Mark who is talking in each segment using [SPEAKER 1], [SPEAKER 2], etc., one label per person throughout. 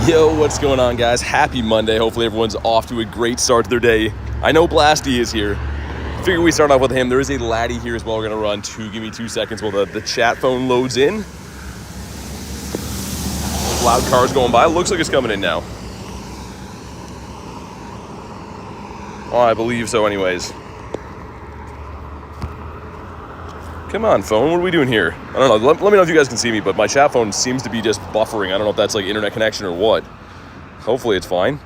[SPEAKER 1] Yo, what's going on, guys? Happy Monday. Hopefully everyone's off to a great start to their day. I know Blasty is here. Figure we start off with him. There is a Laddie here as well. We're going to run two. Give me 2 seconds while the chat phone loads in. Loud cars going by. Looks like it's coming in now. Oh, I believe so anyways. Come on, phone. What are we doing here? I don't know. Let me know if you guys can see me, but my chat phone seems to be just buffering. I don't know if that's like internet connection or what. Hopefully it's fine.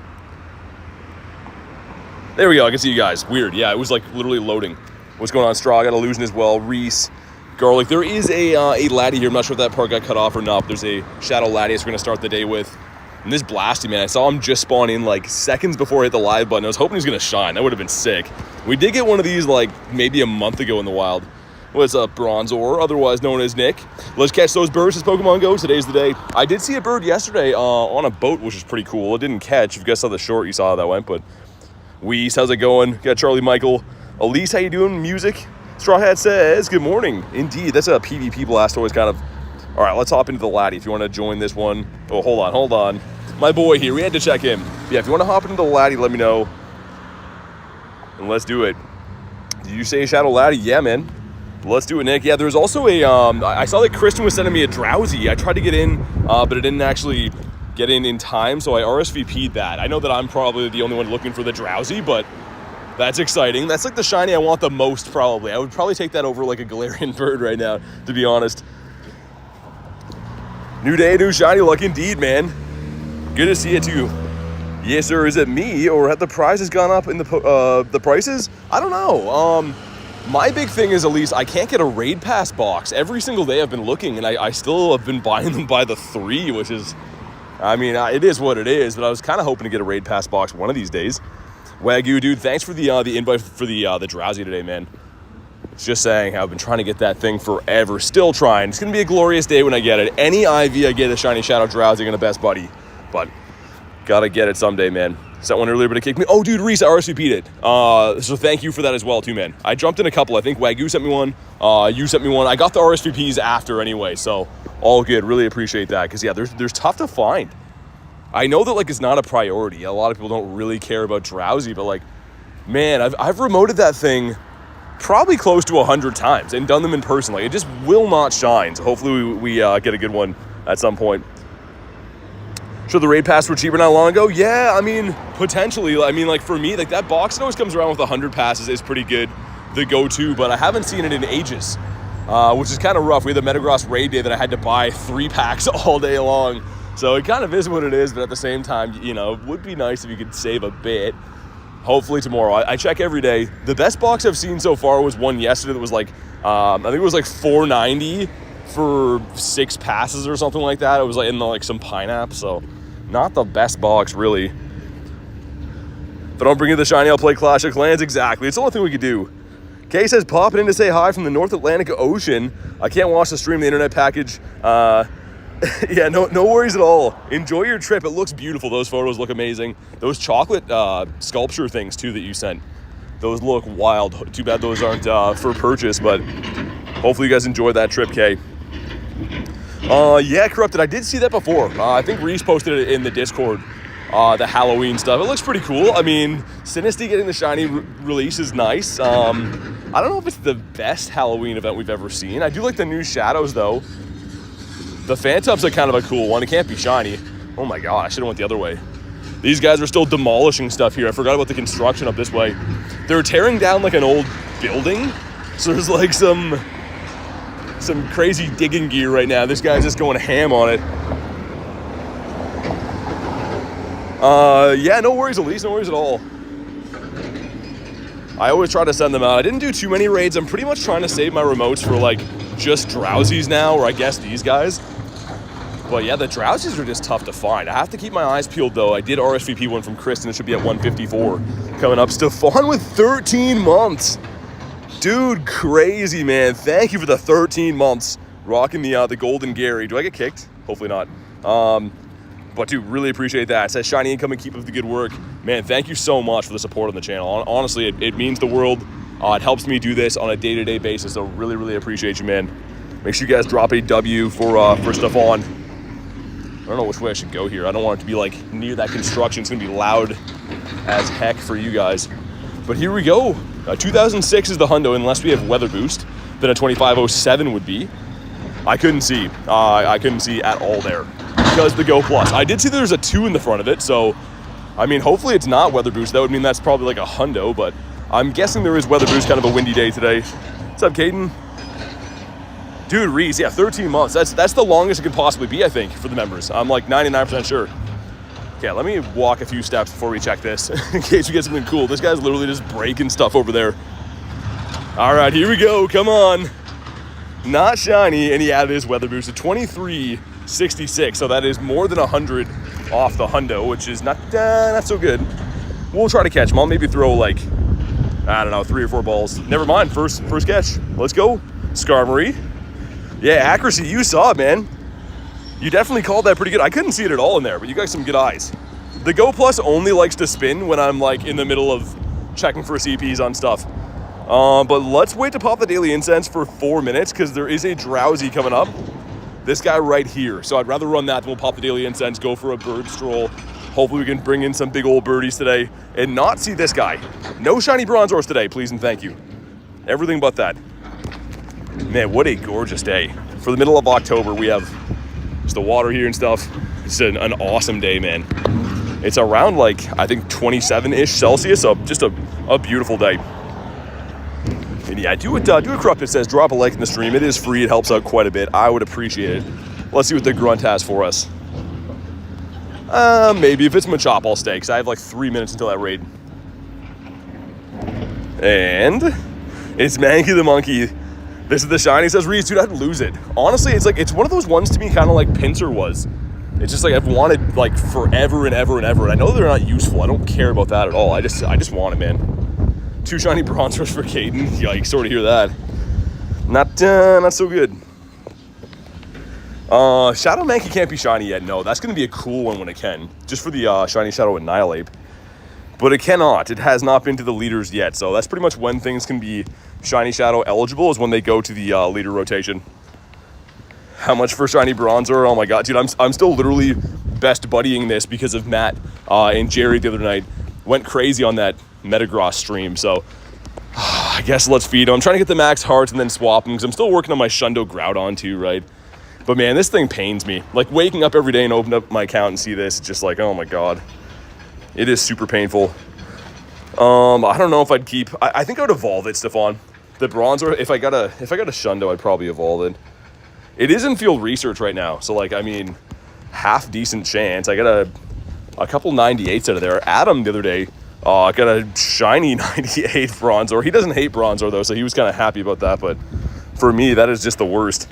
[SPEAKER 1] There we go. I can see you guys. Weird. Yeah, it was like literally loading. What's going on, Straw? I got Illusion as well. Reese, Garlic. There is a Laddie here. I'm not sure if that part got cut off or not, but there's a Shadow Latias we're going to start the day with. And this Blasty, man, I saw him just spawn in like seconds before I hit the live button. I was hoping he was going to shine. That would have been sick. We did get one of these like maybe a month ago in the wild. What's up, Bronzor, otherwise known as Nick? Let's catch those birds as Pokemon Go. Today's the day. I did see a bird yesterday on a boat, which is pretty cool. It didn't catch. If you guys saw the short, you saw how that went. But Weeze, how's it going? Got Charlie Michael. Elise, how you doing? Music. Straw Hat says, good morning. Indeed, that's a PvP blast. Always kind of... All right, let's hop into the Laddie if you want to join this one. Oh, hold on. My boy here, we had to check him. Yeah, if you want to hop into the Laddie, let me know. And let's do it. Did you say Shadow Laddie? Yeah, man. Let's do it, Nick. Yeah, there's also a, I saw that Kristen was sending me a Drowsy. I tried to get in, but it didn't actually get in time, so I RSVP'd that. I know that I'm probably the only one looking for the Drowsy, but that's exciting. That's like the shiny I want the most, probably. I would probably take that over like a Galarian Bird right now, to be honest. New day, new shiny luck indeed, man. Good to see it too. Yes, sir. Is it me, or have the prizes gone up in the prices? I don't know. My big thing is, at least, I can't get a raid pass box. Every single day I've been looking, and I still have been buying them by the 3, which is, I mean, it is what it is, but I was kind of hoping to get a raid pass box one of these days. Wagyu, dude, thanks for the invite for the Drowsy today, man. It's just saying, I've been trying to get that thing forever. Still trying. It's going to be a glorious day when I get it. Any IV I get a shiny Shadow Drowsy, going to best buddy. But, gotta get it someday, man. Sent one earlier, but it kicked me. Oh, dude, Reese, I RSVP'd it. So thank you for that as well, too, man. I jumped in a couple. I think Wagyu sent me one. You sent me one. I got the RSVPs after anyway, so all good. Really appreciate that, because, yeah, there's tough to find. I know that, like, it's not a priority. A lot of people don't really care about Drowsy, but, like, man, I've remoted that thing probably close to 100 times and done them in person. Like, it just will not shine. So hopefully we get a good one at some point. Sure, the raid pass were cheaper not long ago. Yeah, I mean, potentially. I mean, like, for me, like, that box that always comes around with 100 passes is pretty good, the go-to, but I haven't seen it in ages, which is kind of rough. We had the Metagross raid day that I had to buy 3 packs all day long, so it kind of is what it is, but at the same time, you know, it would be nice if you could save a bit. Hopefully tomorrow. I check every day. The best box I've seen so far was one yesterday that was like, I think it was like $4.90 for 6 passes or something like that. It was like in like some pineapple, so... Not the best box, really. If I don't bring you the shiny, I'll play Clash of Clans. Exactly. It's the only thing we could do. Kay says, popping in to say hi from the North Atlantic Ocean. I can't watch the stream, the internet package. Yeah, no worries at all. Enjoy your trip. It looks beautiful. Those photos look amazing. Those chocolate sculpture things, too, that you sent. Those look wild. Too bad those aren't for purchase, but hopefully you guys enjoyed that trip, Kay. Yeah, Corrupted. I did see that before. I think Reese posted it in the Discord, the Halloween stuff. It looks pretty cool. I mean, Sinisty getting the shiny release is nice. I don't know if it's the best Halloween event we've ever seen. I do like the new shadows, though. The Phantoms are kind of a cool one. It can't be shiny. Oh my god, I should have went the other way. These guys are still demolishing stuff here. I forgot about the construction up this way. They're tearing down like an old building. So there's like some crazy digging gear right now. This guy's just going ham on it. Yeah, no worries, Elise. No worries at all. I always try to send them out. I didn't do too many raids. I'm pretty much trying to save my remotes for, like, just Drowsies now, or I guess these guys. But, yeah, the Drowsies are just tough to find. I have to keep my eyes peeled, though. I did RSVP one from Kristen. It should be at 154 coming up. Stefan with 13 months. Dude, crazy, man. Thank you for the 13 months rocking the Golden Gary. Do I get kicked? Hopefully not. But, dude, really appreciate that. It says, shiny income and keep up the good work. Man, thank you so much for the support on the channel. Honestly, it means the world. It helps me do this on a day-to-day basis, so really appreciate you, man. Make sure you guys drop a W for Stefan. don't know which way I should go here. I don't want it to be like near that construction. It's gonna be loud as heck for you guys. But here we go. 2006 is the hundo, unless we have weather boost. Then a 2507 would be. I couldn't see. I couldn't see at all there because the Go Plus. I did see there's a 2 in the front of it, so I mean, hopefully it's not weather boost. That would mean that's probably like a hundo, but I'm guessing there is weather boost. Kind of a windy day today. What's up, Caden? Dude, Reese, yeah, 13 months. That's the longest it could possibly be, I think, for the members. I'm like 99% sure. Okay, let me walk a few steps before we check this in case we get something cool. This guy's literally just breaking stuff over there. All right, here we go. Come on. Not shiny, and yeah, it is weather boosted. 2366, so that is more than 100 off the hundo, which is not so good. We'll try to catch them. I'll maybe throw like, I don't know, 3 or 4 balls. Never mind, first catch. Let's go. Skarmory. Yeah, accuracy, you saw it, man. You definitely called that pretty good. I couldn't see it at all in there, but you got some good eyes. The Go Plus only likes to spin when I'm like in the middle of checking for CPs on stuff. But let's wait to pop the Daily Incense for 4 minutes because there is a Drowsy coming up. This guy right here. So I'd rather run that than we'll pop the Daily Incense, go for a bird stroll. Hopefully we can bring in some big old birdies today and not see this guy. No shiny Bronzors today, please and thank you. Everything but that. Man, what a gorgeous day. For the middle of October, we have just the water here and stuff. It's an awesome day, man. It's around like, I think 27-ish Celsius, so just a beautiful day. And yeah, do a corrupt that says drop a like in the stream. It is free, it helps out quite a bit. I would appreciate it. Let's see what the grunt has for us. Maybe if it's Machop, I'll stay, because I have like 3 minutes until that raid. And it's Mankey the Monkey. This is the shiny, says Reese, dude, I'd lose it. Honestly, it's one of those ones to me kind of like Pinsir was. It's just like I've wanted like forever and ever and ever. And I know they're not useful. I don't care about that at all. I just want it, man. 2 shiny Bronzors for Caden. Yikes, sort of hear that. Not so good. Shadow Mankey can't be shiny yet. No, that's going to be a cool one when it can. Just for the shiny Shadow Annihilate. But it cannot. It has not been to the leaders yet. So that's pretty much when things can be shiny Shadow eligible is when they go to the leader rotation. How much for shiny Bronzor? Oh my god, dude, I'm still literally best buddying this because of Matt and Jerry the other night. Went crazy on that Metagross stream, so I guess let's feed him. I'm trying to get the max hearts and then swap them because I'm still working on my Shundo Groudon too, right? But man, this thing pains me. Like waking up every day and open up my account and see this, it's just like, oh my god. It is super painful. I don't know if I'd keep. I think I would evolve it, Stefan. The Bronzor. If I got a Shundo, I'd probably evolve it. It is in field research right now, so like I mean, half decent chance. I got a couple 98s out of there. Adam the other day got a shiny 98 Bronzor. He doesn't hate Bronzor though, so he was kind of happy about that. But for me, that is just the worst.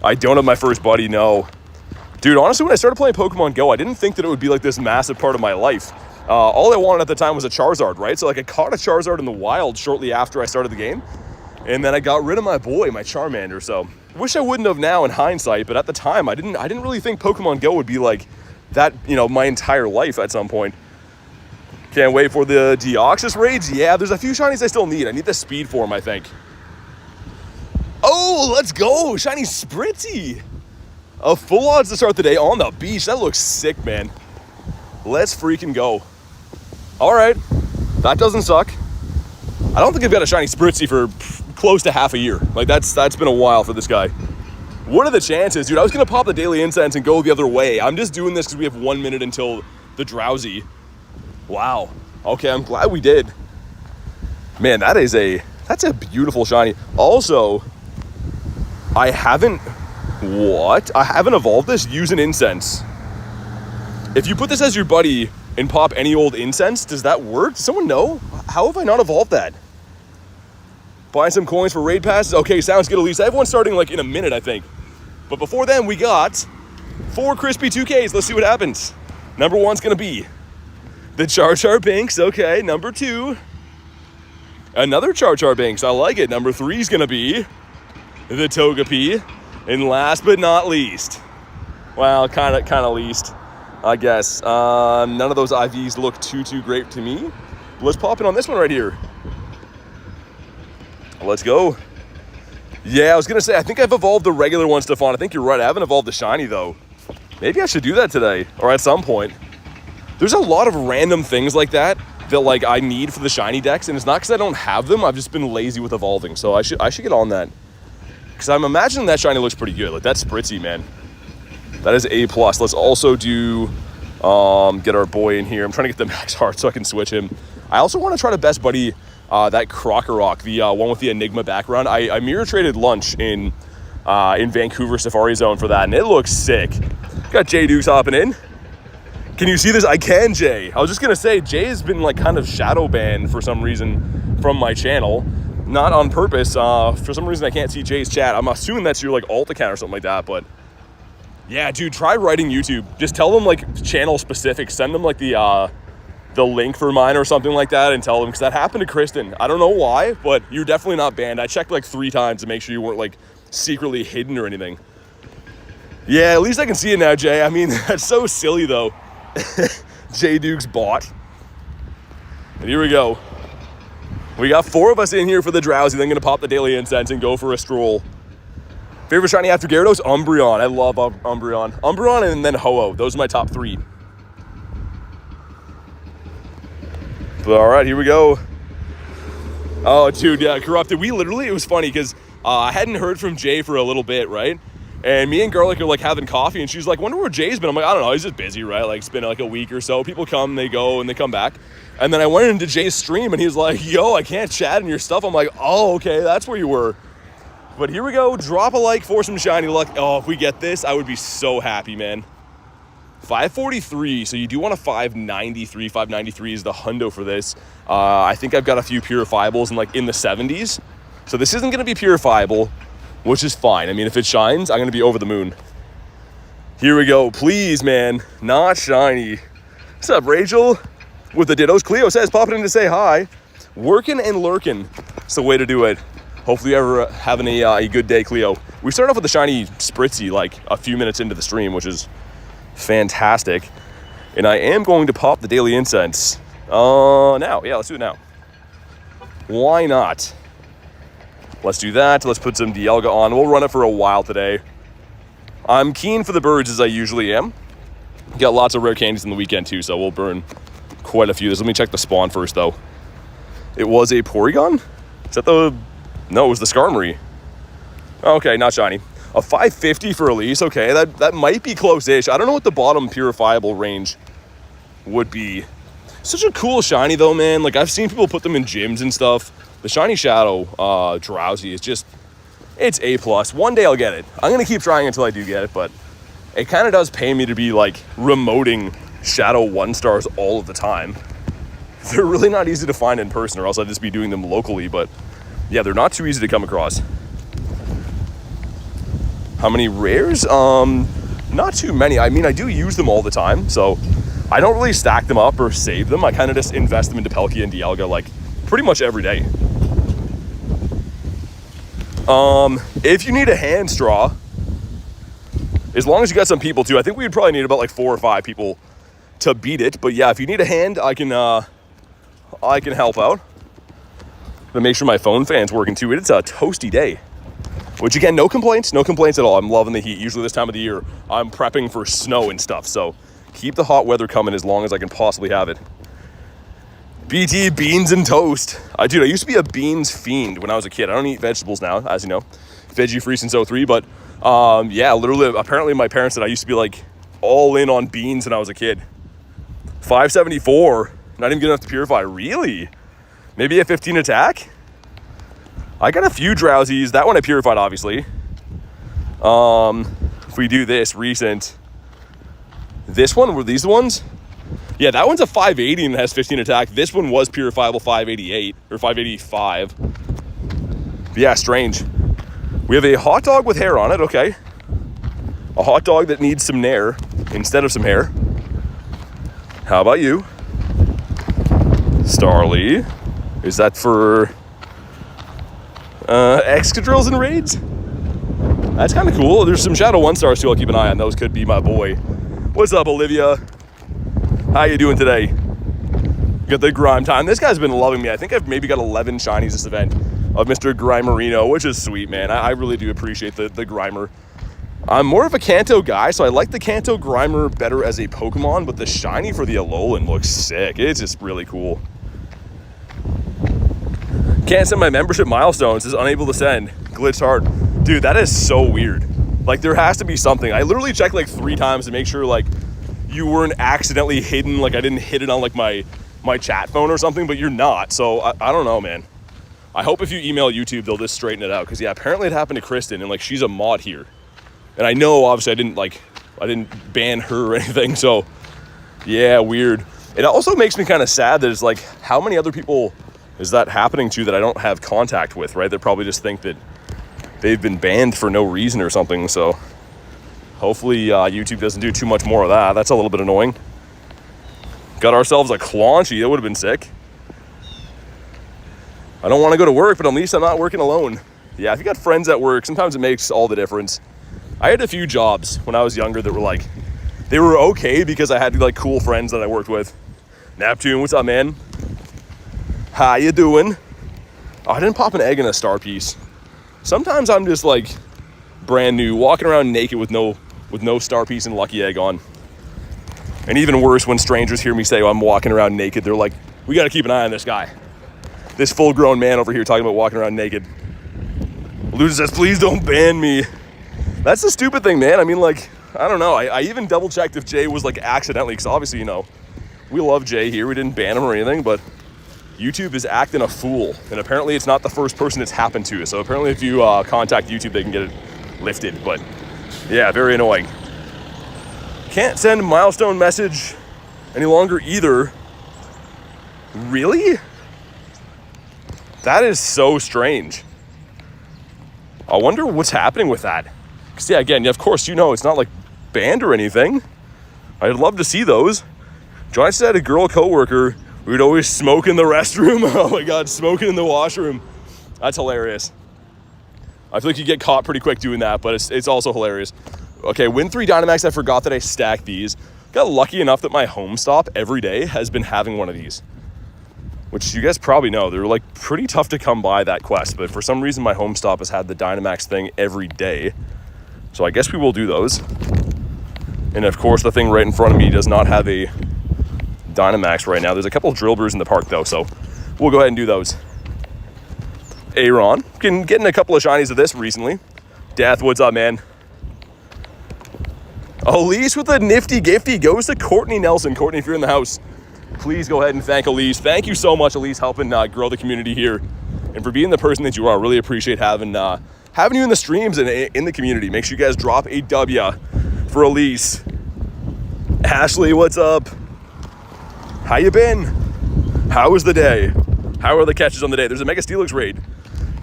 [SPEAKER 1] I don't have my first buddy. No. Dude, honestly, when I started playing Pokemon Go, I didn't think that it would be like this massive part of my life. All I wanted at the time was a Charizard, right? So like I caught a Charizard in the wild shortly after I started the game. And then I got rid of my boy, my Charmander. So wish I wouldn't have now in hindsight, but at the time I didn't really think Pokemon Go would be like that, you know, my entire life at some point. Can't wait for the Deoxys raids. Yeah, there's a few shinies I still need. I need the speed form, I think. Oh, let's go. Shiny Spritzy. A full odds to start the day on the beach. That looks sick, man. Let's freaking go. All right. That doesn't suck. I don't think I've got a shiny Spritzy for close to half a year. Like, that's been a while for this guy. What are the chances? Dude, I was going to pop the Daily Incense and go the other way. I'm just doing this because we have 1 minute until the Drowsy. Wow. Okay, I'm glad we did. Man, that's a beautiful shiny. Also, I haven't evolved this. Use an incense. If you put this as your buddy and pop any old incense, does that work? Does someone know? How have I not evolved that? Buying some coins for raid passes? Okay, sounds good, Elise. I have one starting like in a minute, I think. But before then, we got 4 crispy 2Ks. Let's see what happens. Number 1's gonna be the Char Char Binks. Okay, number 2. Another Char Char Binks. I like it. Number 3's gonna be the Togepi. And last but not least, well, kind of least, I guess. None of those IVs look too great to me. Let's pop in on this one right here. Let's go. Yeah, I was going to say, I think I've evolved the regular one, Stefan. I think you're right. I haven't evolved the shiny, though. Maybe I should do that today or at some point. There's a lot of random things like that like I need for the shiny decks, and it's not because I don't have them. I've just been lazy with evolving, so I should get on that, because I'm imagining that shiny looks pretty good. Like, that's Spritzy, man. That is A+. Let's also do get our boy in here. I'm trying to get the max heart so I can switch him. I also want to try to best buddy that Crocorock, the one with the Enigma background. I mirror traded lunch in Vancouver Safari Zone for that, and it looks sick. Got Jay Dukes hopping in. Can you see this? I can, Jay. I was just gonna say, Jay has been like kind of shadow banned for some reason from my channel. Not on purpose. For some reason I can't see Jay's chat. I'm assuming that's your like alt account or something like that, but yeah, dude, try writing YouTube. Just tell them like channel specific. Send them like the link for mine or something like that, and tell them, because that happened to Kristen. I don't know why, but you're definitely not banned. I checked like 3 times to make sure you weren't like secretly hidden or anything. Yeah, at least I can see it now, Jay. I mean, that's so silly though. J Duke's bot. And here we go. We got 4 of us in here for the Drowsy, then gonna pop the Daily Incense and go for a stroll. Favorite shiny after Gyarados? Umbreon. I love Umbreon. Umbreon and then Ho-Oh. Those are my top 3. But all right, here we go. Oh, dude, yeah, Corrupted. We literally, it was funny because I hadn't heard from Jay for a little bit, right? And me and Garlic are like having coffee, and she's like, wonder where Jay's been. I'm like, I don't know, he's just busy, right? Like, it's been like a week or so. People come, they go, and they come back. And then I went into Jay's stream, and he's like, yo, I can't chat in your stuff. I'm like, oh, okay, that's where you were. But here we go. Drop a like for some shiny luck. Oh, if we get this, I would be so happy, man. 543, so you do want a 593. 593 is the hundo for this. I think I've got a few purifiables in the 70s. So this isn't going to be purifiable, which is fine. I mean, if it shines, I'm going to be over the moon. Here we go. Please, man. Not shiny. What's up, Rachel? With the dittos. Cleo says, popping in to say hi. Working and lurking. It's the way to do it. Hopefully you're having a good day, Cleo. We started off with the shiny Spritzy like a few minutes into the stream, which is fantastic. And I am going to pop the Daily Incense now. Yeah, let's do it now. Why not? Let's do that. Let's put some Dialga on. We'll run it for a while today. I'm keen for the birds, as I usually am. Got lots of rare candies in the weekend too, so we'll burn quite a few. Let me check the spawn first, though. It was a Porygon? Is that the... No, it was the Skarmory. Okay, not shiny. A 550 for Elise. Okay, that might be close-ish. I don't know what the bottom purifiable range would be. Such a cool shiny, though, man. Like, I've seen people put them in gyms and stuff. The shiny Shadow Drowsy is just, it's A+. One day I'll get it. I'm going to keep trying until I do get it, but it kind of does pay me to be, like, remoting Shadow 1-stars all of the time. They're really not easy to find in person, or else I'd just be doing them locally, but yeah, they're not too easy to come across. How many rares? Not too many. I mean, I do use them all the time, so I don't really stack them up or save them. I kind of just invest them into Palkia and Dialga, like, pretty much every day. If you need a hand straw, as long as you got some people too, I think we'd probably need about like 4 or 5 people to beat it. But yeah, if you need a hand, I can help out. But make sure my phone fan's working too. It's a toasty day. Which again, no complaints at all. I'm loving the heat. Usually this time of the year, I'm prepping for snow and stuff. So keep the hot weather coming as long as I can possibly have it. BT, beans and toast. I used to be a beans fiend when I was a kid. I don't eat vegetables now, as you know. Veggie free since 03, but yeah, literally, apparently my parents said I used to be like all in on beans when I was a kid. 574, not even good enough to purify. Really? Maybe a 15 attack? I got a few Drowsies. That one I purified, obviously. If we do this recent, this one, were these the ones? Yeah, that one's a 580 and has 15 attack. This one was purifiable 588 or 585. But yeah, strange. We have a hot dog with hair on it. Okay. A hot dog that needs some nair instead of some hair. How about you? Starly. Is that for Excadrills and raids? That's kind of cool. There's some Shadow 1-stars too. I'll keep an eye on. Those could be my boy. What's up, Olivia? How you doing today? Got the Grime time. This guy's been loving me. I think I've maybe got 11 shinies this event of Mr. Grimerino, which is sweet, man. I really do appreciate the Grimer. I'm more of a Kanto guy, so I like the Kanto Grimer better as a Pokemon, but the shiny for the Alolan looks sick. It's just really cool. Can't send my membership milestones, is unable to send. Glitched hard. Dude, that is so weird. Like, there has to be something. I literally checked like 3 times to make sure like you weren't accidentally hidden, like I didn't hit it on like my chat phone or something, but you're not. So I don't know, man. I hope if you email YouTube, they'll just straighten it out. Because yeah, apparently it happened to Kristen, and like she's a mod here. And I know, obviously, I didn't ban her or anything, so yeah, weird. It also makes me kind of sad that it's like, how many other people is that happening to that I don't have contact with, right? They probably just think that they've been banned for no reason or something, so hopefully YouTube doesn't do too much more of that. That's a little bit annoying. Got ourselves a Claunchy, that would have been sick. I don't want to go to work, but at least I'm not working alone. Yeah, if you got friends at work, sometimes it makes all the difference. I had a few jobs when I was younger that were like, they were okay because I had like cool friends that I worked with. Neptune, what's up, man? How you doing? Oh, I didn't pop an egg in a star piece. Sometimes I'm just like brand new, walking around naked with no star piece and lucky egg on. And even worse, when strangers hear me say, oh, I'm walking around naked, they're like, we got to keep an eye on this guy. This full-grown man over here talking about walking around naked. Loser says, please don't ban me. That's the stupid thing, man. I mean, like, I don't know. I even double-checked if Jay was, like, accidentally, because obviously, you know, we love Jay here. We didn't ban him or anything, but YouTube is acting a fool. And apparently it's not the first person it's happened to. So apparently if you contact YouTube, they can get it lifted. But, yeah, very annoying. Can't send milestone message any longer either. Really? That is so strange. I wonder what's happening with that. Because, yeah, again, of course, you know, it's not like banned or anything. I'd love to see those. Johnny said a girl coworker, we would always smoke in the restroom. Oh my God, smoking in the washroom. That's hilarious. I feel like you get caught pretty quick doing that, but it's also hilarious. Okay, win 3 Dynamax. I forgot that I stacked these. Got lucky enough that my home stop every day has been having one of these. Which you guys probably know, they're like pretty tough to come by, that quest, but for some reason my home stop has had the Dynamax thing every day. So I guess we will do those. And of course the thing right in front of me does not have a Dynamax right now. There's a couple of drill brews in the park though, so we'll go ahead and do those. Aaron, getting a couple of shinies of this recently. Death, what's up, man? Elise with a nifty gifty goes to Courtney Nelson. Courtney, if you're in the house, please go ahead and thank Elise. Thank you so much, Elise, helping grow the community here. And for being the person that you are, really appreciate having you in the streams and in the community. Make sure you guys drop a W for Elise. Ashley, what's up? How you been? How was the day? How are the catches on the day? There's a Mega Steelix raid.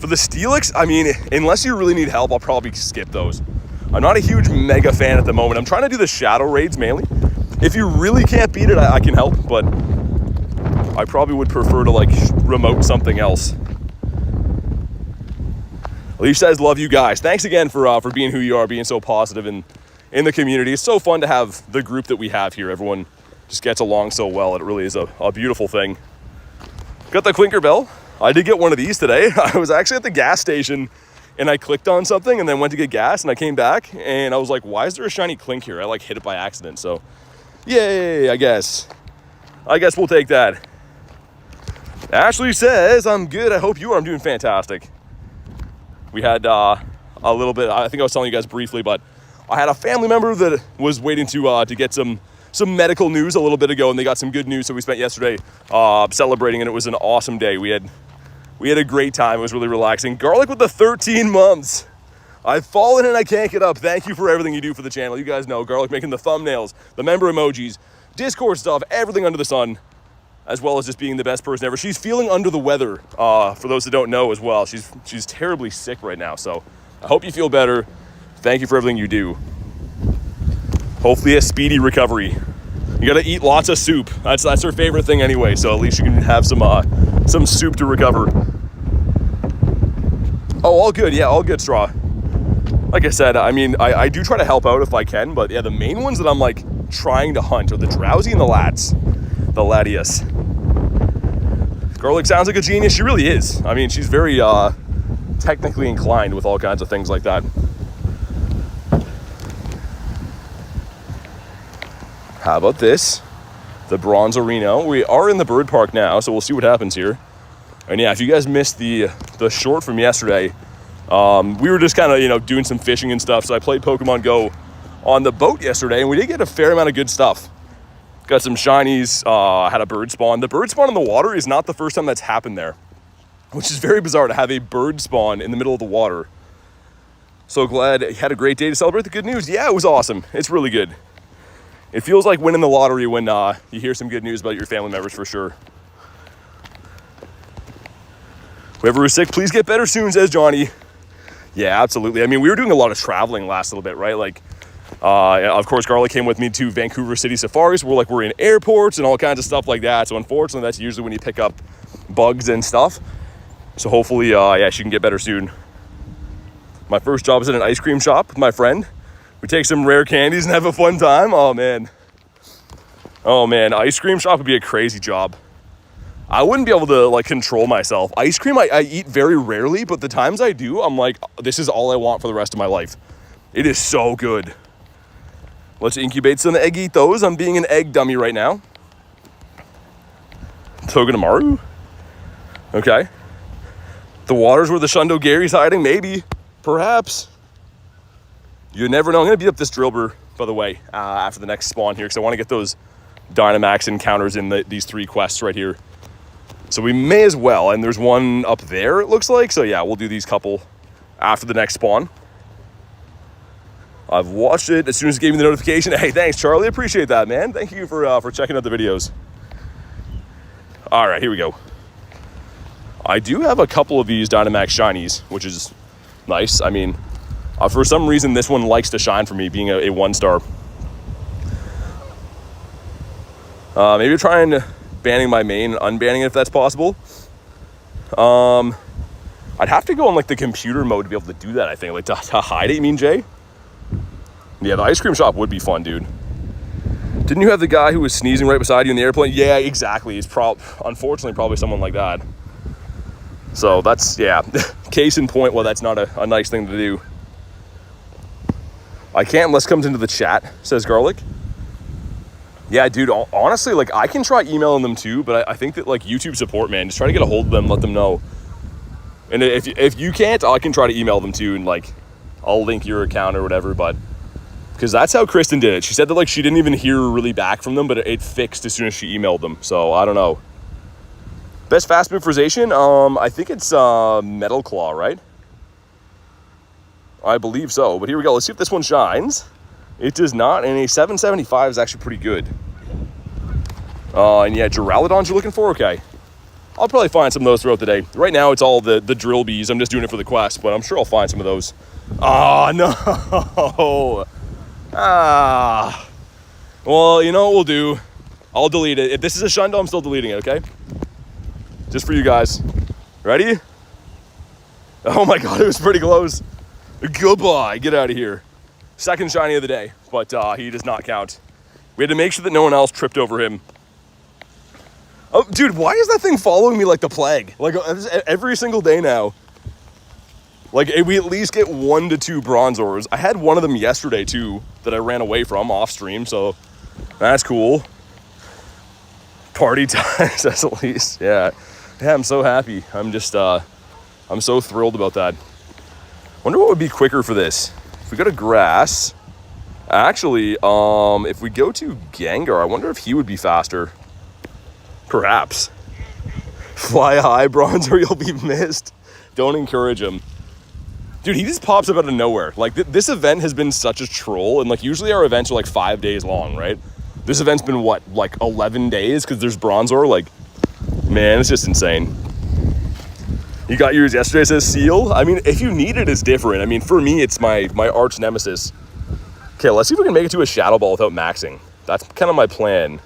[SPEAKER 1] For the Steelix, I mean, unless you really need help, I'll probably skip those. I'm not a huge Mega fan at the moment. I'm trying to do the Shadow raids mainly. If you really can't beat it, I can help, but I probably would prefer to like remote something else. Alicia says, love you guys. Thanks again for being who you are, being so positive in the community. It's so fun to have the group that we have here. Everyone just gets along so well. It really is a beautiful thing. Got the Clinker Bell. I did get one of these today. I was actually at the gas station and I clicked on something and then went to get gas and I came back and I was like, why is there a shiny Clink here? I like hit it by accident, so yay, I guess we'll take that. Ashley says, I'm good. I hope you are. I'm doing fantastic. We had a little bit, I think I was telling you guys briefly, but I had a family member that was waiting to get some medical news a little bit ago, and they got some good news, so we spent yesterday celebrating, and it was an awesome day. We had a great time. It was really relaxing. Garlic with the 13 months. I've fallen and I can't get up. Thank you for everything you do for the channel. You guys know Garlic making the thumbnails, the member emojis, Discord stuff, everything under the sun, as well as just being the best person ever. She's feeling under the weather, for those that don't know as well. She's terribly sick right now, so I hope you feel better. Thank you for everything you do. Hopefully a speedy recovery. You gotta eat lots of soup. That's her favorite thing anyway, so at least you can have some soup to recover. Oh, all good. Yeah, all good, Straw. Like I said, I mean, I do try to help out if I can, but yeah, the main ones that I'm like trying to hunt are the Drowsy and the Latias. Garlic sounds like a genius. She really is. I mean, she's very technically inclined with all kinds of things like that. How about this? The Bronzorino. We are in the bird park now, so we'll see what happens here. And yeah, if you guys missed the short from yesterday, we were just kind of, you know, doing some fishing and stuff. So I played Pokemon GO on the boat yesterday, and we did get a fair amount of good stuff. Got some shinies, had a bird spawn. The bird spawn in the water is not the first time that's happened there, which is very bizarre to have a bird spawn in the middle of the water. So glad you had a great day to celebrate the good news. Yeah, it was awesome. It's really good. It feels like winning the lottery when you hear some good news about your family members, for sure. Whoever was sick, please get better soon, says Johnny. Yeah, absolutely. I mean, we were doing a lot of traveling last little bit, right? Like, of course, Garlic came with me to Vancouver City Safaris. We're in airports and all kinds of stuff like that. So unfortunately, that's usually when you pick up bugs and stuff. So hopefully, yeah, she can get better soon. My first job is at an ice cream shop with my friend. We take some rare candies and have a fun time. Oh man, ice cream shop would be a crazy job. I wouldn't be able to like control myself. Ice cream, I eat very rarely, but the times I do, I'm like, this is all I want for the rest of my life. It is so good. Let's incubate some eggitos. I'm being an egg dummy right now. Togedemaru. Okay. The water's where the Shundo Gary's hiding, maybe, perhaps. You never know. I'm going to beat up this Drillbur, by the way, after the next spawn here, because I want to get those Dynamax encounters in these 3 quests right here. So we may as well, and there's one up there, it looks like. So yeah, we'll do these couple after the next spawn. I've watched it as soon as it gave me the notification. Hey, thanks, Charlie. Appreciate that, man. Thank you for checking out the videos. All right, here we go. I do have a couple of these Dynamax shinies, which is nice. I mean, for some reason, this one likes to shine for me, being a 1-star. Maybe trying banning my main and unbanning it if that's possible. I'd have to go on like the computer mode to be able to do that, I think. Like to hide it, you mean, Jay? Yeah, the ice cream shop would be fun, dude. Didn't you have the guy who was sneezing right beside you in the airplane? Yeah, exactly. It's unfortunately probably someone like that. So that's, yeah, case in point, well, that's not a nice thing to do. I can't unless it comes into the chat, says Garlic. Yeah, dude, honestly, like, I can try emailing them too, but I think that, like, YouTube support, man, just try to get a hold of them, let them know. And if you can't, I can try to email them too, and, like, I'll link your account or whatever, but... Because that's how Kristen did it. She said that, like, she didn't even hear really back from them, but it fixed as soon as she emailed them. So, I don't know. Best fast move for Zacian? I think it's Metal Claw, right? I believe so. But here we go. Let's see if this one shines. It does not, and a 775 is actually pretty good. And yeah, Duraludons you're looking for? Okay. I'll probably find some of those throughout the day. Right now, it's all the drill bees. I'm just doing it for the quest, but I'm sure I'll find some of those. Oh, no. Ah. Well, you know what we'll do? I'll delete it. If this is a Shundo, I'm still deleting it, okay? Just for you guys. Ready? Oh my god, it was pretty close. Goodbye. Get out of here. Second shiny of the day, but he does not count. We had to make sure that no one else tripped over him. Oh, dude, why is that thing following me like the plague? Like, every single day now. Like, we at least get 1 to 2 Bronzors. I had one of them yesterday, too, that I ran away from off stream, so that's cool. Party time, says Elise. Yeah, I'm so happy. I'm just, I'm so thrilled about that. Wonder what would be quicker for this. If we go to grass, actually, if we go to Gengar, I wonder if he would be faster. Perhaps. Fly high, Bronzor, you'll be missed. Don't encourage him. Dude, he just pops up out of nowhere. Like, this event has been such a troll, and, like, usually our events are, like, 5 days long, right? This event's been, what, like, 11 days? Because there's Bronzor? Like, man, it's just insane. You got yours yesterday, says Seal? I mean, if you need it, it's different. I mean, for me, it's my arch nemesis. Okay, let's see if we can make it to a Shadow Ball without maxing. That's kind of my plan.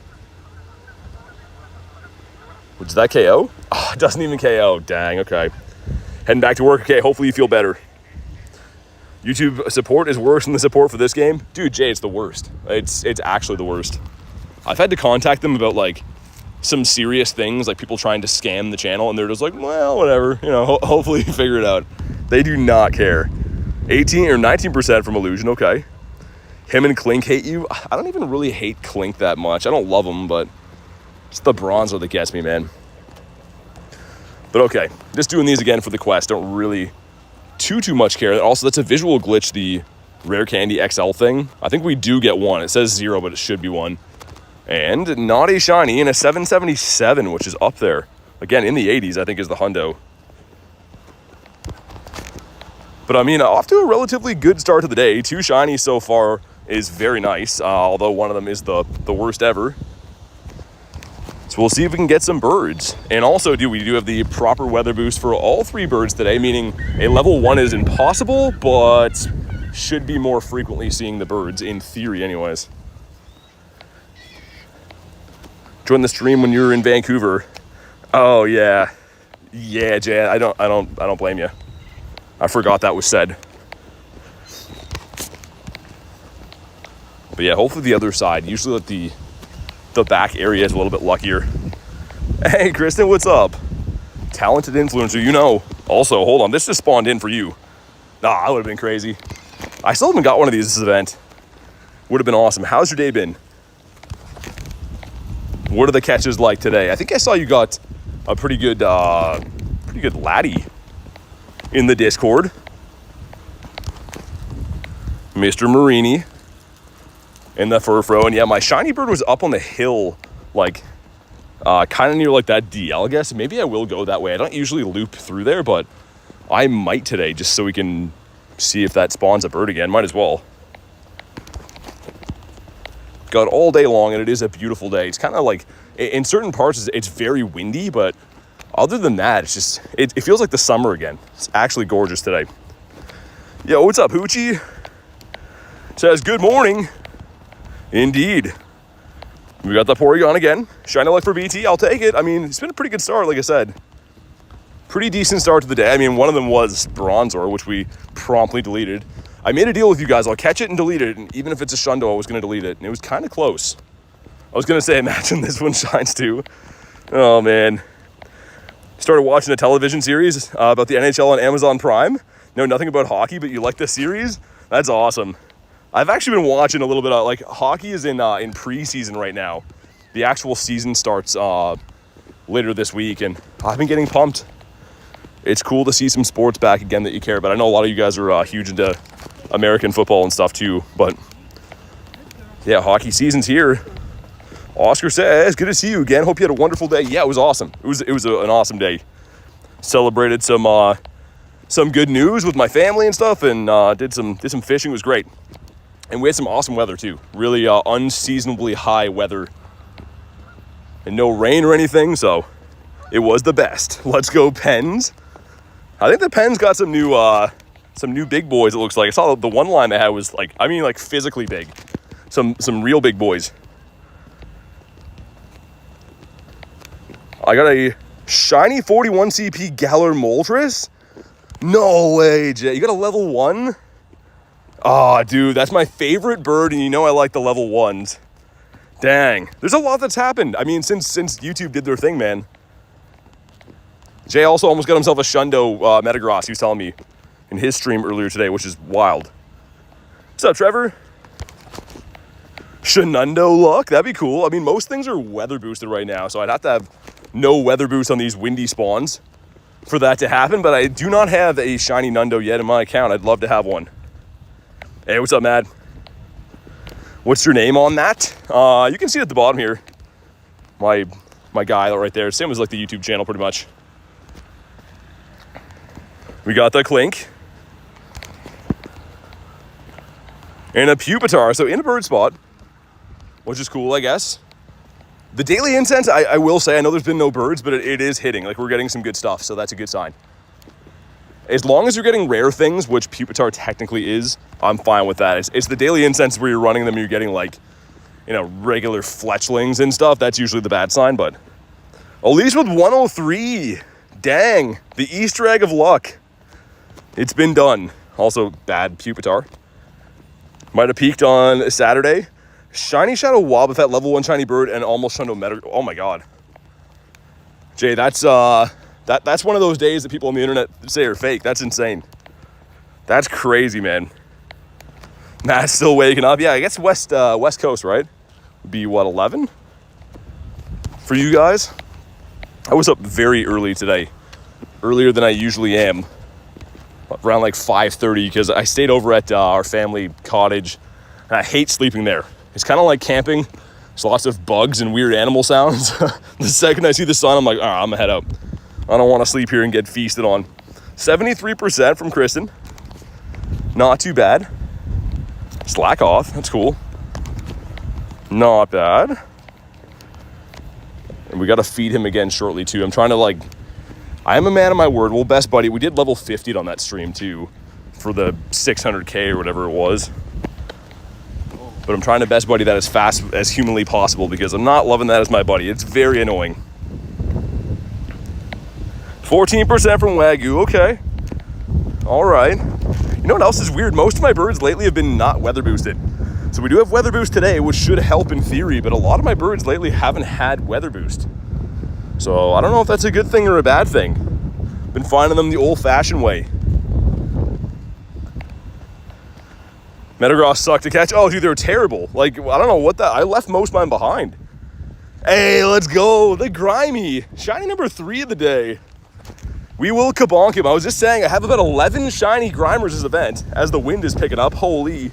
[SPEAKER 1] Does that KO? Oh, it doesn't even KO. Dang, okay. Heading back to work. Okay, hopefully you feel better. YouTube support is worse than the support for this game. Dude, Jay, it's the worst. It's actually the worst. I've had to contact them about, like, some serious things, like people trying to scam the channel, and they're just like, well, whatever. You know, hopefully you figure it out. They do not care. 18 or 19% from Illusion, okay. Him and Clink hate you. I don't even really hate Clink that much. I don't love him, but it's the Bronzor that gets me, man. But okay, just doing these again for the quest. Don't really too much care. Also, that's a visual glitch, the Rare Candy XL thing. I think we do get one. It says 0, but it should be 1. And not a shiny, and a 777, which is up there. Again, in the 80s, I think, is the hundo. But I mean, off to a relatively good start to the day. 2 shinies so far is very nice, although one of them is the worst ever. So we'll see if we can get some birds. And also, we do have the proper weather boost for all 3 birds today, meaning a level 1 is impossible, but should be more frequently seeing the birds, in theory anyways. Join the stream when you're in Vancouver. Oh yeah. Yeah, Jay, I don't blame you. I forgot that was said. But yeah, hopefully the other side. Usually like the back area is a little bit luckier. Hey, Kristen, what's up? Talented influencer, you know. Also, hold on, this just spawned in for you. That would have been crazy. I still haven't got one of these this event. Would have been awesome. How's your day been? What are the catches like today? I think I saw you got a pretty good laddie in the Discord. Mr. Marini in the Furfro. And yeah, my shiny bird was up on the hill, like kind of near like that DL, I guess. Maybe I will go that way. I don't usually loop through there, but I might today just so we can see if that spawns a bird again. Might as well. Got all day long, and it is a beautiful day. It's kind of like, in certain parts, it's very windy, but other than that, it's just, it feels like the summer again. It's actually gorgeous today. Yo, what's up, Hoochie? Says, good morning. Indeed. We got the Porygon again. Shiny luck for BT, I'll take it. I mean, it's been a pretty good start, like I said. Pretty decent start to the day. I mean, one of them was Bronzor, which we promptly deleted. I made a deal with you guys. I'll catch it and delete it. And even if it's a Shundo, I was going to delete it. And it was kind of close. I was going to say, imagine this one shines too. Oh, man. Started watching a television series about the NHL on Amazon Prime. Know nothing about hockey, but you like the series? That's awesome. I've actually been watching a little bit of, like, hockey is in preseason right now. The actual season starts later this week, and I've been getting pumped. It's cool to see some sports back again that you care about. I know a lot of you guys are huge into American football and stuff too, but yeah, hockey season's here. Oscar says, good to see you again. Hope you had a wonderful day. Yeah, it was awesome. It was an awesome day. Celebrated some good news with my family and stuff, and did some fishing. It was great. And we had some awesome weather too. Really unseasonably high weather. And no rain or anything, so it was the best. Let's go Pens. I think the Pens got some new big boys, it looks like. I saw the one line they had was like, I mean, like physically big. Some real big boys. I got a shiny 41 CP Galar Moltres. No way, Jay. You got a level 1? Oh, dude, that's my favorite bird, and you know I like the level 1s. Dang. There's a lot that's happened. I mean, since YouTube did their thing, man. Jay also almost got himself a Shundo Metagross, he was telling me in his stream earlier today, which is wild. What's up, Trevor? Shenando luck? That'd be cool. I mean, most things are weather boosted right now, so I'd have to have no weather boost on these windy spawns for that to happen, but I do not have a shiny Nundo yet in my account. I'd love to have one. Hey, what's up, Mad? What's your name on that? You can see it at the bottom here. My guy right there. Same as like the YouTube channel, pretty much. We got the Clink. And a Pupitar. So in a bird spot, which is cool, I guess. The Daily Incense, I will say, I know there's been no birds, but it is hitting. Like, we're getting some good stuff, so that's a good sign. As long as you're getting rare things, which Pupitar technically is, I'm fine with that. It's the Daily Incense where you're running them and you're getting, like, you know, regular fletchlings and stuff. That's usually the bad sign, but at least with 103. Dang. The Easter egg of luck. It's been done. Also, bad Pupitar. Might have peaked on Saturday. Shiny Shadow Wobbuffet, level 1 shiny bird, and almost Shundo Meta. Oh my god. Jay, that's one of those days that people on the internet say are fake. That's insane. That's crazy, man. Matt's still waking up. Yeah, I guess West Coast, right? Would be what, 11 for you guys? I was up very early today, earlier than I usually am, around like 5:30, because I stayed over at our family cottage, and I hate sleeping there. It's kind of like camping. There's lots of bugs and weird animal sounds. The second I see the sun, I'm like, all right, I'm gonna head out. I don't want to sleep here and get feasted on. 73% from Kristen. Not too bad. Slack off, that's cool. Not bad. And we got to feed him again shortly too. I'm trying to I am a man of my word. Well, best buddy, we did level 50 on that stream too for the 600K or whatever it was. But I'm trying to best buddy that as fast as humanly possible because I'm not loving that as my buddy. It's very annoying. 14% from Wagyu, okay. All right. You know what else is weird? Most of my birds lately have been not weather boosted. So we do have weather boost today, which should help in theory, but a lot of my birds lately haven't had weather boost. So I don't know if that's a good thing or a bad thing. Been finding them the old-fashioned way. Metagross suck to catch. Oh, dude, they're terrible. I don't know what that... I left most of mine behind. Hey, let's go. The Grimy. Shiny number 3 of the day. We will kabonk him. I was just saying, I have about 11 shiny Grimers this event as the wind is picking up. Holy.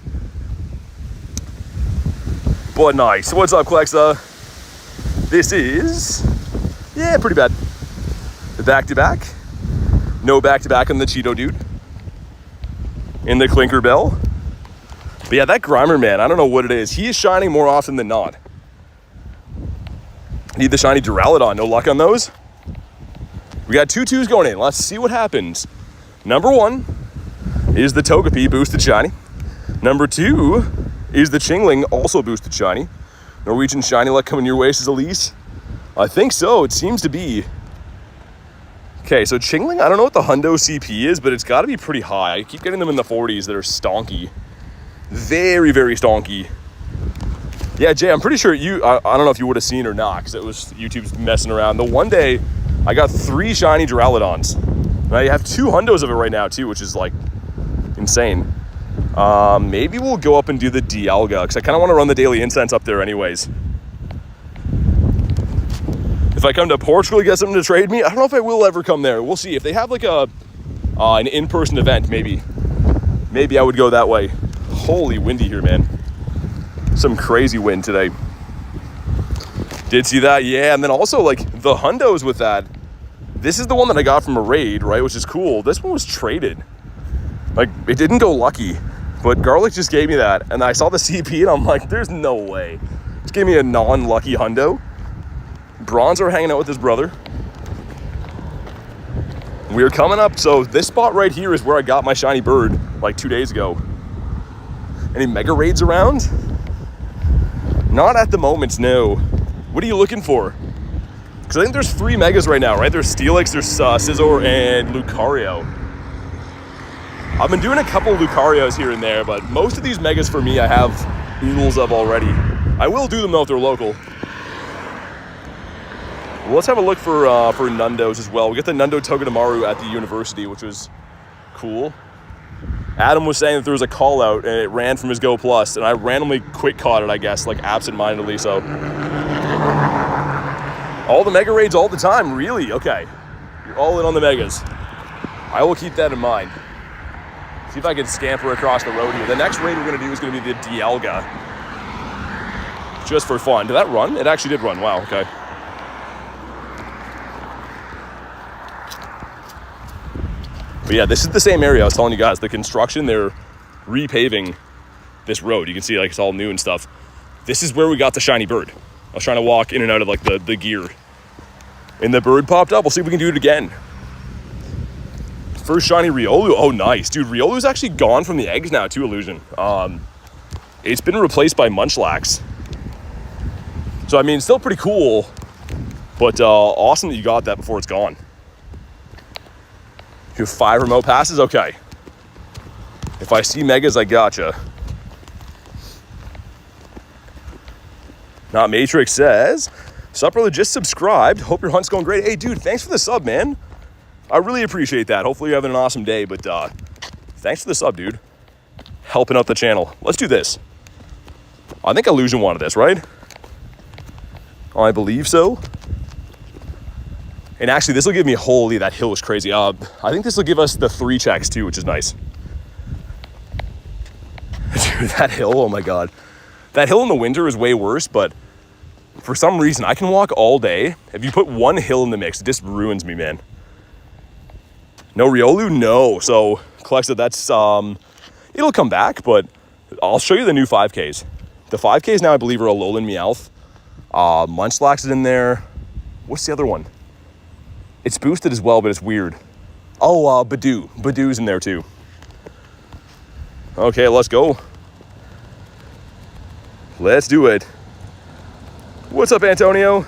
[SPEAKER 1] But nice. What's up, Klexa? This is... yeah, pretty bad. Back-to-back. No back-to-back on the Cheeto dude. In the Clinker Bell. But yeah, that Grimer, man, I don't know what it is. He is shining more often than not. Need the shiny Duraludon. No luck on those. We got 2 2s going in. Let's see what happens. Number 1 is the Togepi boosted shiny. Number 2 is the Chingling also boosted shiny. Norwegian shiny luck coming your way, says Elise. I think so. It seems to be. Okay, so Chingling, I don't know what the Hundo CP is, but it's got to be pretty high. I keep getting them in the 40s that are stonky. Very, very stonky. Yeah, Jay, I'm pretty sure I don't know if you would have seen or not, because it was YouTube's messing around. The one day, I got 3 shiny Duraludons. And I have 2 Hundos of it right now, too, which is, insane. Maybe we'll go up and do the Dialga, because I kind of want to run the Daily Incense up there anyways. If I come to Portugal to get something to trade me, I don't know if I will ever come there. We'll see. If they have, an in-person event, maybe I would go that way. Holy windy here, man. Some crazy wind today. Did see that? Yeah, and then also, the Hundos with that. This is the one that I got from a raid, right, which is cool. This one was traded. It didn't go lucky, but Garlic just gave me that, and I saw the CP, and I'm like, there's no way. Just gave me a non-lucky Hundo. Bronzer hanging out with his brother. We're coming up, so this spot right here is where I got my shiny bird, 2 days ago. Any mega raids around? Not at the moment, no. What are you looking for? Because I think there's 3 megas right now, right? There's Steelix, there's Scizor, and Lucario. I've been doing a couple of Lucarios here and there, but most of these megas for me I have oodles of already. I will do them though if they're local. Well, let's have a look for Nundos as well. We got the Nundo Togedemaru at the university, which was cool. Adam was saying that there was a call out and it ran from his Go Plus, and I randomly quick caught it, I guess, absent-mindedly, so. All the mega raids all the time, really? Okay. You're all in on the megas. I will keep that in mind. See if I can scamper across the road here. The next raid we're going to do is going to be the Dialga. Just for fun. Did that run? It actually did run. Wow, okay. But yeah, this is the same area I was telling you guys. The construction, they're repaving this road. You can see it's all new and stuff. This is where we got the shiny bird. I was trying to walk in and out of the gear. And the bird popped up. We'll see if we can do it again. First shiny Riolu. Oh, nice. Dude, Riolu's actually gone from the eggs now too, Illusion. It's been replaced by Munchlax. So, I mean, still pretty cool. But awesome that you got that before it's gone. You have 5 remote passes? Okay. If I see megas, I gotcha. Not Matrix says, sup, brother, just subscribed. Hope your hunt's going great. Hey, dude, thanks for the sub, man. I really appreciate that. Hopefully you're having an awesome day, but thanks for the sub, dude. helping out the channel. Let's do this. I think Illusion wanted this, right? I believe so. And actually, this will give me, holy, that hill was crazy. I think this will give us the 3 checks too, which is nice. Dude, that hill, oh my God. That hill in the winter is way worse, but for some reason, I can walk all day. If you put one hill in the mix, it just ruins me, man. No Riolu? No. So, Collected, that's, it'll come back, but I'll show you the new 5Ks. The 5Ks now, I believe, are Alolan Meowth. Munchlax is in there. What's the other one? It's boosted as well, but it's weird. Oh, Badoo. Badoo's in there too. Okay, let's go. Let's do it. What's up, Antonio?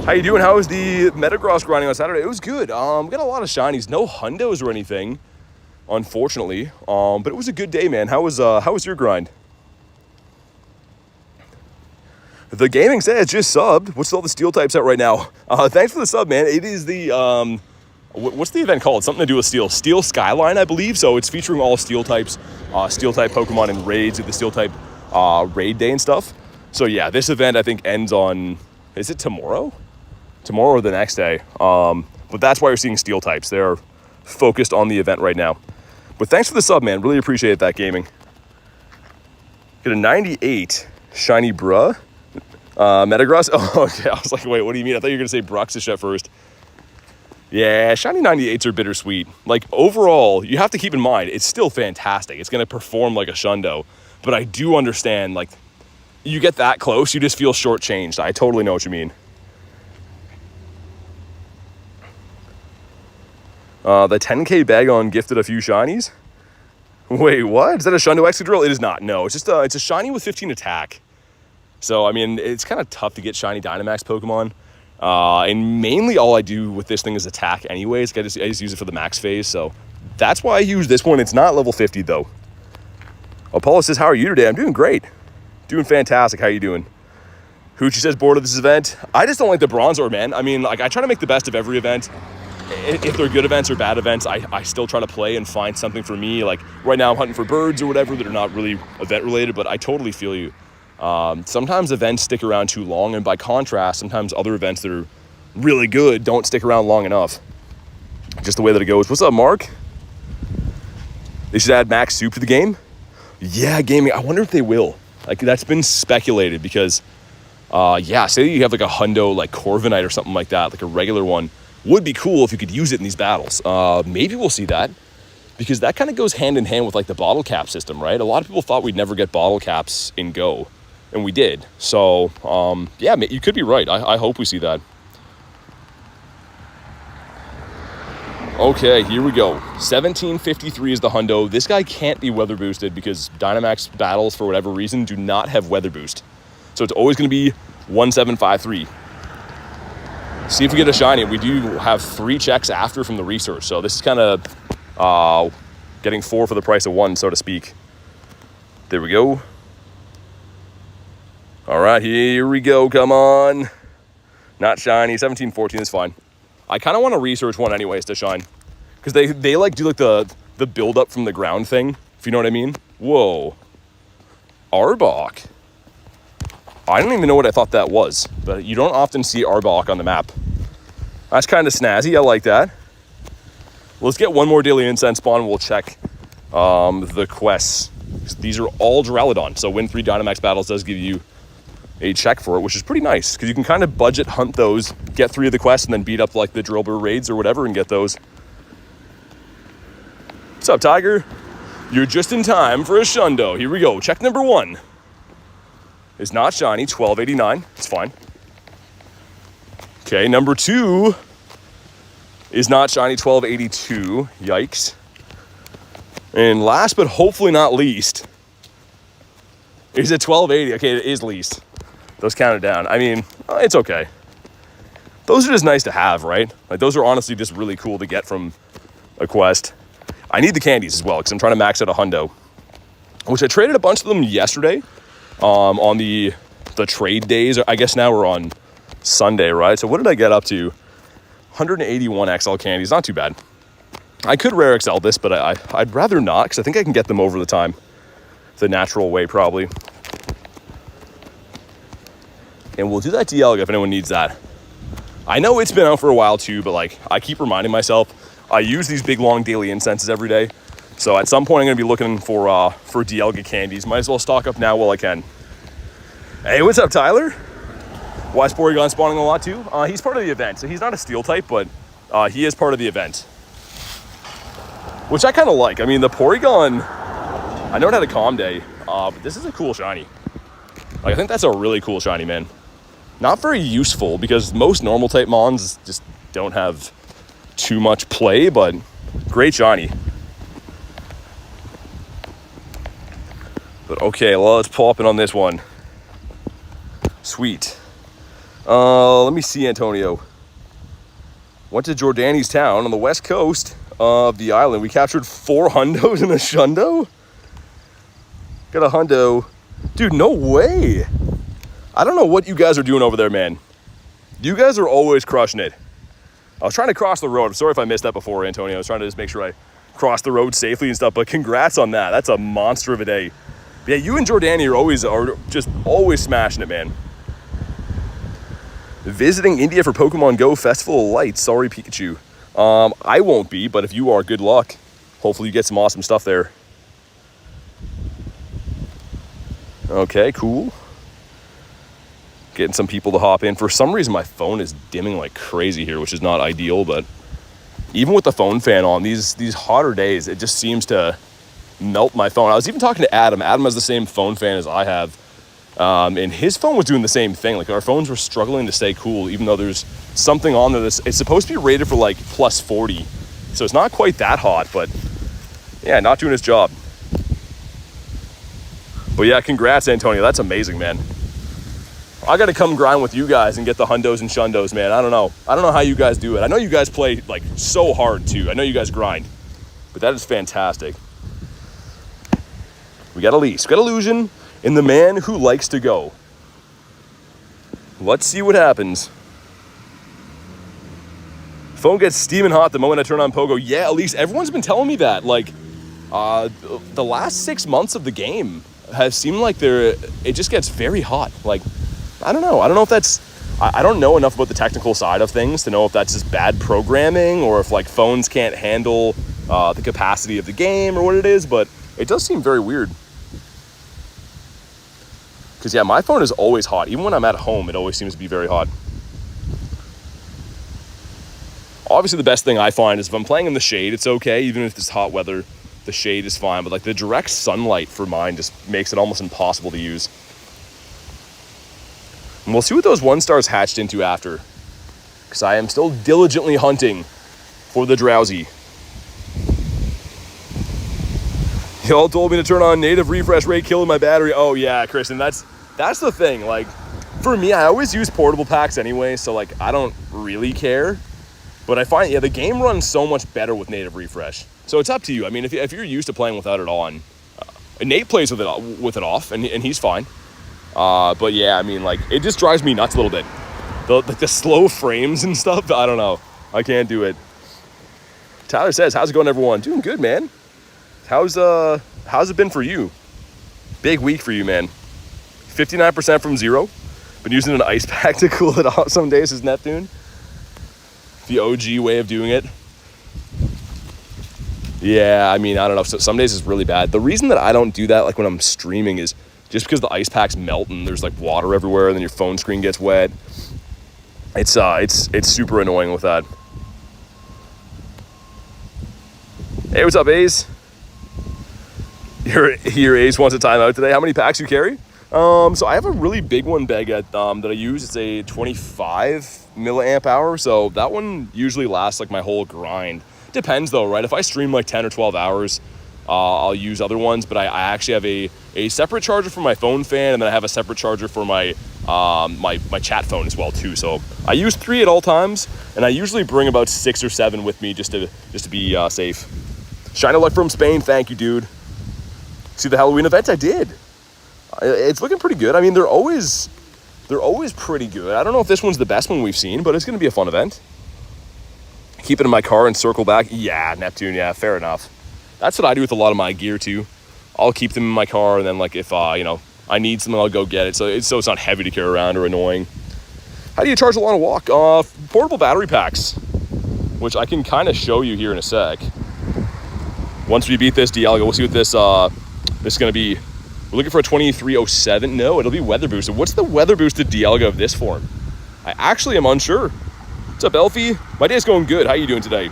[SPEAKER 1] How you doing? How was the Metagross grinding on Saturday? It was good. We got a lot of shinies. No hundos or anything, unfortunately. But it was a good day, man. How was your grind? The Gaming says just subbed. What's all the steel types at right now? Thanks for the sub, man. It is the, what's the event called? Something to do with steel. Steel Skyline, I believe. So it's featuring all steel types, steel type Pokemon and raids at the steel type raid day and stuff. So yeah, this event I think ends on, is it tomorrow? Tomorrow or the next day. But that's why you're seeing steel types. They're focused on the event right now. But thanks for the sub, man. Really appreciate that, Gaming. Get a 98 shiny bruh. Metagross? Oh, okay. I was like, wait, what do you mean? I thought you were going to say Bruxish at first. Yeah, shiny 98s are bittersweet. Like, overall, you have to keep in mind, it's still fantastic. It's going to perform like a Shundo. But I do understand, like, you get that close, you just feel shortchanged. I totally know what you mean. The 10K bag on gifted a few shinies? Wait, what? Is that a Shundo Excadrill? It is not. No, it's just it's a shiny with 15 attack. So, I mean, it's kind of tough to get shiny Dynamax Pokemon. And mainly all I do with this thing is attack anyways. I just use it for the max phase. So that's why I use this one. It's not level 50, though. Apollo says, how are you today? I'm doing great. Doing fantastic. How you doing? Hoochie says, bored of this event. I just don't like the Bronzor, man. I mean, like, I try to make the best of every event. If they're good events or bad events, I still try to play and find something for me. Like, right now I'm hunting for birds or whatever that are not really event-related, but I totally feel you. Sometimes events stick around too long, and by contrast, sometimes other events that are really good don't stick around long enough. Just the way that it goes. What's up, Mark? They should add Max Soup to the game? Yeah, Gaming. I wonder if they will. Like, that's been speculated because, yeah, say you have like a hundo, like Corviknight or something like that, like a regular one. Would be cool if you could use it in these battles. Maybe we'll see that because that kind of goes hand in hand with like the bottle cap system, right? A lot of people thought we'd never get bottle caps in Go. And we did. So, yeah, you could be right. I hope we see that. Okay, here we go. 1753 is the hundo. This guy can't be weather boosted because Dynamax Battles, for whatever reason, do not have weather boost. So it's always going to be 1753. See if we get a shiny. We do have 3 checks after from the research. So this is kind of getting 4 for the price of 1, so to speak. There we go. All right, here we go. Come on. Not shiny. 1714 is fine. I kind of want to research one anyways to shine. Because they like do like the build up from the ground thing, if you know what I mean. Whoa. Arbok. I don't even know what I thought that was. But you don't often see Arbok on the map. That's kind of snazzy. I like that. Let's get one more Daily Incense spawn. We'll check the quests. These are all Duraludon. So win 3 Dynamax Battles does give you a check for it, which is pretty nice because you can kind of budget hunt those, get 3 of the quests, and then beat up like the Drillbur raids or whatever and get those. What's up, Tiger? You're just in time for a Shundo. Here we go. Check number 1 is not shiny, 1289. It's fine. Okay, number 2 is not shiny, 1282. Yikes. And last but hopefully not least is it 1280. Okay, it is least. Those counted down. I mean, it's okay. Those are just nice to have, right? Like, those are honestly just really cool to get from a quest. I need the candies as well because I'm trying to max out a hundo, which I traded a bunch of them yesterday on the trade days. I guess now we're on Sunday, right? So what did I get up to? 181 XL candies. Not too bad. I could rare XL this, but I'd rather not because I think I can get them over the time. the natural way, probably. And we'll do that Dialga if anyone needs that. I know it's been out for a while too, but like I keep reminding myself, I use these big long daily incenses every day. So at some point I'm gonna be looking for Dialga candies. Might as well stock up now while I can. Hey, what's up, Tyler? Why is Porygon spawning a lot too? He's part of the event. So he's not a steel type, but he is part of the event. Which I kind of like. I mean, the Porygon, I know it had a calm day, but this is a cool shiny. Like, I think that's a really cool shiny, man. Not very useful because most normal type mons just don't have too much play, but great shiny. But okay, well, let's pop in on this one. Sweet. Let me see, Antonio. Went to Jordani's town on the west coast of the island. We captured 4 hundos and a shundo. Got a hundo. Dude, no way. I don't know what you guys are doing over there, man. You guys are always crushing it. I was trying to cross the road. I'm sorry if I missed that before, Antonio. I was trying to just make sure I crossed the road safely and stuff, but congrats on that. That's a monster of a day. Yeah, you and Jordani are just always smashing it, man. Visiting India for Pokemon GO Festival of Lights. Sorry, Pikachu. I won't be, but if you are, good luck. Hopefully you get some awesome stuff there. Okay, cool. Getting some people to hop in. For some reason, my phone is dimming like crazy here, which is not ideal, but even with the phone fan on, these hotter days, it just seems to melt my phone. I was even talking to Adam. Adam has the same phone fan as I have, and his phone was doing the same thing. Like, our phones were struggling to stay cool, even though there's something on there that's, it's supposed to be rated for like plus 40, so it's not quite that hot, but yeah, not doing his job. But yeah, congrats, Antonio. That's amazing, man. I got to come grind with you guys and get the hundos and shundos, man. I don't know how you guys do it. I know you guys play like so hard too. I know you guys grind, but that is fantastic. We got Elise, we got Illusion, and the man who likes to go. Let's see what happens. Phone gets steaming hot the moment I turn on Pogo. Yeah, Elise, everyone's been telling me that. Like, the last 6 months of the game has seemed like it just gets very hot. Like, I don't know if that's, I don't know enough about the technical side of things to know if that's just bad programming or if like phones can't handle the capacity of the game or what it is, but it does seem very weird. Because yeah, my phone is always hot. Even when I'm at home, it always seems to be very hot. Obviously the best thing I find is if I'm playing in the shade, it's okay. Even if it's hot weather, the shade is fine. But like the direct sunlight for mine just makes it almost impossible to use. And we'll see what those 1-stars hatched into after. Because I am still diligently hunting for the drowsy. Y'all told me to turn on native refresh rate, killing my battery. Oh yeah, Kristen, that's the thing. Like, for me, I always use portable packs anyway, so like I don't really care. But I find, yeah, the game runs so much better with native refresh. So it's up to you. I mean, if you're used to playing without it on, Nate plays with it off, and he's fine. But yeah, I mean, like, it just drives me nuts a little bit. The slow frames and stuff, I don't know. I can't do it. Tyler says, how's it going, everyone? Doing good, man. How's it been for you? Big week for you, man. 59% from 0. Been using an ice pack to cool it off some days, is Neptune. The OG way of doing it. Yeah, I mean, I don't know. So some days it's really bad. The reason that I don't do that, like when I'm streaming, is just because the ice packs melt and there's like water everywhere and then your phone screen gets wet. It's super annoying with that. Hey, what's up, Ace? Your Ace wants a timeout today. How many packs you carry? So I have a really big one bag that I use. It's a 25 milliamp hour. So that one usually lasts like my whole grind. Depends though, right? If I stream like 10 or 12 hours, I'll use other ones, but I actually have a separate charger for my phone fan, and then I have a separate charger for my my chat phone as well too. So I use 3 at all times, and I usually bring about 6 or 7 with me just to be safe. Shine of luck from Spain, thank you, dude. See the Halloween event? I did. It's looking pretty good. I mean, they're always pretty good. I don't know if this one's the best one we've seen, but it's going to be a fun event. Keep it in my car and circle back. Yeah, Neptune, yeah, fair enough. That's what I do with a lot of my gear too. I'll keep them in my car, and then like if you know, I need something, I'll go get it. So it's not heavy to carry around or annoying. How do you charge a long walk? Portable battery packs, which I can kind of show you here in a sec. Once we beat this Dialga, we'll see what this is going to be. We're looking for a 2307. No, it'll be weather boosted. What's the weather boosted Dialga of this form? I actually am unsure. What's up, Elfie? My day's going good. How you doing today?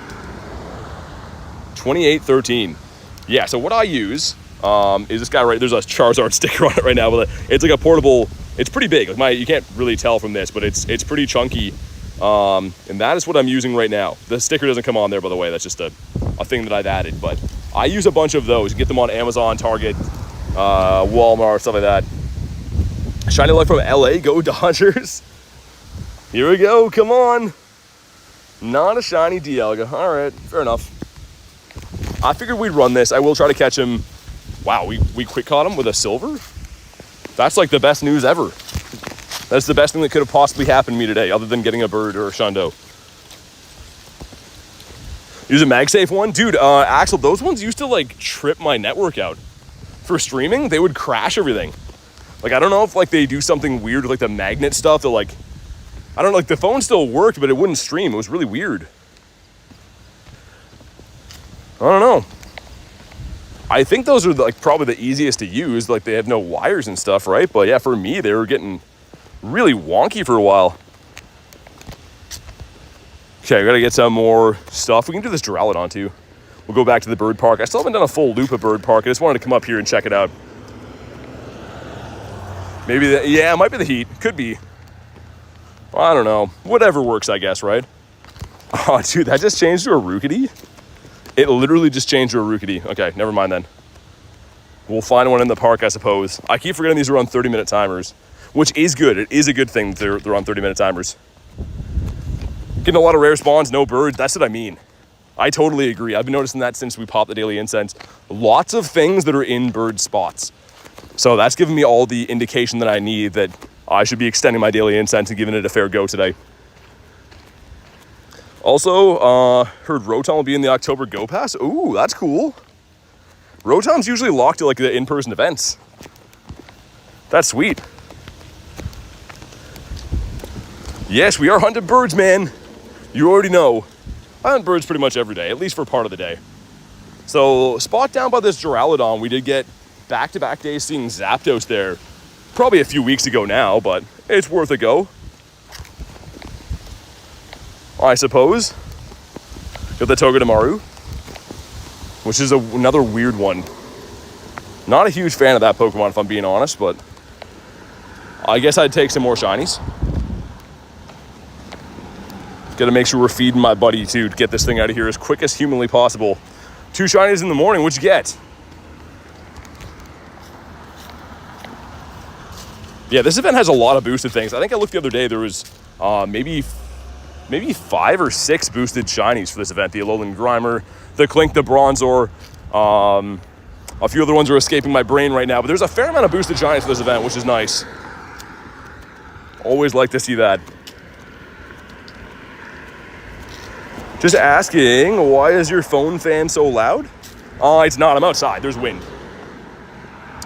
[SPEAKER 1] 2813. Yeah, so what I use is this guy right, there's a Charizard sticker on it right now, but it's like a portable, it's pretty big. Like you can't really tell from this, but it's pretty chunky. And that is what I'm using right now. The sticker doesn't come on there, by the way. That's just a thing that I've added, but I use a bunch of those. You get them on Amazon, Target, Walmart, stuff like that. Shiny luck from LA, go Dodgers. Here we go, come on. Not a shiny Dialga. All right, fair enough. I figured we'd run this. I will try to catch him. Wow, we quick caught him with a silver? That's like the best news ever. That's the best thing that could have possibly happened to me today, other than getting a bird or a shundo. Use a MagSafe one? Dude, Axel, those ones used to like trip my network out. For streaming, they would crash everything. Like, I don't know if like they do something weird with like the magnet stuff that like, I don't know, like the phone still worked, but it wouldn't stream. It was really weird. I don't know. I think those are like probably the easiest to use. Like they have no wires and stuff, right? But yeah, for me, they were getting really wonky for a while. Okay, we gotta get some more stuff. We can do this Duraludon too. We'll go back to the bird park. I still haven't done a full loop of bird park. I just wanted to come up here and check it out. Maybe yeah, it might be the heat. Could be. Well, I don't know. Whatever works, I guess, right? Oh, dude, that just changed to a Rookity? It literally just changed to a Rookity. Okay, never mind then. We'll find one in the park, I suppose. I keep forgetting these are on 30-minute timers, which is good. It is a good thing that they're on 30-minute timers. Getting a lot of rare spawns, no birds. That's what I mean. I totally agree. I've been noticing that since we popped the Daily Incense. Lots of things that are in bird spots. So that's giving me all the indication that I need that I should be extending my Daily Incense and giving it a fair go today. Also, heard Rotom will be in the October Go Pass. Ooh, that's cool. Rotom's usually locked to like the in-person events. That's sweet. Yes, we are hunting birds, man. You already know. I hunt birds pretty much every day, at least for part of the day. So, spot down by this Duraludon, we did get back-to-back days seeing Zapdos there. Probably a few weeks ago now, but it's worth a go. I suppose. Got the Togedemaru, which is another weird one. Not a huge fan of that Pokemon, if I'm being honest, but I guess I'd take some more shinies. Got to make sure we're feeding my buddy, too, to get this thing out of here as quick as humanly possible. 2 shinies in the morning, what'd you get? Yeah, this event has a lot of boosted things. I think I looked the other day, there was maybe 5 or 6 boosted shinies for this event. The Alolan Grimer, the Klink, the Bronzor. A few other ones are escaping my brain right now, but there's a fair amount of boosted shinies for this event, which is nice. Always like to see that. Just asking, why is your phone fan so loud? It's not, I'm outside, there's wind.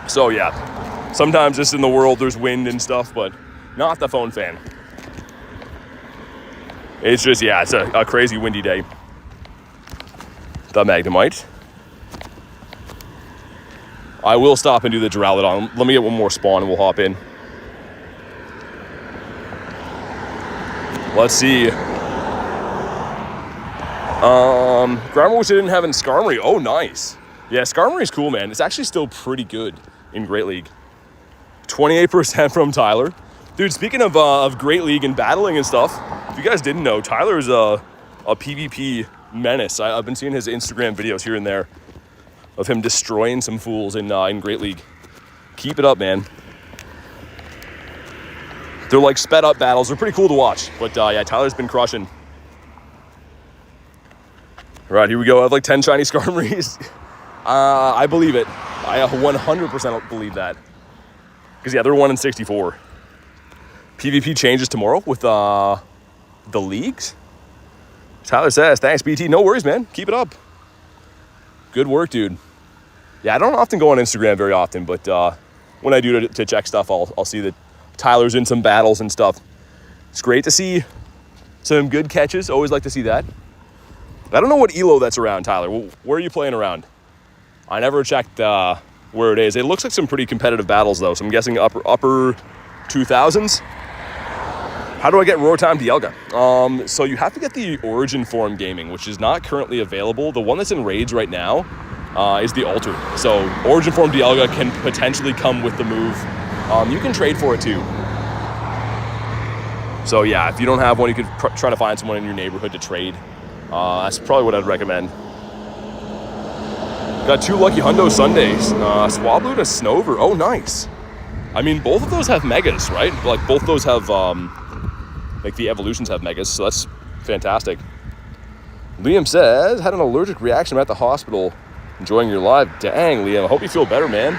[SPEAKER 1] So yeah, sometimes just in the world there's wind and stuff, but not the phone fan. It's just, yeah, it's a crazy windy day. The Magnemite. I will stop and do the Duraludon. Let me get one more spawn and we'll hop in. Let's see. Grimer, which I didn't have in Skarmory. Oh, nice. Yeah, Skarmory's cool, man. It's actually still pretty good in Great League. 28% from Tyler. Dude, speaking of Great League and battling and stuff, if you guys didn't know, Tyler's a PvP menace. I've been seeing his Instagram videos here and there of him destroying some fools in Great League. Keep it up, man. They're like sped up battles. They're pretty cool to watch. But yeah, Tyler's been crushing. Right, here we go. I have like 10 shiny Skarmories. I believe it. I 100% believe that. Because yeah, they're 1 in 64. PvP changes tomorrow with the leagues. Tyler says, thanks, BT. No worries, man. Keep it up. Good work, dude. Yeah, I don't often go on Instagram very often, but when I do to check stuff, I'll see that Tyler's in some battles and stuff. It's great to see some good catches. Always like to see that. I don't know what elo that's around, Tyler. Where are you playing around? I never checked where it is. It looks like some pretty competitive battles, though, so I'm guessing upper 2000s. How do I get Roar Time Dialga? So you have to get the Origin Form Gaming, which is not currently available. The one that's in raids right now is the Alter. So Origin Form Dialga can potentially come with the move. You can trade for it too. So yeah, if you don't have one, you could try to find someone in your neighborhood to trade. That's probably what I'd recommend. Got 2 Lucky Hundo Sundays. Swablu and a Snover. Oh, nice. I mean, both of those have megas, right? Like, both those have, like, the evolutions have megas, so that's fantastic. Liam says, had an allergic reaction at the hospital. Enjoying your live. Dang, Liam. I hope you feel better, man.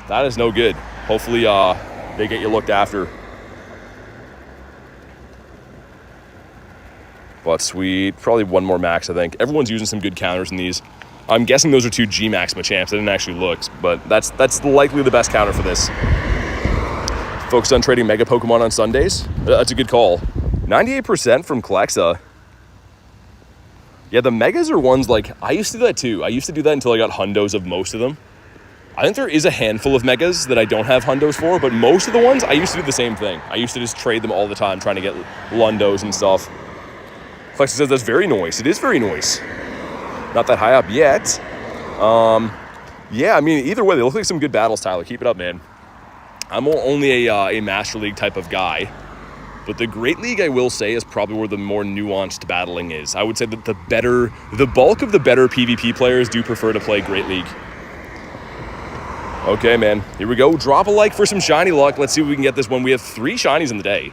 [SPEAKER 1] That is no good. Hopefully, they get you looked after. But sweet. Probably one more max, I think. Everyone's using some good counters in these. I'm guessing those are 2 G-Max Machamps. I didn't actually look, but that's likely the best counter for this. Focused on trading Mega Pokemon on Sundays? That's a good call. 98% from Clexa. Yeah, the Megas are ones like, I used to do that too. I used to do that until I got Hundos of most of them. I think there is a handful of Megas that I don't have Hundos for, but most of the ones, I used to do the same thing. I used to just trade them all the time, trying to get Lundos and stuff. Clexa says that's very nice. It is very nice. Not that high up yet. Yeah, I mean, either way, they look like some good battles, Tyler. Keep it up, man. I'm only a Master League type of guy. But the Great League, I will say, is probably where the more nuanced battling is. I would say that the bulk of the better PvP players do prefer to play Great League. Okay, man. Here we go. Drop a like for some shiny luck. Let's see if we can get this one. We have 3 shinies in the day.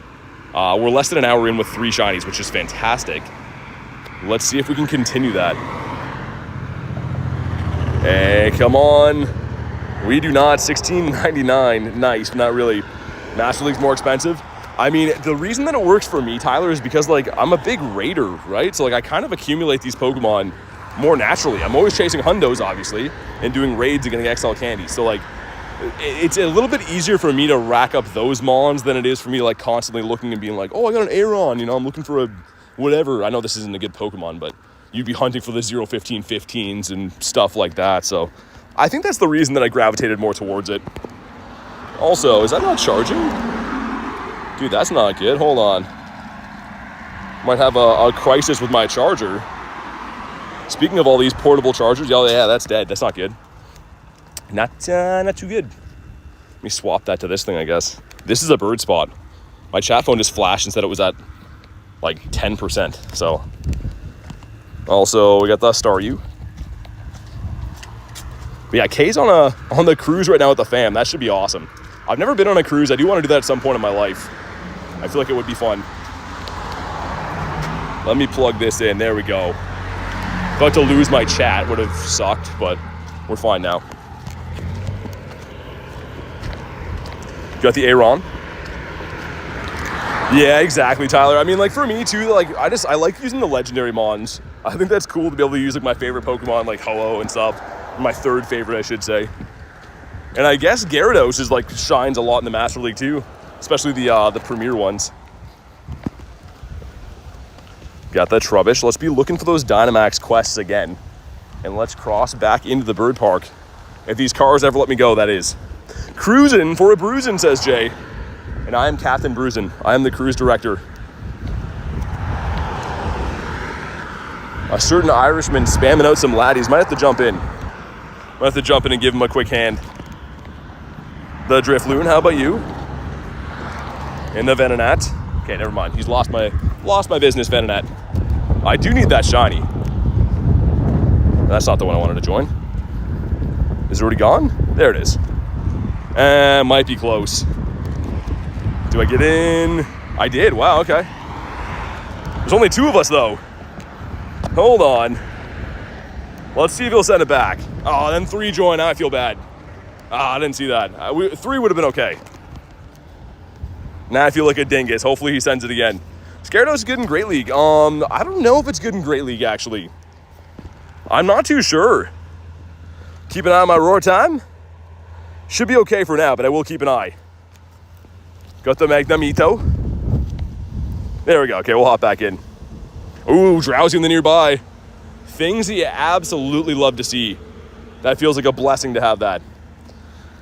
[SPEAKER 1] We're less than an hour in with 3 shinies, which is fantastic. Let's see if we can continue that. Hey, come on. We do not. $16.99. Nice, but not really. Master League's more expensive. I mean, the reason that it works for me, Tyler, is because, like, I'm a big raider, right? So, like, I kind of accumulate these Pokemon more naturally. I'm always chasing Hundos, obviously, and doing raids and getting XL candy. So, like, it's a little bit easier for me to rack up those Mons than it is for me to, like, constantly looking and being like, oh, I got an Aeron, you know, I'm looking for a whatever. I know this isn't a good Pokemon, but you'd be hunting for the 0-15-15s and stuff like that. So I think that's the reason that I gravitated more towards it. Also, is that not charging? Dude, that's not good. Hold on. Might have a crisis with my charger. Speaking of all these portable chargers, yeah, that's dead. That's not good. Not too good. Let me swap that to this thing, I guess. This is a bird spot. My chat phone just flashed and said it was at like 10%. So also we got the Staryu. But yeah, Kay's on the cruise right now with the fam. That should be awesome. I've never been on a cruise. I do want to do that at some point in my life. I feel like it would be fun. Let me plug this in. There we go. About to lose my chat. Would have sucked, but we're fine now. Got the Aeron. Yeah, exactly, Tyler. I mean, like, for me, too, like, I like using the legendary Mons. I think that's cool to be able to use, like, my favorite Pokemon, like Ho-Oh and stuff. My third favorite, I should say. And I guess Gyarados is, like, shines a lot in the Master League, too. Especially the premier ones. Got that Trubbish. Let's be looking for those Dynamax quests again. And let's cross back into the bird park. If these cars ever let me go, that is. Cruising for a bruising, says Jay. And I am Captain Bruisin. I am the cruise director. A certain Irishman spamming out some laddies. Might have to jump in. Might have to jump in and give him a quick hand. The Drifloon, how about you? And the Venonat. Okay, never mind. He's lost my business, Venonat. I do need that shiny. That's not the one I wanted to join. Is it already gone? There it is. Might be close. Do I get in? I did. Wow, okay. There's only 2 of us, though. Hold on. Let's see if he'll send it back. Oh, then 3 join. Now I feel bad. I didn't see that. 3 would have been okay. Now I feel like a dingus. Hopefully he sends it again. Gyarados is good in Great League. I don't know if it's good in Great League, actually. I'm not too sure. Keep an eye on my roar time. Should be okay for now, but I will keep an eye. Got the Magnemito. There we go. Okay, we'll hop back in. Ooh, Drowsy in the nearby. Things that you absolutely love to see. That feels like a blessing to have that.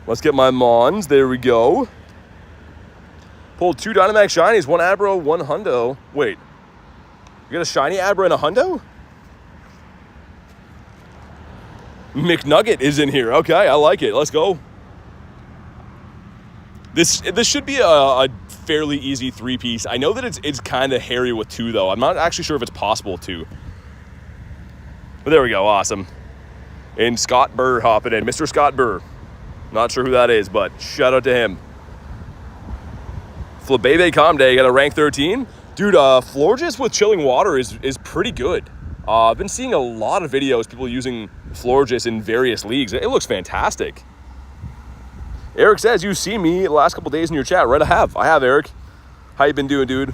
[SPEAKER 1] Let's get my Mons. There we go. Pulled 2 Dynamax Shinies, 1 Abra, 1 Hundo. Wait, you got a Shiny Abra and a Hundo? McNugget is in here. Okay, I like it. Let's go. This should be a fairly easy 3-piece. I know that it's kind of hairy with 2, though. I'm not actually sure if it's possible with 2. But there we go. Awesome. And Scott Burr hopping in. Mr. Scott Burr. Not sure who that is, but shout out to him. Flabebe Comday got a rank 13. Dude, Florges with chilling water is pretty good. I've been seeing a lot of videos, people using Florges in various leagues. It looks fantastic. Eric says, you see me the last couple days in your chat. Right, I have, Eric. How you been doing, dude?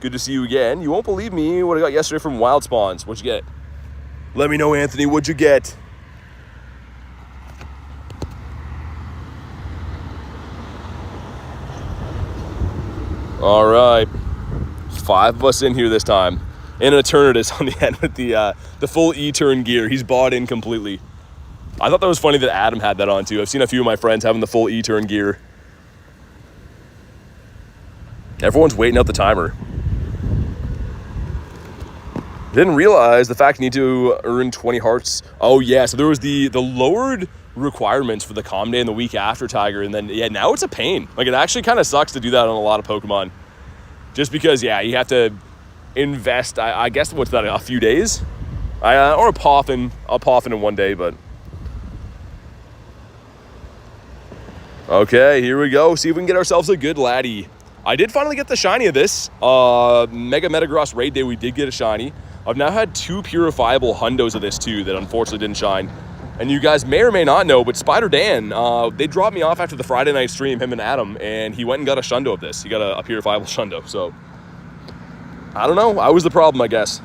[SPEAKER 1] Good to see you again. You won't believe me what I got yesterday from Wild Spawns. What'd you get? Let me know, Anthony. What'd you get? All right. 5 of us in here this time. And an Eternatus on the end with the full E-turn gear. He's bought in completely. I thought that was funny that Adam had that on too. I've seen a few of my friends having the full E-turn gear. Everyone's waiting out the timer. Didn't realize the fact you need to earn 20 hearts. Oh yeah, so there was the lowered requirements for the Calm Day and the week after Tiger, and then yeah, now it's a pain. Like, it actually kind of sucks to do that on a lot of Pokemon. Just because, yeah, you have to invest, I guess, what's that, a few days? Or a Poffin in one day, but... Okay, here we go. See if we can get ourselves a good Laddie. I did finally get the shiny of this. Mega Metagross Raid Day, we did get a shiny. I've now had 2 purifiable Hundos of this too that unfortunately didn't shine. And you guys may or may not know, but Spider Dan, they dropped me off after the Friday night stream, him and Adam, and he went and got a Shundo of this. He got a purifiable Shundo, so... I don't know. I was the problem, I guess.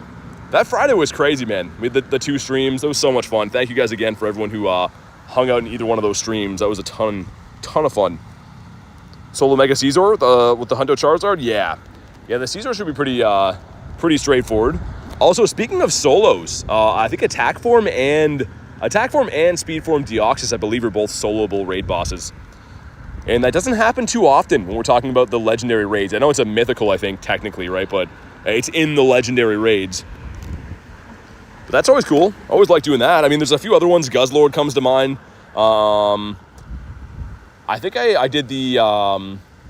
[SPEAKER 1] That Friday was crazy, man. We had the 2 streams. It was so much fun. Thank you guys again for everyone who hung out in either one of those streams. That was a ton of fun. Solo Mega Caesar with the Hundo Charizard? Yeah, the Caesar should be pretty straightforward. Also, speaking of solos, I think Attack Form and Speed Form Deoxys, I believe, are both soloable raid bosses. And that doesn't happen too often when we're talking about the legendary raids. I know it's a mythical, I think, technically, right? But it's in the legendary raids. But that's always cool. Always like doing that. I mean, there's a few other ones. Guzzlord comes to mind. I think I did the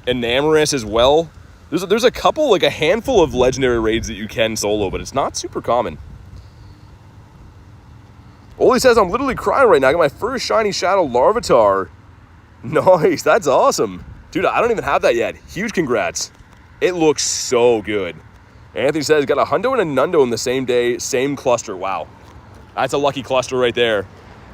[SPEAKER 1] Enamorous as well. There's a couple, like a handful of legendary raids that you can solo, but it's not super common. Oli says, I'm literally crying right now. I got my first shiny Shadow Larvitar. Nice, that's awesome. Dude, I don't even have that yet. Huge congrats. It looks so good. Anthony says, got a Hundo and a Nundo in the same day, same cluster. Wow. That's a lucky cluster right there.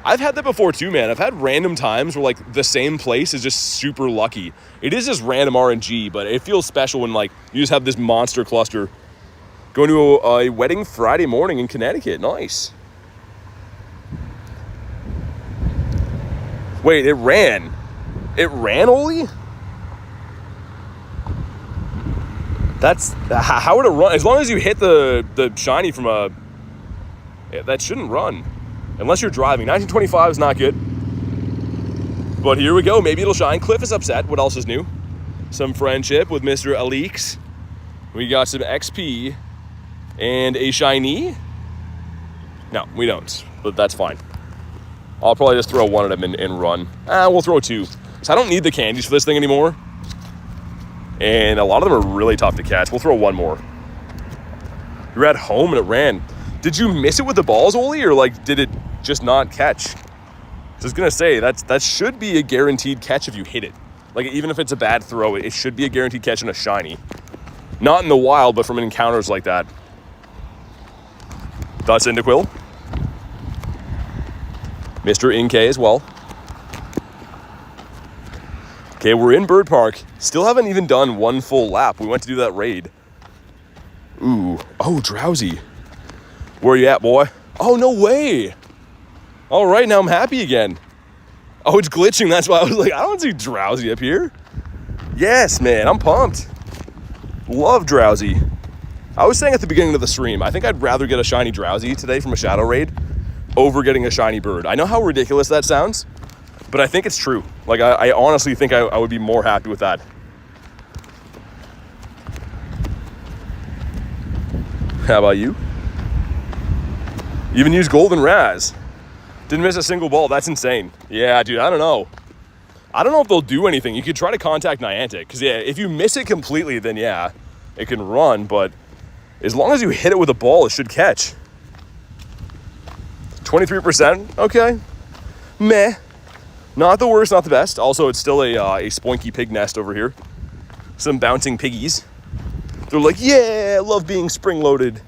[SPEAKER 1] I've had that before too, man. I've had random times where, like, the same place is just super lucky. It is just random RNG, but it feels special when, like, you just have this monster cluster. Going to a wedding Friday morning in Connecticut. Nice. Wait, it ran. It ran, Oli? That's... How would it run? As long as you hit the shiny from a... Yeah, that shouldn't run. Unless you're driving. 1925 is not good. But here we go. Maybe it'll shine. Cliff is upset. What else is new? Some friendship with Mr. Alix. We got some XP. And a shiny. No, we don't. But that's fine. I'll probably just throw one of them and run. We'll throw 2. So I don't need the candies for this thing anymore. And a lot of them are really tough to catch. We'll throw 1 more. You're at home and it ran. Did you miss it with the balls, Oli? Or, like, did it just not catch? I was going to say, that should be a guaranteed catch if you hit it. Like, even if it's a bad throw, it should be a guaranteed catch in a shiny. Not in the wild, but from encounters like that. Thoughts, Cyndaquil? Mr. Inkay as well. Okay, we're in Bird Park. Still haven't even done 1 full lap. We went to do that raid. Ooh. Oh, Drowsy. Where you at, boy? Oh, no way. All right, now I'm happy again. Oh, it's glitching. That's why I was like, I don't see Drowsy up here. Yes, man, I'm pumped. Love Drowsy. I was saying at the beginning of the stream, I think I'd rather get a shiny Drowsy today from a Shadow Raid over getting a shiny bird. I know how ridiculous that sounds, but I think it's true. Like, I honestly think I would be more happy with that. How about you? You even used Golden Raz. Didn't miss a single ball. That's insane. Yeah, dude, I don't know. I don't know if they'll do anything. You could try to contact Niantic. Because, yeah, if you miss it completely, then, yeah, it can run. But as long as you hit it with a ball, it should catch. 23%? Okay. Meh. Not the worst, not the best. Also, it's still a spoinky pig nest over here. Some bouncing piggies. They're like, yeah, I love being spring-loaded.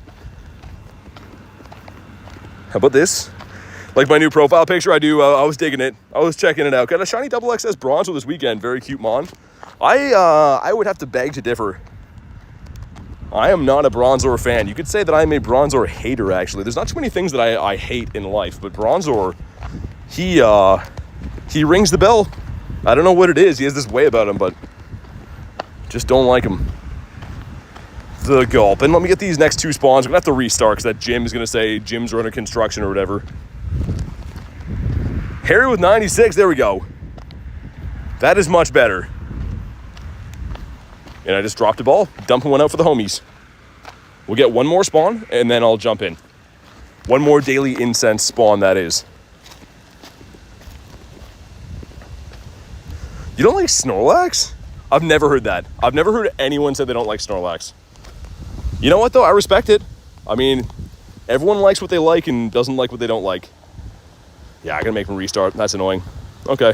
[SPEAKER 1] How about this? Like my new profile picture, I was digging it. I was checking it out. Got a shiny double XS Bronzor this weekend. Very cute mon. I would have to beg to differ. I am not a Bronzor fan. You could say that I'm a Bronzor hater, actually. There's not too many things that I hate in life, but Bronzor, he rings the bell. I don't know what it is. He has this way about him, but just don't like him. The gulp. And let me get these next two spawns. I'm gonna have to restart because that gym is gonna say gyms are under construction or whatever. Harry with 96, there we go. That is much better. And I just dropped a ball, dumping one out for the homies. We'll get one more spawn, and then I'll jump in. One more Daily Incense spawn, that is. You don't like Snorlax? I've never heard that. I've never heard anyone say they don't like Snorlax. You know what, though? I respect it. I mean, everyone likes what they like and doesn't like what they don't like. Yeah, I gotta make them restart. That's annoying. Okay.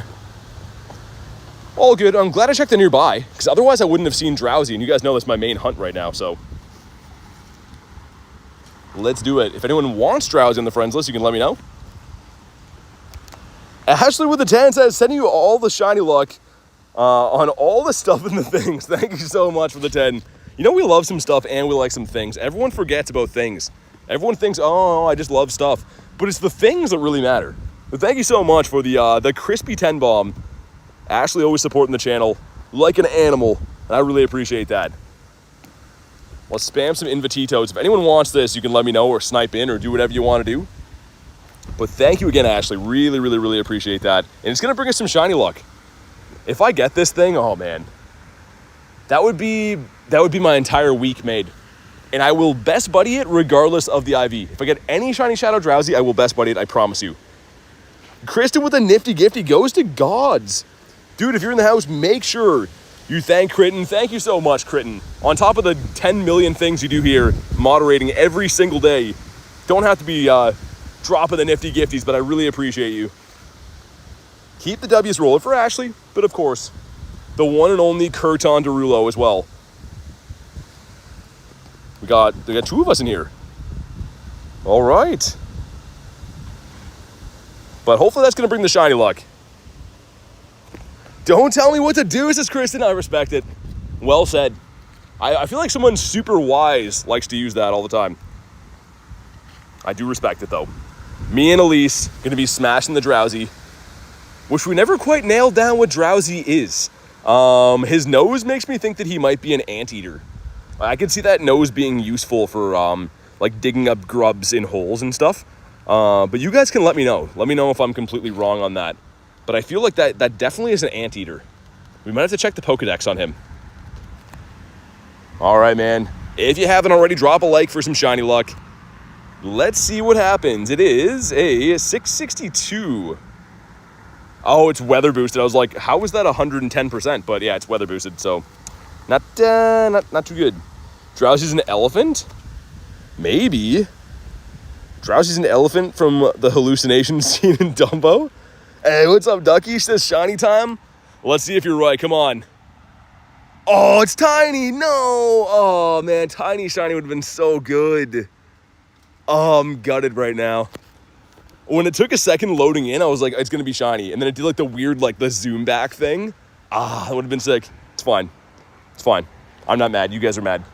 [SPEAKER 1] All good. I'm glad I checked the nearby, because otherwise I wouldn't have seen Drowsy, and you guys know that's my main hunt right now, so. Let's do it. If anyone wants Drowsy on the friends list, you can let me know. Ashley with the 10 says, sending you all the shiny luck on all the stuff in the things. Thank you so much for the 10. You know, we love some stuff and we like some things. Everyone forgets about things. Everyone thinks, oh, I just love stuff. But it's the things that really matter. But thank you so much for the crispy 10 bomb. Ashley always supporting the channel like an animal, and I really appreciate that. Let's spam some Invititos. If anyone wants this, you can let me know or snipe in or do whatever you want to do. But thank you again, Ashley. Really, really, really appreciate that. And it's going to bring us some shiny luck. If I get this thing, oh man, that would be my entire week made. And I will best buddy it regardless of the IV. If I get any shiny Shadow Drowsy, I will best buddy it, I promise you. Kristen with a nifty gifty goes to gods. Dude, if you're in the house, make sure you thank Kritten. Thank you so much, Kritten. On top of the 10 million things you do here, moderating every single day. Don't have to be dropping the nifty gifties, but I really appreciate you. Keep the W's rolling for Ashley, but of course, the one and only Kurton Derulo as well. We got two of us in here. All right. But hopefully that's going to bring the shiny luck. Don't tell me what to do, says Kristen. I respect it. Well said. I feel like someone super wise likes to use that all the time. I do respect it, though. Me and Elise going to be smashing the Drowsy, which we never quite nailed down what Drowsy is. His nose makes me think that he might be an anteater. I could see that nose being useful for like digging up grubs in holes and stuff. But you guys can let me know. Let me know if I'm completely wrong on that. But I feel like that definitely is an anteater. We might have to check the Pokedex on him. All right, man. If you haven't already, drop a like for some shiny luck. Let's see what happens. It is a 662. Oh, it's weather boosted. I was like, how is that 110%? But yeah, it's weather boosted, so not too good. Drowsy's an elephant? Maybe. Drowsy's an elephant from the hallucination scene in Dumbo. Hey, what's up, Ducky? Says shiny time. Let's see if you're right. Come on. Oh, it's Tiny. No. Oh, man. Tiny shiny would have been so good. Oh, I'm gutted right now. When it took a second loading in, I was like, it's going to be shiny. And then it did like the weird, like the zoom back thing. That would have been sick. It's fine. It's fine. I'm not mad. You guys are mad.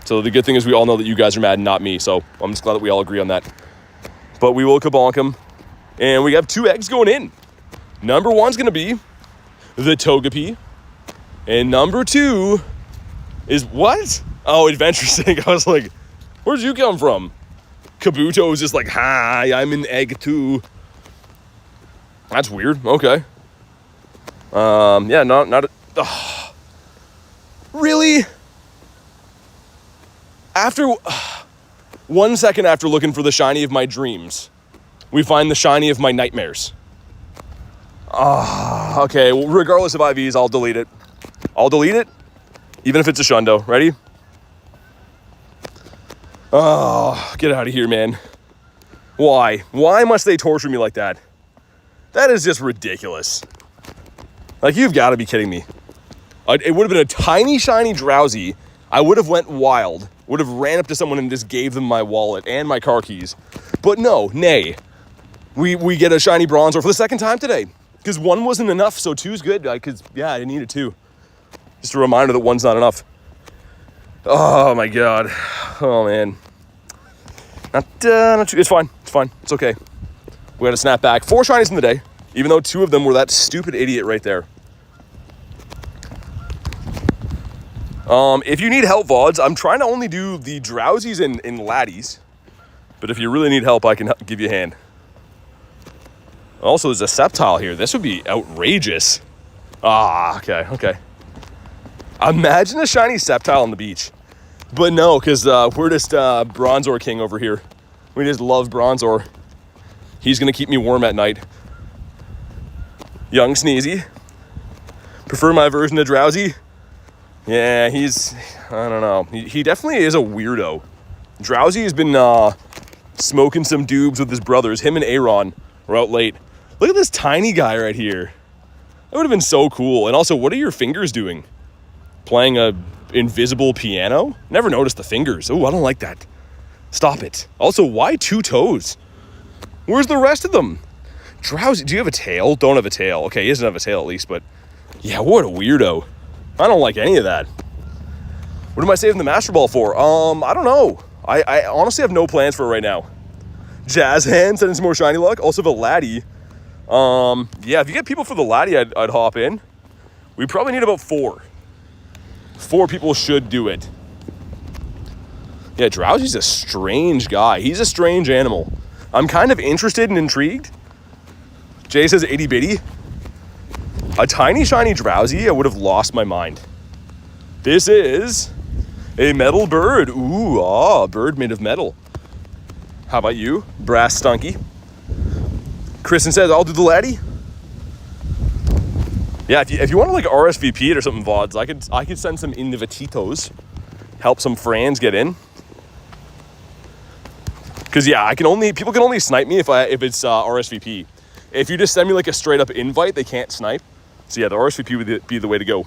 [SPEAKER 1] So the good thing is we all know that you guys are mad and not me. So I'm just glad that we all agree on that. But we will kabonk him. And we have 2 eggs going in. Number 1's going to be the Togepi. And number 2 is what? Oh, Adventure Sync. I was like, where'd you come from? Kabuto's just like, hi, I'm an egg too. That's weird. Okay. Yeah, not a, really? After 1 second after looking for the shiny of my dreams, we find the shiny of my nightmares. Okay, well, regardless of IVs, I'll delete it. I'll delete it, even if it's a Shundo. Ready? Oh, get out of here, man. Why? Why must they torture me like that? That is just ridiculous. Like, you've got to be kidding me. It would have been a tiny, shiny Drowsy. I would have went wild. Would have ran up to someone and just gave them my wallet and my car keys. But no, nay. We get a shiny Bronzor for the second time today. Because 1 wasn't enough, so 2's good. Yeah, I needed 2. Just a reminder that 1's not enough. Oh, my God. Oh, man. Not too, it's fine. It's fine. It's okay. We got to snap back. 4 shinies in the day, even though 2 of them were that stupid idiot right there. If you need help, VODs, I'm trying to only do the Drowsies and Latias. But if you really need help, I can give you a hand. Also, there's a Sceptile here. This would be outrageous. Okay. Imagine a shiny Sceptile on the beach. But no, because we're just Bronzor King over here. We just love Bronzor. He's going to keep me warm at night. Young Sneezy. Prefer my version of Drowsy? Yeah, I don't know. He definitely is a weirdo. Drowsy has been smoking some doobs with his brothers. Him and Aaron were out late. Look at this tiny guy right here. That would have been so cool. And also, what are your fingers doing? Playing a invisible piano? Never noticed the fingers. Oh, I don't like that. Stop it. Also, why 2 toes? Where's the rest of them? Drowsy, do you have a tail? Don't have a tail. Okay, he doesn't have a tail at least, but yeah, what a weirdo. I don't like any of that. What am I saving the Master Ball for? I don't know. I honestly have no plans for it right now. Jazz Hand, sending some more shiny luck. Also have a Laddie. Yeah, if you get people for the Laddie, I'd hop in. We probably need about 4. 4 people should do it. Yeah, Drowsy's a strange guy. He's a strange animal. I'm kind of interested and intrigued. Jay says itty bitty. A tiny shiny Drowsy, I would have lost my mind. This is a metal bird. Ooh, bird made of metal. How about you? Brass Stunky. Kristen says, I'll do the Laddie. Yeah, if you want to like RSVP it or something, VODs, I could send some invititos. Help some friends get in. Because yeah, people can only snipe me if it's RSVP. If you just send me like a straight up invite, they can't snipe. So yeah, the RSVP would be the way to go.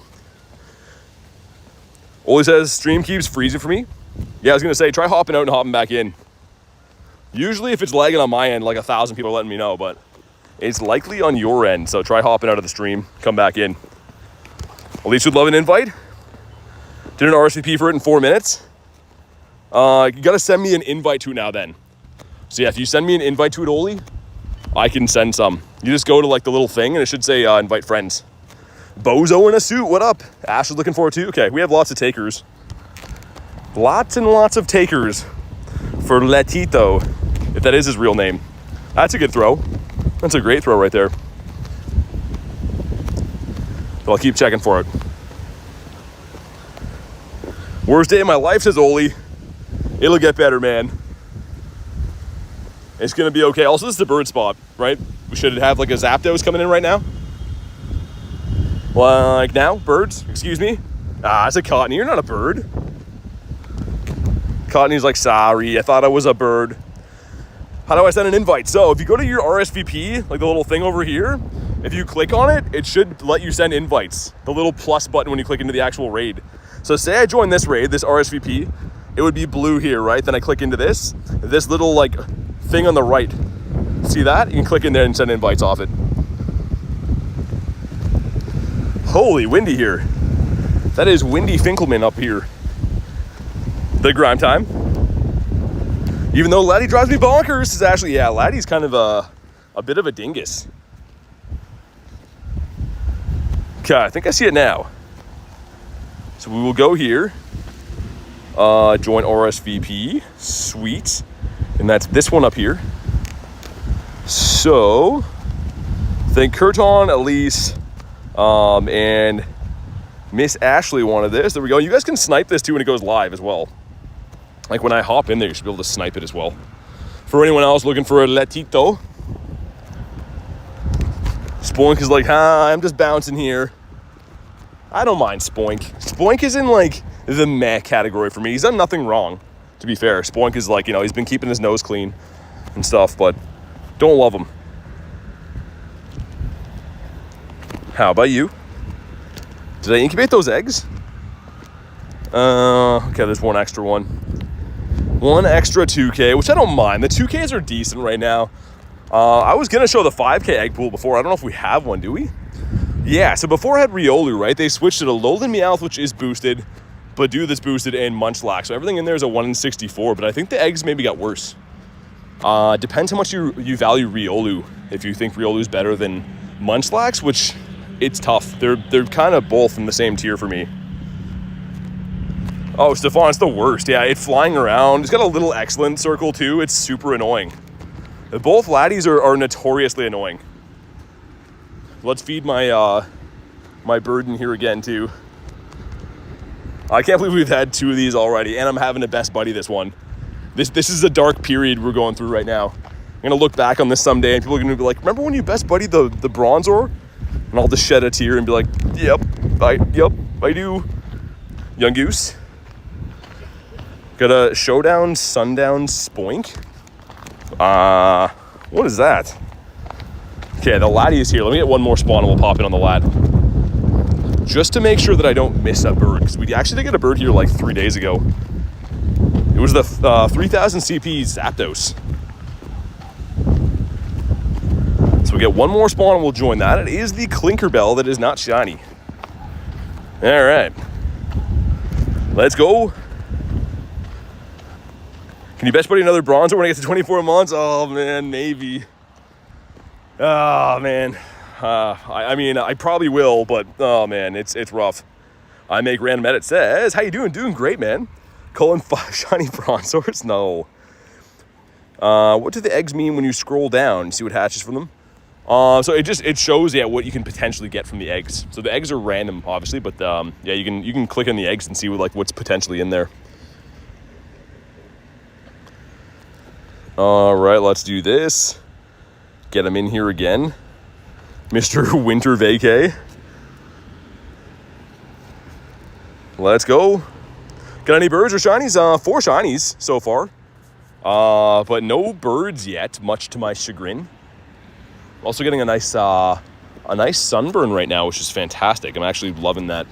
[SPEAKER 1] Oli says, stream keeps freezing for me. Yeah, I was going to say, try hopping out and hopping back in. Usually if it's lagging on my end, like 1,000 people are letting me know, but it's likely on your end. So try hopping out of the stream, come back in. Elise would love an invite. Did an RSVP for it in 4 minutes. You got to send me an invite to it now then. So yeah, if you send me an invite to it, Oli, I can send some. You just go to like the little thing and it should say invite friends. Bozo in a suit, what up? Ash is looking forward to. Okay, we have lots of takers. Lots and lots of takers for Letito, if that is his real name. That's a good throw. That's a great throw right there. But I'll keep checking for it. Worst day of my life, says Oli. It'll get better, man. It's gonna be okay. Also, this is a bird spot, right? We should have like a Zapdos coming in right now. Like now, birds, excuse me. It's a Cottony, you're not a bird. Cottony's like, sorry, I thought I was a bird. How do I send an invite? So if you go to your RSVP, like the little thing over here, if you click on it, it should let you send invites. The little plus button when you click into the actual raid. So say I join this raid, this RSVP, it would be blue here, right? Then I click into this little like thing on the right. See that? You can click in there and send invites off it. Holy windy here. That is Windy Finkelman up here. The grime time. Even though Laddie drives me bonkers, is actually, yeah, Laddie's kind of a a bit of a dingus. Okay, I think I see it now. So we will go here. Join RSVP. Sweet. And that's this one up here. So, I think Kurton, Elise, and Miss Ashley wanted this. There we go. You guys can snipe this too when it goes live as well. Like when I hop in there, you should be able to snipe it as well. For anyone else looking for a Latito. Spoink is like, I'm just bouncing here. I don't mind Spoink. Spoink is in like the meh category for me. He's done nothing wrong, to be fair. Spoink is like, he's been keeping his nose clean and stuff, but don't love him. How about you? Did I incubate those eggs? Okay, there's one extra one. One extra 2K, which I don't mind. The 2Ks are decent right now. I was going to show the 5K egg pool before. I don't know if we have one, do we? Yeah, so before I had Riolu, right? They switched to the Alolan Meowth, which is boosted, Badoo that's boosted, and Munchlax. So everything in there is a 1 in 64, but I think the eggs maybe got worse. Depends how much you value Riolu. If you think Riolu's better than Munchlax, which it's tough. They're kind of both in the same tier for me. Oh, Stefan's the worst. Yeah, it's flying around. It's got a little excellent circle too. It's super annoying. Both Latias are notoriously annoying. Let's feed my my bird in here again too. I can't believe we've had 2 of these already, and I'm having a best buddy this one. This is a dark period we're going through right now. I'm gonna look back on this someday, and people are gonna be like, "Remember when you best buddied the Bronzor?" And I'll just shed a tear and be like, "Yep, I do." Young Goose. Got a Showdown Sundown Spoink. What is that? Okay, the Latias here. Let me get one more spawn and we'll pop in on the Lat. Just to make sure that I don't miss a bird, because we actually did get a bird here like 3 days ago. It was the 3000 CP Zapdos. So we get one more spawn and we'll join that. It is the Clinkerbell that is not shiny. All right. Let's go. Can you best buddy another Bronzer when I get to 24 months? Oh, man, maybe. Oh, man. I mean, I probably will, but, oh, man, it's rough. I make random edit says, how you doing? Doing great, man. Calling 5 shiny Bronzors? No. What do the eggs mean when you scroll down? See what hatches from them? So it shows, yeah, what you can potentially get from the eggs. So the eggs are random, obviously, but, yeah, you can click on the eggs and see what, like, what's potentially in there. All right, let's do this. Get him in here again. Mr. Winter Vacay. Let's go. Got any birds or shinies? 4 shinies so far. But no birds yet, much to my chagrin. Also getting a nice sunburn right now, which is fantastic. I'm actually loving that.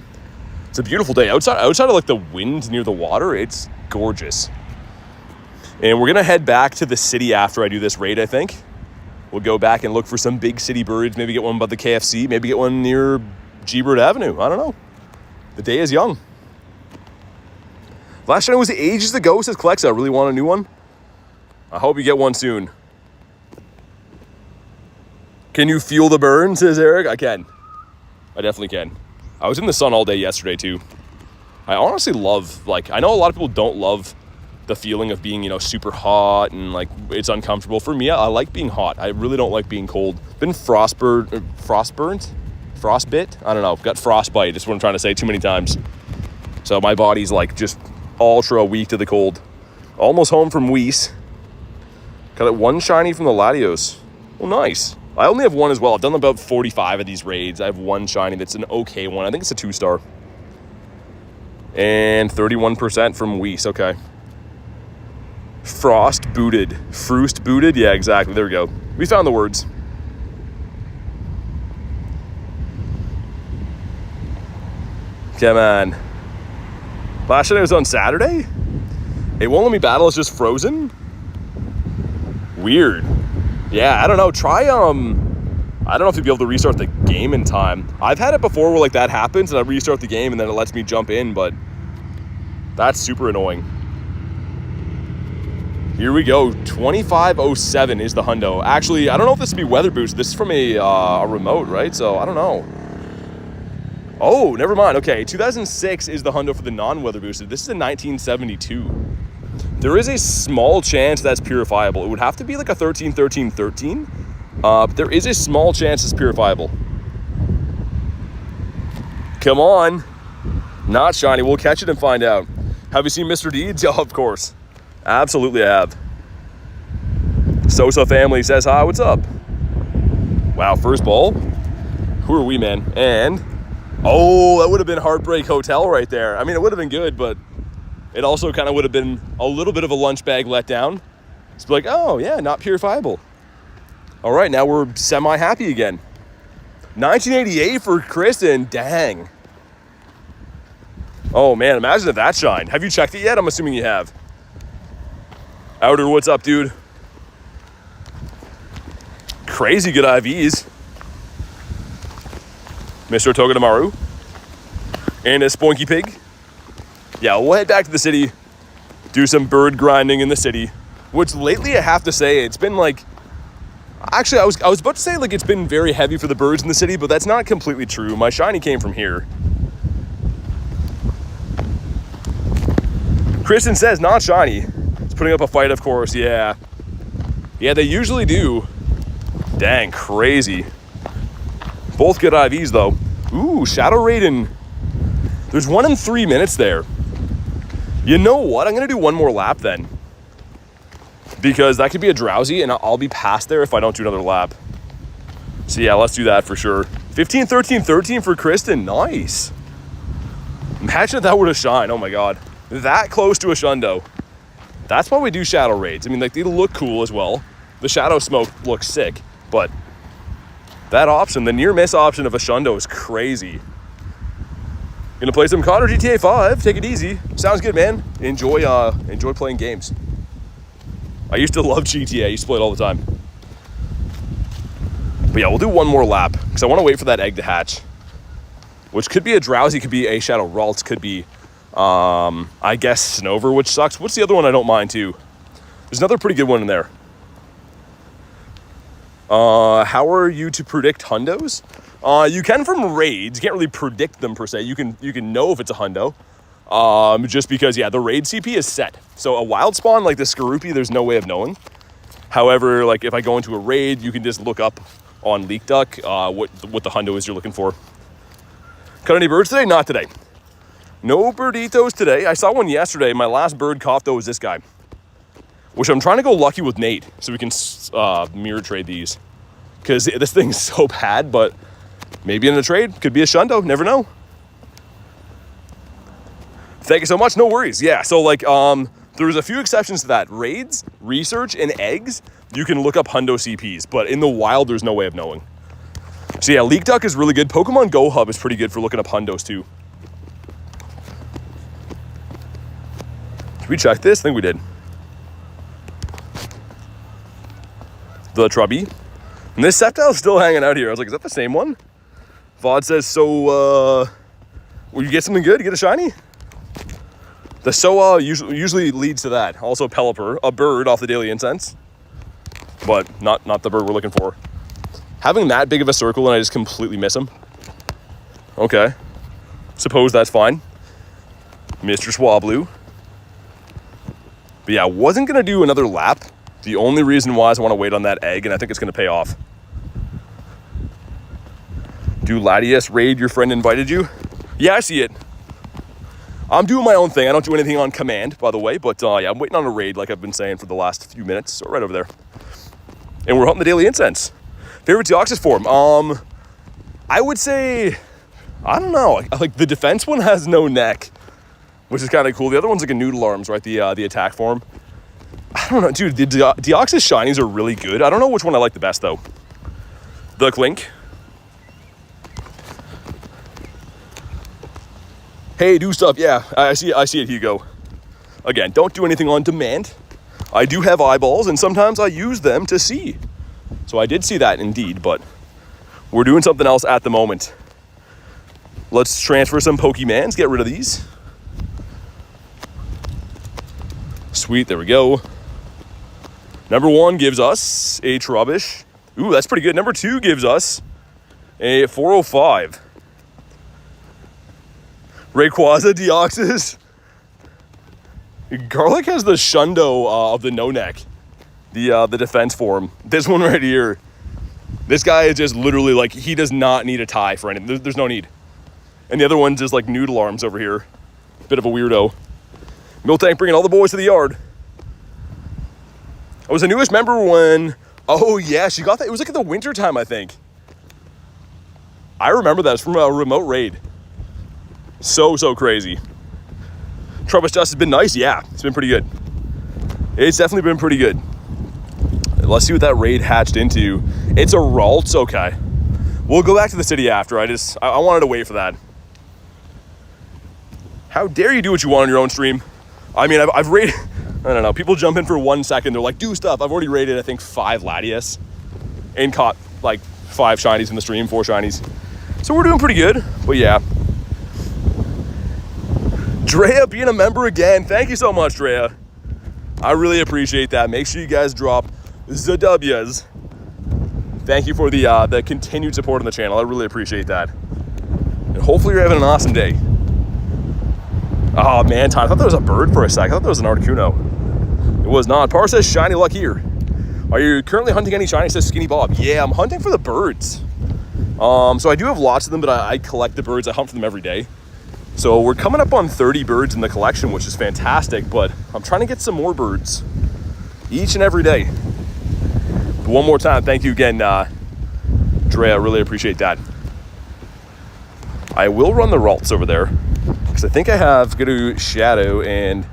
[SPEAKER 1] It's a beautiful day. Outside of like the wind near the water, it's gorgeous. And we're going to head back to the city after I do this raid, I think. We'll go back and look for some big city birds. Maybe get one by the KFC. Maybe get one near G-Bird Avenue. I don't know. The day is young. Last shiny was ages ago, says Klexa. I really want a new one. I hope you get one soon. Can you feel the burn, says Eric? I can. I definitely can. I was in the sun all day yesterday, too. I honestly love, like, I know a lot of people don't love the feeling of being, super hot and like it's uncomfortable. For me, I like being hot. I really don't like being cold. Been frostbit? I don't know. Got frostbite. That's what I'm trying to say too many times. So my body's like just ultra weak to the cold. Almost home from Weiss. Got it 1 shiny from the Latios. Well, nice. I only have 1 as well. I've done about 45 of these raids. I have 1 shiny that's an okay one. I think it's a 2-star. And 31% from Weiss. Okay. Frost booted. Yeah, exactly. There we go. We found the words. Come on. Last night was on Saturday? It won't let me battle. It's just frozen? Weird. Yeah, I don't know. Try, I don't know if you'll be able to restart the game in time. I've had it before where like that happens and I restart the game and then it lets me jump in, but that's super annoying. Here we go. 2507 is the hundo. Actually, I don't know if this would be weather boost. This is from a remote, right? So I don't know. Oh, never mind. Okay, 2006 is the hundo for the non-weather boosted. This is a 1972. There is a small chance that's purifiable. It would have to be like a 13, 13, 13. But there is a small chance it's purifiable. Come on. Not shiny. We'll catch it and find out. Have you seen Mr. Deeds? Yeah, of course. Absolutely I have. Sosa family says hi. What's up? Wow, first ball. Who are we, man? And, oh, that would have been Heartbreak Hotel right there. I mean, it would have been good, but it also kind of would have been a little bit of a lunch bag letdown. It's like, oh, yeah, not purifiable. All right, now we're semi-happy again. 1988 for Kristen. Dang. Oh, man, imagine if that shined. Have you checked it yet? I'm assuming you have. Outer, what's up, dude? Crazy good IVs. Mr. Togedemaru. And a Spoinky Pig. Yeah, we'll head back to the city. Do some bird grinding in the city. Which lately I have to say, it's been like... Actually, I was about to say like it's been very heavy for the birds in the city, but that's not completely true. My shiny came from here. Kristen says not shiny. It's putting up a fight, of course. Yeah. Yeah, they usually do. Dang, crazy. Both good IVs, though. Ooh, Shadow Raiden. There's 1 in 3 minutes there. You know what? I'm going to do one more lap then. Because that could be a drowsy, and I'll be past there if I don't do another lap. So yeah, let's do that for sure. 15, 13, 13 for Kristen. Nice. Imagine if that were to shine. Oh my god. That close to a shundo. That's why we do shadow raids. I mean, like, they look cool as well. The shadow smoke looks sick, but that option, the near miss option of a shundo, is crazy. Gonna play some COD or GTA 5. Take it easy. Sounds good, man. Enjoy playing games. I used to love GTA. I used to play it all the time. But yeah, we'll do one more lap because I want to wait for that egg to hatch, which could be a drowsy, could be a Shadow Ralts, could be, I guess, Snover, which sucks. What's the other one I don't mind too? There's another pretty good one in there. How are you to predict hundos? You can from raids. You can't really predict them per se. You can know if it's a hundo. Just because, yeah, the raid CP is set. So a wild spawn like the Skorupi, there's no way of knowing. However, like if I go into a raid, you can just look up on Leak Duck what the hundo is you're looking for. Caught any birds today? Not today. No birditos today. I saw one yesterday. My last bird cough, though, was this guy. Which I'm trying to go lucky with Nate so we can mirror trade these. Because this thing's so bad, but maybe in a trade. Could be a shundo. Never know. Thank you so much. No worries. Yeah, so like there's a few exceptions to that. Raids, research, and eggs, you can look up hundo CPs, but in the wild, there's no way of knowing. So yeah, Leak Duck is really good. Pokemon Go Hub is pretty good for looking up hundos too. Did we check this? I think we did. The Trubby. And this Sceptile's still hanging out here. I was like, is that the same one? Vod says, so, will you get something good? You get a shiny? The Soa usually leads to that. Also Pelipper, a bird off the Daily Incense. But not the bird we're looking for. Having that big of a circle and I just completely miss him. Okay. Suppose that's fine. Mr. Swablu. But yeah, wasn't going to do another lap. The only reason why is I want to wait on that egg, and I think it's going to pay off. Do Latias raid your friend invited you? Yeah, I see it. I'm doing my own thing. I don't do anything on command, by the way, but yeah, I'm waiting on a raid like I've been saying for the last few minutes. So right over there. And we're hunting the Daily Incense. Favorite Deoxys form? I would say, I don't know. Like the defense one has no neck, which is kind of cool. The other one's like a Noodle Arms, right? The attack form. I don't know, dude. The Deoxys shinies are really good. I don't know which one I like the best though. The Clink. Hey, do stuff. Yeah, I see it, Hugo. Again, don't do anything on demand. I do have eyeballs, and sometimes I use them to see. So I did see that indeed, but we're doing something else at the moment. Let's transfer some Pokemans, get rid of these. Sweet, there we go. Number 1 gives us a Trubbish. Ooh, that's pretty good. Number 2 gives us a 405. Rayquaza Deoxys. Garlic has the Shundo of the no-neck. The defense form. This one right here. This guy is just literally like, he does not need a tie for anything. There's no need. And the other one's just like noodle arms over here. Bit of a weirdo. Miltank bringing all the boys to the yard. I was the newest member when, oh yeah, she got that. It was like in the winter time, I think. I remember that. It's from a remote raid. So crazy. Trubbish Dust has been nice. Yeah, it's been pretty good. It's definitely been pretty good. Let's see what that raid hatched into. It's a Ralts, okay. We'll go back to the city after. I wanted to wait for that. How dare you do what you want on your own stream? I mean, I've raided, I don't know, people jump in for 1 second, they're like, do stuff. I've already raided, I think, 5 Latias and caught like 5 shinies in the stream, 4 shinies. So we're doing pretty good, but yeah. Drea being a member again. Thank you so much, Drea. I really appreciate that. Make sure you guys drop the W's. Thank you for the continued support on the channel. I really appreciate that. And hopefully you're having an awesome day. Oh man, Todd, I thought that was a bird for a sec. I thought that was an Articuno. It was not. Par says shiny luck here. Are you currently hunting any shiny? Says Skinny Bob. Yeah, I'm hunting for the birds. So I do have lots of them, but I collect the birds. I hunt for them every day. So we're coming up on 30 birds in the collection, which is fantastic, but I'm trying to get some more birds each and every day. But one more time, thank you again, Dre. I really appreciate that. I will run the Ralts over there because I think I have go to Shadow and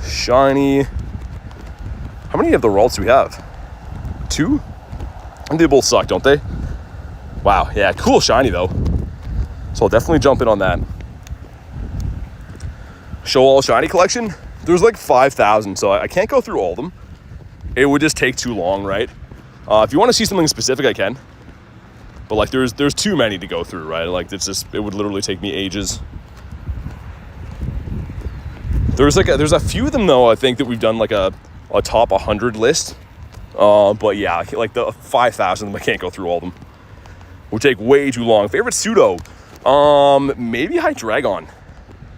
[SPEAKER 1] Shiny. How many of the Ralts do we have? 2? And they both suck, don't they? Wow, yeah, cool shiny though. So I'll definitely jump in on that. Show all shiny collection. There's like 5,000, so I can't go through all of them. It would just take too long, right? If you want to see something specific, I can. But like, there's too many to go through, right? Like, it would literally take me ages. There's a few of them though. I think that we've done like a top 100 list. But yeah, like the 5,000 of them, I can't go through all of them. It would take way too long. Favorite pseudo. Maybe Hydreigon.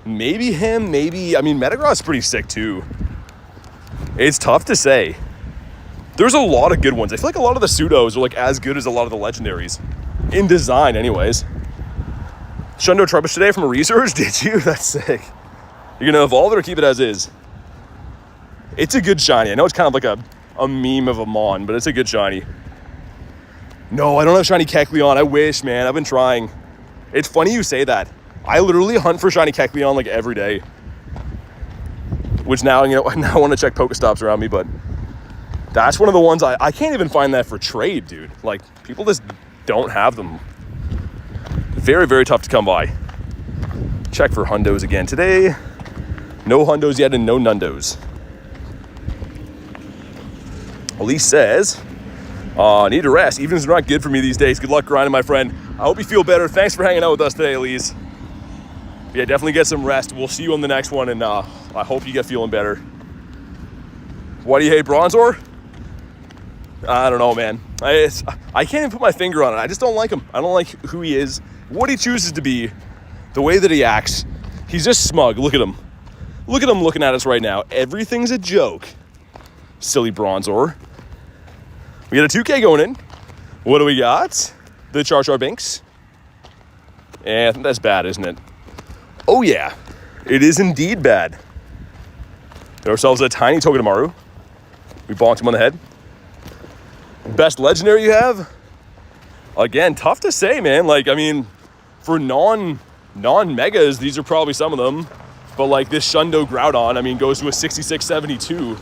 [SPEAKER 1] Maybe him, maybe, I mean, Metagross is pretty sick too. It's tough to say. There's a lot of good ones. I feel like a lot of the pseudos are like as good as a lot of the legendaries. In design, anyways. Shundo Trubbish today from a research, did you? That's sick. You're gonna evolve it or keep it as is? It's a good shiny. I know it's kind of like a meme of a Mon, but it's a good shiny. No, I don't have shiny Kecleon. I wish, man. I've been trying. It's funny you say that. I literally hunt for shiny Kecleon like every day. Which now, you know, now I want to check Pokestops around me, but that's one of the ones I can't even find that for trade, dude. Like, people just don't have them. Very, very tough to come by. Check for hundos again today. No hundos yet and no nundos. Elise says, need to rest. Evenings are not good for me these days. Good luck grinding, my friend. I hope you feel better. Thanks for hanging out with us today, Elise. Yeah, definitely get some rest. We'll see you on the next one, and I hope you get feeling better. Why do you hate Bronzor? I don't know, man. I can't even put my finger on it. I just don't like him. I don't like who he is, what he chooses to be, the way that he acts. He's just smug. Look at him. Look at him looking at us right now. Everything's a joke. Silly Bronzor. We got a 2K going in. What do we got? The Char Binks. Yeah, I think that's bad, isn't it? Oh yeah, it is indeed bad. Get ourselves a tiny Togedemaru. We bonked him on the head. Best legendary you have? Again, tough to say, man. Like, I mean, for non-megas, these are probably some of them. But like this Shundo Groudon, I mean, goes to a 66-72.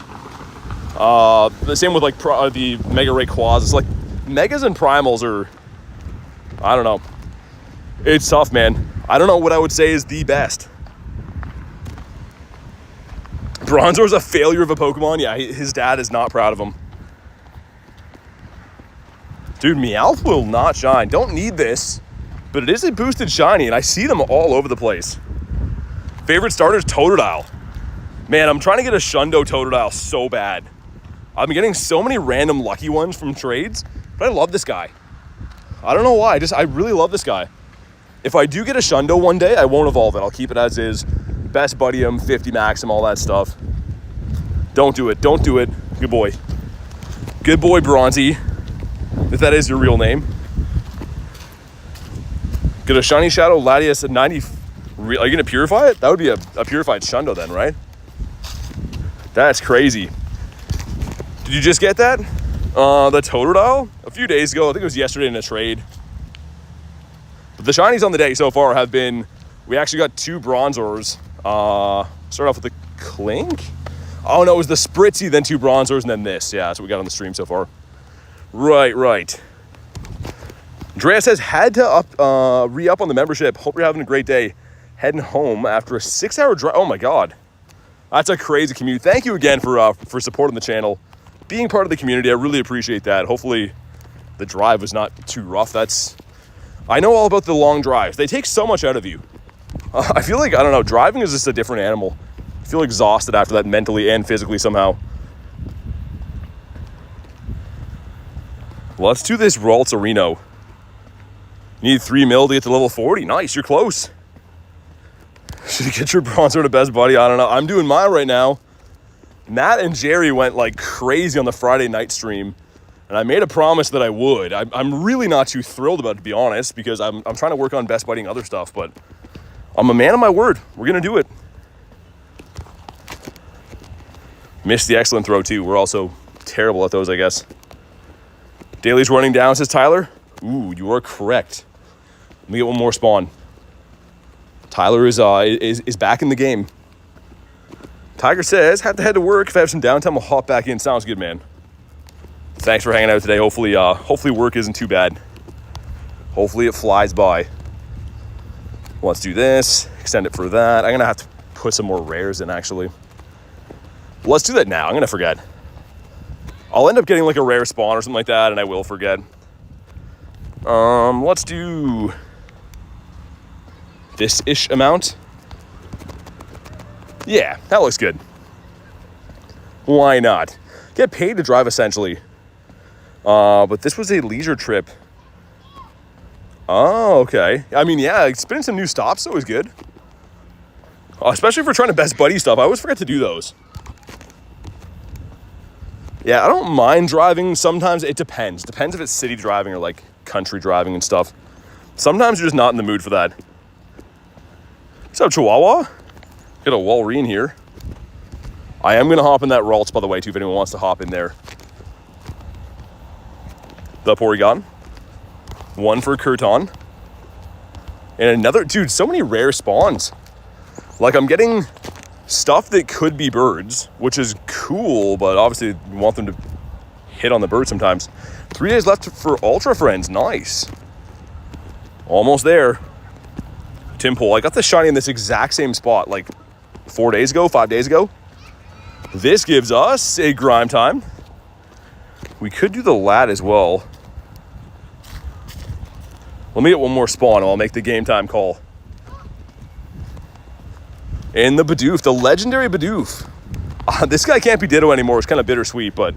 [SPEAKER 1] The same with like the Mega Rayquaza. It's like megas and primals are, I don't know. It's tough, man. I don't know what I would say is the best. Bronzor's a failure of a Pokemon. Yeah, his dad is not proud of him. Dude, Meowth will not shine. Don't need this, but it is a boosted shiny, and I see them all over the place. Favorite starters, Totodile. Man, I'm trying to get a Shundo Totodile so bad. I've been getting so many random lucky ones from trades, but I love this guy. I don't know why, I really love this guy. If I do get a Shundo one day, I won't evolve it. I'll keep it as is. Best buddy him, 50 max him, all that stuff. Don't do it. Don't do it. Good boy. Good boy, Bronzy. If that is your real name. Get a shiny Shadow Latias at 90. Are you going to purify it? That would be a purified Shundo then, right? That's crazy. Did you just get that? The Totodile? A few days ago. I think it was yesterday in a trade. But the shinies on the day so far have been... We actually got 2 Bronzors. Start off with the Clink? Oh, no, it was the Spritzy, then 2 Bronzors, and then this. Yeah, that's what we got on the stream so far. Right. Andrea says, had to re-up on the membership. Hope you're having a great day. Heading home after a 6-hour drive. Oh, my God. That's a crazy commute. Thank you again for supporting the channel. Being part of the community, I really appreciate that. Hopefully the drive was not too rough. I know all about the long drives. They take so much out of you. I feel like, I don't know, driving is just a different animal. I feel exhausted after that mentally and physically somehow. Let's do this Ralts-Areno. You need 3 mil to get to level 40. Nice, you're close. Should you get your Bronzor to best buddy? I don't know. I'm doing mine right now. Matt and Jerry went like crazy on the Friday night stream. And I made a promise that I would. I'm really not too thrilled about it, to be honest, because I'm trying to work on best buddying other stuff, but I'm a man of my word. We're going to do it. Missed the excellent throw, too. We're also terrible at those, I guess. Daily's running down, says Tyler. Ooh, you are correct. Let me get one more spawn. Tyler is back in the game. Tiger says, have to head to work. If I have some downtime, I'll hop back in. Sounds good, man. Thanks for hanging out today. Hopefully work isn't too bad. Hopefully it flies by. Let's do this. Extend it for that. I'm going to have to put some more rares in, actually. Let's do that now. I'm going to forget. I'll end up getting like a rare spawn or something like that, and I will forget. Let's do this-ish amount. Yeah, that looks good. Why not? Get paid to drive, essentially. But this was a leisure trip. Oh, okay. I mean, yeah, spinning some new stops is always good. Especially if we're trying to best buddy stuff. I always forget to do those. Yeah, I don't mind driving. Sometimes it depends. Depends if it's city driving or like country driving and stuff. Sometimes you're just not in the mood for that. What's up, Chihuahua? Got a Walreen here. I am going to hop in that Ralts, by the way, too, if anyone wants to hop in there. The Porygon. One for Kurton. And another... Dude, so many rare spawns. Like, I'm getting stuff that could be birds, which is cool, but obviously you want them to hit on the bird sometimes. 3 days left for Ultra Friends. Nice. Almost there. Timpole. I got the shiny in this exact same spot, like 4 days ago, 5 days ago. This gives us a Grime time. We could do the Lat as well. Let me get one more spawn and I'll make the game time call. And the Bidoof, the legendary Bidoof. This guy can't be Ditto anymore. It's kind of bittersweet, but...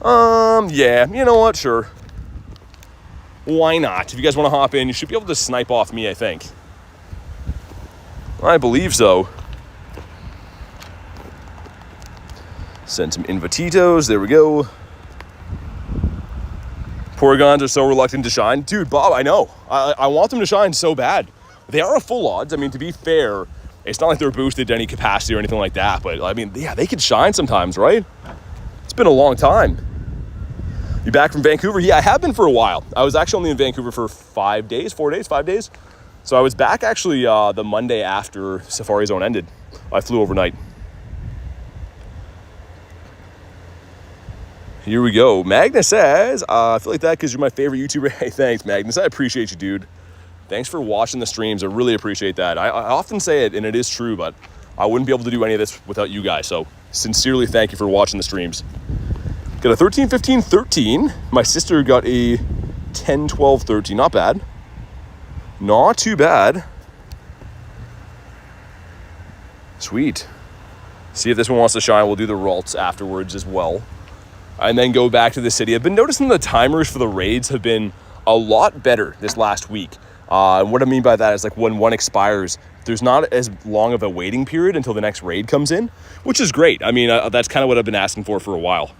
[SPEAKER 1] yeah, you know what? Sure. Why not? If you guys want to hop in, you should be able to snipe off me, I think. I believe so. Send some Invititos. There we go. Porygons are so reluctant to shine. Dude, Bob, I know. I want them to shine so bad. They are a full odds. I mean, to be fair, it's not like they're boosted to any capacity or anything like that. But, I mean, yeah, they could shine sometimes, right? It's been a long time. You back from Vancouver? Yeah, I have been for a while. I was actually only in Vancouver for 5 days. So I was back actually the Monday after Safari Zone ended. I flew overnight. Here we go. Magnus says, I feel like that because you're my favorite YouTuber. Hey, thanks, Magnus. I appreciate you, dude. Thanks for watching the streams. I really appreciate that. I often say it, and it is true, but I wouldn't be able to do any of this without you guys. So sincerely, thank you for watching the streams. Got a 13, 15, 13. My sister got a 10, 12, 13. Not bad. Not too bad. Sweet. See if this one wants to shine. We'll do the Ralts afterwards as well. and then go back to the city. I've been noticing the timers for the raids have been a lot better this last week. And what I mean by that is like when one expires, there's not as long of a waiting period until the next raid comes in, which is great. I mean, that's kind of what I've been asking for a while.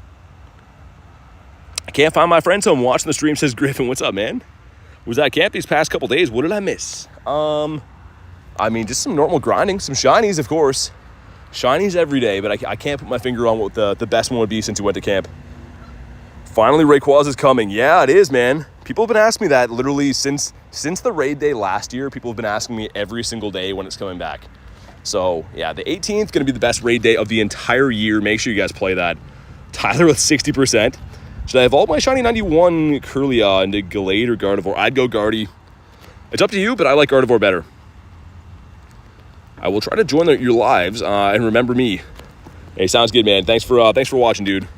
[SPEAKER 1] I can't find my friend, so I'm watching the stream, says Griffin. What's up, man? Was at camp these past couple days. What did I miss? I mean, just some normal grinding, some shinies, of course. Shinies every day, but I can't put my finger on what the best one would be since you went to camp. Finally, Rayquaza is coming. Yeah, it is, man. People have been asking me that literally since the raid day last year. People have been asking me every single day when it's coming back. So, yeah, the 18th going to be the best raid day of the entire year. Make sure you guys play that. Tyler with 60%. Should I have all my shiny 91 Curlia into Gallade or Gardevoir? I'd go Gardy. It's up to you, but I like Gardevoir better. I will try to join your lives and remember me. Hey, sounds good, man. Thanks for watching, dude.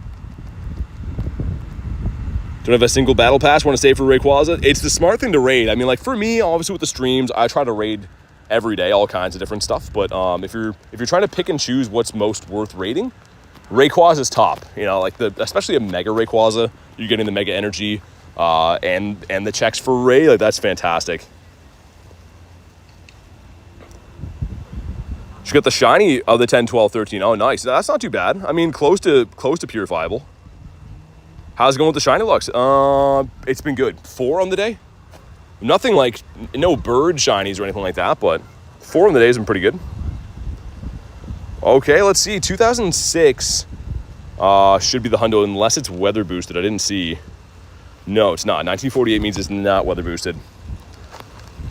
[SPEAKER 1] Don't have a single battle pass. Want to save for Rayquaza? It's the smart thing to raid. I mean, like for me, obviously with the streams, I try to raid every day, all kinds of different stuff. But if you're trying to pick and choose what's most worth raiding, Rayquaza is top. You know, like especially a Mega Rayquaza, you're getting the Mega Energy and the checks for Ray. Like that's fantastic. She got the shiny of the 10, 12, 13. Oh, nice. That's not too bad. I mean, close to purifiable. How's it going with the shiny looks? It's been good. 4 on the day. Nothing like, no bird shinies or anything like that, but 4 on the day has been pretty good. Okay, let's see. 2006 should be the hundo unless it's weather boosted. I didn't see. No, it's not. 1948 means it's not weather boosted.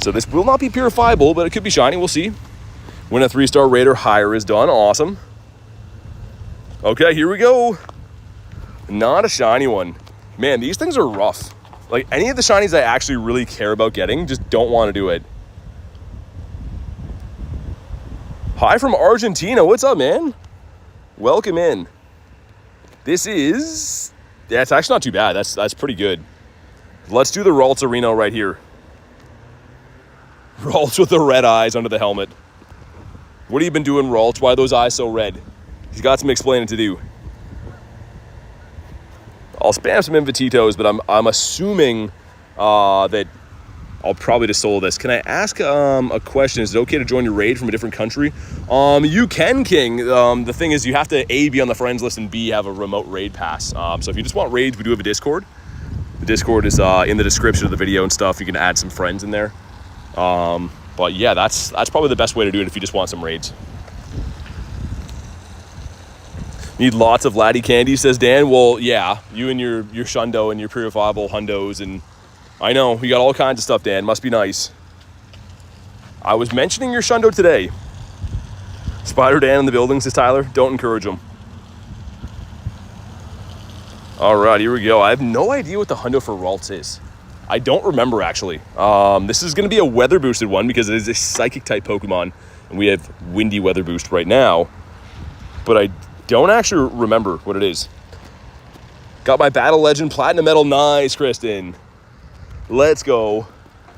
[SPEAKER 1] So this will not be purifiable, but it could be shiny. We'll see. When a 3-star raid or higher is done. Awesome. Okay, here we go. Not a shiny one. Man, these things are rough. Like, any of the shinies I actually really care about getting, just don't want to do it. Hi from Argentina. What's up, man? Welcome in. This is... Yeah, it's actually not too bad. That's pretty good. Let's do the Ralts Arena right here. Ralts with the red eyes under the helmet. What have you been doing, Ralts? Why are those eyes so red? He's got some explaining to do. I'll spam some Invititos, but I'm assuming that I'll probably just solo this. Can I ask a question? Is it okay to join your raid from a different country? You can, King. The thing is, you have to A, be on the friends list, and B, have a remote raid pass. So if you just want raids, we do have a Discord. The Discord is in the description of the video and stuff. You can add some friends in there. But yeah, that's probably the best way to do it if you just want some raids. Need lots of Laddie candy, says Dan. Well, yeah, you and your Shundo and your purifiable hundos, and I know you got all kinds of stuff, Dan. Must be nice. I was mentioning your Shundo today. Spider Dan in the building, says Tyler. Don't encourage him. All right, here we go. I have no idea what the hundo for Ralts is. I don't remember, actually. This is going to be a weather boosted one because it is a psychic type Pokemon, and we have windy weather boost right now, but I don't actually remember what it is. Got my Battle Legend Platinum Medal. Nice, Kristen. Let's go.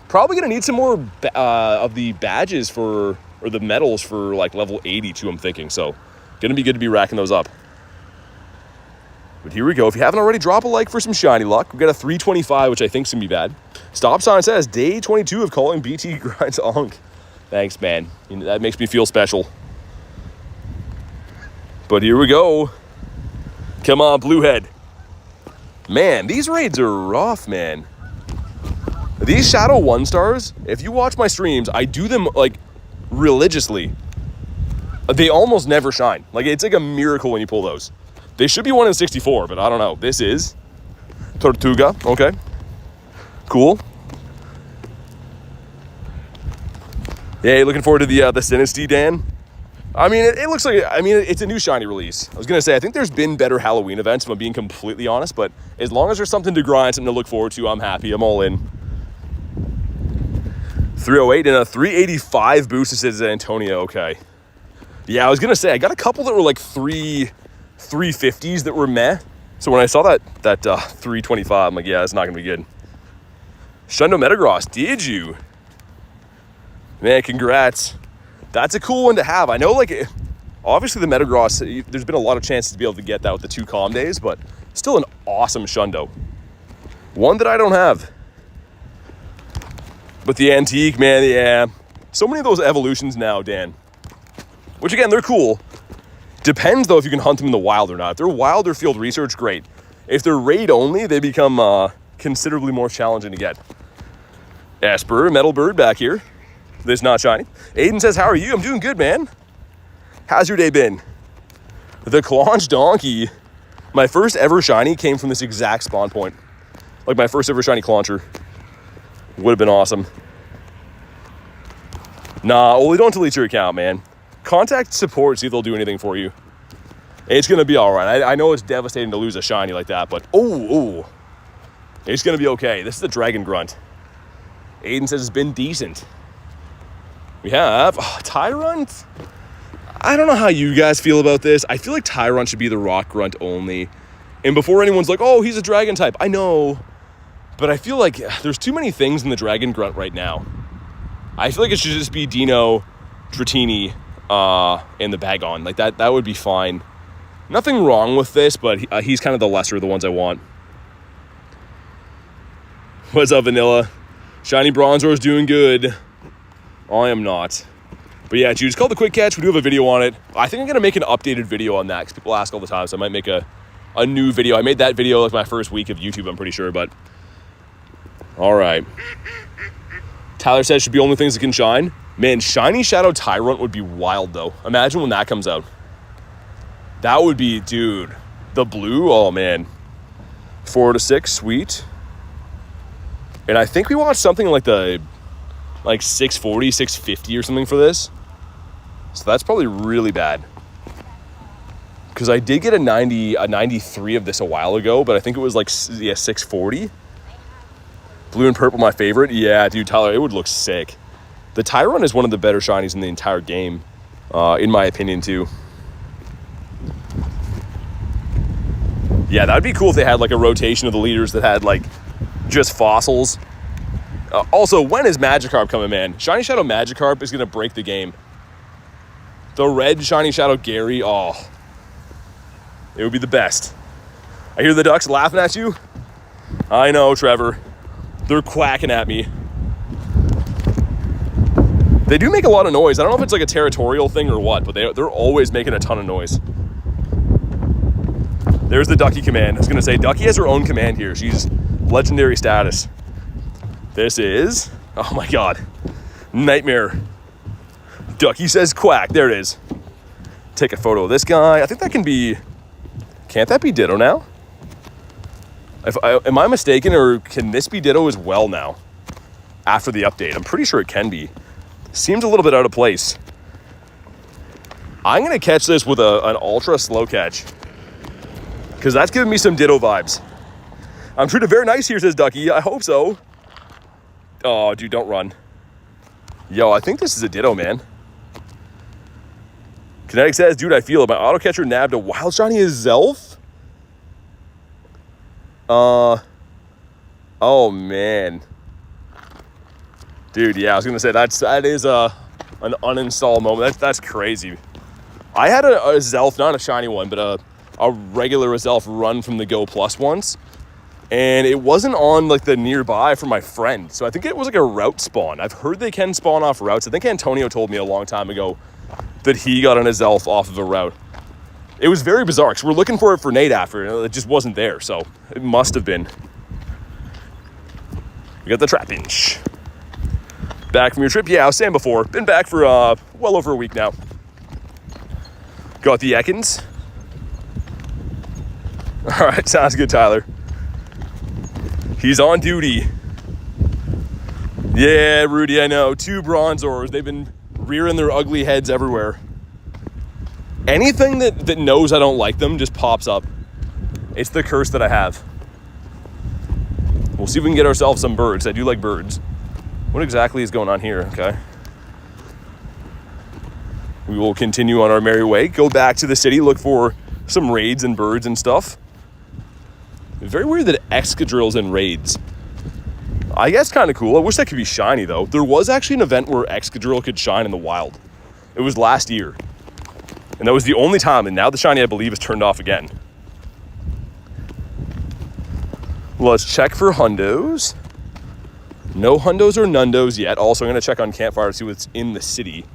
[SPEAKER 1] Probably going to need some more of the badges or the medals for like level 82, I'm thinking. So going to be good to be racking those up. But here we go. If you haven't already, drop a like for some shiny luck. We've got a 325, which I think is going to be bad. Stop Sign says, day 22 of calling BT Grindz Onk. Thanks, man. You know, that makes me feel special. But here we go. Come on, Bluehead. Man, these raids are rough, man. These Shadow 1-stars, if you watch my streams, I do them, like, religiously. They almost never shine. Like, it's like a miracle when you pull those. They should be 1 in 64, but I don't know. This is Tortuga. Okay. Cool. Yeah, looking forward to the Sinistea, Dan. I mean, it looks like, it's a new shiny release. I was going to say, I think there's been better Halloween events, if I'm being completely honest, but as long as there's something to grind, something to look forward to, I'm happy. I'm all in. 308 and a 385 boost, says Antonio. Okay. Yeah, I was going to say, I got a couple that were like 350s that were meh. So when I saw that 325, I'm like, yeah, it's not going to be good. Shundo Metagross, did you? Man, congrats. That's a cool one to have. I know, like, obviously the Metagross, there's been a lot of chances to be able to get that with the 2 calm days, but Still an awesome Shundo. One that I don't have. But the antique, man, yeah. So many of those evolutions now, Dan. Which, again, they're cool. Depends, though, if you can hunt them in the wild or not. If they're wild or field research, great. If they're raid only, they become considerably more challenging to get. Esper, Metal Bird back here. This not shiny. Aiden says, how are you? I'm doing good, man. How's your day been? The Claunch Donkey. My first ever shiny came from this exact spawn point. Like my first ever shiny Clauncher. Would have been awesome. Nah, Oli, don't delete your account, man. Contact support, see if they'll do anything for you. It's going to be all right. I know it's devastating to lose a shiny like that, but it's going to be okay. This is the Dragon Grunt. Aiden says it's been decent. We have Tyrant. I don't know how you guys feel about this. I feel like Tyrant should be the Rock Grunt only. And before anyone's like, oh, he's a Dragon type. I know. But I feel like there's too many things in the Dragon Grunt right now. I feel like it should just be Dino, Dratini, and the Bagon. Like that would be fine. Nothing wrong with this, but he's kind of the lesser of the ones I want. What's up, Vanilla? Shiny Bronzor's doing good. I am not. But yeah, Jude, it's called the Quick Catch. We do have a video on it. I think I'm going to make an updated video on that because people ask all the time, so I might make a new video. I made that video like my first week of YouTube, I'm pretty sure, but... All right. Tyler says should be only things that can shine. Man, Shiny Shadow Tyrant would be wild, though. Imagine when that comes out. That would be, dude. The blue, oh, man. 4 to 6, sweet. And I think we watched something like 640, 650 or something for this. So that's probably really bad. Because I did get a 93 of this a while ago, but I think it was like, yeah, 640. Blue and purple, my favorite. Yeah, dude, Tyler, it would look sick. The Tyrant is one of the better shinies in the entire game, in my opinion, too. Yeah, that'd be cool if they had like a rotation of the leaders that had like just fossils. Also, when is Magikarp coming, man? Shiny Shadow Magikarp is going to break the game. The red Shiny Shadow Gary, oh. It would be the best. I hear the ducks laughing at you. I know, Trevor. They're quacking at me. They do make a lot of noise. I don't know if it's like a territorial thing or what, but they're always making a ton of noise. There's the Ducky command. I was going to say, Ducky has her own command here. She's legendary status. This is, oh my god, Nightmare. Ducky says quack. There it is. Take a photo of this guy. I think that can be, can't that be Ditto now? Am I mistaken, or can this be Ditto as well now? After the update, I'm pretty sure it can be. Seems a little bit out of place. I'm going to catch this with an ultra slow catch. Because that's giving me some Ditto vibes. I'm treated very nice here, says Ducky. I hope so. Oh, dude, don't run. Yo, I think this is a Ditto, man. Kinetic says, dude, I feel it. My auto catcher nabbed a wild shiny as Zelf. Oh, man. Dude, yeah, I was going to say, that is an uninstall moment. That's crazy. I had a Zelf, not a shiny one, but a regular Zelf run from the Go Plus once. And it wasn't on, like, the nearby for my friend. So I think it was, like, a route spawn. I've heard they can spawn off routes. I think Antonio told me a long time ago that he got an Zelf off of a route. It was very bizarre, because we're looking for it for Nate after, and it just wasn't there, so it must have been. We got the Trapinch. Back from your trip? Yeah, I was saying before. Been back for well over a week now. Got the Ekans. All right, sounds good, Tyler. He's on duty. Yeah, Rudy, I know. 2 Bronzors. They've been rearing their ugly heads everywhere. Anything that knows I don't like them just pops up. It's the curse that I have. We'll see if we can get ourselves some birds. I do like birds. What exactly is going on here? Okay. We will continue on our merry way. Go back to the city, look for some raids and birds and stuff. Very weird that Excadrill's in raids. I guess kind of cool. I wish that could be shiny, though. There was actually an event where Excadrill could shine in the wild. It was last year. And that was the only time, and now the shiny, I believe, is turned off again. Let's check for hundos. No hundos or nundos yet. Also, I'm going to check on Campfire to see what's in the city.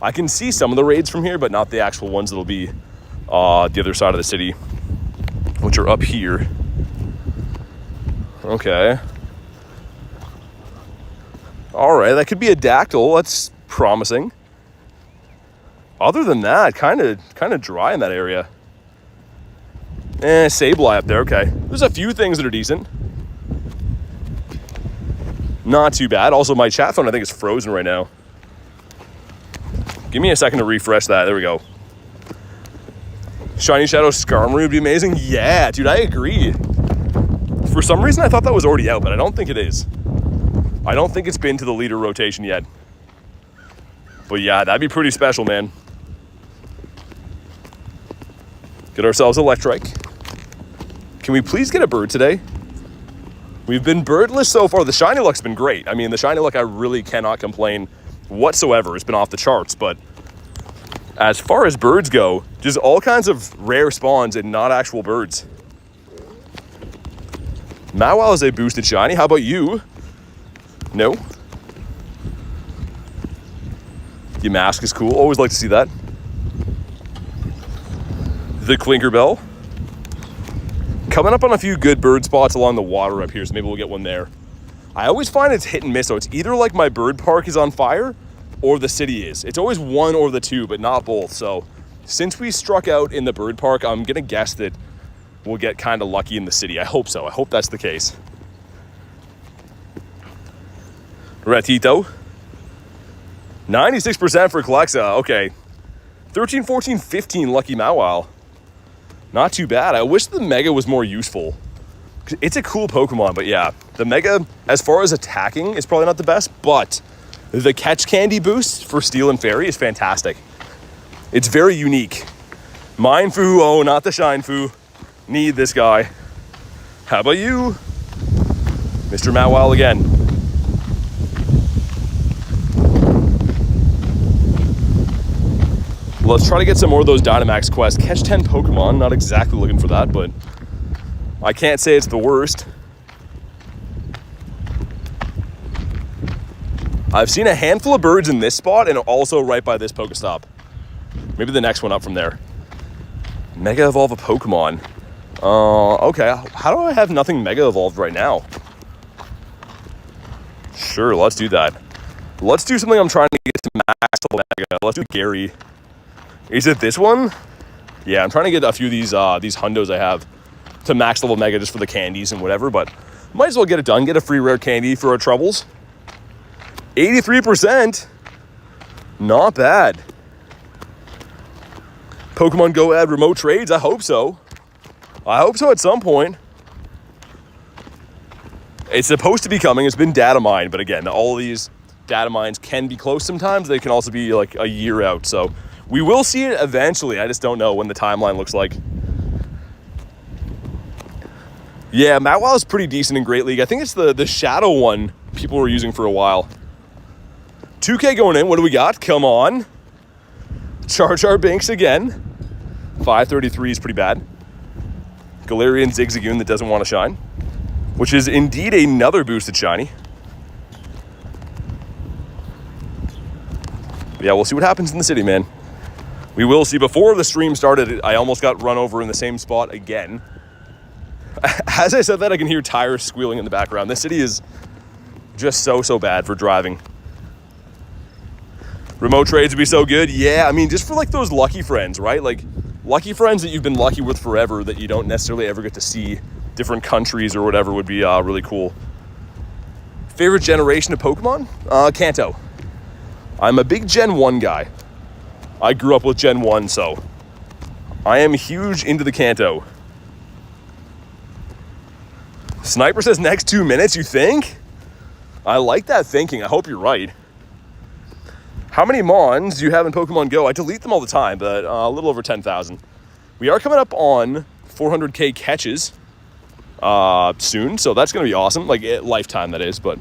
[SPEAKER 1] I can see some of the raids from here, but not the actual ones that'll be the other side of the city, which are up here. Okay. All right, that could be a Dactyl. That's promising. Other than that, kind of dry in that area. Sableye up there. Okay. There's a few things that are decent. Not too bad. Also, my chat phone, I think, is frozen right now. Give me a second to refresh that. There we go. Shiny Shadow Skarmory would be amazing. Yeah, dude, I agree. For some reason, I thought that was already out, but I don't think it is. I don't think it's been to the leader rotation yet. But yeah, that'd be pretty special, man. Get ourselves a Electrike. Can we please get a bird today? We've been birdless so far. The shiny luck's been great. I mean, the shiny luck, I really cannot complain whatsoever. It's been off the charts, but as far as birds go, just all kinds of rare spawns and not actual birds. Mawile is a boosted shiny. How about you? No? Your mask is cool. Always like to see that. The Clinkerbell. Coming up on a few good bird spots along the water up here, so maybe we'll get one there. I always find it's hit and miss, so it's either like my bird park is on fire or the city is. It's always one or the two, but not both. So since we struck out in the bird park, I'm gonna guess that we'll get kind of lucky in the city. I hope so. I hope that's the case. Ratito. 96% for Clexa. Okay. 13, 14, 15 lucky Mawile. Not too bad. I wish the Mega was more useful. It's a cool Pokemon, but yeah. The Mega, as far as attacking, is probably not the best, but the Catch Candy boost for Steel and Fairy is fantastic. It's very unique. Minefu, oh, not the Shinefu. Need this guy. How about you? Mr. Mawile again. Let's try to get some more of those Dynamax quests. Catch 10 Pokemon. Not exactly looking for that, but I can't say it's the worst. I've seen a handful of birds in this spot and also right by this Pokestop. Maybe the next one up from there. Mega Evolve a Pokemon. Okay. How do I have nothing Mega Evolved right now? Sure, let's do that. Let's do something I'm trying to get to max level Mega. Let's do Gary. Is it this one? Yeah, I'm trying to get a few of these hundos I have to max level Mega just for the candies and whatever, but might as well get it done. Get a free rare candy for our troubles. 83%. Not bad. Pokemon Go add remote trades? I hope so. I hope so at some point. It's supposed to be coming. It's been data mined, but again, all these data mines can be close sometimes. They can also be like a year out, so we will see it eventually. I just don't know when the timeline looks like. Yeah, Mawile is pretty decent in Great League. I think it's the Shadow one people were using for a while. 2K going in. What do we got? Come on. Jar Binks again. 533 is pretty bad. Galarian Zigzagoon that doesn't want to shine, which is indeed another boosted shiny. But yeah, we'll see what happens in the city, man. We will see. Before the stream started, I almost got run over in the same spot again. As I said that, I can hear tires squealing in the background. This city is just so bad for driving. Remote trades would be so good. Yeah, I mean, just for like those lucky friends, right? Like lucky friends that you've been lucky with forever that you don't necessarily ever get to see, different countries or whatever, would be really cool. Favorite generation of Pokemon? Kanto. I'm a big Gen 1 guy. I grew up with Gen 1, so I am huge into the Kanto. Sniper says next 2 minutes, you think? I like that thinking. I hope you're right. How many Mons do you have in Pokemon Go? I delete them all the time, but a little over 10,000. We are coming up on 400K catches soon, so that's going to be awesome. Like, lifetime, that is, but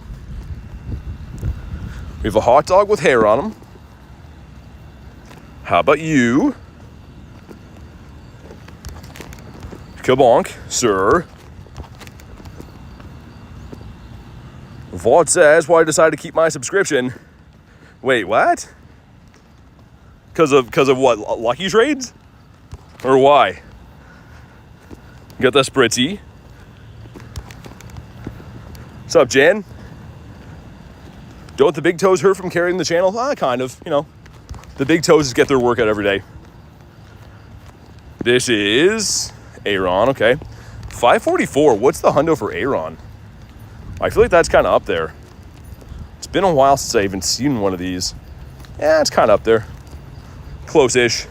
[SPEAKER 1] we have a hot dog with hair on him. How about you? Kabonk, sir. Vaught says, why I decided to keep my subscription. Wait, what? Because of what? Lucky trades? Or why? Got the Spritzy. What's up, Jan? Don't the big toes hurt from carrying the channel? Kind of, you know. The big toes just get their workout every day. This is Aaron, okay. 544, what's the hundo for Aaron? I feel like that's kind of up there. It's been a while since I even seen one of these. Yeah, it's kind of up there. Close-ish.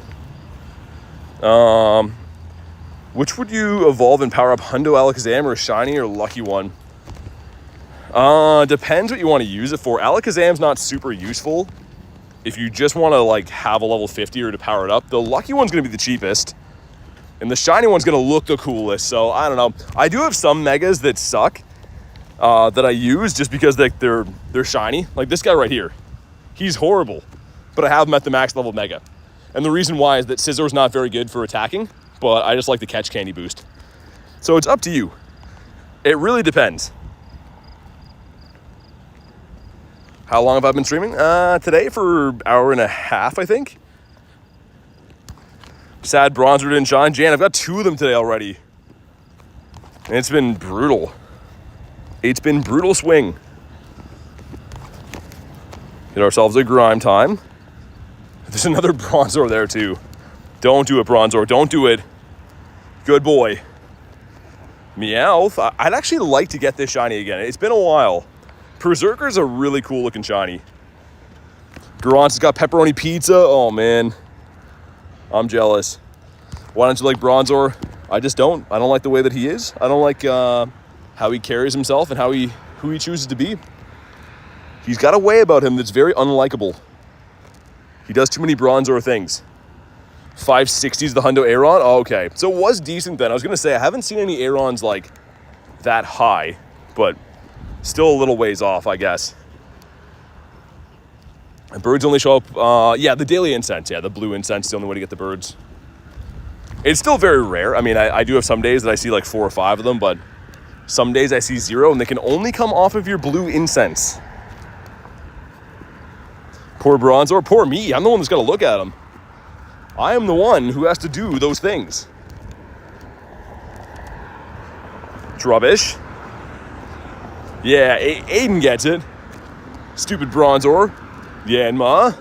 [SPEAKER 1] Which would you evolve and power up, Hundo, Alakazam, or Shiny, or Lucky One? Depends what you want to use it for. Alakazam's not super useful if you just want to like have a level 50 or to power it up. The Lucky One's going to be the cheapest, and the Shiny One's going to look the coolest. So I don't know. I do have some Megas that suck that I use just because they're shiny. Like this guy right here, he's horrible, but I have him at the max level Mega, and the reason why is that Scissor's not very good for attacking, but I just like the catch candy boost. So it's up to you. It really depends. How long have I been streaming? Today for an hour and a half, I think. Sad Bronzer didn't shine. Jan, I've got 2 of them today already. And it's been brutal. It's been brutal swing. Get ourselves a Grime time. There's another Bronzor there too. Don't do it, Bronzor. Don't do it. Good boy. Meowth. I'd actually like to get this shiny again. It's been a while. Berserker's a really cool looking shiny. Garance has got pepperoni pizza. Oh man, I'm jealous. Why don't you like Bronzor? I just don't. I don't like the way that he is. I don't like how he carries himself and who he chooses to be. He's got a way about him that's very unlikable. He does too many Bronzor things. 560's the Hundo Aeron. Oh, okay, so it was decent then. I was gonna say I haven't seen any Aerons like that high, but still a little ways off, I guess. And birds only show up, yeah, the Daily Incense. Yeah, the blue incense is the only way to get the birds. It's still very rare. I mean, I do have some days that I see like 4 or 5 of them, but some days I see 0, and they can only come off of your blue incense. Poor Bronzor, poor me. I'm the one that's got to look at him. I am the one who has to do those things. It's rubbish. Yeah, Aiden gets it. Stupid Bronzor. Yanma.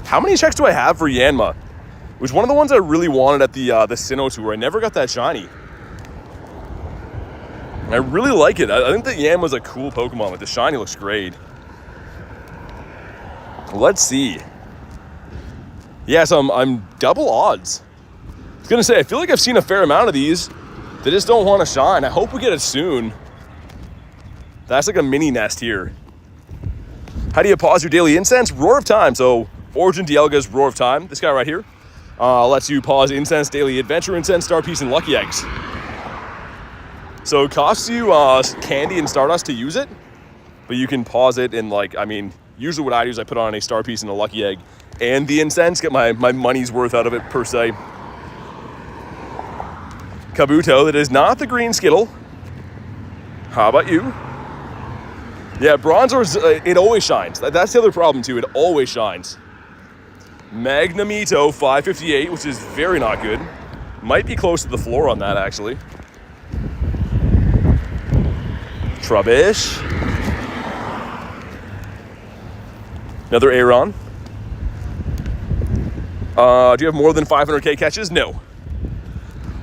[SPEAKER 1] How many checks do I have for Yanma? It was one of the ones I really wanted at the Sinnoh tour. I never got that shiny. I really like it. I think that Yanma's a cool Pokemon, but the shiny looks great. Let's see. Yeah, so I'm double odds. I was gonna say, I feel like I've seen a fair amount of these. They just don't want to shine. I hope we get it soon. That's like a mini nest here. How do you pause your Daily Incense? Roar of Time. So Origin Dialga's Roar of Time. This guy right here lets you pause Incense, Daily Adventure Incense, Star Piece, and Lucky Eggs. So it costs you candy and Stardust to use it, but you can pause it in like, I mean, usually what I do is I put on a Star Piece and a Lucky Egg and the Incense, get my money's worth out of it per se. Kabuto, that is not the green Skittle. How about you? Yeah, Bronzor's, it always shines. That's the other problem too, it always shines. Magnemito 558, which is very not good. Might be close to the floor on that actually. Trubbish. Another Aeron. Do you have more than 500k catches? No.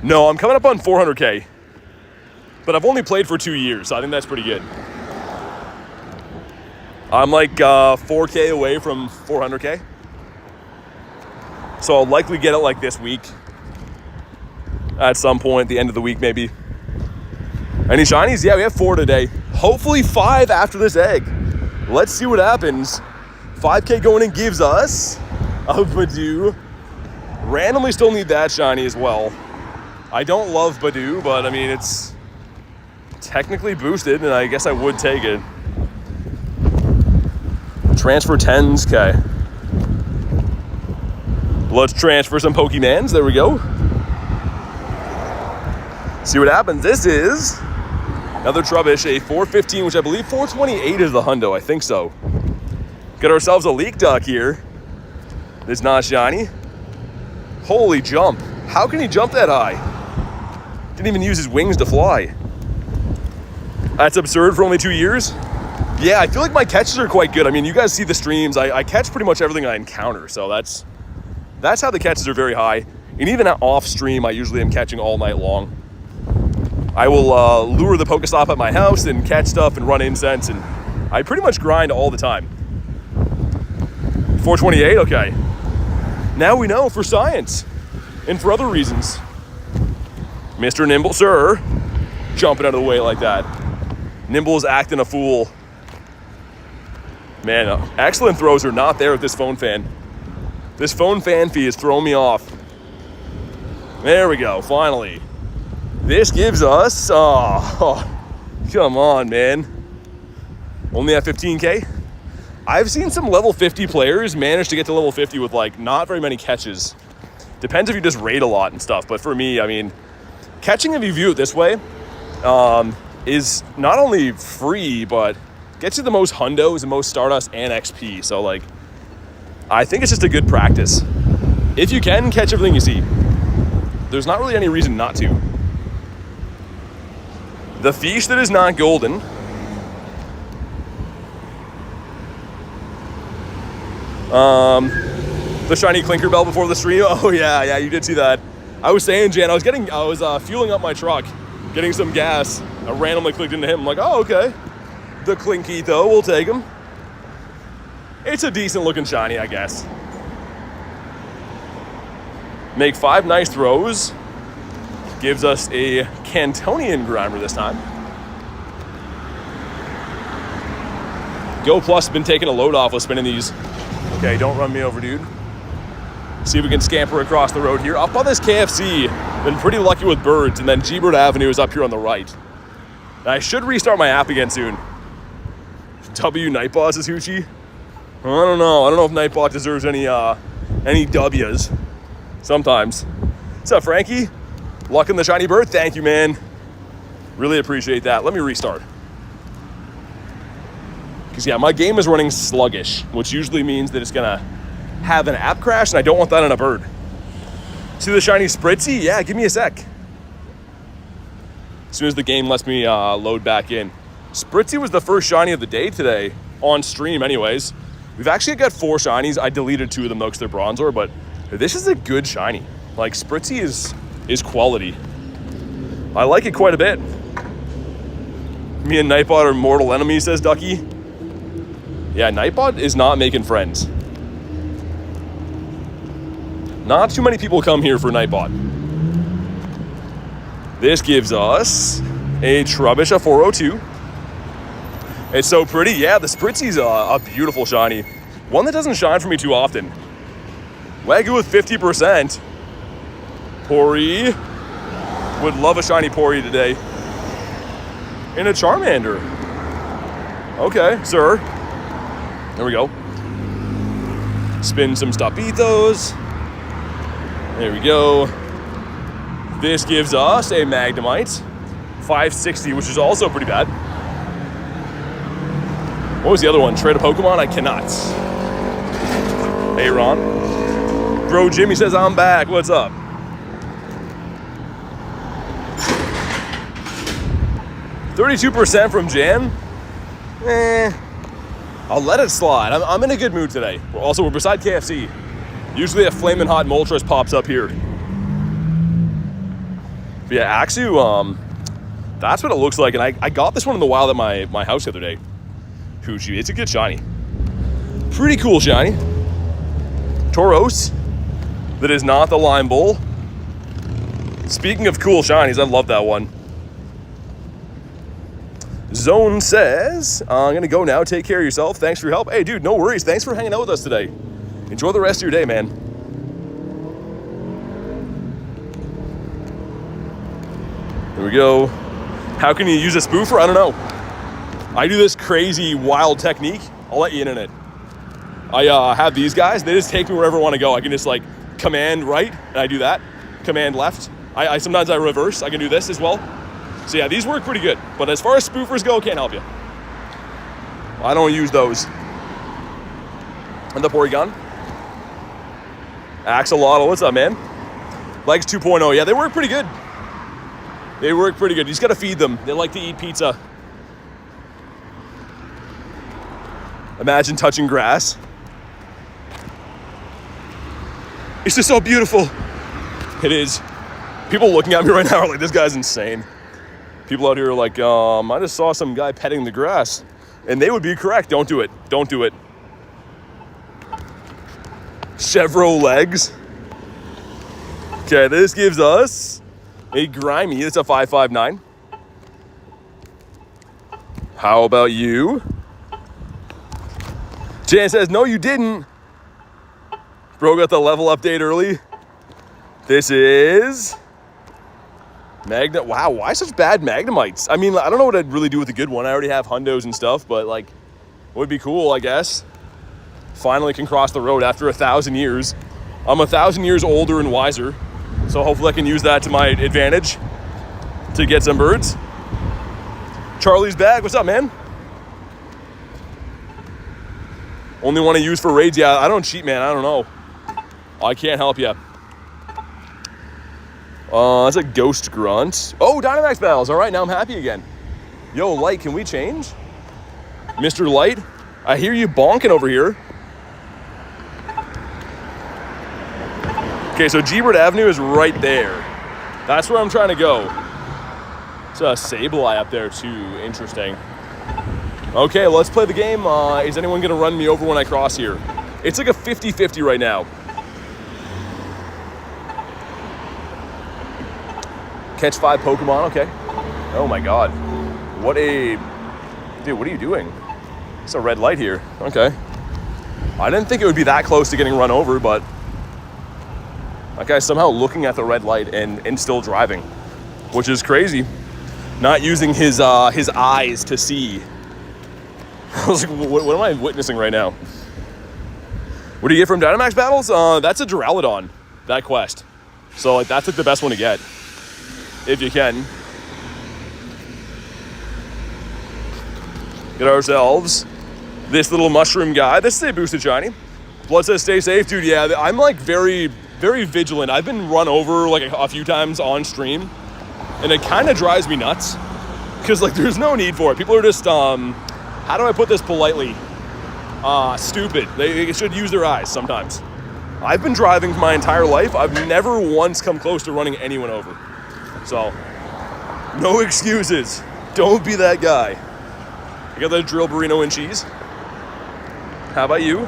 [SPEAKER 1] No, I'm coming up on 400k. But I've only played for 2 years, so I think that's pretty good. I'm like 4k away from 400k. So I'll likely get it like this week. At some point, the end of the week maybe. Any shinies? Yeah, we have 4 today. Hopefully 5 after this egg. Let's see what happens. 5k going in gives us a Badoo. Randomly still need that shiny as well. I don't love Badoo, but I mean, it's technically boosted, and I guess I would take it. Transfer 10s, okay. Let's transfer some Pokemans, there we go. See what happens. This is Another Trubbish, a 415, which I believe 428 is the hundo. I think so. Get ourselves a Leak Duck here. It's not shiny. Holy jump. How can he jump that high? Didn't even use his wings to fly. That's absurd for only 2 years. Yeah, I feel like my catches are quite good. I mean, you guys see the streams. I catch pretty much everything I encounter. So that's how the catches are very high. And even off stream, I usually am catching all night long. I will lure the Pokestop at my house and catch stuff and run incense, and I pretty much grind all the time. 428, okay. Now we know for science and for other reasons. Mr. Nimble, sir, jumping out of the way like that. Nimble is acting a fool. Man, excellent throws are not there with this phone fan. This phone fan fee is throwing me off. There we go, finally. This gives us, come on, man. Only at 15K? I've seen some level 50 players manage to get to level 50 with like not very many catches. Depends if you just raid a lot and stuff, but for me, I mean, catching, if you view it this way, is not only free, but gets you the most hundos, the most Stardust and XP. So like, I think it's just a good practice. If you can catch everything you see, there's not really any reason not to. The fish that is not golden. The shiny clinker bell before the stream. Oh yeah, you did see that. I was saying, Jan, I was fueling up my truck, getting some gas. I randomly clicked into him. I'm like, oh, okay. The Clinky though, we'll take him. It's a decent looking shiny, I guess. Make 5 nice throws. Gives us a Cantonian Grimer this time. Go Plus been taking a load off with spinning these. Okay, don't run me over, dude. See if we can scamper across the road here. Up on this KFC, been pretty lucky with birds, and then G-Bird Avenue is up here on the right. I should restart my app again soon. W Nightbot is Hoochie. I don't know if Nightbot deserves any W's. Sometimes. What's up, Frankie? Luck in the shiny bird. Thank you, man. Really appreciate that. Let me restart. Because, yeah, my game is running sluggish, which usually means that it's going to have an app crash, and I don't want that on a bird. See the shiny Spritzy? Yeah, give me a sec. As soon as the game lets me load back in. Spritzy was the first shiny of the day today, on stream anyways. We've actually got 4 shinies. I deleted 2 of them, though, because they're Bronzor, but this is a good shiny. Like, Spritzy is quality. I like it quite a bit. Me and Nightbot are mortal enemies, says Ducky. Yeah, Nightbot is not making friends. Not too many people come here for Nightbot. This gives us a Trubbish, a 402. It's so pretty. Yeah, the Spritzy's a beautiful shiny. One that doesn't shine for me too often. Wagyu with 50%. Pori. Would love a shiny Pori today. And a Charmander. Okay, sir. There we go. Spin some Stapitos. There we go. This gives us a Magnemite. 560, which is also pretty bad. What was the other one? Trade a Pokemon? I cannot. Hey, Ron. Bro, Jimmy says I'm back. What's up? $32% from Jan? I'll let it slide. I'm in a good mood today. We're beside KFC. Usually a flaming hot Moltres pops up here. But yeah, Axu, that's what it looks like. And I got this one in the wild at my house the other day. Hoochie, it's a good shiny. Pretty cool shiny. Tauros, that is not the Lime Bull. Speaking of cool shinies, I love that one. Zone says, I'm gonna go now. Take care of yourself. Thanks for your help. Hey, dude, no worries. Thanks for hanging out with us today. Enjoy the rest of your day, man. There we go. How can you use a spoofer? I don't know. I do this crazy wild technique. I'll let you in on it. I have these guys. They just take me wherever I want to go. I can just like command right, and I do that. Command left. Sometimes I reverse. I can do this as well. So yeah, these work pretty good. But as far as spoofers go, can't help you. I don't use those. And the Porygon. Axolotl, what's up, man? Legs 2.0, yeah, they work pretty good. They work pretty good. You just gotta feed them. They like to eat pizza. Imagine touching grass. It's just so beautiful. It is. People looking at me right now are like, this guy's insane. People out here are like, I just saw some guy petting the grass. And they would be correct. Don't do it. Don't do it. Chevro legs. Okay, this gives us a Grimy. It's a 559. How about you? Jan says, no, you didn't. Bro got the level update early. This is Magna. Wow, why such bad Magnemites? I mean, I don't know what I'd really do with a good one. I already have hundos and stuff, but like, would be cool, I guess. Finally can cross the road after 1,000 years. I'm 1,000 years older and wiser, so hopefully I can use that to my advantage to get some birds. Charlie's back. What's up, man? Only one I use for raids. Yeah, I don't cheat, man. I don't know. I can't help you. That's a Ghost Grunt. Oh, Dynamax Battles. All right, now I'm happy again. Yo, Light, can we change? Mr. Light, I hear you bonking over here. Okay, so G-Bird Avenue is right there. That's where I'm trying to go. It's a Sableye up there too. Interesting. Okay, let's play the game. Is anyone going to run me over when I cross here? It's like a 50-50 right now. Catch 5 Pokemon, okay. Oh my god. What a... Dude, what are you doing? It's a red light here. Okay. I didn't think it would be that close to getting run over, but... That guy's somehow looking at the red light and still driving. Which is crazy. Not using his eyes to see. I was like, what am I witnessing right now? What do you get from Dynamax Battles? That's a Duraludon, that quest. So like, that's like the best one to get. If you can. Get ourselves this little mushroom guy. This is a boosted shiny. Blood says stay safe. Dude, yeah, I'm like very, very vigilant. I've been run over like a few times on stream. And it kind of drives me nuts. Because like there's no need for it. People are just, how do I put this politely? Stupid. They should use their eyes sometimes. I've been driving my entire life. I've never once come close to running anyone over. So, no excuses. Don't be that guy. I got the drill burrito and cheese. How about you?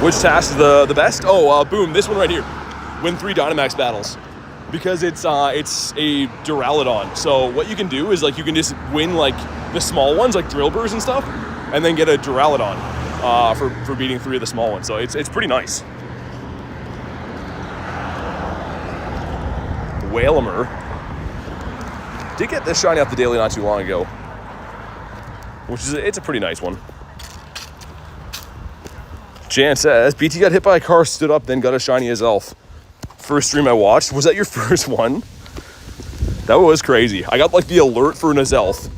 [SPEAKER 1] Which task is the best? Oh, boom, this one right here. Win 3 Dynamax Battles. Because it's a Duraludon. So what you can do is like you can just win like the small ones, like drill burrs and stuff, and then get a Duraludon for beating 3 of the small ones. So it's pretty nice. Whalmer. Did get this shiny off the daily not too long ago. Which is, it's a pretty nice one. Jan says, BT got hit by a car, stood up, then got a shiny as elf. First stream I watched. Was that your first one? That was crazy. I got like the alert for an Azelf.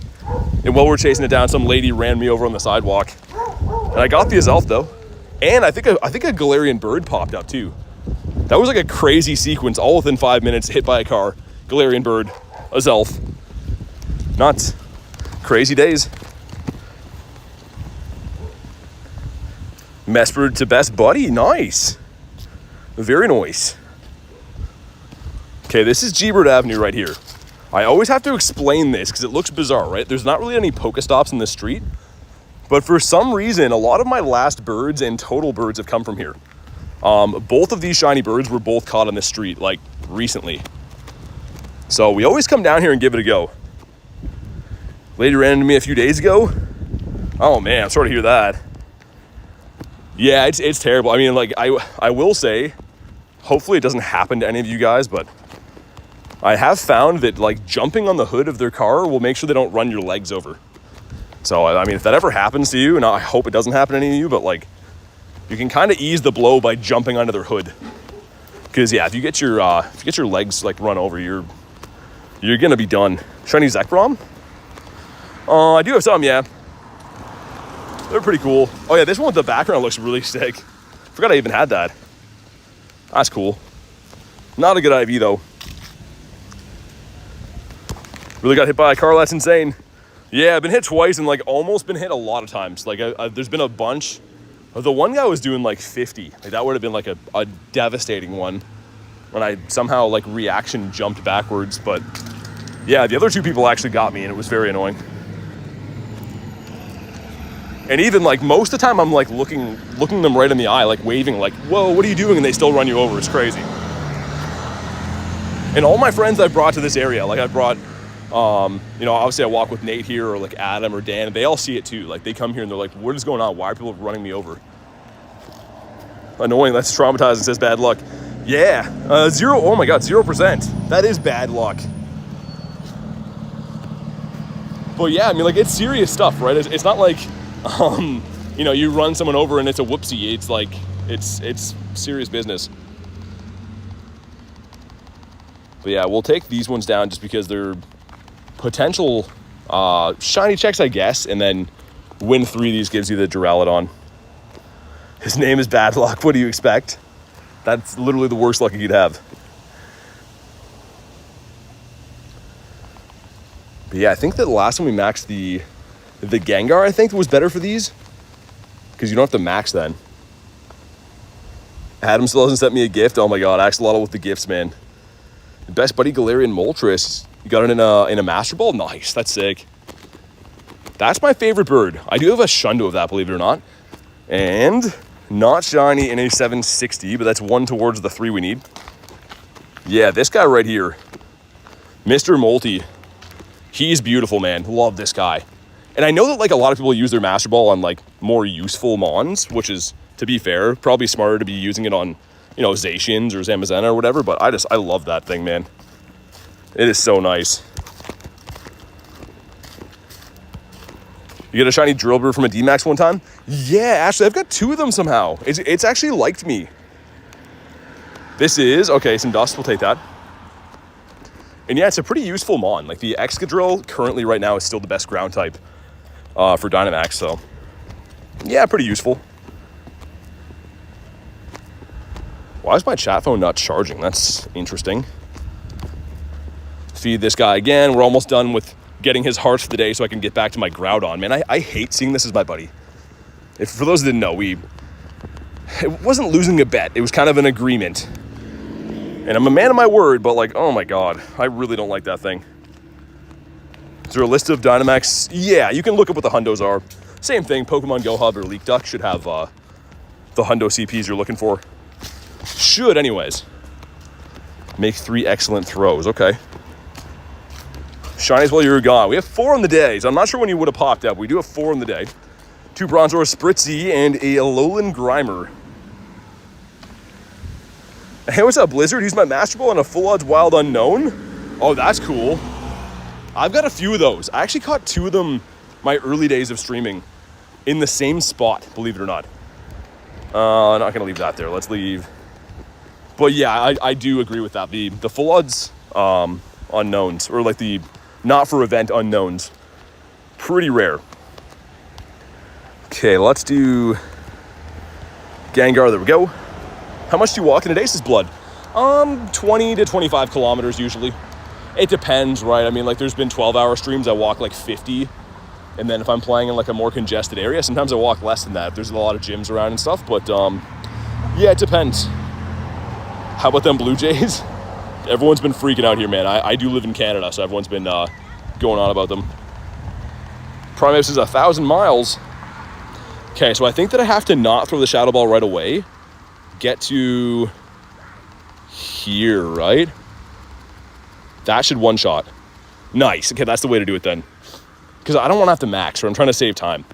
[SPEAKER 1] And while we're chasing it down, some lady ran me over on the sidewalk. And I got the Azelf though. And I think a Galarian Bird popped up too. That was like a crazy sequence, all within 5 minutes, hit by a car, Galarian Bird, Azelf. Nuts. Crazy days. Mespard to best buddy, nice. Very nice. Okay, this is G-Bird Avenue right here. I always have to explain this because it looks bizarre, right? There's not really any Pokestops in this street, but for some reason, a lot of my last birds and total birds have come from here. Both of these shiny birds were both caught on this street, like, recently. So we always come down here and give it a go. Lady ran into me a few days ago. Oh man, I'm sorry to hear that. Yeah, it's terrible. I mean, like, I will say, hopefully it doesn't happen to any of you guys, but I have found that, like, jumping on the hood of their car will make sure they don't run your legs over. So, I mean, if that ever happens to you, and I hope it doesn't happen to any of you, but, like, you can kind of ease the blow by jumping onto their hood. Because yeah, if you get your legs like run over, you're gonna be done. Shiny Zekrom? I do have some, yeah. They're pretty cool. Oh yeah, this one with the background looks really sick. Forgot I even had that. That's cool. Not a good IV though. Really got hit by a car, that's insane. Yeah, I've been hit twice and like almost been hit a lot of times. Like there's been a bunch. The one guy was doing like 50. Like that would have been like a devastating one. When I somehow like reaction jumped backwards. But yeah, the other two people actually got me and it was very annoying. And even like most of the time I'm like looking them right in the eye, like waving like, whoa, what are you doing? And they still run you over. It's crazy. And all my friends I brought to this area, like I brought, you know, obviously I walk with Nate here or like Adam or Dan, and they all see it too. Like they come here and they're like, what is going on? Why are people running me over? Annoying, that's traumatizing, it says bad luck. Yeah, 0%. That is bad luck. But yeah, I mean, like, it's serious stuff, right? It's not like, you know, you run someone over and it's a whoopsie. It's like, it's serious business. But yeah, we'll take these ones down just because they're potential shiny checks, I guess. And then win 3 of these gives you the Duraludon. His name is bad luck. What do you expect? That's literally the worst luck you could have. But yeah, I think that the last time we maxed the Gengar, I think, was better for these. Because you don't have to max then. Adam still hasn't sent me a gift. Oh my god, Axolotl with the gifts, man. Best buddy Galarian Moltres. You got it in a Master Ball? Nice, that's sick. That's my favorite bird. I do have a Shundo of that, believe it or not. And not shiny in a 760, but that's 1 towards the 3 we need. Yeah, this guy right here. Mr. Molty. He's beautiful, man. Love this guy. And I know that like a lot of people use their Master Ball on like more useful Mons, which is, to be fair, probably smarter to be using it on, you know, Zacians or Zamazenta or whatever, but I love that thing, man. It is so nice. You get a shiny Drillbur from a D-Max one time? Yeah, actually, I've got 2 of them somehow. It's actually liked me. This is, okay, some dust, we'll take that. And yeah, it's a pretty useful Mon. Like the Excadrill currently right now is still the best ground type for Dynamax, so yeah, pretty useful. Why is my chat phone not charging? That's interesting. Feed this guy again. We're almost done with getting his hearts for the day so I can get back to my Groudon. Man, I hate seeing this as my buddy. For those that didn't know, it wasn't losing a bet. It was kind of an agreement. And I'm a man of my word, but like, oh my god, I really don't like that thing. Is there a list of Dynamax? Yeah, you can look up what the hundos are. Same thing, Pokemon Go Hub or Leak Duck should have the hundo CPs you're looking for. Should, anyways. Make 3 excellent throws, okay. Shinies while you're gone. We have 4 on the day, so I'm not sure when you would have popped up. We do have 4 on the day. 2 Bronzor Spritzy and a Alolan Grimer. Hey, what's up, Blizzard? Use my Master Ball on a Full Odds Wild Unknown? Oh, that's cool. I've got a few of those. I actually caught 2 of them my early days of streaming in the same spot, believe it or not. I'm not going to leave that there. Let's leave. But yeah, I do agree with that. The Full Odds Unknowns, or like the not for event unknowns, pretty rare. Okay, let's do Gengar. There we go. How much do you walk in a day, says Blood? 20 to 25 kilometers usually. It depends, right? I mean, like there's been 12-hour streams I walk like 50. And then if I'm playing in like a more congested area, sometimes I walk less than that. If there's a lot of gyms around and stuff. But yeah, it depends. How about them Blue Jays? Everyone's been freaking out here, man. I do live in Canada, so everyone's been going on about them. Primeape says 1,000 miles. Okay, so I think that I have to not throw the Shadow Ball right away. Get to here, right? That should one-shot. Nice. Okay, that's the way to do it then. Because I don't want to have to max, or I'm trying to save time.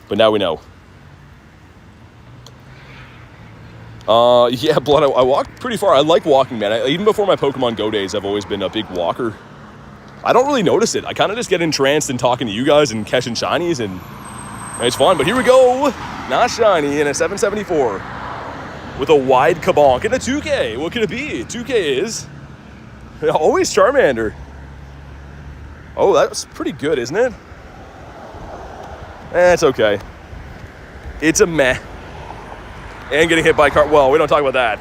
[SPEAKER 1] But now we know. Yeah, Blood, I walk pretty far. I like walking, man. Even before my Pokemon Go days, I've always been a big walker. I don't really notice it. I kind of just get entranced in talking to you guys and catching shinies, and it's fun. But here we go. Not shiny in a 774. with a wide kabonk and a 2K. What could it be? 2K is always Charmander. Oh, that's pretty good, isn't it? It's okay. It's a meh. And getting hit by cars. Well, we don't talk about that.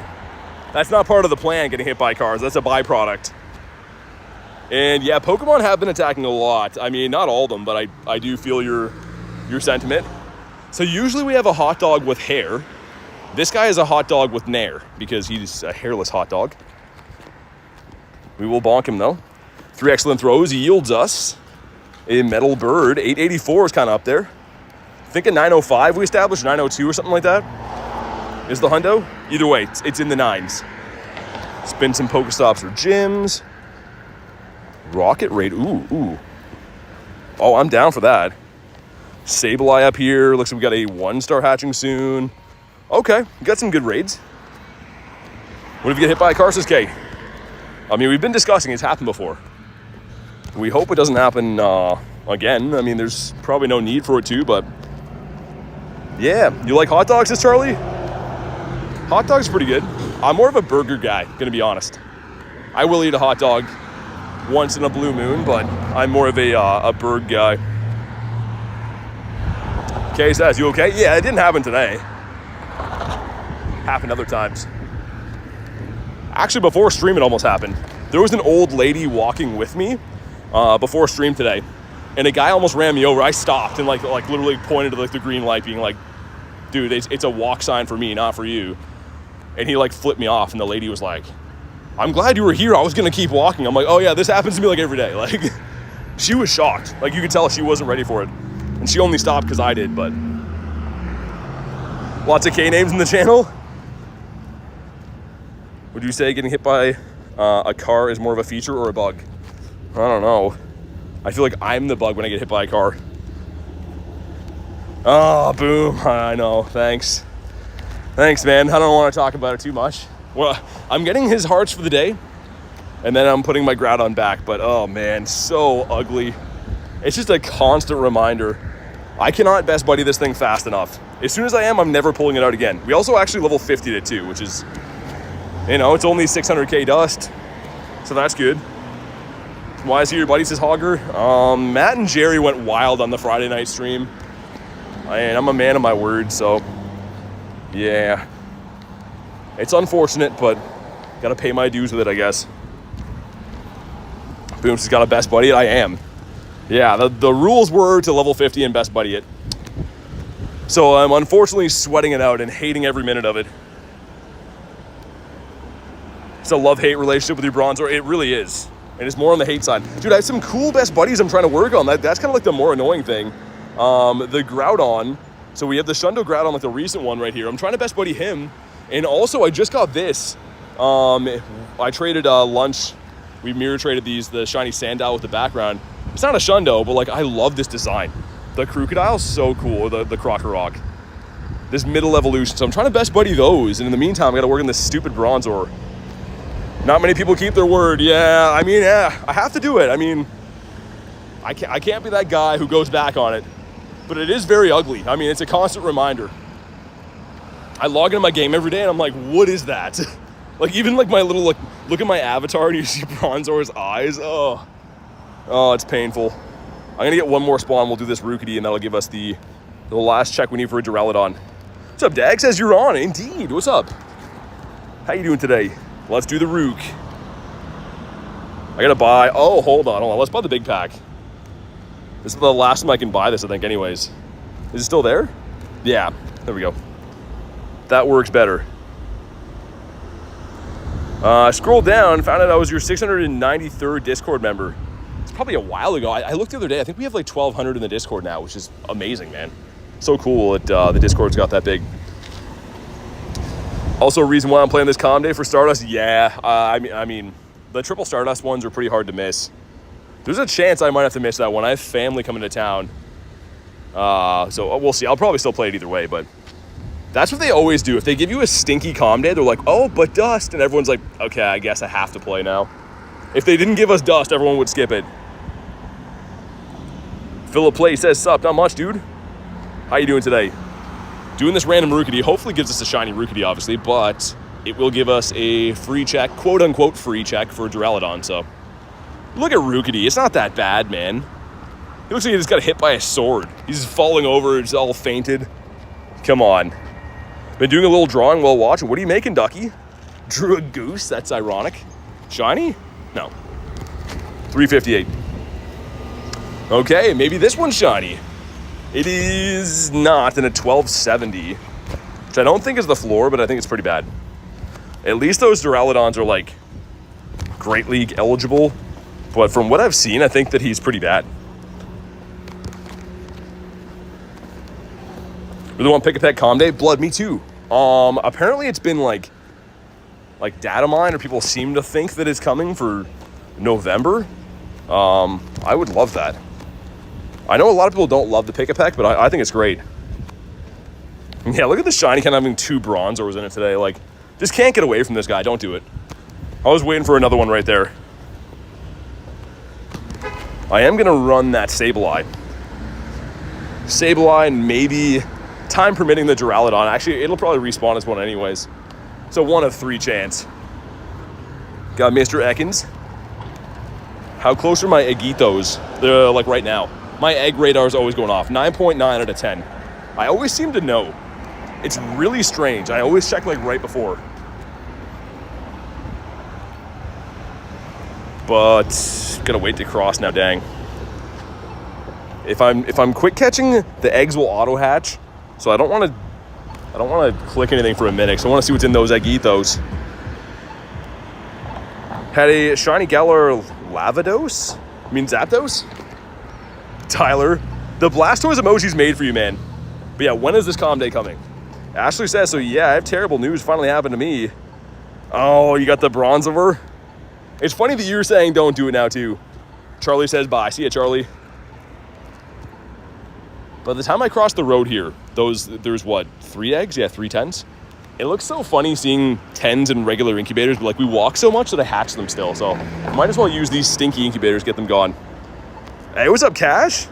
[SPEAKER 1] That's not part of the plan, getting hit by cars. That's a byproduct. And yeah, Pokemon have been attacking a lot. I mean, not all of them, but I do feel your sentiment. So usually we have a hot dog with hair. This guy is a hot dog with nair because he's a hairless hot dog. We will bonk him though. 3 excellent throws yields us a metal bird. 884 is kind of up there. I think a 905 we established, 902 or something like that. Is the hundo? Either way, it's in the 9s. Spin some Pokestops or gyms. Rocket Raid, ooh. Oh, I'm down for that. Sableye up here. Looks like we got a 1-star hatching soon. Okay, we got some good raids. What if you get hit by a car, says K? I mean, we've been discussing it's happened before. We hope it doesn't happen again. I mean, there's probably no need for it to, but yeah. You like hot dogs, says Charlie? Hot dogs pretty good. I'm more of a burger guy, gonna be honest. I will eat a hot dog once in a blue moon, but I'm more of a bird guy. Kay says, you okay? Yeah, it didn't happen today. Happened other times. Actually, before stream, it almost happened. There was an old lady walking with me before stream today, and a guy almost ran me over. I stopped and like literally pointed to like the green light, being like, "Dude, it's a walk sign for me, not for you." And he like flipped me off, and the lady was like, "I'm glad you were here. I was gonna keep walking." I'm like, "Oh yeah, this happens to me like every day." Like, she was shocked. Like, you could tell she wasn't ready for it, and she only stopped because I did. But lots of K names in the channel. Would you say getting hit by a car is more of a feature or a bug? I don't know. I feel like I'm the bug when I get hit by a car. Oh, boom. I know. Thanks. Thanks, man. I don't want to talk about it too much. Well, I'm getting his hearts for the day, and then I'm putting my Groudon back. But, oh, man, so ugly. It's just a constant reminder. I cannot best buddy this thing fast enough. As soon as I am, I'm never pulling it out again. We also actually level 50'd it too, which is, you know, it's only 600k dust, so that's good. Why is he your buddy, says Hogger? Matt and Jerry went wild on the Friday night stream. I'm a man of my word, so yeah. It's unfortunate, but gotta pay my dues with it, I guess. Booms has got a best buddy it. I am. Yeah, the rules were to level 50 and best buddy it. So I'm unfortunately sweating it out and hating every minute of it. It's a love-hate relationship with your Bronzor. It really is. And it's more on the hate side. Dude, I have some cool best buddies I'm trying to work on. That's kind of like the more annoying thing. The Groudon. So we have the Shundo Groudon, like the recent one right here. I'm trying to best buddy him. And also, I just got this. I traded lunch. We mirror traded these, the shiny Sandile with the background. It's not a Shundo, but like, I love this design. The Crocodile's so cool, the Crocorock. This middle evolution. So I'm trying to best buddy those. And in the meantime, I got to work on this stupid Bronzor. Not many people keep their word. Yeah, I mean, yeah, I have to do it. I mean, I can't be that guy who goes back on it. But it is very ugly. I mean, it's a constant reminder. I log into my game every day and I'm like, what is that? Like, even like my little, like, look at my avatar and you see Bronzor's eyes. Oh, it's painful. I'm gonna get one more spawn. We'll do this Rookity and that'll give us the last check we need for a Duraludon. What's up, Dag? Says you're on. Indeed. What's up? How you doing today? Let's do the Rook. I gotta buy, oh, hold on. Let's buy the big pack. This is the last time I can buy this, I think, anyways. Is it still there? Yeah, there we go. That works better. I scrolled down, found out I was your 693rd Discord member. It's probably a while ago. I looked the other day. I think we have like 1,200 in the Discord now, which is amazing, man. So cool that the Discord's got that big. Also, a reason why I'm playing this calm day for Stardust, yeah. I mean, the triple Stardust ones are pretty hard to miss. There's a chance I might have to miss that one. I have family coming to town. So we'll see. I'll probably still play it either way, but that's what they always do. If they give you a stinky calm day, they're like, oh, but dust. And everyone's like, okay, I guess I have to play now. If they didn't give us dust, everyone would skip it. Philip Play says, sup, not much, dude. How you doing today? Doing this random Rookity hopefully gives us a shiny Rookity, obviously, but it will give us a free check, quote-unquote free check for Duraludon, so. Look at Rookity. It's not that bad, man. He looks like he just got hit by a sword. He's falling over. He's all fainted. Come on. Been doing a little drawing while watching. What are you making, Ducky? Drew a goose? That's ironic. Shiny? No. 358. Okay, maybe this one's shiny. It is not in a 1270, which I don't think is the floor, but I think it's pretty bad. At least those Duraludons are like Great League eligible, but from what I've seen, I think that he's pretty bad. Really want Pick a Pet Calm Day? Blood, me too. Apparently it's been like data mine, or people seem to think that it's coming for November. I would love that. I know a lot of people don't love the Pick-a-Peck, but I think it's great. Yeah, look at the shiny kind of having 2 Bronzors in it today. Like, just can't get away from this guy. Don't do it. I was waiting for another one right there. I am going to run that Sableye. Sableye and maybe, time permitting, the Duraludon. Actually, it'll probably respawn as one anyways. So 1 of 3 chance. Got Mr. Ekans. How close are my Eggitos? They're like right now. My egg radar is always going off. 9.9 out of 10. I always seem to know. It's really strange. I always check like right before. But gotta wait to cross now, dang. If I'm quick catching, the eggs will auto hatch. So I don't want to click anything for a minute. So I want to see what's in those Eggitos. Had a shiny Galar Lavados? I mean Zapdos? Tyler, the Blastoise emoji's made for you, man. But yeah, when is this Calm Day coming? Ashley says, so yeah, I have terrible news finally happened to me. Oh, you got the Bronzor? It's funny that you're saying don't do it now too. Charlie says bye. See ya, Charlie. By the time I cross the road here, there's what, 3 eggs? Yeah, 3 10s. It looks so funny seeing 10s in regular incubators, but like we walk so much that I hatch them still, so might as well use these stinky incubators, get them gone. Hey, what's up, Cash?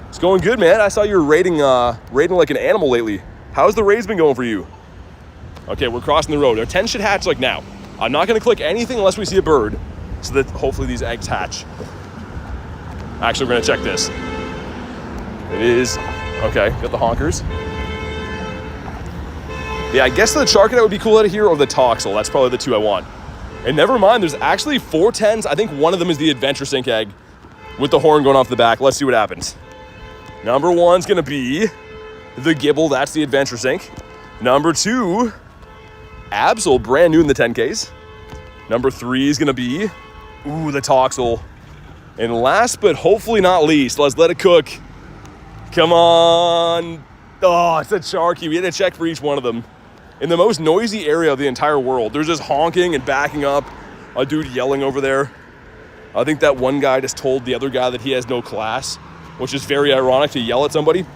[SPEAKER 1] It's going good, man. I saw you were raiding like an animal lately. How's the raids been going for you? Okay, we're crossing the road. Our 10 should hatch like now. I'm not gonna click anything unless we see a bird, so that hopefully these eggs hatch. Actually, we're gonna check this. It is, okay, got the honkers. Yeah, I guess the Charcadet would be cool out of here, or the Toxel. That's probably the 2 I want. And never mind, there's actually 4 10s. I think one of them is the Adventure Sync egg with the horn going off the back. Let's see what happens. Number 1's gonna be the Gibble. That's the Adventure Sync. Number 2, Absol, brand new in the 10Ks. Number 3 is gonna be, ooh, the Toxel. And last but hopefully not least, let's let it cook. Come on. Oh, it's a Charky. We had to check for each one of them. In the most noisy area of the entire world, there's just honking and backing up. A dude yelling over there. I think that one guy just told the other guy that he has no class, which is very ironic to yell at somebody.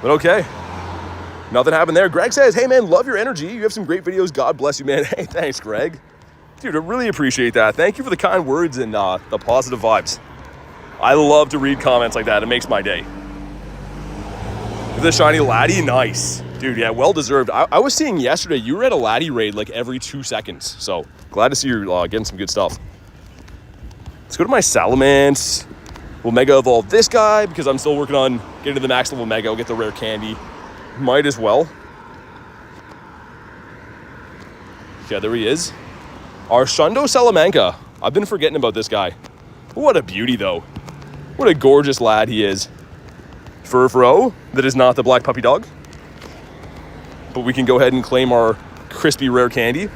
[SPEAKER 1] But okay. Nothing happened there. Greg says, hey man, love your energy. You have some great videos. God bless you, man. Hey, thanks, Greg. Dude, I really appreciate that. Thank you for the kind words and the positive vibes. I love to read comments like that. It makes my day. The shiny Laddie, nice. Dude, yeah, well deserved. I was seeing yesterday, you were at a Laddie raid like every 2 seconds. So glad to see you're getting some good stuff. Let's go to my Salamence. We'll Mega Evolve this guy because I'm still working on getting to the max level Mega. I'll get the rare candy. Might as well. Yeah, there he is. Our Shundo Salamanca. I've been forgetting about this guy. What a beauty, though. What a gorgeous lad he is. Furfro, that is not the black puppy dog. But we can go ahead and claim our crispy rare candy.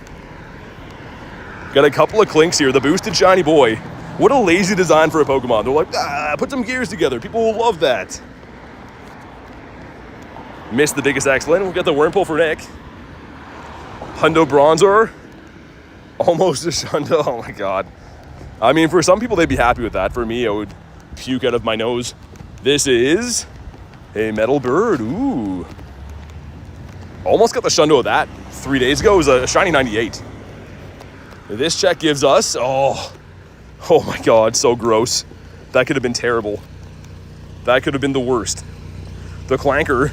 [SPEAKER 1] Got a couple of Clinks here. The boosted shiny boy. What a lazy design for a Pokemon. They're like, put some gears together. People will love that. Missed the biggest excellent. We'll get the Wurmple for Nick. Hundo Bronzor. Almost a Shundo. Oh my god. I mean, for some people, they'd be happy with that. For me, I would puke out of my nose. This is a Metal Bird. Ooh. Almost got the Shundo of that 3 days ago. It was a shiny 98. This check gives us, oh my god, so gross. That could have been terrible. That could have been the worst. The Clanker,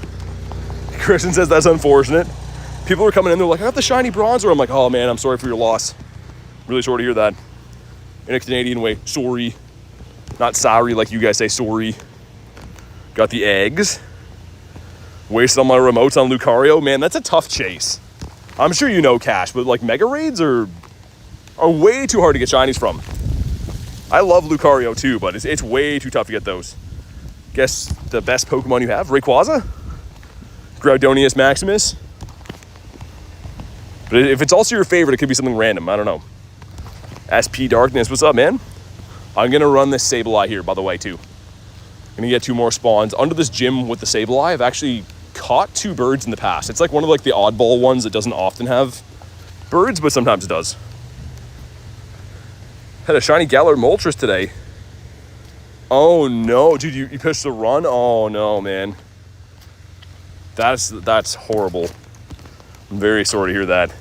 [SPEAKER 1] Kristen says that's unfortunate. People are coming in, they're like, I got the shiny bronzer. I'm like, oh man, I'm sorry for your loss. Really sorry to hear that. In a Canadian way, sorry. Not sorry like you guys say, sorry. Got the eggs. Wasted on my remotes on Lucario. Man, that's a tough chase. I'm sure you know, Cash, but like Mega Raids are way too hard to get shinies from. I love Lucario too, but it's way too tough to get those. Guess the best Pokemon you have? Rayquaza? Groudonius Maximus? But if it's also your favorite, it could be something random. I don't know. SP Darkness, what's up, man? I'm going to run this Sableye here, by the way, too. I'm going to get 2 more spawns. Under this gym with the Sableye, I've actually caught 2 birds in the past. It's like one of like the oddball ones that doesn't often have birds, but sometimes it does. Had a shiny Galar Moltres today. Oh, no. Dude, you pitched the run? Oh, no, man. That's horrible. I'm very sorry to hear that.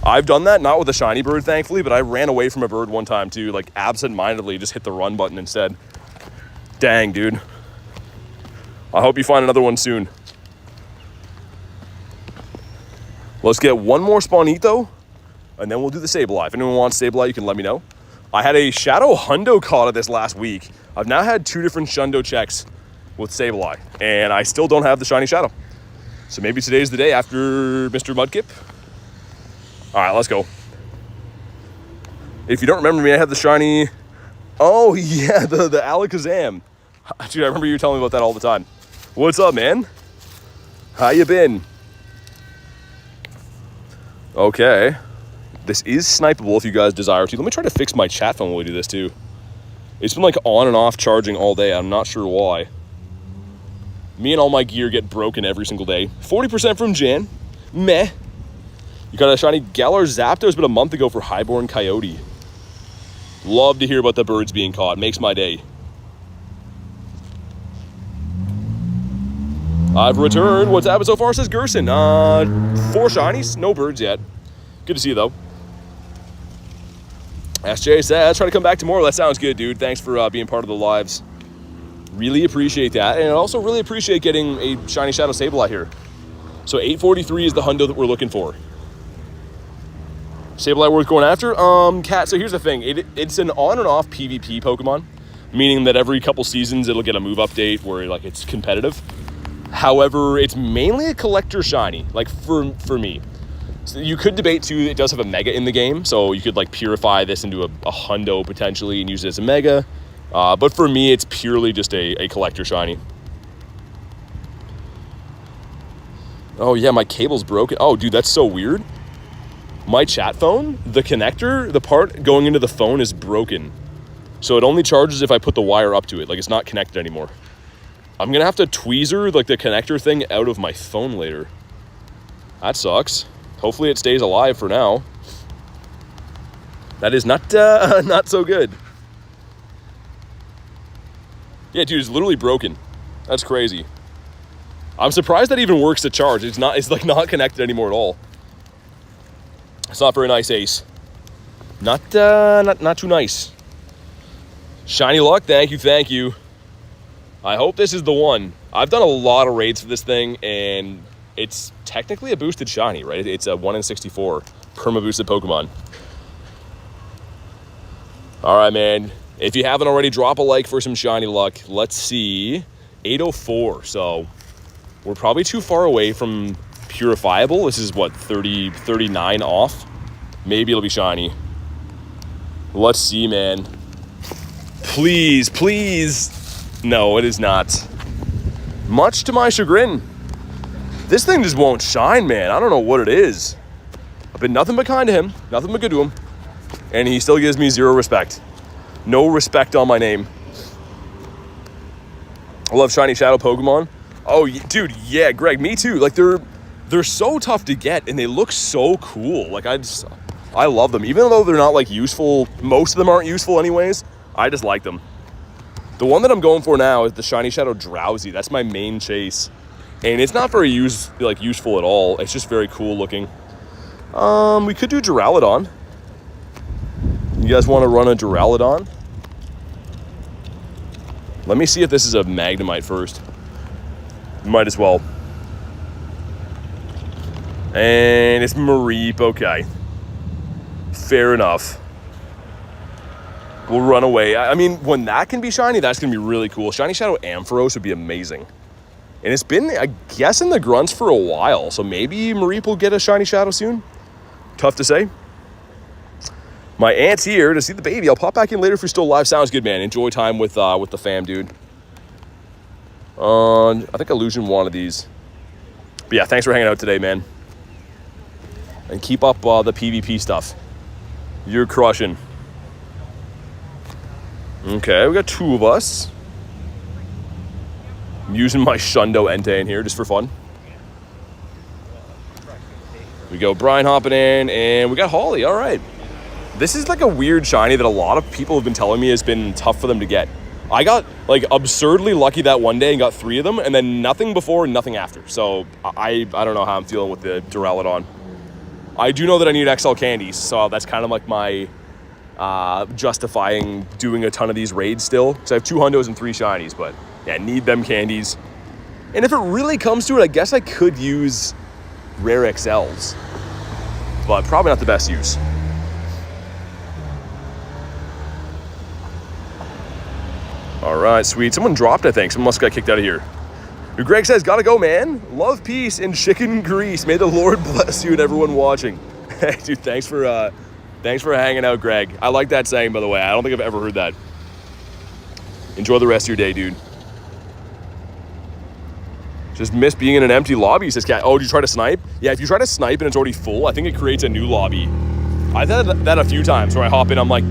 [SPEAKER 1] I've done that, not with a shiny bird, thankfully, but I ran away from a bird one time, too, like absent-mindedly, just hit the run button instead. Dang, dude. I hope you find another one soon. Let's get 1 more Spawnito, and then we'll do the Sableye. If anyone wants Sableye, you can let me know. I had a Shadow Hundo caught at this last week. I've now had 2 different Shundo checks with Sableye, and I still don't have the shiny Shadow. So maybe today's the day after Mr. Mudkip. All right, let's go. If you don't remember me, I had the shiny... Oh, yeah, the Alakazam. Dude, I remember you telling me about that all the time. What's up, man? How you been? Okay. This is snipeable if you guys desire to. Let me try to fix my chat phone while we do this, too. It's been, like, on and off charging all day. I'm not sure why. Me and all my gear get broken every single day. 40% from Jan. Meh. You got a shiny Galar Zapdos about a month ago for Highborn Coyote. Love to hear about the birds being caught. Makes my day. I've returned. What's happened so far, says Gerson. 4 shinies. No birds yet. Good to see you, though. SJ says, try to come back tomorrow. That sounds good, dude. Thanks for being part of the lives. Really appreciate that. And I also really appreciate getting a shiny Shadow Sableye here. So 843 is the hundo that we're looking for. Sableye worth going after? Cat, so here's the thing. It's an on and off PvP Pokemon, meaning that every couple seasons it'll get a move update where like it's competitive. However, it's mainly a collector shiny, like for me. So you could debate too, it does have a mega in the game, so you could like purify this into a hundo potentially and use it as a mega. But for me, it's purely just a collector shiny. Oh yeah, my cable's broken. Oh dude, that's so weird. My chat phone, the connector, the part going into the phone is broken. So it only charges if I put the wire up to it. Like it's not connected anymore. I'm gonna have to tweezer like the connector thing out of my phone later. That sucks. Hopefully it stays alive for now. That is not so good. Yeah, dude, it's literally broken. That's crazy. I'm surprised that even works to charge. It's like not connected anymore at all. It's not very nice, Ace. Not too nice. Shiny luck, thank you. I hope this is the one. I've done a lot of raids for this thing, and it's technically a boosted shiny, right? It's a 1 in 64 perma-boosted Pokemon. All right, man. If you haven't already, drop a like for some shiny luck. Let's see. 804, so we're probably too far away from purifiable. This is what, 39 off? Maybe it'll be shiny. Let's see, man. Please. No, it is not. Much to my chagrin. This thing just won't shine, man. I don't know what it is. I've been nothing but kind to him, nothing but good to him, and he still gives me 0 respect. No respect on my name. I love shiny shadow Pokemon. Oh, dude, yeah, Greg, me too. Like, they're so tough to get, and they look so cool. Like, I love them. Even though they're not, like, useful, most of them aren't useful anyways, I just like them. The one that I'm going for now is the shiny shadow Drowsy. That's my main chase. And it's not very useful at all. It's just very cool looking. We could do Duraludon. You guys want to run a Duraludon? Let me see if this is a Magnemite first. Might as well. And it's Mareep, okay. Fair enough. We'll run away. I mean, when that can be shiny, that's going to be really cool. Shiny Shadow Ampharos would be amazing. And it's been, I guess, in the grunts for a while. So maybe Mareep will get a shiny Shadow soon. Tough to say. My aunt's here to see the baby. I'll pop back in later if you're still alive. Sounds good, man. Enjoy time with the fam, dude. I think Illusion wanted these. But yeah, thanks for hanging out today, man. And keep up the PvP stuff. You're crushing. Okay, we got 2 of us. I'm using my Shundo Entei in here just for fun. We go Brian hopping in, and we got Holly. All right. This is like a weird shiny that a lot of people have been telling me has been tough for them to get. I got like absurdly lucky that one day and got 3 of them, and then nothing before and nothing after. So I don't know how I'm feeling with the Duraludon. I do know that I need XL candies, so that's kind of like my justifying doing a ton of these raids still. So I have 2 hundos and 3 shinies, but yeah, need them candies. And if it really comes to it, I guess I could use rare XLs, but probably not the best use. All right, sweet. Someone dropped, I think. Someone must have got kicked out of here. Greg says, gotta go, man. Love, peace, and chicken grease. May the Lord bless you and everyone watching. Hey, dude, thanks for hanging out, Greg. I like that saying, by the way. I don't think I've ever heard that. Enjoy the rest of your day, dude. Just miss being in an empty lobby, says Cat. Oh, did you try to snipe? Yeah, if you try to snipe and it's already full, I think it creates a new lobby. I've had that a few times where I hop in, I'm like,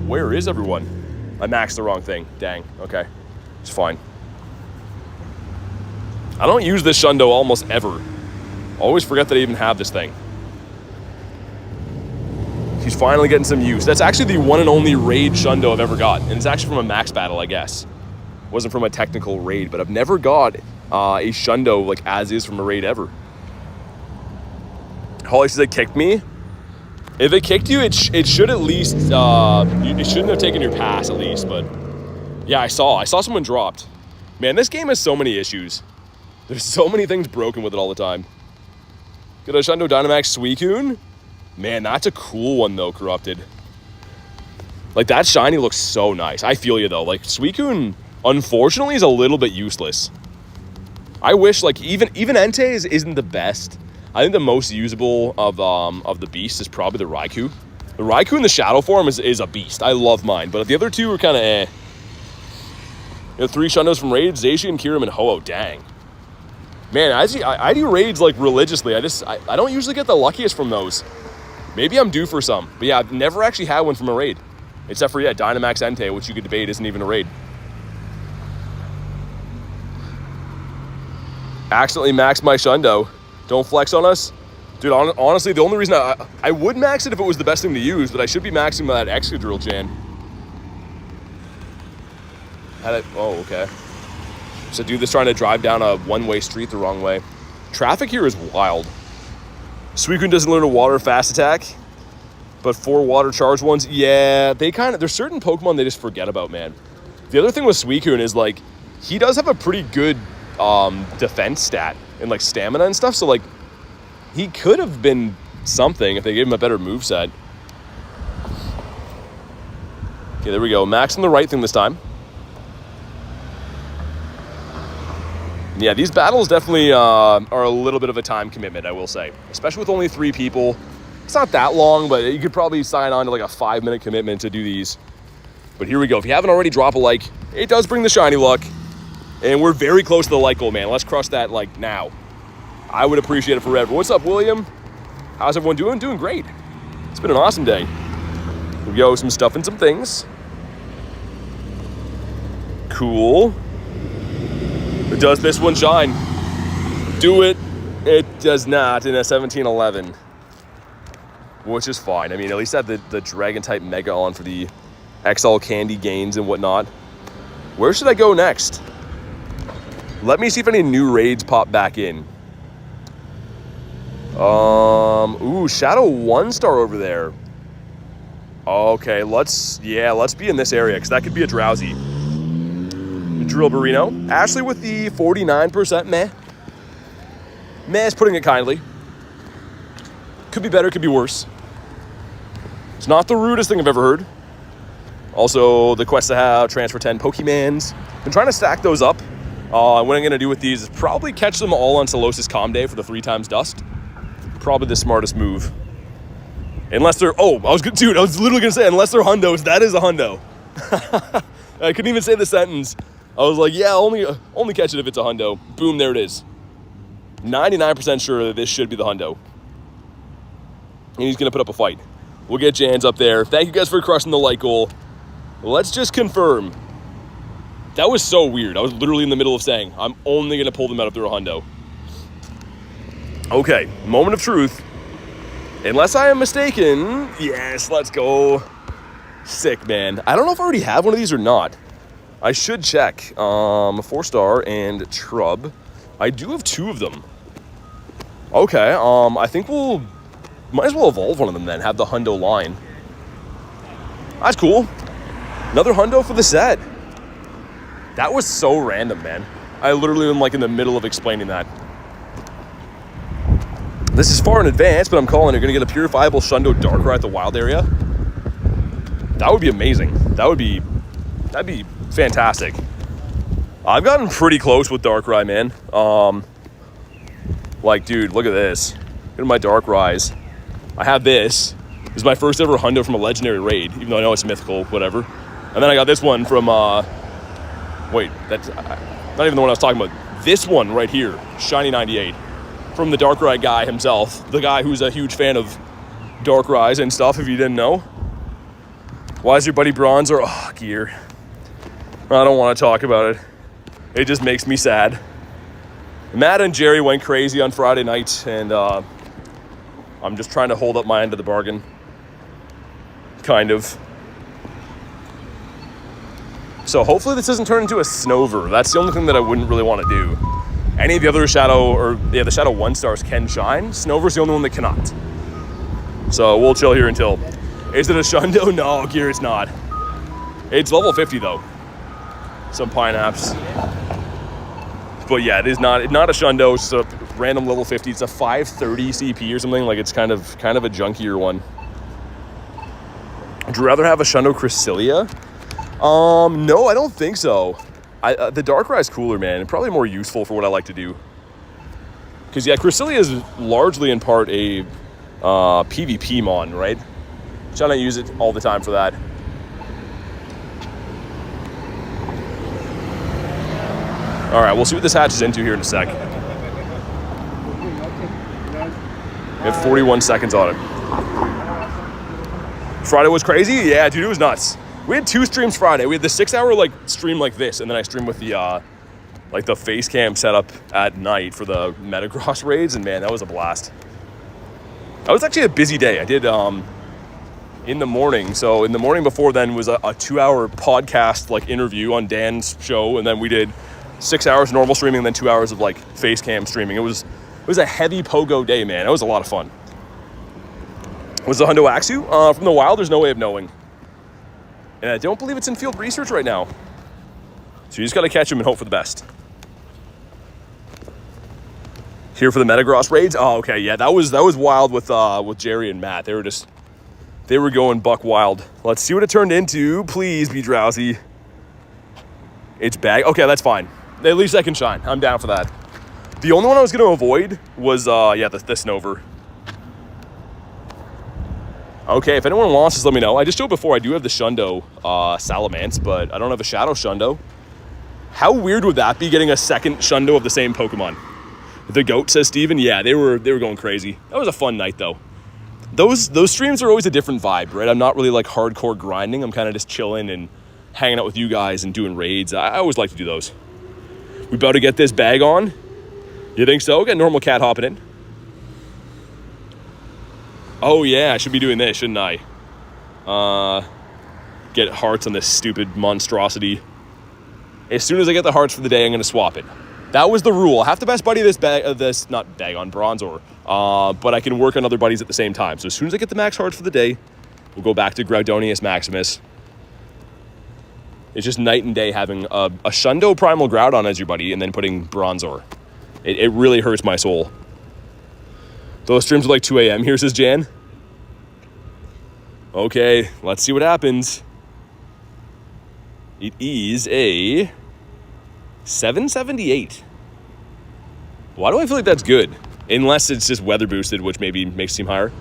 [SPEAKER 1] where is everyone? I maxed the wrong thing. Dang, okay. It's fine. I don't use this Shundo almost ever. Always forget that I even have this thing. He's finally getting some use. That's actually the one and only raid Shundo I've ever got. And it's actually from a max battle, I guess. It wasn't from a technical raid, but I've never got a Shundo like as is from a raid ever. Holly says it kicked me. If it kicked you, it should at least, it shouldn't have taken your pass at least, but yeah, I saw someone dropped. Man, this game has so many issues. There's so many things broken with it all the time. Get a Shundo Dynamax Suicune. Man, that's a cool one though, Corrupted. Like that shiny looks so nice. I feel you though. Like Suicune, unfortunately, is a little bit useless. I wish like even Entei isn't the best. I think the most usable of the beasts is probably the Raikou. The Raikou in the shadow form is a beast. I love mine, but the other two are kind of eh. You know, 3 Shundos from raids: Zacian, Kyurem, and Ho-Oh. Dang. Man, I do raids like religiously. I don't usually get the luckiest from those. Maybe I'm due for some. But yeah, I've never actually had one from a raid. Except for, yeah, Dynamax Entei, which you could debate isn't even a raid. Accidentally maxed my Shundo. Don't flex on us. Dude, honestly, the only reason I would max it if it was the best thing to use, but I should be maxing that Excadrill Jan. Oh, okay. So dude that's trying to drive down a one-way street the wrong way. Traffic here is wild. Suicune doesn't learn a water fast attack, but 4 water charge ones, yeah, there's certain Pokemon they just forget about, man. The other thing with Suicune is like, he does have a pretty good defense stat and like stamina and stuff, so like, he could have been something if they gave him a better moveset. Okay, there we go. Maxing the right thing this time. Yeah, these battles definitely are a little bit of a time commitment, I will say. Especially with only 3 people. It's not that long, but you could probably sign on to like a 5-minute commitment to do these. But here we go. If you haven't already, drop a like. It does bring the shiny luck. And we're very close to the like goal, man. Let's crush that like now. I would appreciate it forever. What's up, William? How's everyone doing? Doing great. It's been an awesome day. Here we go, some stuff and some things. Cool. Does this one shine? Do it. It does not in a 1711. Which is fine. I mean, at least I have the Dragon-type Mega on for the XL candy gains and whatnot. Where should I go next? Let me see if any new raids pop back in. Ooh, Shadow 1-star over there. Okay, let's be in this area, because that could be a Drowsy. Drill Ashley with the 49% meh. Meh is putting it kindly. Could be better, could be worse. It's not the rudest thing I've ever heard. Also, the quest to have transfer 10 Pokemans. Been trying to stack those up. What I'm going to do with these is probably catch them all on Solosis Calm Day for the 3 times dust. Probably the smartest move. Unless they're, I was literally going to say, unless they're hundos, that is a hundo. I couldn't even say the sentence. I was like, yeah, only catch it if it's a hundo. Boom, there it is. 99% sure that this should be the hundo. And he's going to put up a fight. We'll get Jans up there. Thank you guys for crushing the like goal. Let's just confirm. That was so weird. I was literally in the middle of saying, I'm only going to pull them out if they're a hundo. Okay, moment of truth. Unless I am mistaken, yes, let's go. Sick, man. I don't know if I already have one of these or not. I should check. 4-star and Trub. I do have 2 of them. Okay, I think might as well evolve one of them then, have the hundo line. That's cool. Another hundo for the set. That was so random, man. I literally am like in the middle of explaining that. This is far in advance, but I'm calling it. You're gonna get a purifiable Shundo Darkrai at the wild area. That would be amazing. That'd be fantastic. I've gotten pretty close with Darkrai, man. Like, dude, look at this. Look at my Darkrai's. I have this. This is my first ever hundo from a legendary raid, even though I know it's mythical, whatever. And then I got this one from, wait, that's not even the one I was talking about. This one right here, Shiny 98, from the Darkrai guy himself, the guy who's a huge fan of Darkrai's and stuff, if you didn't know. Why is your buddy Bronzor? Oh, gear. I don't want to talk about it. It just makes me sad. Matt and Jerry went crazy on Friday night, and I'm just trying to hold up my end of the bargain. Kind of. So hopefully this doesn't turn into a Snover. That's the only thing that I wouldn't really want to do. Any of the other the Shadow 1-stars can shine. Snover's the only one that cannot. So we'll chill here until... Is it a Shundo? No, Gear, it's not. It's level 50 though. Some Pineapps. But yeah, it's not a Shundo. It's a random level 50. It's a 530 CP or something. Like, it's kind of a junkier one. Would you rather have a Shundo Cresselia? No, I don't think so. The Darkrai is cooler, man, and probably more useful for what I like to do. Because, yeah, Cresselia is largely in part a PvP mon, right? Trying to use it all the time for that. All right, we'll see what this hatch is into here in a sec. We have 41 seconds on it. Friday was crazy? Yeah, dude, it was nuts. We had 2 streams Friday. We had the 6-hour stream like this, and then I streamed with the the face cam setup at night for the Metagross raids, and man, that was a blast. That was actually a busy day. I did in the morning. So in the morning before then was a 2-hour podcast interview on Dan's show, and then we did 6 hours normal streaming, and then 2 hours of face cam streaming. It was a heavy pogo day, man. It was a lot of fun. Was the Hundo Axu? From the wild, there's no way of knowing. And I don't believe it's in field research right now. So you just got to catch him and hope for the best. Here for the Metagross raids? Oh, okay, yeah, that was wild with Jerry and Matt. They were going buck wild. Let's see what it turned into. Please be drowsy. It's bag. Okay, that's fine. At least I can shine. I'm down for that. The only one I was going to avoid was, the Snover. Okay, if anyone wants, just let me know. I just showed before I do have the Shundo Salamence, but I don't have a Shadow Shundo. How weird would that be, getting a second Shundo of the same Pokemon? The goat, says Steven. Yeah, they were going crazy. That was a fun night, though. Those streams are always a different vibe, right? I'm not really hardcore grinding. I'm kind of just chilling and hanging out with you guys and doing raids. I always like to do those. We about to get this bag on? You think so? Got normal cat hopping in. Oh yeah, I should be doing this, shouldn't I? Get hearts on this stupid monstrosity. As soon as I get the hearts for the day, I'm going to swap it. That was the rule. I have to best buddy this Bronzor. But I can work on other buddies at the same time. So as soon as I get the max hearts for the day, we'll go back to Groudonius Maximus. It's just night and day having a Shundo Primal Groudon as your buddy and then putting Bronzor. It really hurts my soul. Those streams are like 2 a.m. Here, says Jan. Okay, let's see what happens. It is a 778. Why do I feel like that's good? Unless it's just weather boosted, which maybe makes it seem higher.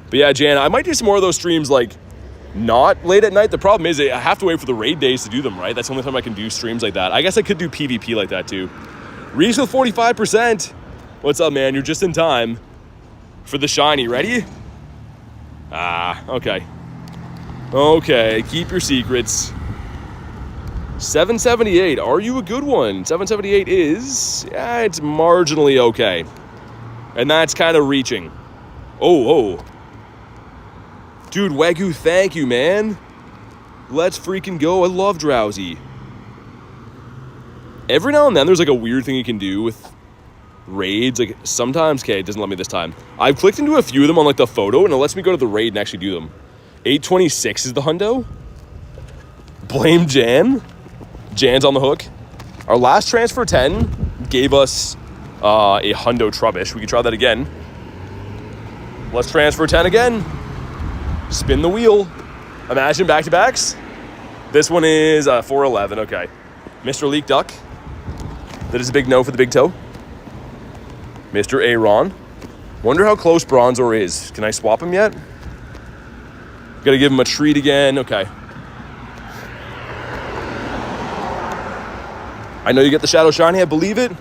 [SPEAKER 1] But yeah, Jan, I might do some more of those streams, like, not late at night. The problem is I have to wait for the raid days to do them, right? That's the only time I can do streams like that. I guess I could do PvP like that too. Reach with 45%. What's up, man? You're just in time for the shiny. Ready? Okay. Okay, keep your secrets. 778. Are you a good one? 778 is, yeah, it's marginally okay. And that's kind of reaching. Oh. Dude, Wagyu, thank you, man. Let's freaking go. I love Drowsy. Every now and then there's like a weird thing you can do with raids. Like sometimes, okay, it doesn't let me this time. I've clicked into a few of them on like the photo and it lets me go to the raid and actually do them. 826 is the hundo. Blame Jan. Jan's on the hook. Our last transfer 10 gave us a hundo Trubbish. We can try that again. Let's transfer 10 again. Spin the wheel. Imagine back-to-backs. This one is 411. Okay. Mr. Leak Duck. That is a big no for the big toe. Mr. Aaron. Wonder how close Bronzor is. Can I swap him yet? Gotta give him a treat again. Okay. I know you get the Shadow Shiny. I believe it.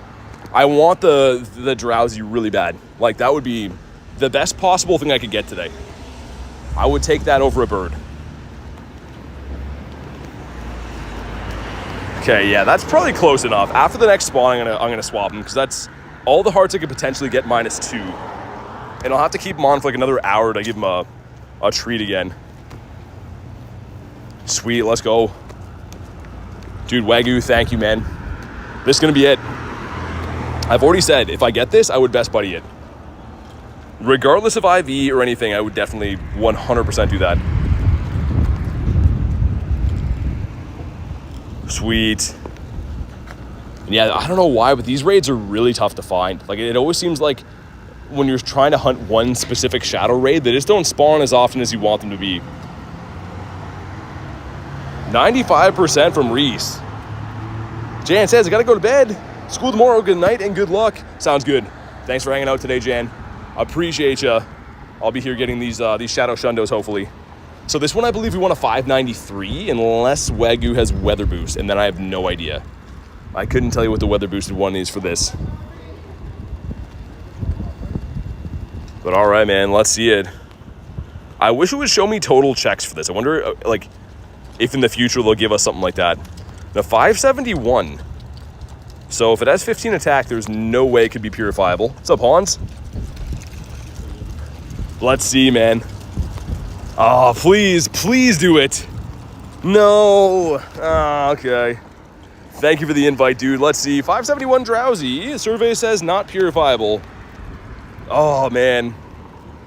[SPEAKER 1] I want the Drowsy really bad. Like, that would be the best possible thing I could get today. I would take that over a bird. Okay, yeah, that's probably close enough. After the next spawn, I'm gonna swap him because that's all the hearts I could potentially get -2. And I'll have to keep him on for like another hour to give him a treat again. Sweet, let's go. Dude, Wagyu, thank you, man. This is gonna be it. I've already said, if I get this, I would best buddy it. Regardless of IV or anything, I would definitely 100% do that. Sweet. And yeah, I don't know why, but these raids are really tough to find. Like, it always seems like when you're trying to hunt one specific shadow raid, they just don't spawn as often as you want them to be. 95% from Reese. Jan says, I gotta go to bed. School tomorrow, good night and good luck. Sounds good. Thanks for hanging out today, Jan. Appreciate ya. I'll be here getting these Shadow Shundos, hopefully. So this one, I believe we want a 593, unless Wagyu has Weather Boost, and then I have no idea. I couldn't tell you what the Weather Boosted one is for this. But all right, man, let's see it. I wish it would show me total checks for this. I wonder, like, if in the future they'll give us something like that. The 571. So if it has 15 attack, there's no way it could be purifiable. What's up, Hans? Let's see, man. Oh, please do it. No. Oh, okay. Thank you for the invite, dude. Let's see. 571 Drowsy. Survey says not purifiable. Oh, man.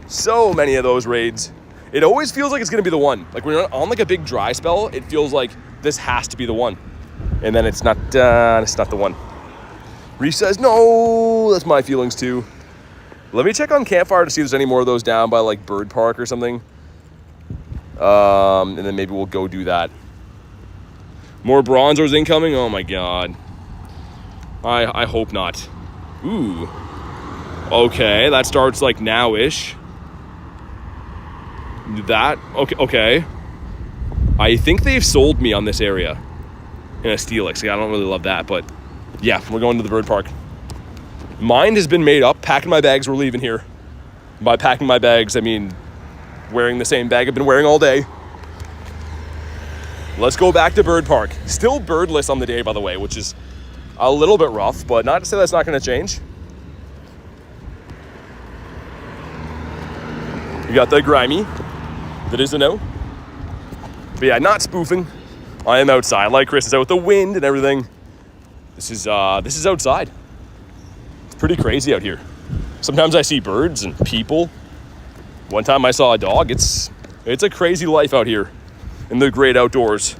[SPEAKER 1] So many of those raids. It always feels like it's going to be the one. Like, when you're on like a big dry spell, it feels like this has to be the one. And then it's not the one. Reese says, no, that's my feelings too. Let me check on Campfire to see if there's any more of those down by like Bird Park or something. And then maybe we'll go do that. More Bronzors incoming? Oh my god. I hope not. Ooh. Okay, that starts like now-ish. That, okay. I think they've sold me on this area in a Steelix. I don't really love that, but yeah, we're going to the Bird Park. Mind has been made up. Packing my bags, we're leaving here. By packing my bags, I mean wearing the same bag I've been wearing all day. Let's go back to Bird Park. Still birdless on the day, by the way, which is a little bit rough, but not to say that's not going to change. You got the Grimy. That is a no. But yeah, not spoofing. I am outside. Like Chris is out with the wind and everything. This is outside. It's pretty crazy out here. Sometimes I see birds and people. One time I saw a dog. It's a crazy life out here in the great outdoors.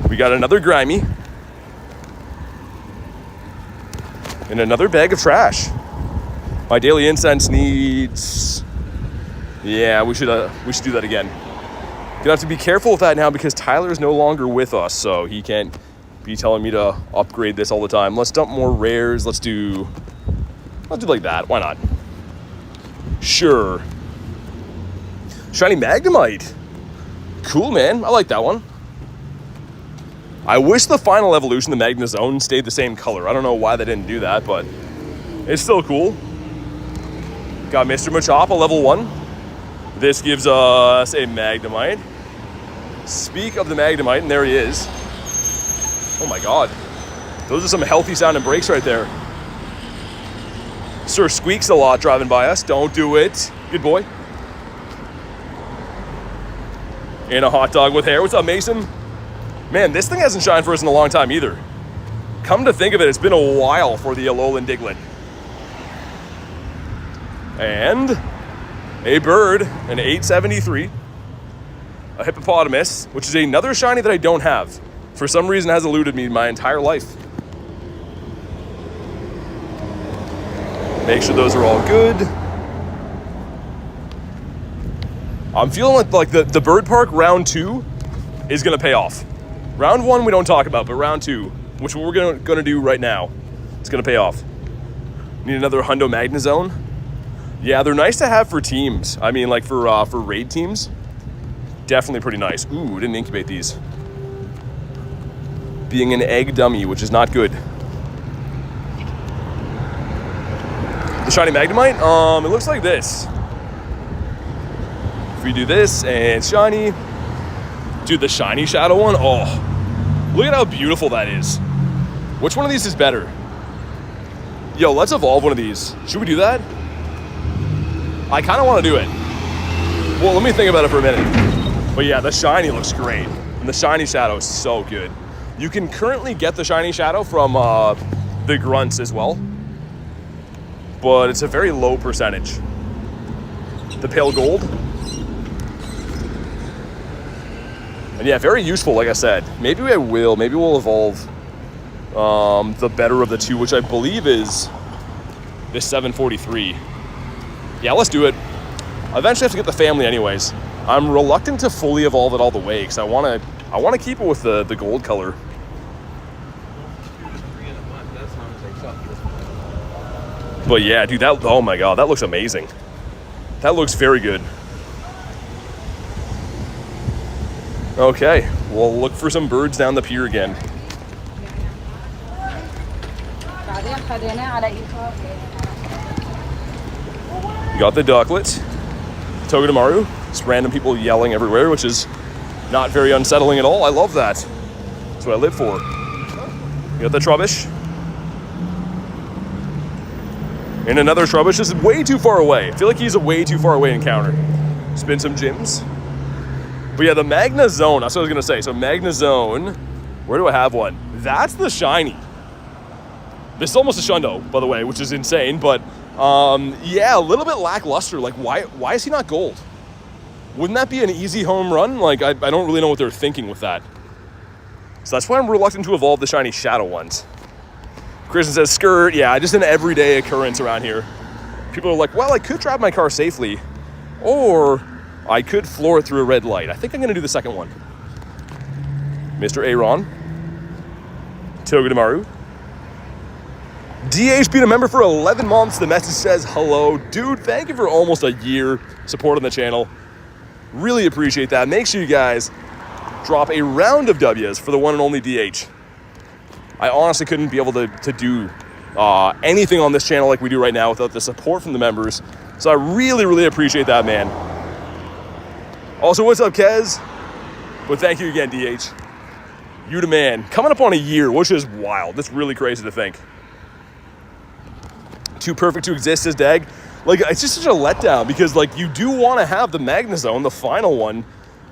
[SPEAKER 1] We got another Grimy. And another bag of trash. My daily incense needs... Yeah, we should do that again. Gonna have to be careful with that now because Tyler is no longer with us, so he can't be telling me to upgrade this all the time. Let's dump more rares. Let's do like that. Why not? Sure. Shiny Magnemite. Cool, man. I like that one. I wish the final evolution, the Magnezone, stayed the same color. I don't know why they didn't do that, but it's still cool. Got Mr. Machop, a level 1. This gives us a Magnemite. Speak of the Magnemite, and there he is. Oh my god. Those are some healthy sounding brakes right there. Sir Squeaks a lot driving by us. Don't do it. Good boy. And a hot dog with hair. What's up, Mason? Man, this thing hasn't shined for us in a long time either. Come to think of it, it's been a while for the Alolan Diglett. And a bird, an 873. A hippopotamus, which is another shiny that I don't have. For some reason has eluded me my entire life. Make sure those are all good. I'm feeling like the bird park round 2 is gonna pay off. Round 1 we don't talk about, but round 2, which we're gonna do right now, it's gonna pay off. Need another Hundo Magnezone. Yeah, they're nice to have for teams. I mean, like for raid teams, definitely pretty nice. Ooh, didn't incubate these. Being an egg dummy, which is not good. The shiny Magnemite, it looks like this. If we do this and shiny, dude, the shiny Shadow one, oh, look at how beautiful that is. Which one of these is better? Yo, let's evolve one of these. Should we do that? I kind of want to do it. Well, let me think about it for a minute. But yeah, the shiny looks great. And the shiny Shadow is so good. You can currently get the shiny Shadow from the Grunts as well. But it's a very low percentage. The pale gold. And yeah, very useful, like I said. Maybe we'll evolve the better of the two, which I believe is this 743. Yeah, let's do it. I eventually have to get the family anyways. I'm reluctant to fully evolve it all the way because I want to keep it with the gold color. But yeah, dude, oh my god, that looks amazing. That looks very good. Okay, we'll look for some birds down the pier again. You got the ducklet. Togedemaru. Just random people yelling everywhere, which is not very unsettling at all. I love that. That's what I live for. You got the Trubbish. And another Trubbish. This is way too far away. I feel like he's a way too far away encounter. Spin some gyms. But yeah, the Magnezone, that's what I was going to say. So Magnezone, where do I have one? That's the shiny. This is almost a Shundo, by the way, which is insane. But yeah, a little bit lackluster. Like, why is he not gold? Wouldn't that be an easy home run? Like, I don't really know what they're thinking with that. So that's why I'm reluctant to evolve the shiny Shadow ones. Kristen says, skirt. Yeah, just an everyday occurrence around here. People are like, well, I could drive my car safely, or I could floor it through a red light. I think I'm going to do the second one. Mr. Aaron. Togedemaru. DH being a member for 11 months. The message says, hello. Dude, thank you for almost a year supporting the channel. Really appreciate that. Make sure you guys drop a round of W's for the one and only DH. I honestly couldn't be able to do anything on this channel like we do right now without the support from the members. So I really, really appreciate that, man. Also, what's up, Kez? But thank you again, DH. You the man. Coming up on a year, which is wild. That's really crazy to think. Too perfect to exist, says Dag. Like, it's just such a letdown because, like, you do want to have the Magnezone, the final one,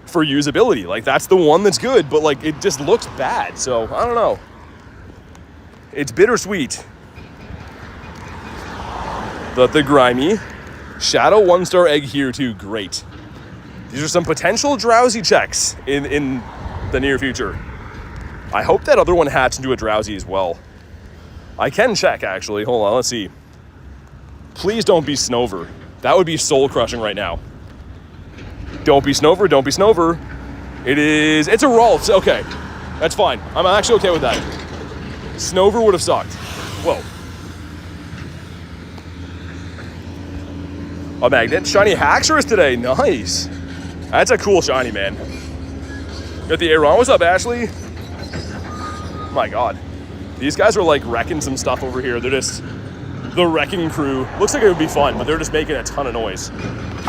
[SPEAKER 1] for usability. Like, that's the one that's good, but, like, it just looks bad. So, I don't know. It's bittersweet. The grimy. Shadow 1-star egg here, too. Great. These are some potential drowsy checks in the near future. I hope that other one hatched into a drowsy as well. I can check, actually. Hold on, let's see. Please don't be Snover. That would be soul crushing right now. Don't be Snover, don't be Snover. It's a Ralts, okay. That's fine. I'm actually okay with that. Snover would have sucked. Whoa. A Magnet. Shiny Haxorus today. Nice. That's a cool shiny, man. Got the Aeron. What's up, Ashley? My God. These guys are like wrecking some stuff over here. They're just the wrecking crew. Looks like it would be fun, but they're just making a ton of noise.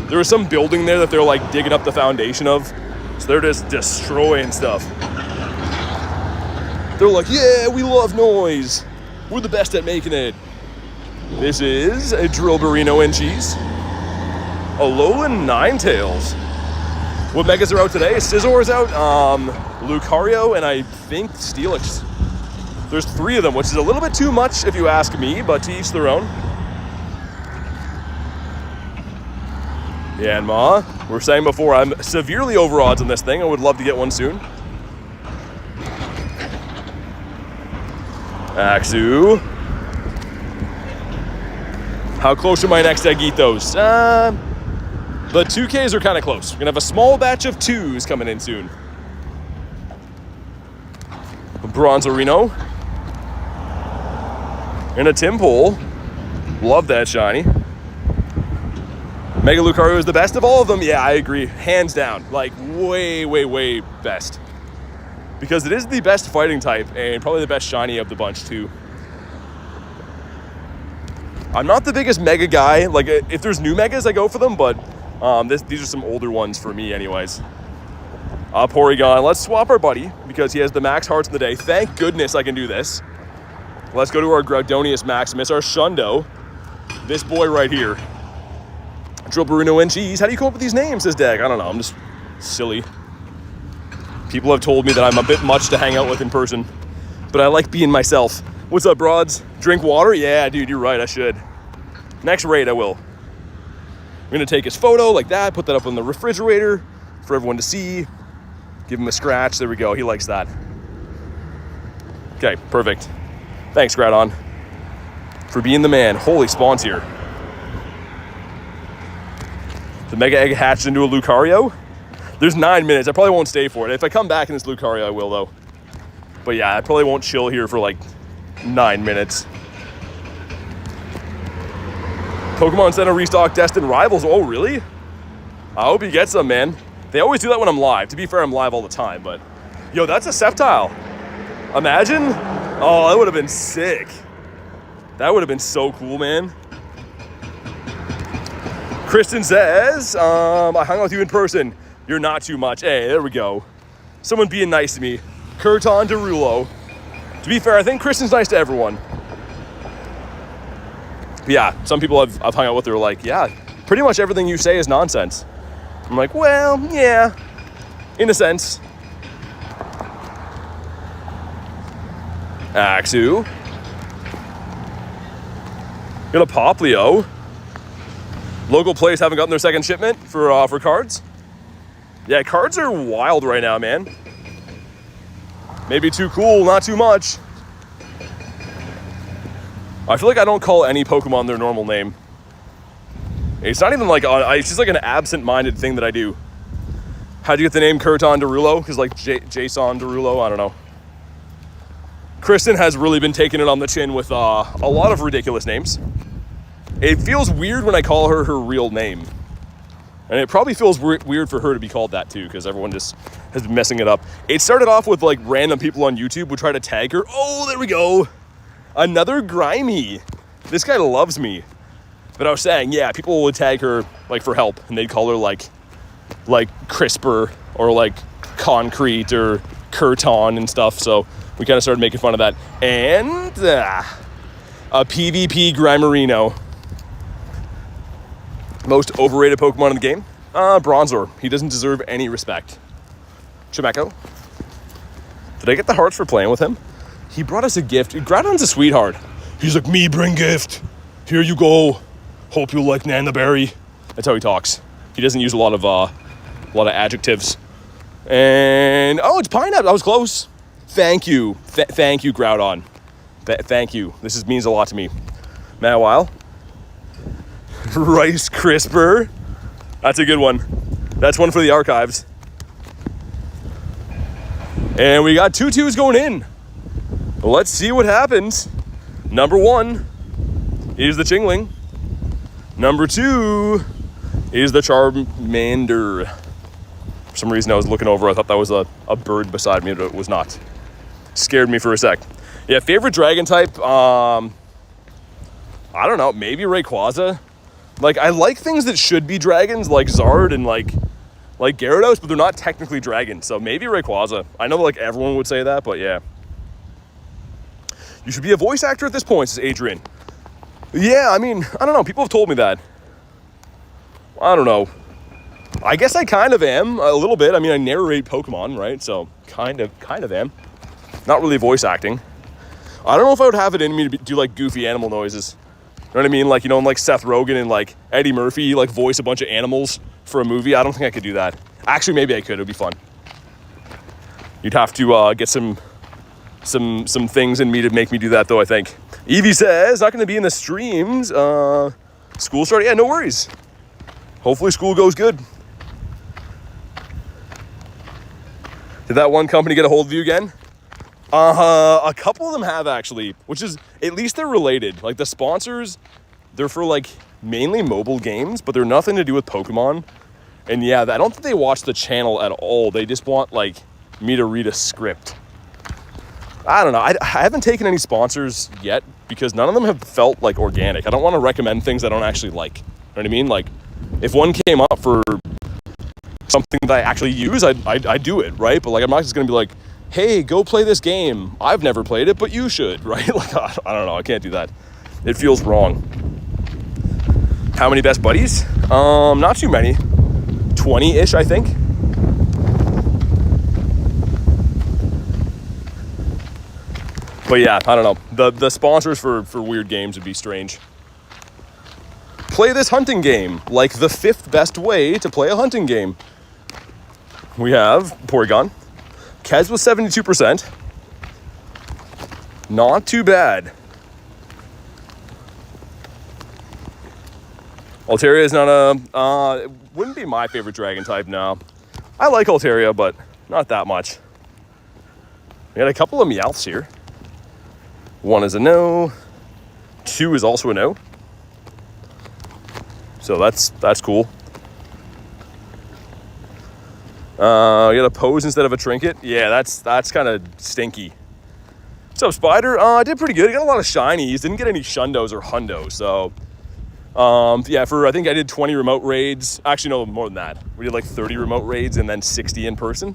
[SPEAKER 1] There was some building there that they're like digging up the foundation of. So they're just destroying stuff. They're like, yeah, we love noise. We're the best at making it. This is a Drillburino and Cheese. Alolan Ninetales. What megas are out today? Scizor's out, Lucario, and I think Steelix. There's 3 of them, which is a little bit too much if you ask me, but to each their own. Yanma, we're saying before, I'm severely over odds on this thing. I would love to get one soon. Axu. How close are my next Eggitos? The 2Ks are kind of close. We're gonna have a small batch of 2s coming in soon. Bronzorino. And a Timpole. Love that shiny. Mega Lucario is the best of all of them. Yeah, I agree. Hands down. Like, way, way, way best. Because it is the best fighting type and probably the best shiny of the bunch, too. I'm not the biggest Mega guy. Like, if there's new Megas, I go for them, but these are some older ones for me anyways. Porygon. Let's swap our buddy because he has the max hearts in the day. Thank goodness I can do this. Let's go to our Groudonius Maximus, our Shundo. This boy right here. Drillburino and Cheese. How do you come up with these names, this deck? I don't know. I'm just silly. People have told me that I'm a bit much to hang out with in person, but I like being myself. What's up, broads? Drink water? Yeah, dude, you're right. I should. Next raid, I will. I'm going to take his photo like that, put that up on the refrigerator for everyone to see. Give him a scratch. There we go. He likes that. Okay, perfect. Thanks, Groudon, for being the man. Holy spawns here. The Mega Egg hatched into a Lucario. There's 9 minutes. I probably won't stay for it. If I come back in this Lucario, I will, though. But yeah, I probably won't chill here for like 9 minutes. Pokemon Center restock Destined Rivals. Oh, really? I hope he gets some, man. They always do that when I'm live. To be fair, I'm live all the time, but... Yo, that's a Sceptile. Imagine. Oh, that would have been sick. That would have been so cool, man. Kristen says, I hung out with you in person. You're not too much. Hey, there we go. Someone being nice to me. Curton Derulo. To be fair, I think Kristen's nice to everyone. But yeah, some people I've hung out with are like, yeah, pretty much everything you say is nonsense. I'm like, well, yeah, in a sense. Axu. Got a Poplio. Local players haven't gotten their second shipment for cards. Yeah, cards are wild right now, man. Maybe too cool, not too much. I feel like I don't call any Pokemon their normal name. It's not even like, it's just like an absent-minded thing that I do. How'd you get the name Curton Derulo? Because like Jason Derulo, I don't know. Kristen has really been taking it on the chin with a lot of ridiculous names. It feels weird when I call her her real name. And it probably feels weird for her to be called that too, because everyone just has been messing it up. It started off with like random people on YouTube would try to tag her. Oh, there we go. Another Grimy. This guy loves me. But I was saying, yeah, people would tag her like for help, and they'd call her like CRISPR or like Concrete or Curton and stuff. So we kind of started making fun of that. And a PvP Grimerino. Most overrated Pokemon in the game? Bronzor. He doesn't deserve any respect. Chimecho. Did I get the hearts for playing with him? He brought us a gift. Groudon's a sweetheart. He's like, me bring gift. Here you go. Hope you like Nanaberry. That's how he talks. He doesn't use a lot of adjectives. And oh, it's pineapple. I was close. Thank you. Thank you, Groudon. Thank you. This means a lot to me. Mawile. Rice Crisper. That's a good one. That's one for the archives. And we got 2 2s going in. Let's see what happens. Number 1 is the Chingling. Number 2 is the Charmander. For some reason I was looking over, I thought that was a bird beside me, but it was not. Scared me for a sec. Yeah, favorite dragon type, I don't know, maybe Rayquaza. Like, I like things that should be dragons, like Zard and like Gyarados, but they're not technically dragons, so maybe Rayquaza. I know like everyone would say that, but yeah. You should be a voice actor at this point, says Adrian. Yeah, I mean, I don't know, people have told me that. I don't know. I guess I kind of am, a little bit. I mean, I narrate Pokemon, right? So, kind of am. Not really voice acting. I don't know if I would have it in me to do like goofy animal noises. You know what I mean? Like, you know, like Seth Rogen and like Eddie Murphy, like voice a bunch of animals for a movie. I don't think I could do that. Actually, maybe I could. It would be fun. You'd have to get some things in me to make me do that, though, I think. Evie says, not going to be in the streams. School started. Yeah, no worries. Hopefully school goes good. Did that one company get a hold of you again? A couple of them have, actually, which is, at least they're related. Like, the sponsors, they're for, like, mainly mobile games, but they're nothing to do with Pokemon. And, yeah, I don't think they watch the channel at all. They just want, like, me to read a script. I don't know. I haven't taken any sponsors yet because none of them have felt, like, organic. I don't want to recommend things I don't actually like. You know what I mean? Like, if one came up for something that I actually use, I'd do it, right? But, like, I'm not just going to be like, hey, go play this game. I've never played it, but you should, right? Like, I don't know. I can't do that. It feels wrong. How many best buddies? Not too many. 20-ish, I think. But yeah, I don't know. The sponsors for weird games would be strange. Play this hunting game, like the 5th best way to play a hunting game. We have Porygon. Kez was 72%. Not too bad. Altaria is not it wouldn't be my favorite dragon type, no. I like Altaria, but not that much. We got a couple of Meowths here. 1 is a no. 2 is also a no. So that's cool. You got a pose instead of a trinket. Yeah, that's kind of stinky. What's up, Spider? I did pretty good. I got a lot of shinies. Didn't get any shundos or hundos. So, yeah, I think I did 20 remote raids. Actually, no, more than that. We did like 30 remote raids and then 60 in person.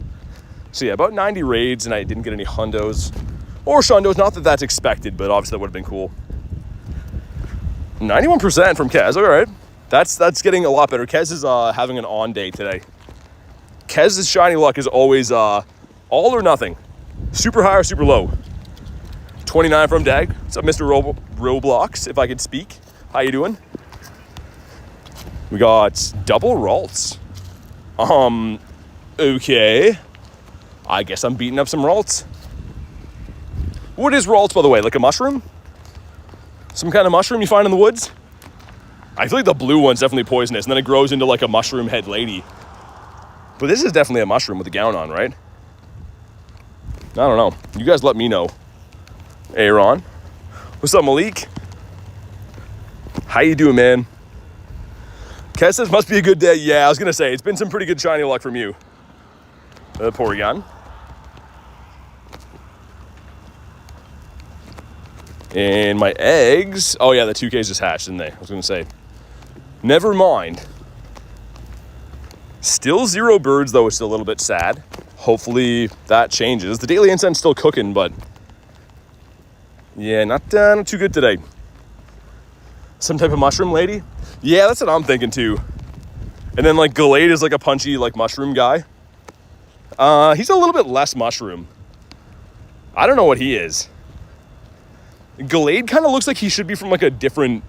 [SPEAKER 1] So yeah, about 90 raids, and I didn't get any hundos or shundos. Not that that's expected, but obviously that would have been cool. 91% from Kez. All right, that's getting a lot better. Kez is having an on day today. Kez's shiny luck is always all or nothing. Super high or super low. 29 from Dag. What's up, Mr. Roblox, if I could speak? How you doing? We got double Ralts. Okay. I guess I'm beating up some Ralts. What is Ralts, by the way? Like a mushroom? Some kind of mushroom you find in the woods? I feel like the blue one's definitely poisonous, and then it grows into like a mushroom head lady. But this is definitely a mushroom with a gown on, right? I don't know. You guys let me know. Aaron. What's up, Malik? How you doing, man? Kez says, must be a good day. Yeah, I was going to say, it's been some pretty good shiny luck from you. Porygon. And my eggs. Oh, yeah, the 2Ks just hatched, didn't they? I was going to say. Never mind. Still 0 birds, though. It's still a little bit sad. Hopefully that changes. The Daily Incense still cooking, but yeah, not too good today. Some type of mushroom lady? Yeah, that's what I'm thinking too. And then like Galade is like a punchy like mushroom guy. He's a little bit less mushroom. I don't know what he is. Galade kind of looks like he should be from like a different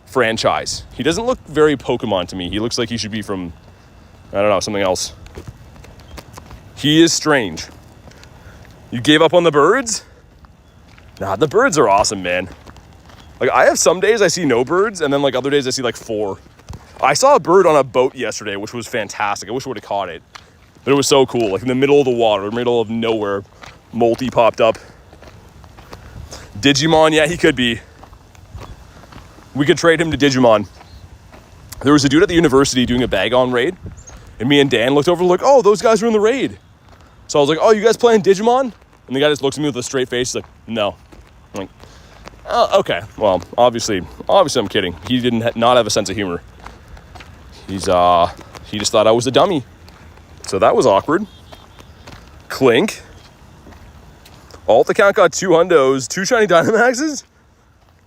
[SPEAKER 1] franchise. He doesn't look very Pokemon to me. He looks like he should be from, I don't know, something else. He is strange. You gave up on the birds? Nah, the birds are awesome, man. Like, I have some days I see no birds, and then, like, other days I see, like, 4. I saw a bird on a boat yesterday, which was fantastic. I wish I would have caught it. But it was so cool. Like, in the middle of the water, middle of nowhere, Molty popped up. Digimon, yeah, he could be. We could trade him to Digimon. There was a dude at the university doing a bag-on raid, and me and Dan looked over, like, oh, those guys are in the raid. So I was like, oh, you guys playing Digimon? And the guy just looks at me with a straight face, he's like, no. I'm like, oh, okay. Well, obviously I'm kidding. He did not have a sense of humor. He just thought I was a dummy. So that was awkward. Clink. Alt account got 2 hundos, 2 shiny Dynamaxes,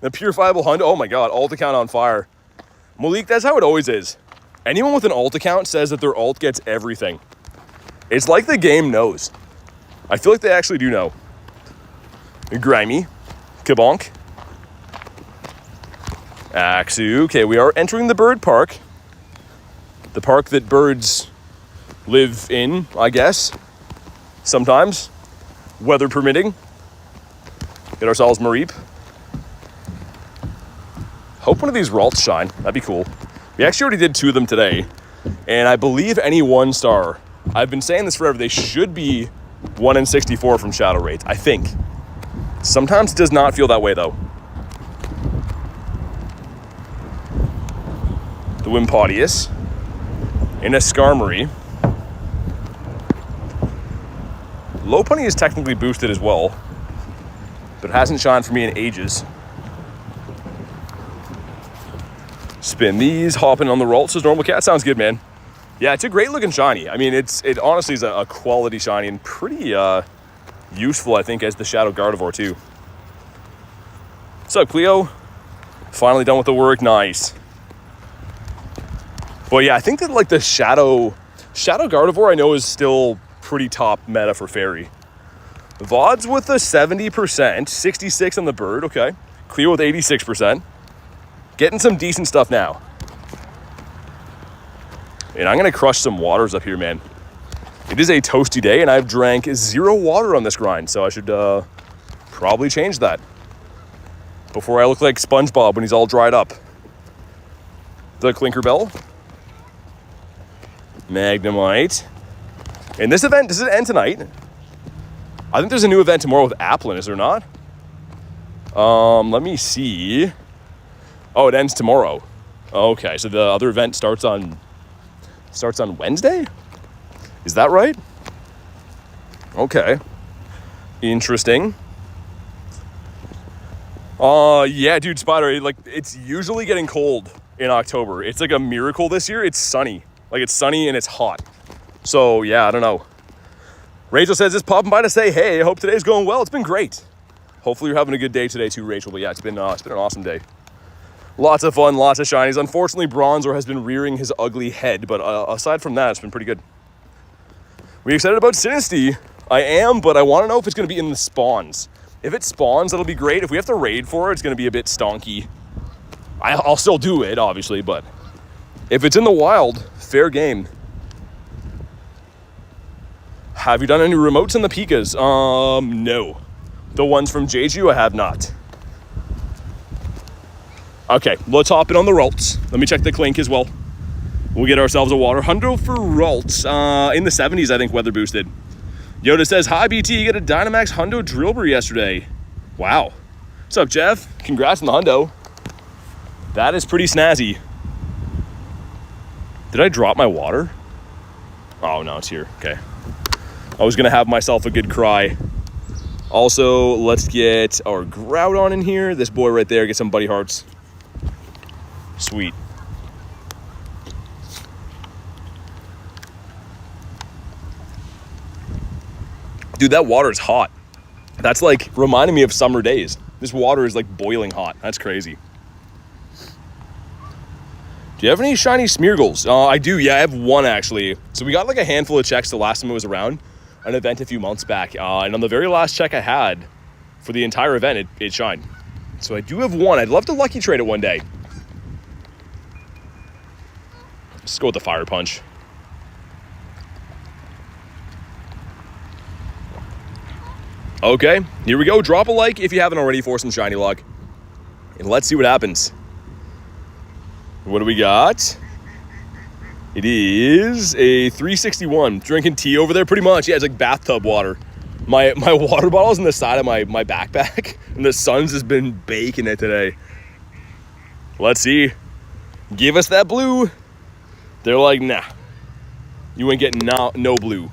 [SPEAKER 1] a purifiable hundo. Oh my god, alt account on fire. Malik, that's how it always is. Anyone with an alt account says that their alt gets everything. It's like the game knows. I feel like they actually do know. Grimy. Kabonk. Axu. Okay, we are entering the bird park. The park that birds live in, I guess. Sometimes. Weather permitting. Get ourselves Mareep. Hope one of these Ralts shine. That'd be cool. We actually already did 2 of them today. And I believe any 1-star, I've been saying this forever, they should be 1 in 64 from Shadow Raids, I think. Sometimes it does not feel that way, though. The Wimpodius. And a Skarmory. Lopunny is technically boosted as well, but hasn't shined for me in ages. Spin these, hopping on the Ralts as normal cat. Sounds good, man. Yeah, it's a great looking shiny. I mean, it honestly is a quality shiny and pretty useful, I think, as the Shadow Gardevoir too. What's up, Cleo? Finally done with the work. Nice. But yeah, I think that like the Shadow Gardevoir I know is still pretty top meta for Fairy. VODs with a 70%, 66 on the bird, okay. Cleo with 86%. Getting some decent stuff now. And I'm gonna crush some waters up here, man. It is a toasty day and I've drank 0 water on this grind, so I should probably change that before I look like SpongeBob when he's all dried up. The Clinker Bell. Magnemite. And this event, does it end tonight? I think there's a new event tomorrow with Applin, is there not? Let me see. Oh, it ends tomorrow. Okay, so the other event starts on Wednesday? Is that right? Okay. Interesting. Yeah, dude, Spider, like, it's usually getting cold in October. It's like a miracle this year. It's sunny. Like, it's sunny and it's hot. So, yeah, I don't know. Rachel says, just popping by to say, hey, I hope today's going well. It's been great. Hopefully you're having a good day today too, Rachel. But yeah, it's been an awesome day. Lots of fun, lots of shinies. Unfortunately, Bronzor has been rearing his ugly head. But aside from that, it's been pretty good. We excited about Sinistea? I am, but I want to know if it's going to be in the spawns. If it spawns, that'll be great. If we have to raid for it, it's going to be a bit stonky. I'll still do it, obviously, but if it's in the wild, fair game. Have you done any remotes in the Pikas? No. The ones from Jeju, I have not. Okay, let's hop in on the Ralts. Let me check the Clink as well. We'll get ourselves a water. Hundo for Ralts. In the 70s, I think, weather boosted. Yoda says, hi, BT, you got a Dynamax Hundo Drillbur yesterday. Wow. What's up, Jeff? Congrats on the Hundo. That is pretty snazzy. Did I drop my water? Oh, no, it's here. Okay. I was going to have myself a good cry. Also, let's get our Groudon in here. This boy right there, get some buddy hearts. Sweet. Dude, that water is hot. That's like reminding me of summer days. This water is like boiling hot. That's crazy. Do you have any shiny Smeargles? I do, yeah, I have one actually. So we got like a handful of checks the last time it was around, an event a few months back. And on the very last check I had for the entire event, it shined. So I do have one. I'd love to lucky trade it one day. Let's go with the Fire Punch. Okay, here we go. Drop a like if you haven't already for some shiny luck. And let's see what happens. What do we got? It is a 361. Drinking tea over there pretty much. Yeah, it's like bathtub water. My water bottle's on the side of my backpack, and the sun's just been baking it today. Let's see. Give us that blue. They're like, nah. You ain't getting no blue.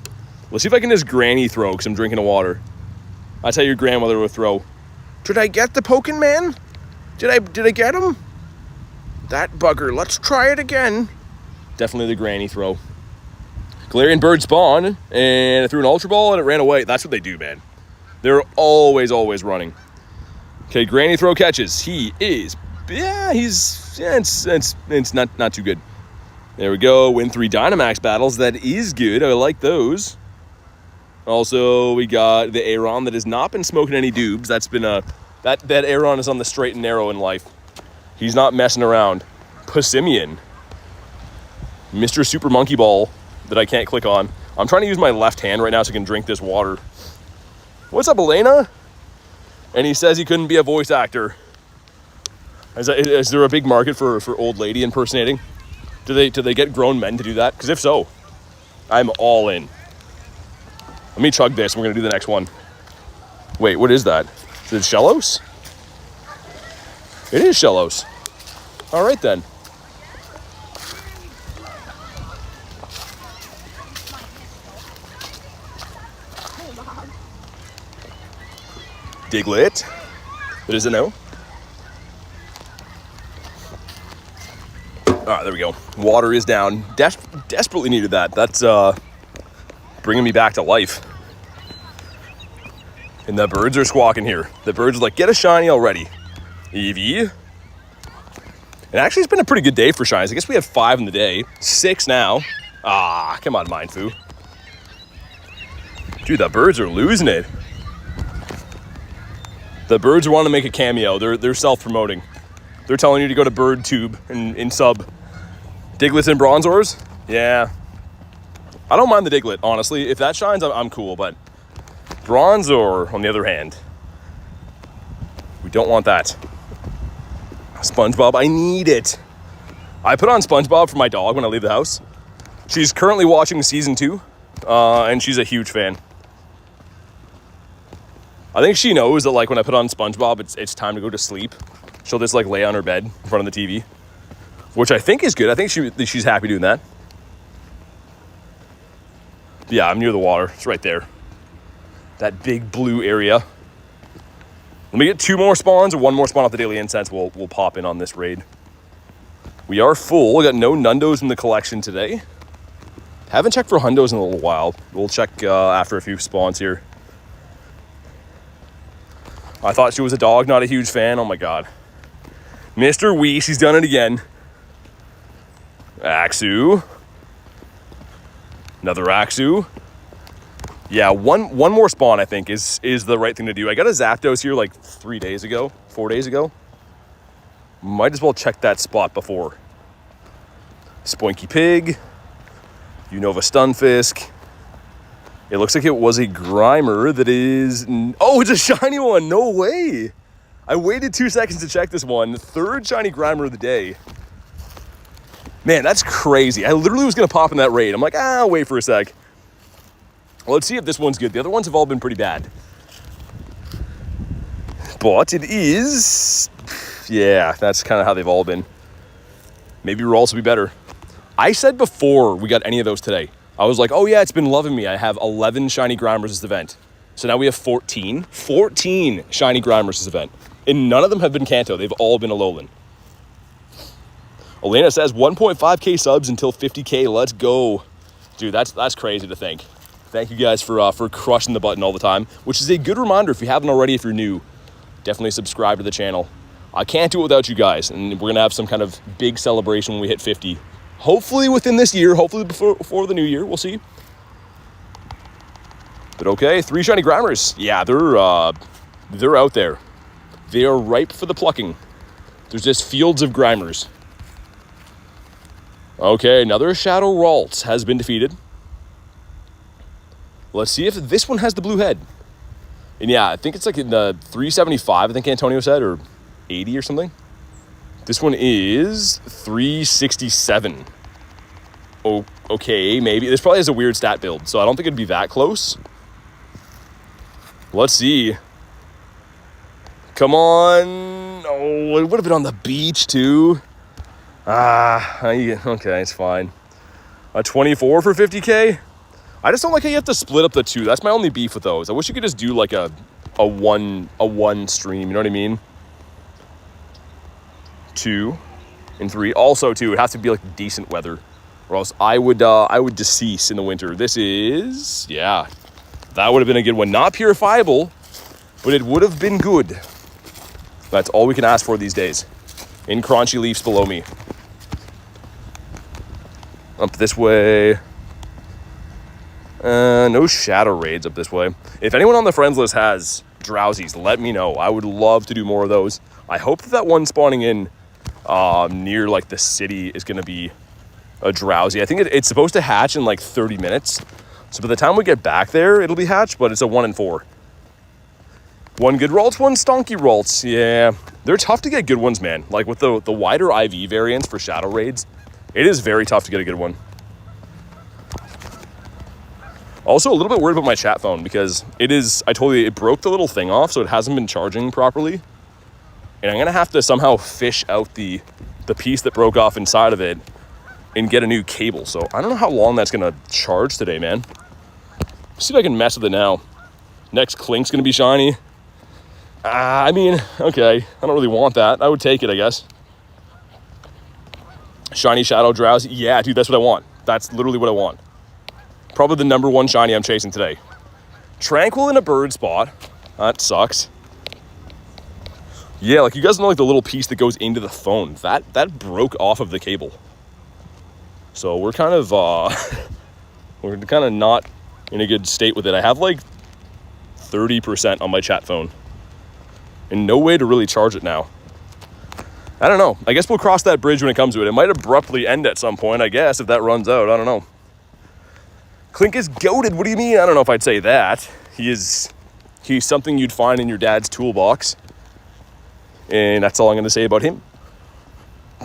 [SPEAKER 1] Let's see if I can just granny throw, because I'm drinking the water. That's how your grandmother would throw. Did I get the Pokemon? Did I get him? That bugger. Let's try it again. Definitely the granny throw. Galarian Bird spawn, and I threw an Ultra Ball and it ran away. That's what they do, man. They're always running. Okay, granny throw catches. He is, it's not too good. There we go. Win 3 Dynamax battles. That is good. I like those. Also, we got the Aeron that has not been smoking any dubs. That's been that Aeron is on the straight and narrow in life. He's not messing around. Passimian. Mr. Super Monkey Ball that I can't click on. I'm trying to use my left hand right now so I can drink this water. What's up, Elena? And he says he couldn't be a voice actor. Is there a big market for old lady impersonating? Do they get grown men to do that? Because if so, I'm all in. Let me chug this. We're going to do the next one. Wait, what is that? Is it Shellos? It is Shellos. All right, then. Diglett. That is a no. Ah, there we go. Water is down. Desperately needed that. That's bringing me back to life. And the birds are squawking here. The birds are like, get a shiny already. Eevee. And actually, it's been a pretty good day for shinies. I guess we have 5 in the day. 6 now. Ah, come on, Mindfu. Dude, the birds are losing it. The birds want to make a cameo. They're self-promoting. They're telling you to go to BirdTube and sub. Diglett and Bronzors? Yeah. I don't mind the Diglett, honestly. If that shines, I'm cool, but Bronzor, on the other hand, we don't want that. SpongeBob, I need it. I put on SpongeBob for my dog when I leave the house. She's currently watching season 2, and she's a huge fan. I think she knows that, like, when I put on SpongeBob, it's time to go to sleep. She'll just, like, lay on her bed in front of the TV, which I think is good. I think she's happy doing that. Yeah, I'm near the water. It's right there. That big blue area. Let me get 2 more spawns or 1 more spawn off the Daily Incense. We'll pop in on this raid. We are full. We got no Nundos in the collection today. Haven't checked for Hundos in a little while. We'll check after a few spawns here. I thought she was a dog, not a huge fan. Oh my god. Mr. Weiss, he's done it again. Axu. Another Axu. Yeah, one more spawn, I think, is the right thing to do. I got a Zapdos here like 4 days ago. Might as well check that spot before. Spoinky Pig. Unova Stunfisk. It looks like it was a Grimer that is... Oh, it's a shiny one. No way. I waited 2 seconds to check this one. 3rd shiny Grimer of the day. Man, that's crazy. I literally was going to pop in that raid. I'm like, I'll wait for a sec. Well, let's see if this one's good. The other ones have all been pretty bad. But it is... Yeah, that's kind of how they've all been. Maybe Rolls will be better. I said before we got any of those today, I was like, oh yeah, it's been loving me. I have 11 shiny Grimers this event. So now we have 14. 14 shiny Grimers this event. And none of them have been Kanto. They've all been Alolan. Elena says 1.5k subs until 50k. Let's go. Dude, that's crazy to think. Thank you guys for crushing the button all the time, which is a good reminder if you haven't already, if you're new, definitely subscribe to the channel. I can't do it without you guys, and we're going to have some kind of big celebration when we hit 50. Hopefully within this year, hopefully before the new year, we'll see. But okay, 3 shiny Grimers. Yeah, they're out there. They are ripe for the plucking. There's just fields of Grimers. Okay, another Shadow Latias has been defeated. Let's see if this one has the blue head. And yeah, I think it's like in the 375, I think Antonio said, or 380 or something. This one is 367. Oh, okay, maybe. This probably has a weird stat build, so I don't think it'd be that close. Let's see. Come on. Oh, it would have been on the beach, too. Okay, it's fine. A 24 for 50K? I just don't like how you have to split up the two. That's my only beef with those. I wish you could just do like a one stream, you know what I mean? 2 and 3. Also, too, it has to be like decent weather, or else I would decease in the winter. This is, yeah, that would have been a good one. Not purifiable, but it would have been good. That's all we can ask for these days. In crunchy leaves below me. Up this way. No shadow raids up this way. If anyone on the friends list has drowsies, let me know. I would love to do more of those. I hope that one spawning in near like the city is going to be a drowsy. I think it's supposed to hatch in like 30 minutes. So by the time we get back there, it'll be hatched, but it's a 1 in 4. 1 good Ralts, 1 stonky Ralts. Yeah, they're tough to get good ones, man. Like with the wider IV variants for shadow raids, it is very tough to get a good one. Also, a little bit worried about my chat phone because it broke the little thing off, so it hasn't been charging properly. And I'm gonna have to somehow fish out the piece that broke off inside of it and get a new cable. So I don't know how long that's gonna charge today, man. See if I can mess with it now. Next Clink's gonna be shiny. I mean, okay, I don't really want that. I would take it, I guess. Shiny Shadow Drowsy. Yeah, dude, that's what I want. That's literally what I want. Probably the #1 shiny I'm chasing today. Tranquil in a bird spot. That sucks. Yeah, like you guys know, like the little piece that goes into the phone. That broke off of the cable. So we're kind of not in a good state with it. I have like 30% on my chat phone. And no way to really charge it now. I don't know. I guess we'll cross that bridge when it comes to it. It might abruptly end at some point, I guess, if that runs out. I don't know. Clink is goated. What do you mean? I don't know if I'd say that. He's something you'd find in your dad's toolbox. And that's all I'm going to say about him.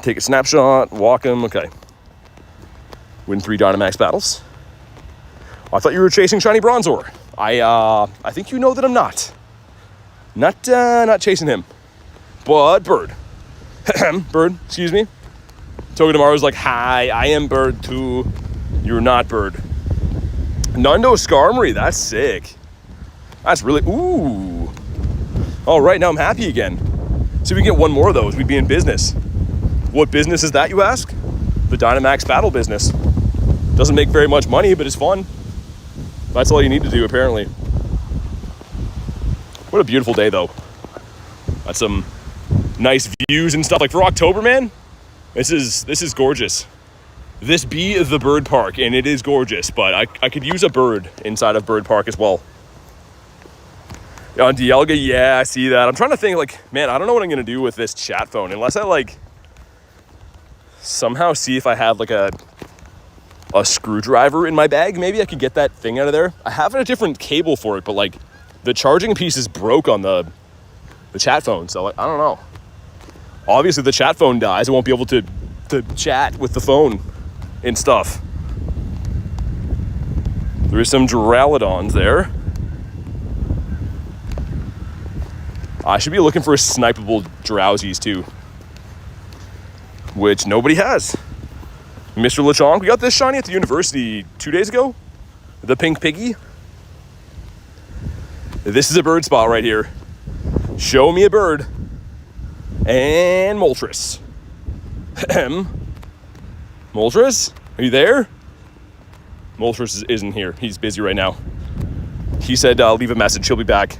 [SPEAKER 1] Take a snapshot, walk him. Okay. Win 3 Dynamax battles. I thought you were chasing shiny Bronzor. I think you know that I'm not. Not chasing him. But Bird. Bird, excuse me. Togedemaru's like, hi, I am Bird too. You're not Bird. Nundo Skarmory, that's sick. That's really, ooh. All right, now I'm happy again. See if we can get one more of those, we'd be in business. What business is that, you ask? The Dynamax battle business. Doesn't make very much money, but it's fun. That's all you need to do, apparently. What a beautiful day, though. Got some nice views and stuff. Like for October, man, this is gorgeous. This be the bird park, and it is gorgeous, but I could use a bird inside of Bird Park as well. On Dialga, yeah, I see that. I'm trying to think, like, man, I don't know what I'm going to do with this chat phone, unless I, like, somehow see if I have, like, a screwdriver in my bag. Maybe I could get that thing out of there. I have a different cable for it, but, like, the charging piece is broke on the chat phone, so, like, I don't know. Obviously, the chat phone dies. I won't be able to chat with the phone and stuff. There is some Duraludons there. I should be looking for snipeable Drowsies too, which nobody has. Mr. Lechonk, we got this shiny at the university 2 days ago. The pink piggy. This is a bird spot right here. Show me a bird. And Moltres. Moltres, are you there? Moltres isn't here. He's busy right now. He said leave a message. He'll be back.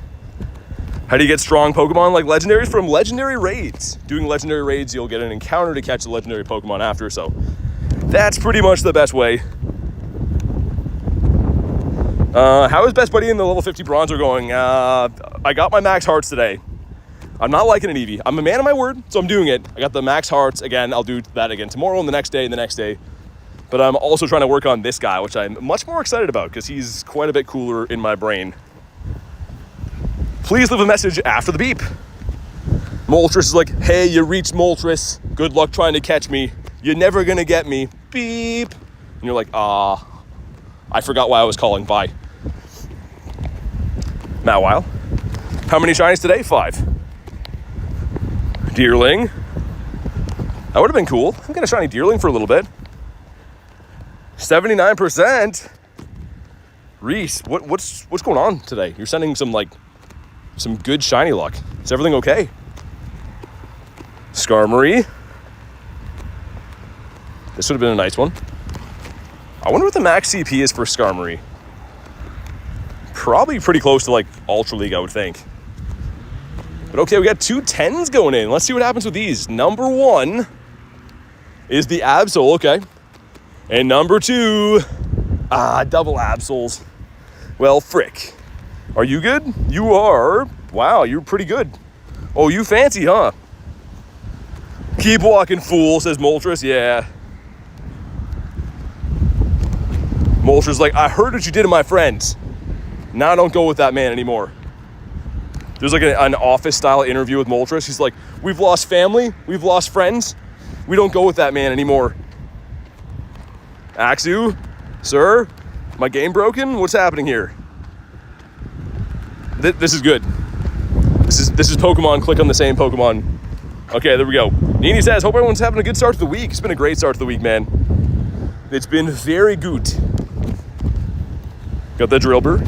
[SPEAKER 1] How do you get strong Pokemon like legendaries? From legendary raids. Doing legendary raids, you'll get an encounter to catch the legendary Pokemon after, so that's pretty much the best way. How is Best Buddy in the level 50 Bronzer going? I got my max hearts today. I'm not liking it, Eevee. I'm a man of my word, so I'm doing it. I got the max hearts. Again, I'll do that again tomorrow and the next day and the next day. But I'm also trying to work on this guy, which I'm much more excited about because he's quite a bit cooler in my brain. Please leave a message after the beep. Moltres is like, hey, you reached Moltres. Good luck trying to catch me. You're never gonna get me. Beep. And you're like, I forgot why I was calling. Bye. Mawile. How many shinies today? 5. Deerling. That would have been cool. I'm gonna shiny Deerling for a little bit. 79%. Reese, what's going on today? You're sending some good shiny luck. Is everything okay? Skarmory. This would have been a nice one. I wonder what the max CP is for Skarmory. Probably pretty close to Ultra League, I would think. But okay, we got 2 10s going in. Let's see what happens with these. Number 1 is the Absol, okay. And number 2, double Absols. Well, frick. Are you good? You are. Wow, you're pretty good. Oh, you fancy, huh? Keep walking, fool, says Moltres. Yeah. Moltres like, I heard what you did to my friends. Now I don't go with that man anymore. There's an office-style interview with Moltres. He's like, we've lost family. We've lost friends. We don't go with that man anymore. Axu, sir, my game broken? What's happening here? This is good. This is Pokemon. Click on the same Pokemon. Okay, there we go. Nini says, hope everyone's having a good start to the week. It's been a great start to the week, man. It's been very good. Got the Drillbur.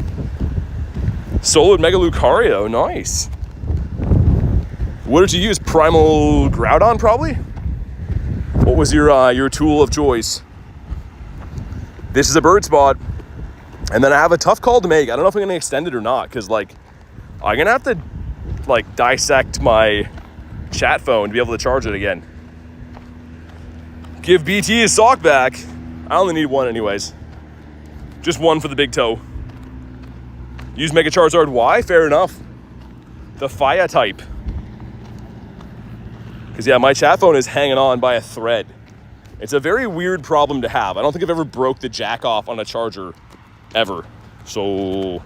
[SPEAKER 1] Soloed Mega Lucario, nice. What did you use? Primal Groudon, probably? What was your tool of choice? This is a bird spot. And then I have a tough call to make. I don't know if I'm gonna extend it or not, because I'm gonna have to dissect my chat phone to be able to charge it again. Give BT his sock back. I only need 1 anyways. Just 1 for the big toe. Use Mega Charizard. Why? Fair enough. The fire type. Because yeah, my chat phone is hanging on by a thread. It's a very weird problem to have. I don't think I've ever broke the jack off on a charger ever. So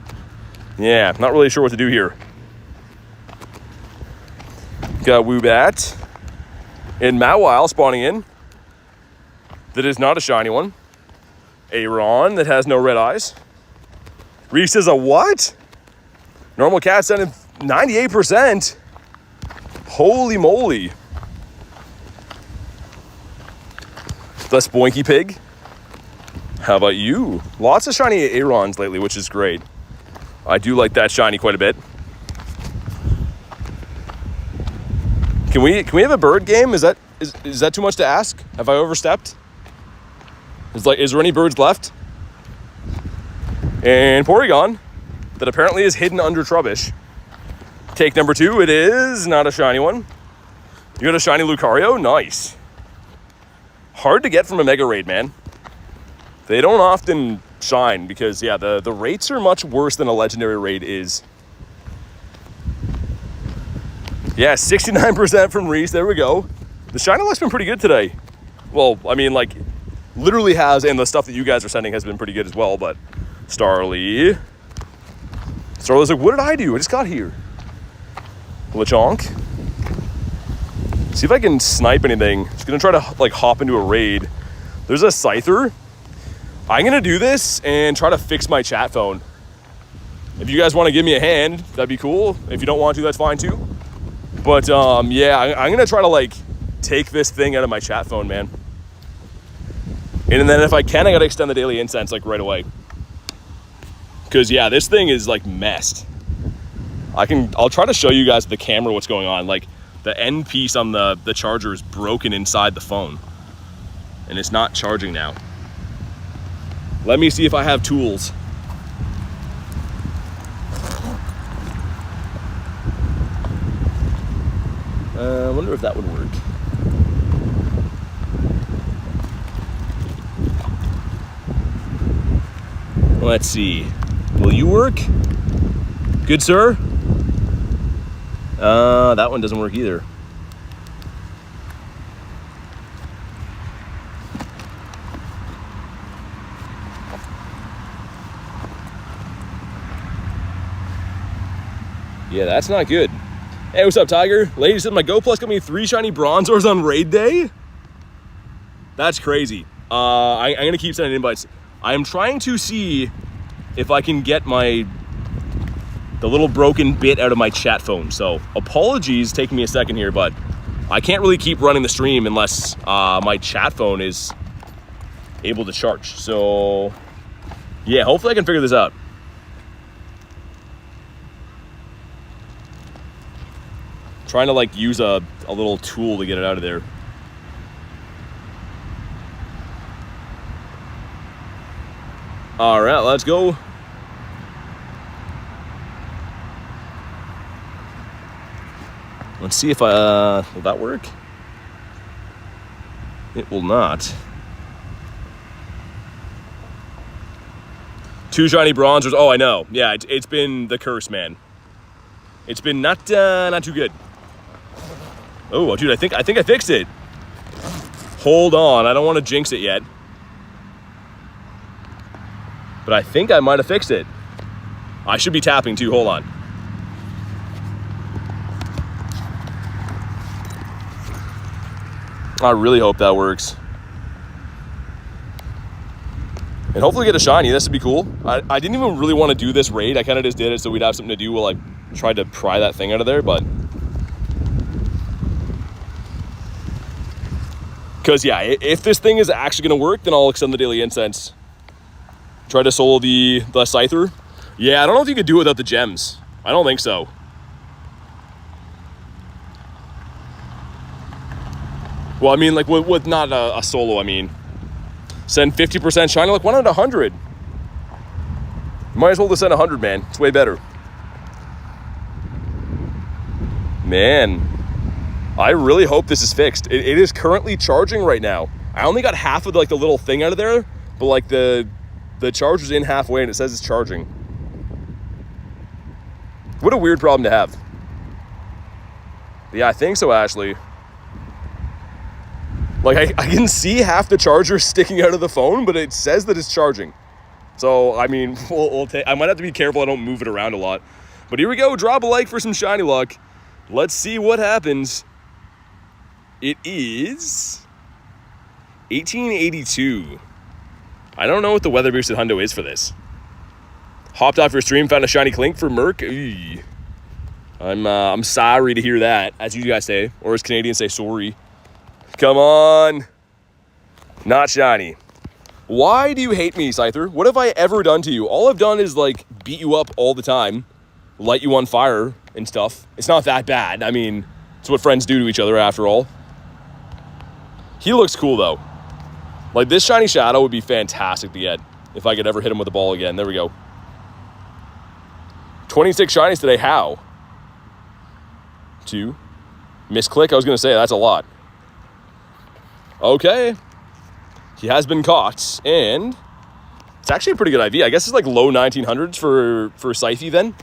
[SPEAKER 1] yeah, not really sure what to do here. Got Woobat and Mawile spawning in. That is not a shiny one. Aron that has no red eyes. Reese says a what? Normal cat sending 98%. Holy moly. The Spoinky Pig. How about you? Lots of shiny Arons lately, which is great. I do like that shiny quite a bit. Can we have a bird game? Is that too much to ask? Have I overstepped? Is there any birds left? And Porygon, that apparently is hidden under Trubbish. Take number 2, it is not a shiny one. You got a shiny Lucario? Nice. Hard to get from a Mega Raid, man. They don't often shine because, yeah, the rates are much worse than a Legendary Raid is. Yeah, 69% from Reese, there we go. The shiny luck's been pretty good today. Well, I mean, literally has, and the stuff that you guys are sending has been pretty good as well, but Starly. Starly's like, what did I do? I just got here. Lechonk. See if I can snipe anything. Just gonna try to hop into a raid. There's a Scyther. I'm gonna do this and try to fix my chat phone. If you guys want to give me a hand, that'd be cool. If you don't want to, that's fine too. But yeah, I'm gonna try to take this thing out of my chat phone, man. And then if I can, I gotta extend the Daily Incense right away. Cause yeah, this thing is messed. I'll try to show you guys the camera what's going on. The end piece on the charger is broken inside the phone. And it's not charging now. Let me see if I have tools. I wonder if that would work. Let's see. Will you work? Good, sir? That one doesn't work either. Yeah, that's not good. Hey, what's up, Tiger? Lady said my Go Plus got me 3 shiny Bronzors on raid day. That's crazy. I'm gonna keep sending invites. I am trying to see if I can get the little broken bit out of my chat phone. So apologies taking me a second here, but I can't really keep running the stream unless my chat phone is able to charge. So yeah, hopefully I can figure this out. Trying to like use a little tool to get it out of there. All right, let's go. Let's see if will that work? It will not. 2 shiny Bronzors. Oh, I know. Yeah, it's been the curse, man. It's been not too good. Oh, dude, I think I fixed it. Hold on, I don't want to jinx it yet. But I think I might have fixed it. I should be tapping too, hold on. I really hope that works. And hopefully get a shiny, this would be cool. I didn't even really want to do this raid, I kind of just did it so we'd have something to do while I tried to pry that thing out of there, but... Because, yeah, if this thing is actually going to work, then I'll extend the Daily Incense. Try to solo the Scyther. Yeah, I don't know if you could do it without the gems. I don't think so. Well, I mean, like, with not a solo, I mean. Send 50% shiny, like 1 out of 100. Might as well just send 100, man. It's way better. Man. I really hope this is fixed. It is currently charging right now. I only got half of like the little thing out of there, but like the charger's in halfway and it says it's charging. What a weird problem to have. Yeah, I think so, Ashley. Like I can see half the charger sticking out of the phone, but it says that it's charging. So, I mean, I might have to be careful I don't move it around a lot. But here we go, drop a like for some shiny luck. Let's see what happens. It is 1882. I don't know what the weather boosted hundo is for this. Hopped off your stream, found a shiny clink for Merc. Eey. I'm sorry to hear that, as you guys say, or as Canadians say, sorry. Come on. Not shiny. Why do you hate me, Scyther? What have I ever done to you? All I've done is like beat you up all the time, light you on fire and stuff. It's not that bad. I mean, it's what friends do to each other after all. He looks cool though. Like this shiny Shadow would be fantastic to get if I could ever hit him with the ball again. There we go. 26 shinies today. How? 2. Misclick. I was going to say that's a lot. Okay. He has been caught, and it's actually a pretty good IV. I guess it's like low 1900s for Scythy then.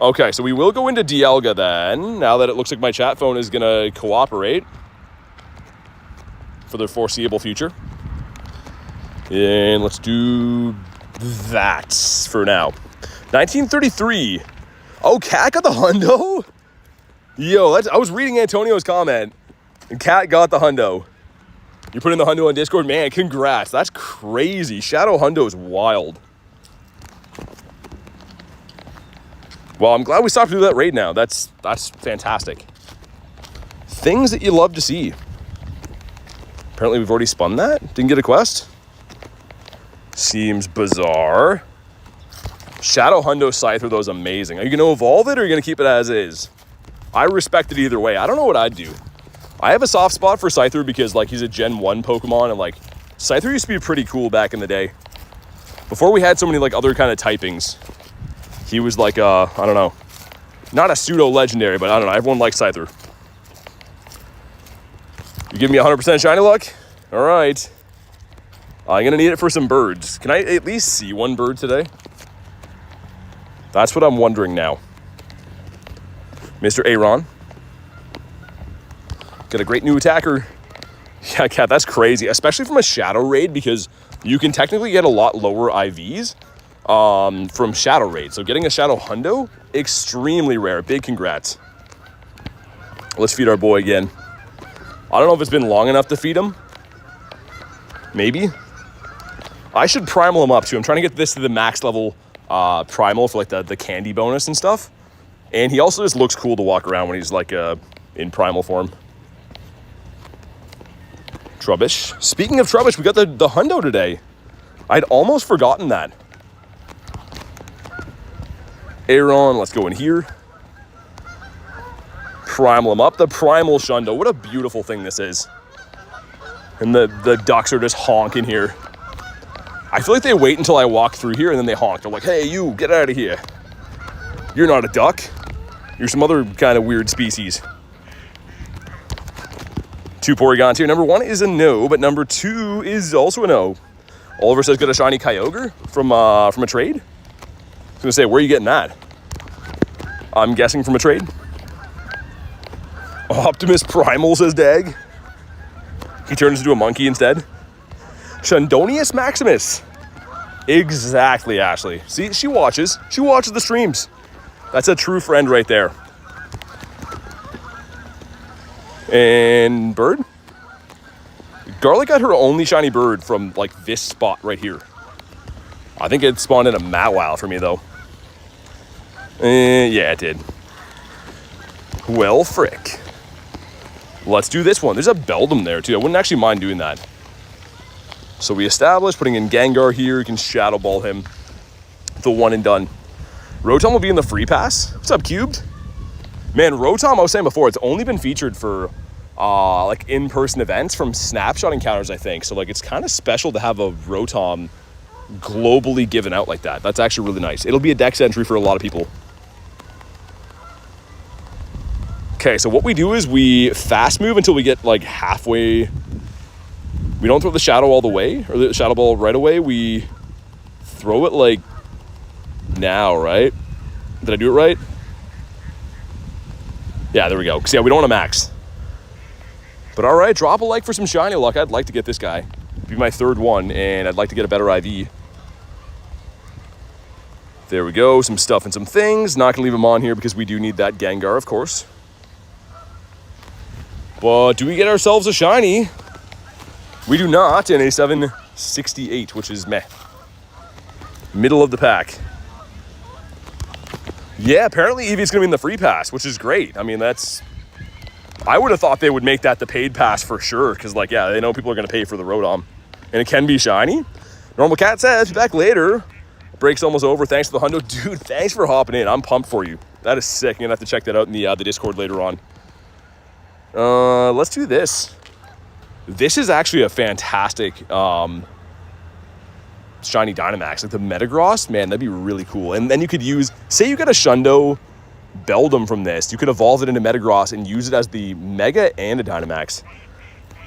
[SPEAKER 1] Okay, so we will go into Dialga then, now that it looks like my chat phone is going to cooperate for the foreseeable future. And let's do that for now. 1933. Oh, Cat got the hundo? Yo, I was reading Antonio's comment, and Cat got the hundo. You're putting the hundo on Discord? Man, congrats. That's crazy. Shadow hundo is wild. Well, I'm glad we stopped to do that raid now. That's fantastic. Things that you love to see. Apparently we've already spun that. Didn't get a quest. Seems bizarre. Shadow hundo Scyther, though, is amazing. Are you going to evolve it or are you going to keep it as is? I respect it either way. I don't know what I'd do. I have a soft spot for Scyther because, like, he's a Gen 1 Pokemon, and, like, Scyther used to be pretty cool back in the day. Before we had so many, like, other kind of typings, he was, like, I don't know, not a pseudo-legendary, but I don't know, everyone likes Scyther. You give me 100% shiny luck? All right. I'm going to need it for some birds. Can I at least see one bird today? That's what I'm wondering now. Mr. Aaron. Got a great new attacker. Yeah, Cat, that's crazy. Especially from a Shadow raid because you can technically get a lot lower IVs. from Shadow Raid. So getting a Shadow Hundo, extremely rare. Big congrats. Let's feed our boy again. I don't know if it's been long enough to feed him. Maybe. I should primal him up too. I'm trying to get this to the max level primal for like the candy bonus and stuff. And he also just looks cool to walk around when he's like in primal form. Trubbish. Speaking of Trubbish, we got the Hundo today. I'd almost forgotten that. Aaron, let's go in here. Primal him up. The primal Shundo. What a beautiful thing this is. And the ducks are just honking here. I feel like they wait until I walk through here and then they honk. They're like, hey, you, get out of here. You're not a duck. You're some other kind of weird species. 2 Porygons here. Number 1 is a no, but number 2 is also a no. Oliver says, got a shiny Kyogre from a trade. I was going to say, where are you getting that? I'm guessing from a trade. Optimus Primal, says Dag. He turns into a monkey instead. Shundonius Maximus. Exactly, Ashley. See, she watches. She watches the streams. That's a true friend right there. And bird. Garlic got her only shiny bird from like this spot right here. I think it spawned in a Mawile for me though. Yeah, it did. Well, frick. Let's do this one. There's a Beldum there, too. I wouldn't actually mind doing that. So we established putting in Gengar here. You can Shadow Ball him. The one and done. Rotom will be in the free pass. What's up, Cubed? Man, Rotom, I was saying before, it's only been featured for, like, in-person events from Snapshot encounters, I think. So, like, it's kind of special to have a Rotom globally given out like that. That's actually really nice. It'll be a dex entry for a lot of people. Okay, so what we do is we fast move until we get like halfway. We don't throw the shadow all the way, or the shadow ball right away. We throw it like now, right? Did I do it right? Yeah, there we go. Because yeah, we don't want to max. But all right, drop a like for some shiny luck. I'd like to get this guy. It'd be my 3rd one, and I'd like to get a better IV. There we go, some stuff and some things. Not gonna leave him on here because we do need that Gengar, of course. But do we get ourselves a shiny? We do not, in a 768, which is meh. Middle of the pack. Yeah, apparently Eevee's going to be in the free pass, which is great. I mean, that's... I would have thought they would make that the paid pass for sure, because, like, yeah, they know people are going to pay for the Rotom. And it can be shiny. Normal Cat says, be back later. Break's almost over. Thanks for the hundo. Dude, thanks for hopping in. I'm pumped for you. That is sick. You're going to have to check that out in the Discord later on. Let's do this. This is actually a fantastic shiny Dynamax. Like the Metagross, man, that'd be really cool. And then you could use, say you got a Shundo Beldum from this, you could evolve it into Metagross and use it as the Mega and a Dynamax.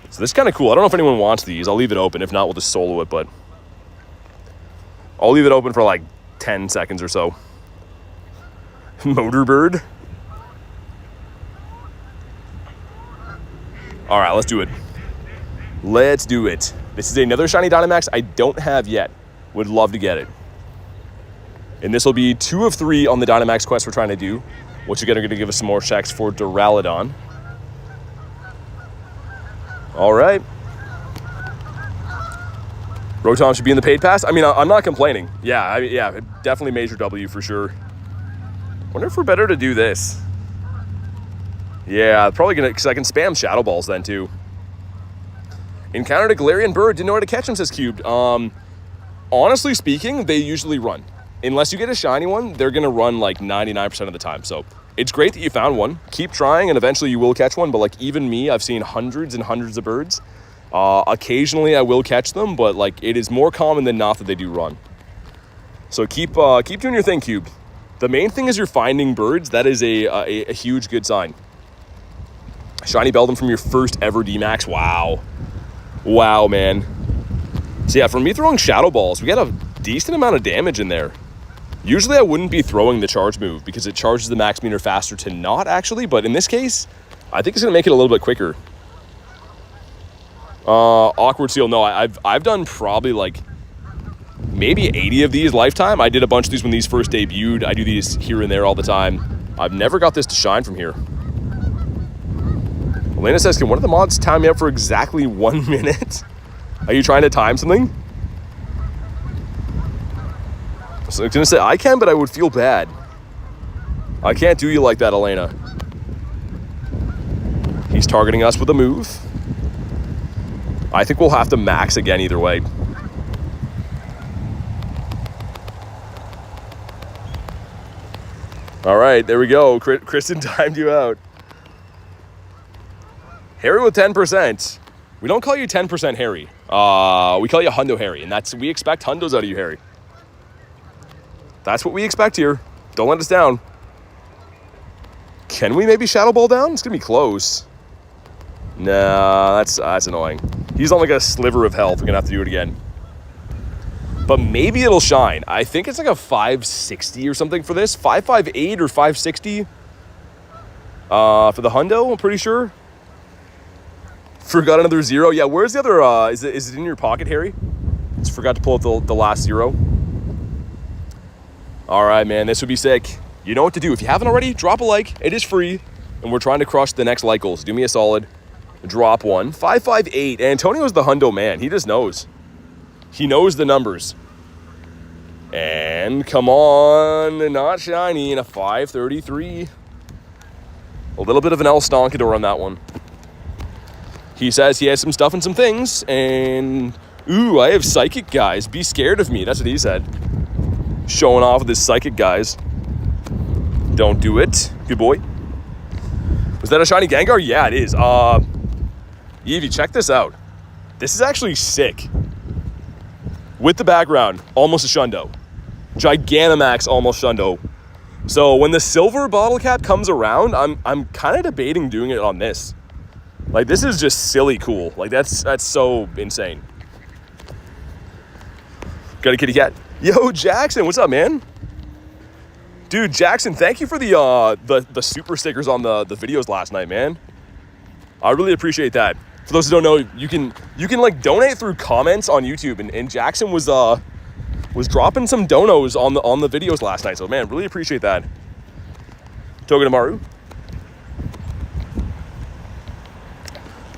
[SPEAKER 1] So this is kind of cool. I don't know if anyone wants these. I'll leave it open. If not, we'll just solo it, but I'll leave it open for like 10 seconds or so. Motor Bird. All right, let's do it. Let's do it. This is another shiny Dynamax I don't have yet. Would love to get it. And this will be 2 of 3 on the Dynamax quest we're trying to do, which again are going to give us some more checks for Duraludon. All right. Rotom should be in the paid pass. I mean, I'm not complaining. Yeah, yeah, definitely major W for sure. Wonder if we're better to do this. Yeah, probably gonna, because I can spam Shadow Balls then too. Encountered a Galarian Bird, didn't know how to catch him, says Cubed. Honestly speaking, they usually run. Unless you get a shiny one, they're gonna run like 99% of the time. So it's great that you found one. Keep trying and eventually you will catch one. But like even me, I've seen hundreds and hundreds of birds. Occasionally I will catch them, but like it is more common than not that they do run. So keep doing your thing, Cube. The main thing is you're finding birds. That is a huge good sign. Shiny Beldum from your first ever D-Max. Wow. Wow, man. So yeah, for me throwing Shadow Balls, we got a decent amount of damage in there. Usually I wouldn't be throwing the charge move because it charges the max meter faster to not actually, but in this case, I think it's gonna make it a little bit quicker. Awkward Seal, no, I've done probably like maybe 80 of these lifetime. I did a bunch of these when these first debuted. I do these here and there all the time. I've never got this to shine from here. Elena says, can one of the mods time me out for exactly 1 minute? Are you trying to time something? So I was gonna say, I can, but I would feel bad. I can't do you like that, Elena. He's targeting us with a move. I think we'll have to max again either way. All right, there we go. Kristen timed you out. Harry with 10%. We don't call you 10% Harry. We call you Hundo Harry, and we expect Hundos out of you, Harry. That's what we expect here. Don't let us down. Can we maybe Shadow Ball down? It's gonna be close. Nah, that's annoying. He's on like a sliver of health. We're gonna have to do it again. But maybe it'll shine. I think it's like a 560 or something for this. 558 or 560 for the Hundo, I'm pretty sure. Forgot another 0. Yeah, where's the other? Is it in your pocket, Harry? Just forgot to pull out the last 0. All right, man, this would be sick. You know what to do. If you haven't already, drop a like. It is free, and we're trying to crush the next like goals. Do me a solid. Drop one. 558. Antonio's the Hundo man. He just knows. He knows the numbers. And come on, not shiny in a 533. A little bit of an El Stonkador on that one. He says he has some stuff and some things, and ooh, I have psychic guys. Be scared of me. That's what he said. Showing off with his psychic guys. Don't do it. Good boy. Was that a shiny Gengar? Yeah, it is. Evie, check this out. This is actually sick. With the background, almost a Shundo. Gigantamax, almost Shundo. So when the silver bottle cap comes around, I'm kind of debating doing it on this. Like, this is just silly cool. Like, that's so insane. Got a kitty cat. Yo, Jackson, what's up, man? Dude, Jackson, thank you for the super stickers on the videos last night, man. I really appreciate that. For those who don't know, you can like donate through comments on YouTube, and Jackson was dropping some donos on the videos last night. So man, really appreciate that. Togedemaru.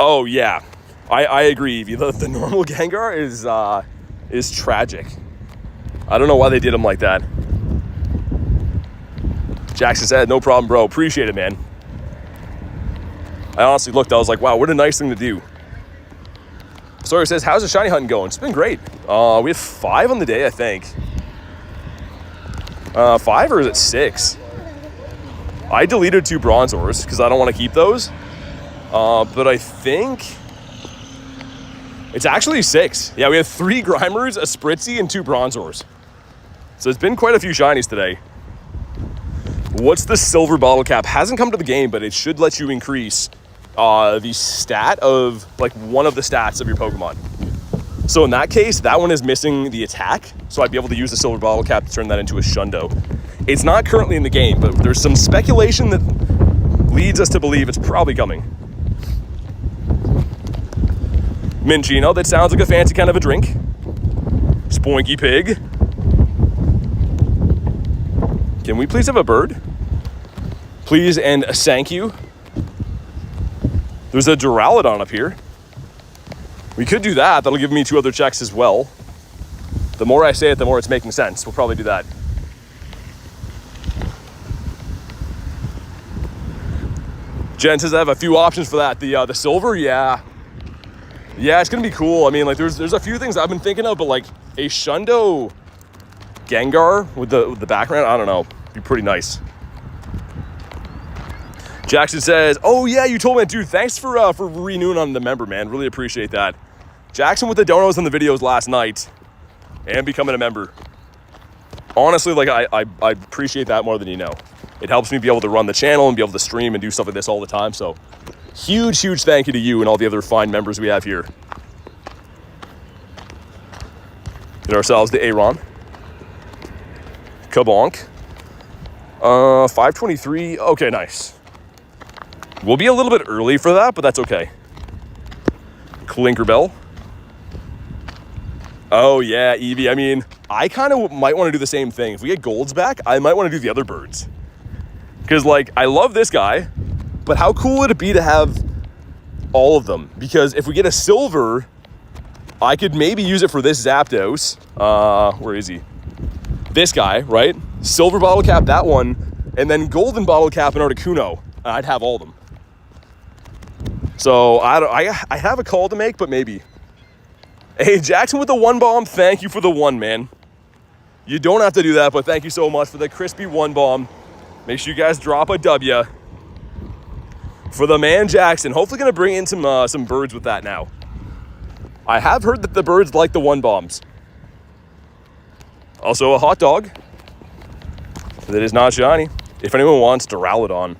[SPEAKER 1] Oh yeah, I agree, Evie. The normal Gengar is tragic. I don't know why they did him like that. Jackson said, no problem, bro. Appreciate it, man. I honestly looked, I was like, wow, what a nice thing to do. Sawyer says, how's the shiny hunting going? It's been great. We have 5 on the day, I think. 5 or is it 6? I deleted 2 Bronzors because I don't want to keep those. But I think it's actually 6. Yeah, we have 3 Grimers, a Spritzy, and 2 Bronzors. So it's been quite a few shinies today. What's the silver bottle cap? Hasn't come to the game, but it should let you increase the stat of, like, one of the stats of your Pokemon. So in that case, that one is missing the attack, so I'd be able to use the silver bottle cap to turn that into a Shundo. It's not currently in the game, but there's some speculation that leads us to believe it's probably coming. Minchino, that sounds like a fancy kind of a drink. Spoinky Pig. Can we please have a bird? Please and a thank you. There's a Duraludon up here. We could do that. That'll give me 2 other checks as well. The more I say it, the more it's making sense. We'll probably do that. Jen says I have a few options for that. The silver, yeah. Yeah, it's gonna be cool. I mean, like, there's a few things I've been thinking of, but like a Shundo Gengar with the background, I don't know. Be pretty nice. Jackson says, oh yeah, you told me, dude, thanks for renewing on the member, man. Really appreciate that. Jackson with the donos on the videos last night and becoming a member. Honestly, like, I appreciate that more than you know. It helps me be able to run the channel and be able to stream and do stuff like this all the time. So huge thank you to you and all the other fine members we have here. Get ourselves the Aron. Kabonk. 523. Okay, nice. We'll be a little bit early for that, but that's okay. Clinkerbell. Oh, yeah, Eevee. I mean, I kind of might want to do the same thing. If we get golds back, I might want to do the other birds. Because, like, I love this guy, but how cool would it be to have all of them? Because if we get a silver, I could maybe use it for this Zapdos. Where is he? This guy, right? Silver bottle cap, that one, and then golden bottle cap and Articuno. I'd have all of them. So I have a call to make, but maybe. Hey, Jackson with the 1 bomb, thank you for the 1, man. You don't have to do that, but thank you so much for the crispy 1 bomb. Make sure you guys drop a W for the man Jackson. Hopefully gonna bring in some birds with that now. I have heard that the birds like the 1 bombs. Also a hot dog that is not shiny. If anyone wants Duraludon,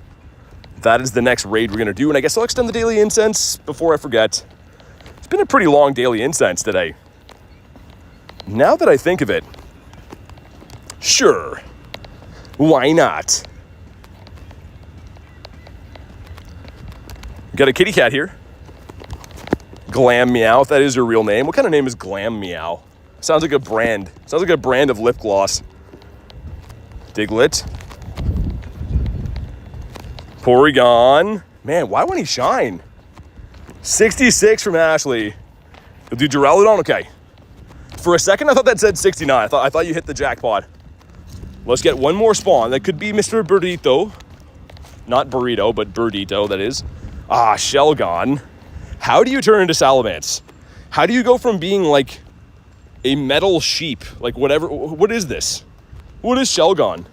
[SPEAKER 1] that is the next raid we're going to do. And I guess I'll extend the Daily Incense before I forget. It's been a pretty long Daily Incense today. Now that I think of it, sure, why not? Got a kitty cat here. Glam Meow, if that is her real name. What kind of name is Glam Meow? Sounds like a brand. Sounds like a brand of lip gloss. Diglett. Porygon. Man, why won't he shine? 66 from Ashley. You'll do Duraludon? Okay. For a second, I thought that said 69. I thought you hit the jackpot. Let's get one more spawn. That could be Mr. Burrito. Not Burrito, but Birdito, that is. Ah, Shelgon. How do you turn into Salamence? How do you go from being like a metal sheep? Like whatever. What is this? What is Shelgon?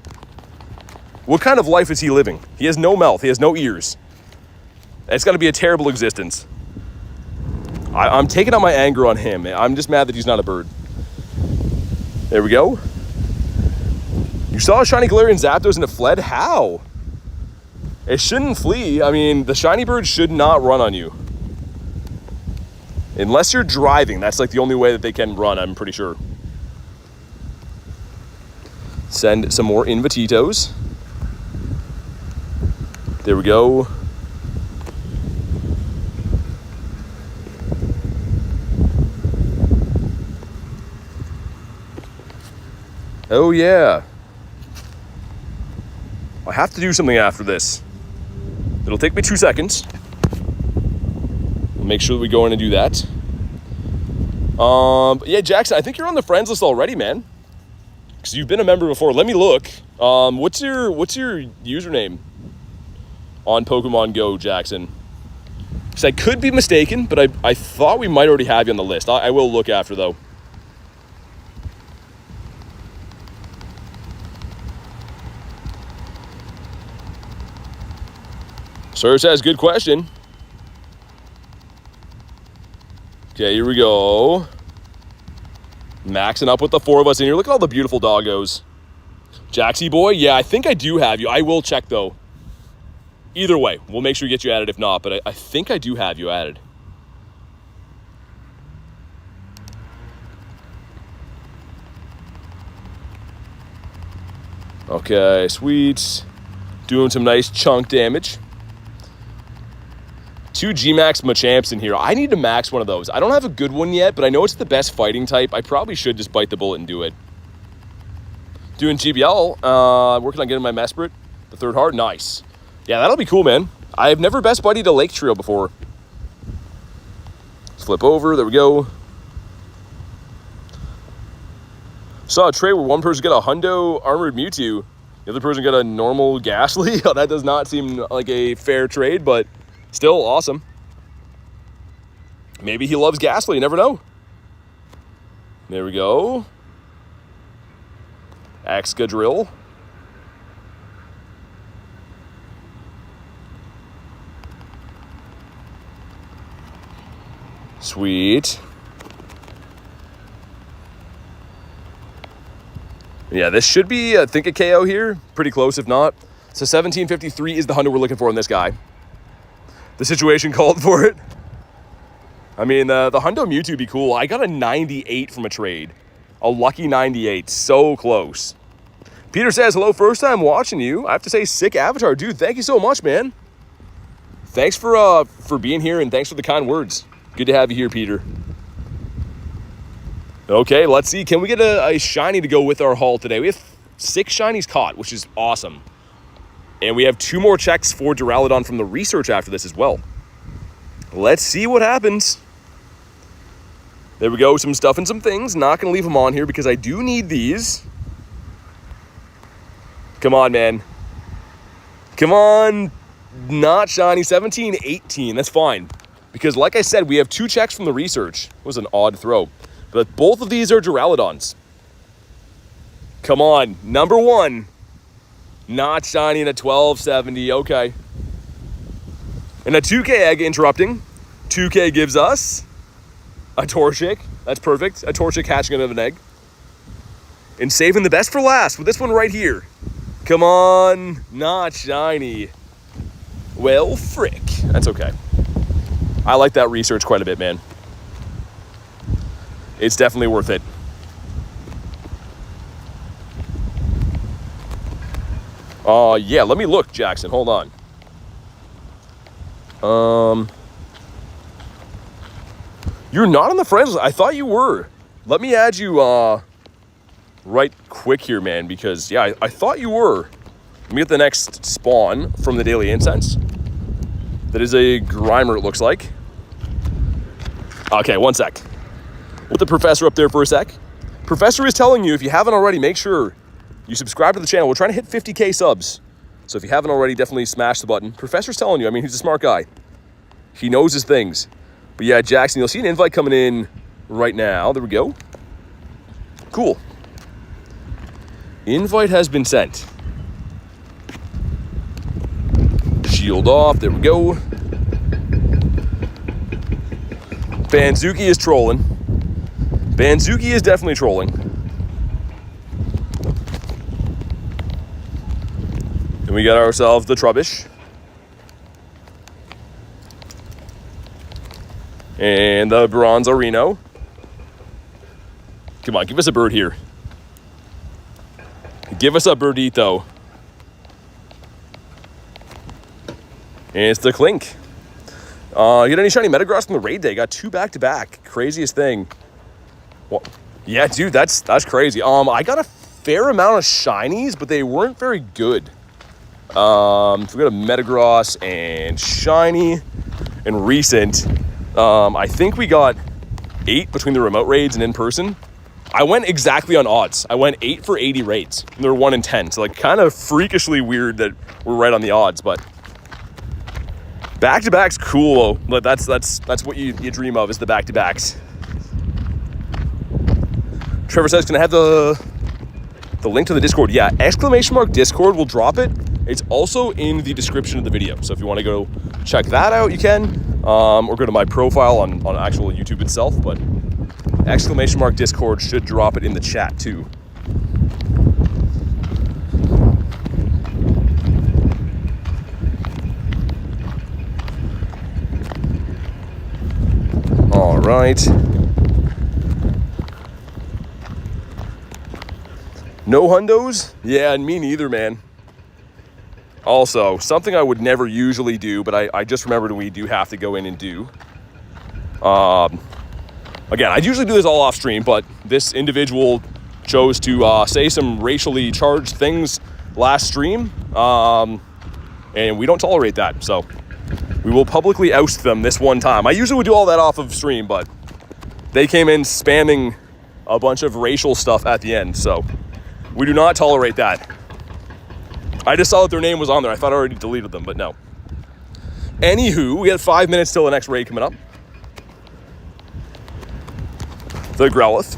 [SPEAKER 1] What kind of life is he living? He has no mouth. He has no ears. It's got to be a terrible existence. I'm taking out my anger on him. I'm just mad that he's not a bird. There we go. You saw a shiny Galarian Zapdos and it fled? How? It shouldn't flee. I mean, the shiny bird should not run on you. Unless you're driving. That's like the only way that they can run, I'm pretty sure. Send some more Invititos. There we go. Oh yeah. I have to do something after this. It'll take me 2 seconds. We'll make sure that we go in and do that. Yeah, Jackson, I think you're on the friends list already, man. Because you've been a member before. Let me look. What's your username on Pokemon Go, Jackson? Because I could be mistaken, but I thought we might already have you on the list. I will look after, though. Sir says, good question. Okay, here we go. Maxing up with the 4 of us in here. Look at all the beautiful doggos. Jaxie boy, yeah, I think I do have you. I will check, though. Either way, we'll make sure we get you added if not, but I think I do have you added. Okay, sweet. Doing some nice chunk damage. 2 G-Max Machamps in here. I need to max one of those. I don't have a good one yet, but I know it's the best fighting type. I probably should just bite the bullet and do it. Doing GBL. Working on getting my Mesprit. The 3rd heart. Nice. Yeah, that'll be cool, man. I've never best buddied a Lake Trio before. Let's flip over. There we go. Saw a trade where one person got a Hundo Armored Mewtwo. The other person got a normal Ghastly. Oh, that does not seem like a fair trade, but still awesome. Maybe he loves Ghastly. You never know. There we go. Excadrill. Sweet. Yeah, this should be, I think, a KO here. Pretty close, if not. So 1753 is the Hundo we're looking for in this guy. The situation called for it. I mean, the Hundo Mewtwo would be cool. I got a 98 from a trade. A lucky 98. So close. Peter says, hello, first time watching you. I have to say, sick avatar. Dude, thank you so much, man. Thanks for being here, and thanks for the kind words. Good to have you here, Peter. Okay, let's see. Can we get a shiny to go with our haul today? We have 6 shinies caught, which is awesome. And we have 2 more checks for Duraludon from the research after this as well. Let's see what happens. There we go, some stuff and some things. Not going to leave them on here because I do need these. Come on, man. Come on. Not shiny. 17, 18. That's fine. Because like I said, we have 2 checks from the research. It was an odd throw. But both of these are Duraludons. Come on. Number 1. Not shiny and a 1270. Okay. And a 2K egg interrupting. 2K gives us a Torchic. That's perfect. A Torchic hatching out of an egg. And saving the best for last with this one right here. Come on. Not shiny. Well, frick. That's okay. I like that research quite a bit, man. It's definitely worth it. Yeah, let me look, Jackson. Hold on. You're not on the friends list. I thought you were. Let me add you right quick here, man, because, yeah, I thought you were. Let me get the next spawn from the Daily Incense. That is a Grimer, it looks like. Okay, one sec. Put the professor up there for a sec. Professor is telling you, if you haven't already, make sure you subscribe to the channel. We're trying to hit 50K subs. So if you haven't already, definitely smash the button. Professor's telling you. I mean, he's a smart guy. He knows his things. But yeah, Jackson, you'll see an invite coming in right now. There we go. Cool. Invite has been sent. Shield off. There we go. Banzuki is trolling. Banzuki is definitely trolling. And we got ourselves the Trubbish. And the Bronzorino. Come on, give us a bird here. Give us a birdito. And it's the Clink. You get any shiny Metagross from the raid day? Got 2 back-to-back. Craziest thing. Well, yeah, dude, that's crazy. I got a fair amount of shinies, but they weren't very good. We got a Metagross and shiny and recent. I think we got 8 between the remote raids and in person. I went exactly on odds. I went 8 for 80 raids. And there were 1 in 10. So like kind of freakishly weird that we're right on the odds, but back-to-back's cool. But that's what you dream of, is the back-to-backs. Trevor says, can I have the link to the Discord? Yeah, !Discord will drop it. It's also in the description of the video. So if you want to go check that out, you can. Or go to my profile on actual YouTube itself. But !Discord should drop it in the chat too. All right. No hundos? Yeah, me neither, man. Also, something I would never usually do, but I just remembered we do have to go in and do. Again, I usually do this all off stream, but this individual chose to say some racially charged things last stream, and we don't tolerate that, so we will publicly oust them this one time. I usually would do all that off of stream, but they came in spamming a bunch of racial stuff at the end, so we do not tolerate that. I just saw that their name was on there. I thought I already deleted them, but no. Anywho, we have 5 minutes till the next raid coming up. The Growlithe.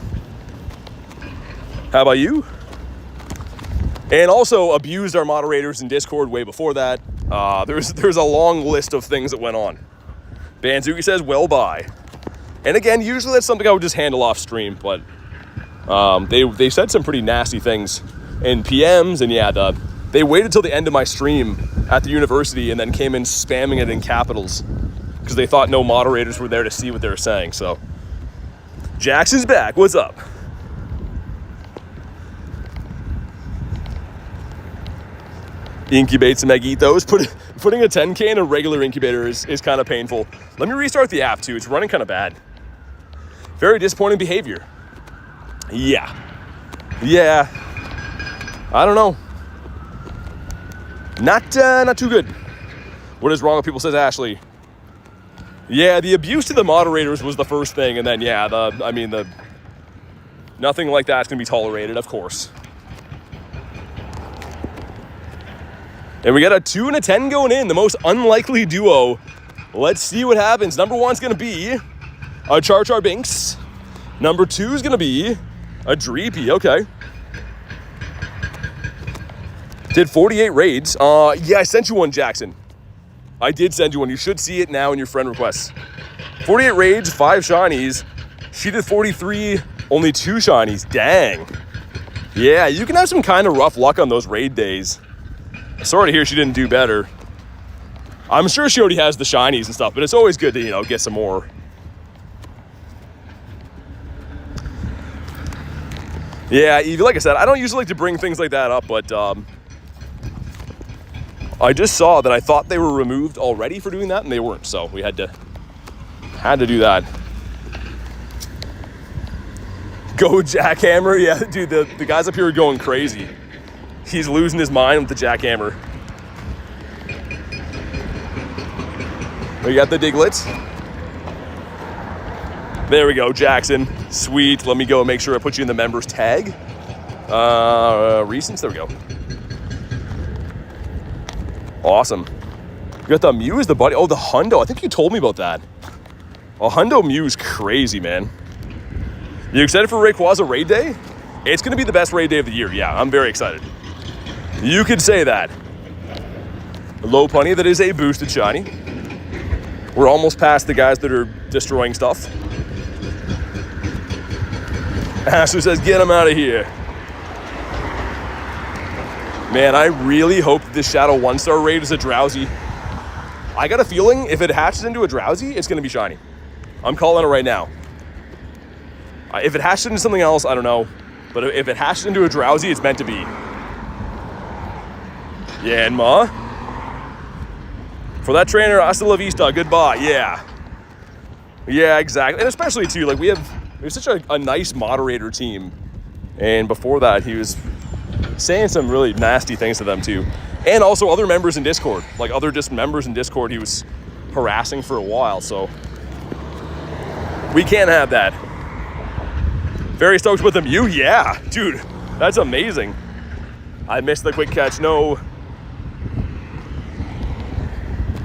[SPEAKER 1] How about you? And also abused our moderators in Discord way before that. There's a long list of things that went on. Banzuki says, well, bye. And again, usually that's something I would just handle off stream, but they said some pretty nasty things in PMs, and yeah, they waited till the end of my stream at the university and then came in spamming it in capitals because they thought no moderators were there to see what they were saying. So Jackson's back. What's up? Incubate some Eggitos. Putting a 10K in a regular incubator is kind of painful. Let me restart the app too. It's running kind of bad. Very disappointing behavior. Yeah. I don't know. Not too good. What is wrong with people, says Ashley. Yeah, the abuse to the moderators was the first thing, and then nothing like that's gonna be tolerated, of course. And we got a 2 and a 10 going in, the most unlikely duo. Let's see what happens. Number 1's gonna be a Char Binks. Number 2 is gonna be a Dreepy. Okay. Did 48 raids. Yeah, I sent you one, Jackson. I did send you one. You should see it now in your friend requests. 48 raids, 5 shinies. She did 43, only 2 shinies. Dang. Yeah, you can have some kind of rough luck on those raid days. Sorry to hear she didn't do better. I'm sure she already has the shinies and stuff, but it's always good to, get some more. Yeah, Evie, like I said, I don't usually like to bring things like that up, but I just saw that I thought they were removed already for doing that, and they weren't, so we had to do that. Go Jackhammer. Yeah, dude, the guys up here are going crazy. He's losing his mind with the Jackhammer. We got the Diglets. There we go, Jackson. Sweet. Let me go and make sure I put you in the members tag. Recents. There we go. Awesome. You got the Mew as the buddy. Oh, the Hundo. I think you told me about that. A Hundo Mew's crazy, man. You excited for Rayquaza raid day? It's going to be the best raid day of the year. Yeah, I'm very excited. You could say that. Low Punny, that is a boosted shiny. We're almost past the guys that are destroying stuff. Ashley says, get him out of here. Man, I really hope this Shadow 1-star raid is a Drowsy. I got a feeling if it hatches into a Drowsy, it's going to be shiny. I'm calling it right now. If it hatches into something else, I don't know. But if it hatches into a Drowsy, it's meant to be. Yeah, and Ma. For that trainer, hasta la vista, goodbye. Yeah. Yeah, exactly. And especially, too, like, we have such a nice moderator team. And before that, he was saying some really nasty things to them, too. And also other members in Discord. Like, other members in Discord he was harassing for a while, so we can't have that. Very stoked with the Mew? Yeah, dude, that's amazing. I missed the quick catch, no.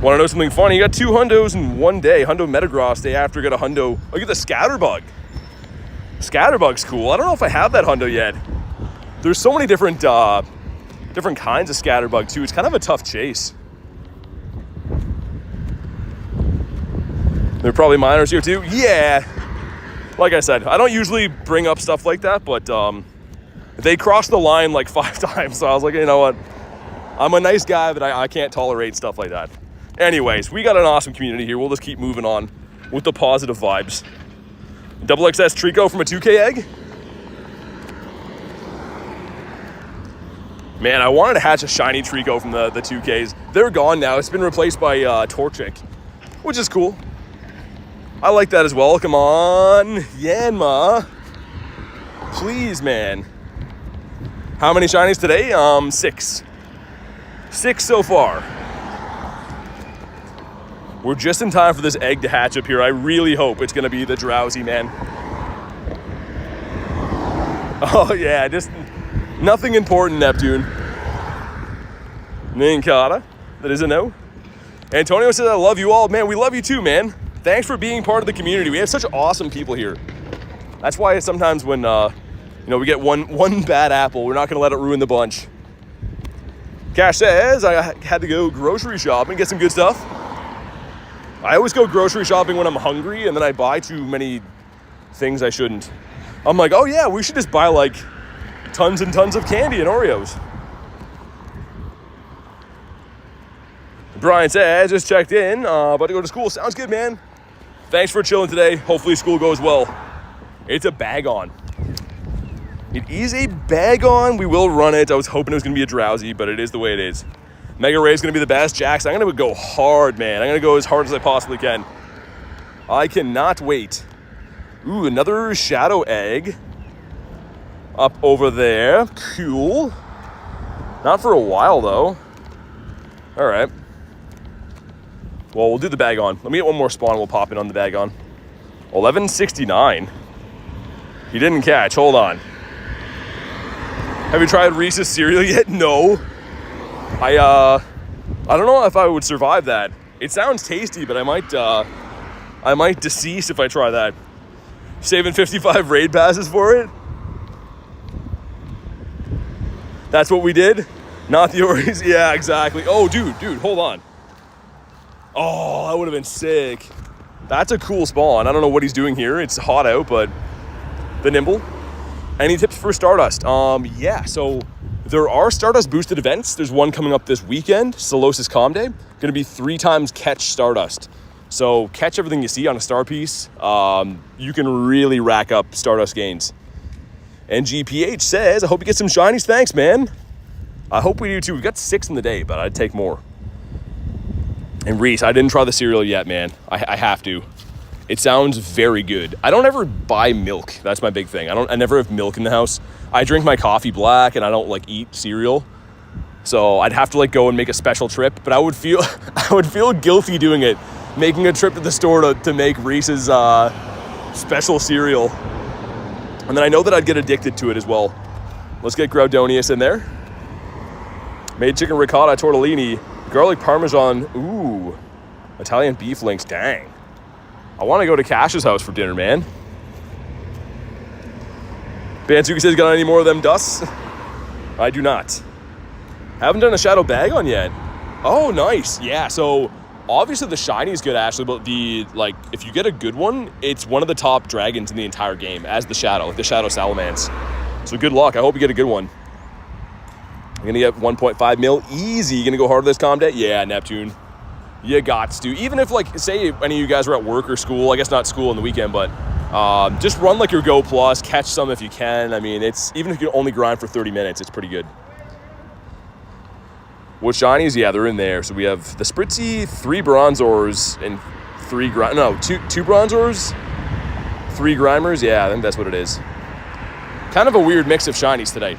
[SPEAKER 1] Want to know something funny? You got 2 Hundos in one day. Hundo Metagross, day after got a Hundo. Oh, you get the Scatterbug. Scatterbug's cool. I don't know if I have that Hundo yet. There's so many different kinds of Scatterbug, too. It's kind of a tough chase. There are probably minors here, too. Yeah. Like I said, I don't usually bring up stuff like that, but they crossed the line like 5 times. So I was like, you know what? I'm a nice guy, but I can't tolerate stuff like that. Anyways, we got an awesome community here. We'll just keep moving on with the positive vibes. Double XS Trico from a 2K egg. Man, I wanted to hatch a shiny Trico from the 2Ks. They're gone now. It's been replaced by Torchic, which is cool. I like that as well. Come on, Yanma. Please, man. How many shinies today? 6. 6 so far. We're just in time for this egg to hatch up here. I really hope it's going to be the Drowsy, man. Oh, yeah, just nothing important, Neptune. Ninkata, that is a no. Antonio says, I love you all. Man, we love you too, man. Thanks for being part of the community. We have such awesome people here. That's why sometimes when, we get one bad apple, we're not going to let it ruin the bunch. Cash says, I had to go grocery shopping, get some good stuff. I always go grocery shopping when I'm hungry, and then I buy too many things I shouldn't. I'm like, oh yeah, we should just buy like tons and tons of candy and Oreos. Brian says, just checked in, about to go to school. Sounds good, man. Thanks for chilling today. Hopefully school goes well. It's a bag on. It is a bag on. We will run it. I was hoping it was going to be a Drowsy, but it is the way it is. Mega Ray is going to be the best. Jax, I'm going to go hard, man. I'm going to go as hard as I possibly can. I cannot wait. Ooh, another Shadow Egg. up over there. Cool. Not for a while, though. All right. Well, we'll do the bag on. Let me get one more spawn and we'll pop in on the bag on. 1169. He didn't catch. Hold on. Have you tried Reese's cereal yet? No. I don't know if I would survive that. It sounds tasty, but I might decease if I try that. Saving 55 raid passes for it? That's what we did? Not the Oris? Yeah, exactly. Oh, dude, hold on. Oh, that would have been sick. That's a cool spawn. I don't know what he's doing here. It's hot out, but the Nimble. Any tips for Stardust? Yeah, so there are Stardust boosted events. There's one coming up this weekend, Solosis Calm Day. Gonna be 3 times catch Stardust. So catch everything you see on a star piece. You can really rack up Stardust gains. And GPH says, I hope you get some shinies. Thanks, man. I hope we do too. We've got 6 in the day, but I'd take more. And Reese, I didn't try the cereal yet, man. I have to. It sounds very good. I don't ever buy milk. That's my big thing. I never have milk in the house. I drink my coffee black and I don't like eat cereal. So I'd have to like go and make a special trip, but I would feel guilty doing it. Making a trip to the store to make Reese's special cereal. And then I know that I'd get addicted to it as well. Let's get Groudonius in there. Made chicken ricotta tortellini. Garlic parmesan. Ooh. Italian beef links. Dang. I want to go to Cash's house for dinner, man. Bansuki says, got any more of them dusts? I do not. Haven't done a shadow bag on yet. Oh, nice. Yeah, so obviously the shiny is good, Ashley, but if you get a good one, it's one of the top dragons in the entire game as the Shadow Salamence. So good luck. I hope you get a good one. I'm going to get 1.5 mil. Easy. You going to go hard this Calm Day? Yeah, Neptune. You gots to. Even if, say any of you guys are at work or school, I guess not school on the weekend, but just run your Go Plus, catch some if you can. I mean, even if you can only grind for 30 minutes, it's pretty good. What shinies? Yeah, they're in there. So we have the Spritzy, 3 Bronzors, and 2 Bronzors, 3 Grimers. Yeah, I think that's what it is. Kind of a weird mix of shinies today.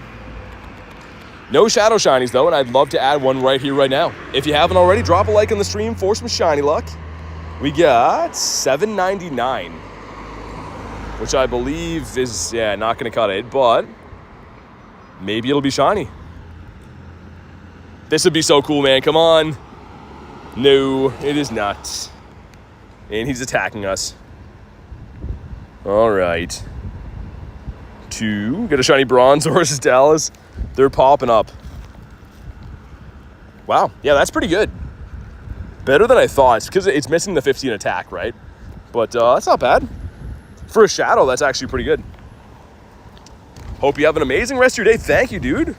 [SPEAKER 1] No shadow shinies though, and I'd love to add one right here, right now. If you haven't already, drop a like on the stream for some shiny luck. We got 799, which I believe is, not going to cut it, but maybe it'll be shiny. This would be so cool, man. Come on. No, it is not. And he's attacking us. All right. 2. Get a shiny bronze versus Dallas. They're popping up. Wow. Yeah, that's pretty good. Better than I thought. It's because it's missing the 15 attack, right? But that's not bad. For a shadow, that's actually pretty good. Hope you have an amazing rest of your day. Thank you, dude.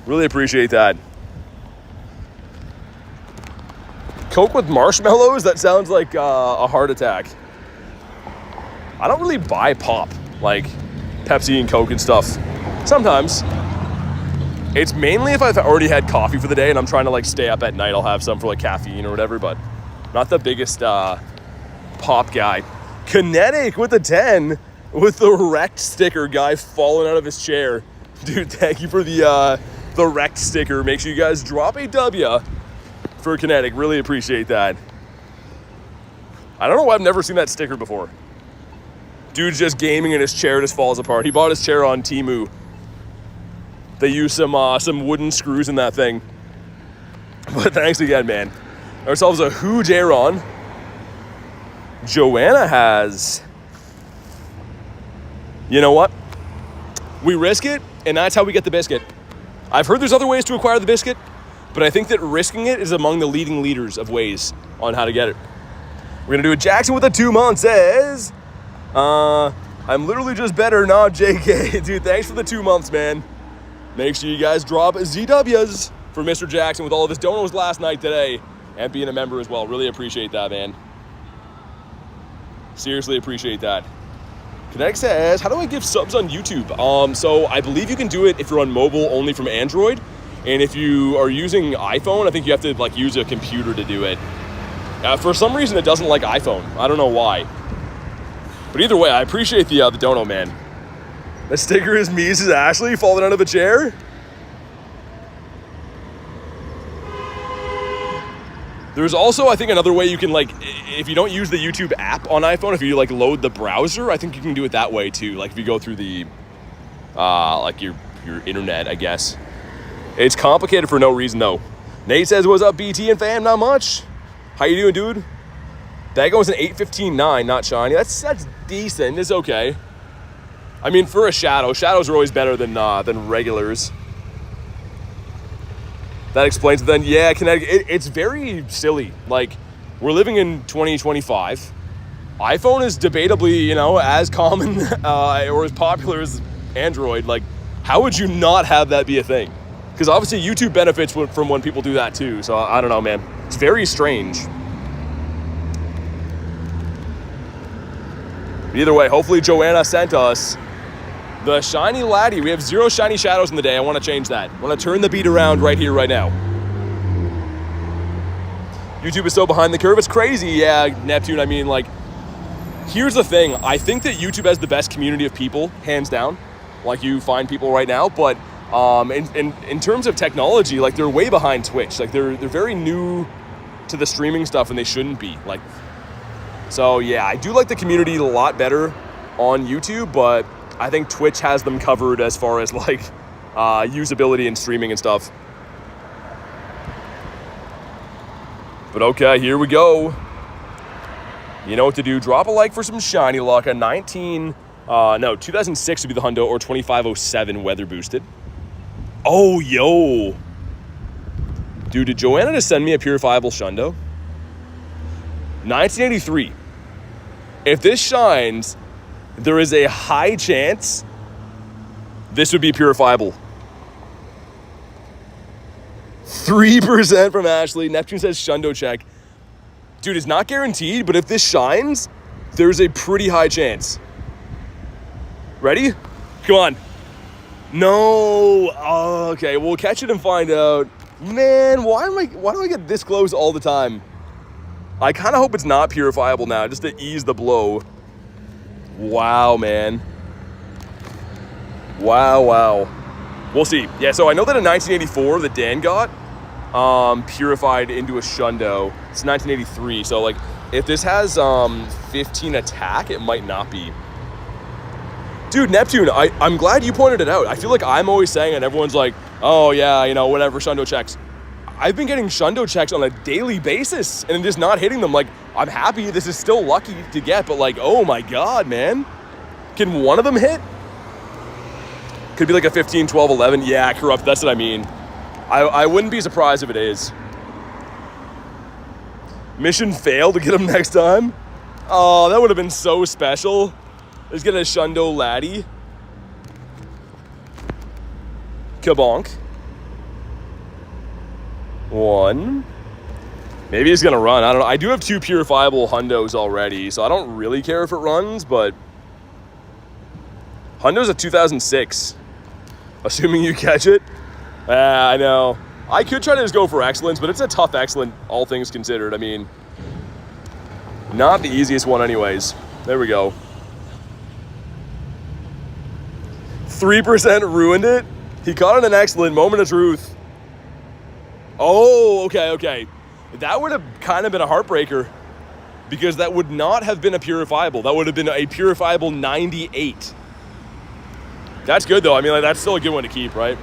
[SPEAKER 1] Really appreciate that. Coke with marshmallows? That sounds like a heart attack. I don't really buy pop, like Pepsi and Coke and stuff. Sometimes. It's mainly if I've already had coffee for the day and I'm trying to stay up at night, I'll have some for caffeine or whatever, but not the biggest pop guy. Kinetic with a 10 with the wrecked sticker guy falling out of his chair. Dude, thank you for the wrecked sticker. Make sure you guys drop a W for Kinetic. Really appreciate that. I don't know why I've never seen that sticker before. Dude's just gaming and his chair just falls apart. He bought his chair on Temu. They use some wooden screws in that thing. But thanks again, man. Ourselves a huge Aeron. Joanna has... You know what? We risk it, and that's how we get the biscuit. I've heard there's other ways to acquire the biscuit, but I think that risking it is among the leading leaders of ways on how to get it. We're going to do a Jackson with a 2 month says, I'm literally just better, not JK. Dude, thanks for the 2 months, man. Make sure you guys drop ZWs for Mr. Jackson with all of his donos last night today and being a member as well. Really appreciate that, man. Seriously appreciate that. Kinetic says, how do I give subs on YouTube? So I believe you can do it if you're on mobile only from Android. And if you are using iPhone, I think you have to use a computer to do it. For some reason, it doesn't like iPhone. I don't know why. But either way, I appreciate the dono, man. The sticker is Mrs. Ashley falling out of a chair. There's also, I think, another way you can, like, if you don't use the YouTube app on iPhone, if you, like, load the browser, I think you can do it that way, too. Like, if you go through the, like, your internet, I guess. It's complicated for no reason, though. Nate says, what's up, BT and fam? Not much. How you doing, dude? That goes an 8.15.9, not shiny. That's decent. It's okay. I mean, for a Shadow, Shadows are always better than regulars. That explains it then. Yeah, Connecticut, it's very silly. Like, we're living in 2025. iPhone is debatably, you know, as common or as popular as Android. Like, how would you not have that be a thing? Because obviously YouTube benefits from when people do that too. So I don't know, man. It's very strange. But either way, hopefully Joanna sent us the shiny Laddie. We have 0 shiny Shadows in the day. I want to change that. I want to turn the beat around right here, right now. YouTube is so behind the curve. It's crazy. Yeah, Neptune, I mean, like, here's the thing. I think that YouTube has the best community of people, hands down. Like, you find people right now. But in terms of technology, like, they're way behind Twitch. Like, they're very new to the streaming stuff, and they shouldn't be. Like, so, yeah, I do like the community a lot better on YouTube, but I think Twitch has them covered as far as, like, usability and streaming and stuff. But okay, here we go. You know what to do. Drop a like for some shiny luck. A 2006 would be the hundo, or 2507 weather boosted. Oh, yo. Dude, did Joanna just send me a purifiable shundo? 1983. If this shines, there is a high chance this would be purifiable. 3% from Ashley. Neptune says shundo check. Dude, it's not guaranteed, but if this shines, there's a pretty high chance. Ready? Come on. No. Oh, okay, we'll catch it and find out. Man, why do I get this close all the time? I kind of hope it's not purifiable now, just to ease the blow. Wow, man. Wow. We'll see. Yeah, so I know that in 1984 that Dan got purified into a shundo. It's 1983, so, like, if this has 15 attack, it might not be. Dude, Neptune, I'm glad you pointed it out. I feel like I'm always saying it, and everyone's like, oh, yeah, you know, whatever, shundo checks. I've been getting shundo checks on a daily basis and just not hitting them. Like, I'm happy this is still lucky to get, but, like, oh my God, man. Can one of them hit? Could be like a 15, 12, 11. Yeah, corrupt, that's what I mean. I wouldn't be surprised if it is. Mission failed to get him next time. Oh, that would have been so special. Let's get a shundo laddie. Kabonk. 1. Maybe it's gonna run. I don't know. I do have 2 purifiable hundos already, so I don't really care if it runs, but hundo's a 2006. Assuming you catch it. I know. I could try to just go for excellence, but it's a tough excellent, all things considered. I mean, not the easiest one anyways. There we go. 3% ruined it. He caught it an excellent. Moment of truth. Oh, okay. That would have kind of been a heartbreaker, because that would not have been a purifiable. That would have been a purifiable 98. That's good, though. I mean, like, that's still a good one to keep, right?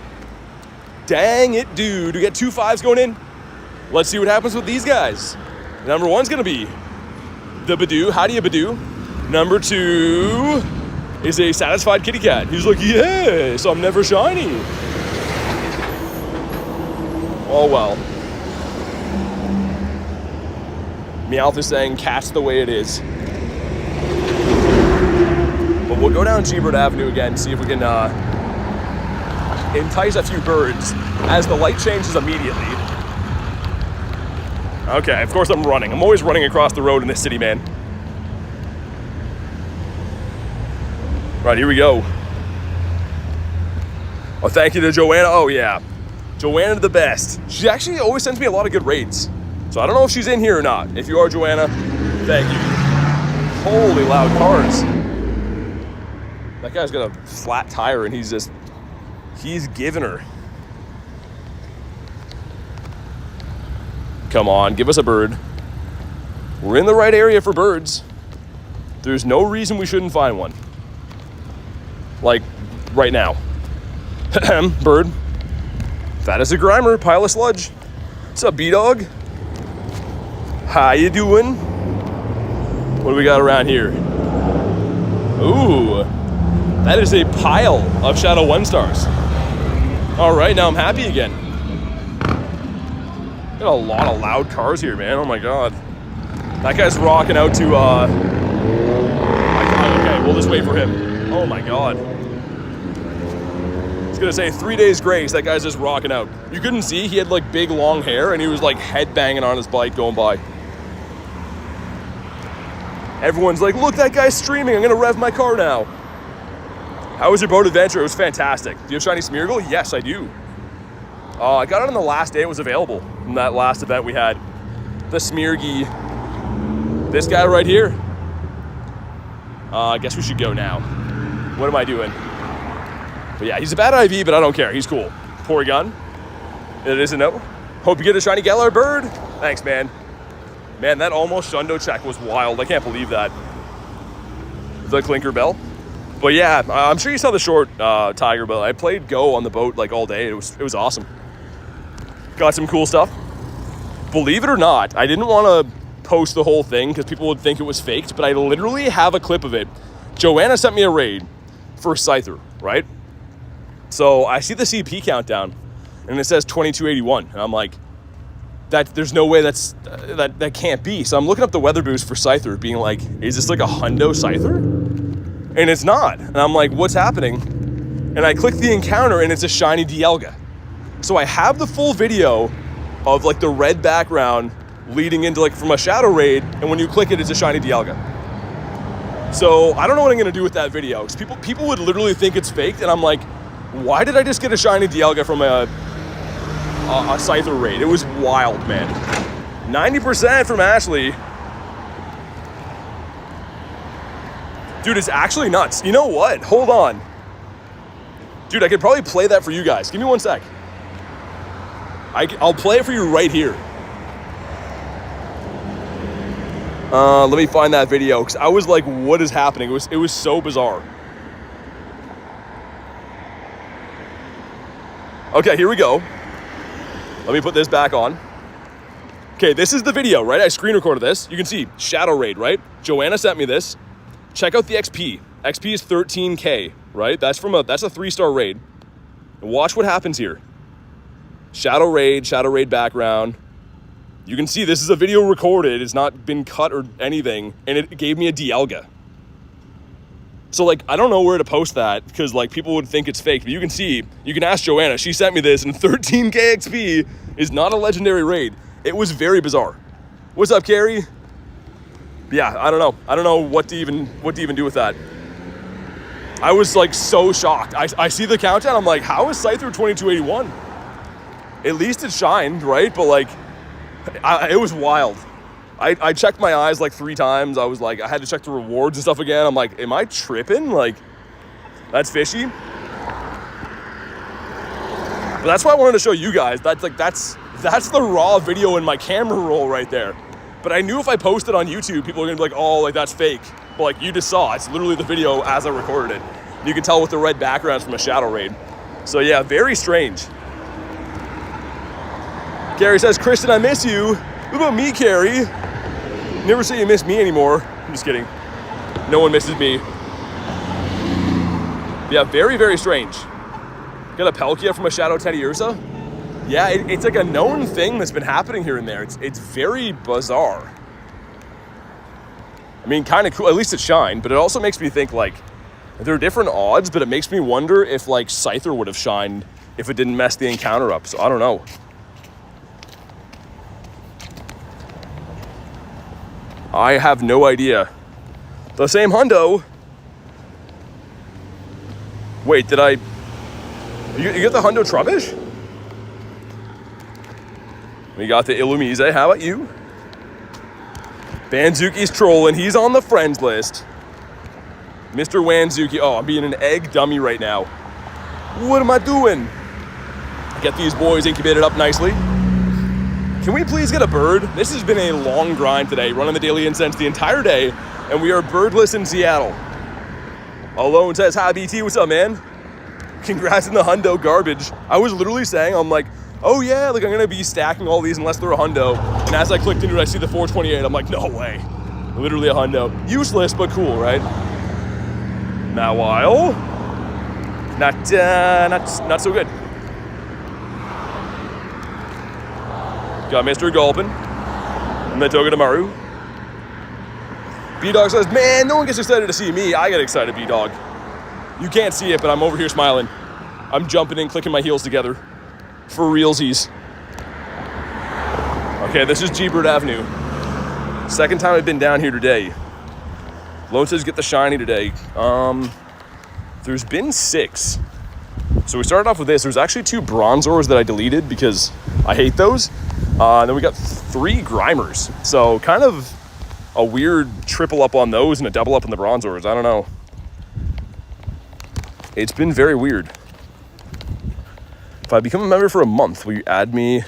[SPEAKER 1] Dang it, dude. We got 2 5s going in. Let's see what happens with these guys. Number 1's going to be the Badoo. How do you Badoo? Number 2 is a satisfied kitty cat. He's like, yes, I'm never shiny. Oh, well. Meowth is saying, cat's the way it is. But we'll go down G-Bird Avenue again, see if we can entice a few birds as the light changes immediately. Okay, of course I'm running. I'm always running across the road in this city, man. Right, here we go. Oh, thank you to Joanna. Oh, yeah. Joanna the best. She actually always sends me a lot of good raids. So I don't know if she's in here or not. If you are, Joanna, thank you. Holy loud cars. That That guy's got a flat tire and he's giving her. Come on, give us a bird. We're in the right area for birds. There's no reason we shouldn't find one. Like, right now. Bird. That is a Grimer, pile of sludge. What's up, B-Dog? How you doing? What do we got around here? Ooh, that is a pile of Shadow 1-stars. All right, now I'm happy again. Got a lot of loud cars here, man. Oh my God. That guy's rocking out to, okay, we'll just wait for him. Oh my God. I was gonna say 3 days grace, that guy's just rocking out. You couldn't see, he had like big long hair and he was like head banging on his bike going by. Everyone's like, look, that guy's streaming, I'm gonna rev my car now. How was your boat adventure? It was fantastic. Do you have shiny Smeargle? Yes, I do. I got it on the last day it was available in that last event we had. The Smeargy. This guy right here. I guess we should go now. What am I doing? But yeah, he's a bad IV, but I don't care. He's cool. Porygon. It is a no. Hope you get a shiny Galarian Bird. Thanks, man. Man, that almost Shundo check was wild. I can't believe that. The Clinker Bell. But yeah, I'm sure you saw the short Tiger Bell. I played Go on the boat like all day. It was awesome. Got some cool stuff. Believe it or not, I didn't want to post the whole thing because people would think it was faked, but I literally have a clip of it. Joanna sent me a raid for Scyther, right? So I see the CP countdown and it says 2281. And I'm like, there's no way that can't be. So I'm looking up the weather boost for Scyther, being like, is this like a hundo Scyther? And it's not. And I'm like, what's happening? And I click the encounter and it's a shiny Dialga. So I have the full video of like the red background leading into like from a shadow raid, and when you click it, it's a shiny Dialga. So I don't know what I'm gonna do with that video, because people would literally think it's faked, and I'm like, why did I just get a shiny Dialga from a Scyther raid? It was wild, man. 90% from Ashley. Dude, it's actually nuts. You know what? Hold on. Dude, I could probably play that for you guys. Give me 1 sec. I'll play it for you right here. Let me find that video, because I was like, what is happening? It was so bizarre. Okay, here we go. Let me put this back on. Okay, this is the video, right? I screen recorded this. You can see Shadow Raid, right? Joanna sent me this. Check out the XP. XP is 13K, right? That's a 3-star raid. And watch what happens here. Shadow Raid background. You can see this is a video recorded. It's not been cut or anything. And it gave me a Dialga. So, like, I don't know where to post that because, like, people would think it's fake. But you can see, you can ask Joanna. She sent me this, and 13K XP is not a legendary raid. It was very bizarre. What's up, Carrie? Yeah, I don't know. I don't know what to even do with that. I was, like, so shocked. I see the countdown. I'm like, how is Scyther 2281? At least it shined, right? But, like, it was wild. I checked my eyes like 3 times. I was like, I had to check the rewards and stuff again. I'm like, am I tripping? Like, that's fishy. But that's why I wanted to show you guys. That's the raw video in my camera roll right there. But I knew if I posted on YouTube, people are gonna be like, oh, like that's fake. But like you just saw, it's literally the video as I recorded it. You can tell with the red backgrounds from a shadow raid. So yeah, very strange. Carrie says, Kristen, I miss you. What about me, Carrie? Never say you miss me anymore. I'm just kidding. No one misses me. Yeah, very, very strange. Got a Palkia from a Shadow Teddiursa. Yeah, it's like a known thing that's been happening here and there. It's very bizarre. I mean, kind of cool. At least it shined, but it also makes me think, like, there are different odds, but it makes me wonder if, like, Scyther would have shined if it didn't mess the encounter up. So I don't know. I have no idea. The same hundo. Wait, did I... You get the hundo Trubbish? We got the Illumise. How about you? Banzuki's trolling. He's on the friends list. Mr. Wanzuki. Oh, I'm being an egg dummy right now. What am I doing? Get these boys incubated up nicely. Can we please get a bird? This has been a long grind today, running the Daily Incense the entire day, and we are birdless in Seattle. Alone says, hi BT, what's up, man? Congrats on the hundo garbage. I was literally saying, I'm like, oh yeah, like I'm gonna be stacking all these unless they're a hundo. And as I clicked into it, I see the 428. I'm like, no way. Literally a hundo. Useless, but cool, right? Mawile. Not so good. Got Mr. Gulpin. And then Togedemaru. B-Dog says, man, no one gets excited to see me. I get excited, B-Dog. You can't see it, but I'm over here smiling. I'm jumping in, clicking my heels together. For realsies. Okay, this is G-Bird Avenue. Second time I've been down here today. Lone says get the shiny today. There's been 6. So we started off with this. There's actually 2 Bronzors that I deleted because I hate those. And then we got 3 Grimers. So kind of a weird triple up on those and a double up on the Bronzors. I don't know. It's been very weird. If I become a member for a month, will you add me?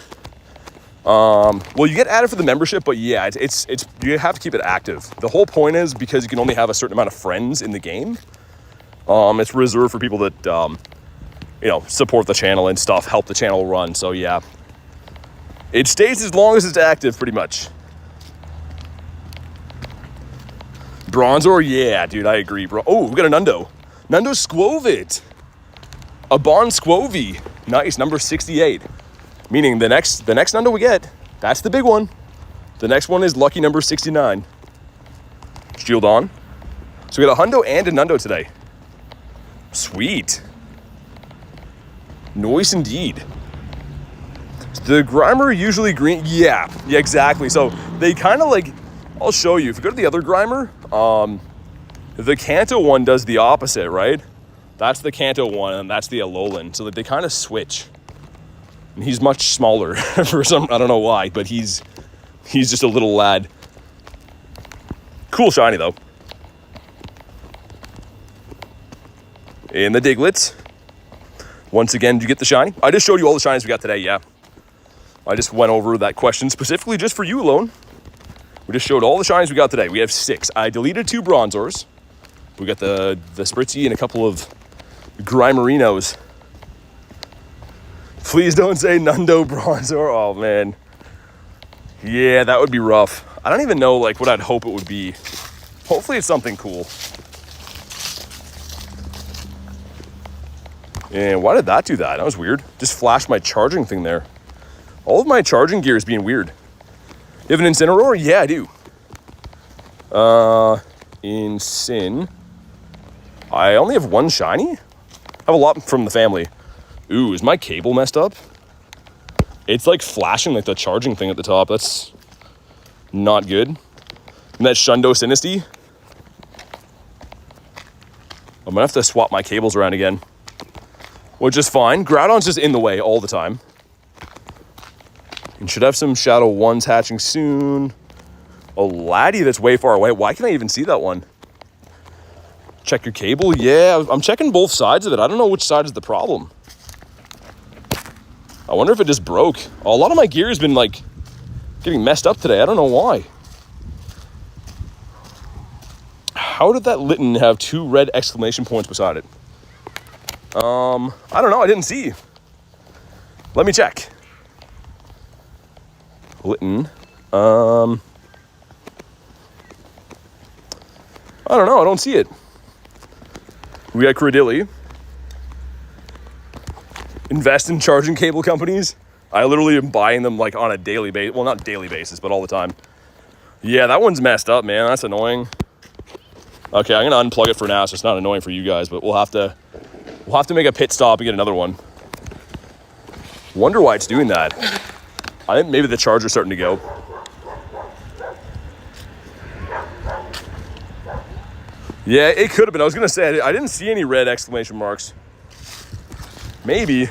[SPEAKER 1] Well, you get added for the membership, but yeah, it's you have to keep it active. The whole point is because you can only have a certain amount of friends in the game. It's reserved for people that, support the channel and stuff, help the channel run. So yeah, it stays as long as it's active, pretty much. Bronzor, yeah, dude, I agree, bro. Oh, we got a Nundo. Nundo Squovit. A Bon Squovy. Nice, number 68. Meaning the next Nundo we get, that's the big one. The next one is lucky number 69. Shield on. So we got a Hundo and a Nundo today. Sweet. Nice indeed. The Grimer usually green. Yeah, exactly. So they kind of like, I'll show you. If you go to the other Grimer, the Kanto one does the opposite, right? That's the Kanto one, and that's the Alolan. So they kind of switch. And he's much smaller for some, I don't know why, but he's just a little lad. Cool shiny, though. And the Digletts. Once again, did you get the shiny? I just showed you all the shinies we got today, yeah. I just went over that question specifically just for you alone. We just showed all the shinies we got today. We have 6. I deleted 2 Bronzors. We got the Spritzy and a couple of Grimerinos. Please don't say Nundo Bronzor. Oh, man. Yeah, that would be rough. I don't even know like what I'd hope it would be. Hopefully it's something cool. And why did that do that? That was weird. Just flashed my charging thing there. All of my charging gear is being weird. You have an Incineroar? Yeah, I do. Incin. I only have 1 shiny? I have a lot from the family. Ooh, is my cable messed up? It's like flashing like the charging thing at the top. That's not good. And that Shundo Sinisty. I'm gonna have to swap my cables around again. Which is fine. Groudon's just in the way all the time. And should have some Shadow 1s hatching soon. A Latias that's way far away. Why can't I even see that one? Check your cable? Yeah, I'm checking both sides of it. I don't know which side is the problem. I wonder if it just broke. A lot of my gear has been like getting messed up today. I don't know why. How did that Litten have 2 red exclamation points beside it? I don't know. I didn't see. Let me check. Litten. I don't know. I don't see it. We got Credilli. Invest in charging cable companies. I literally am buying them like on a daily basis. Well, not daily basis, but all the time. Yeah, that one's messed up, man. That's annoying. Okay, I'm gonna unplug it for now, so it's not annoying for you guys. But we'll have to make a pit stop and get another one. Wonder why it's doing that. I think maybe the charger's starting to go. Yeah, it could have been. I was gonna say I didn't see any red exclamation marks. Maybe.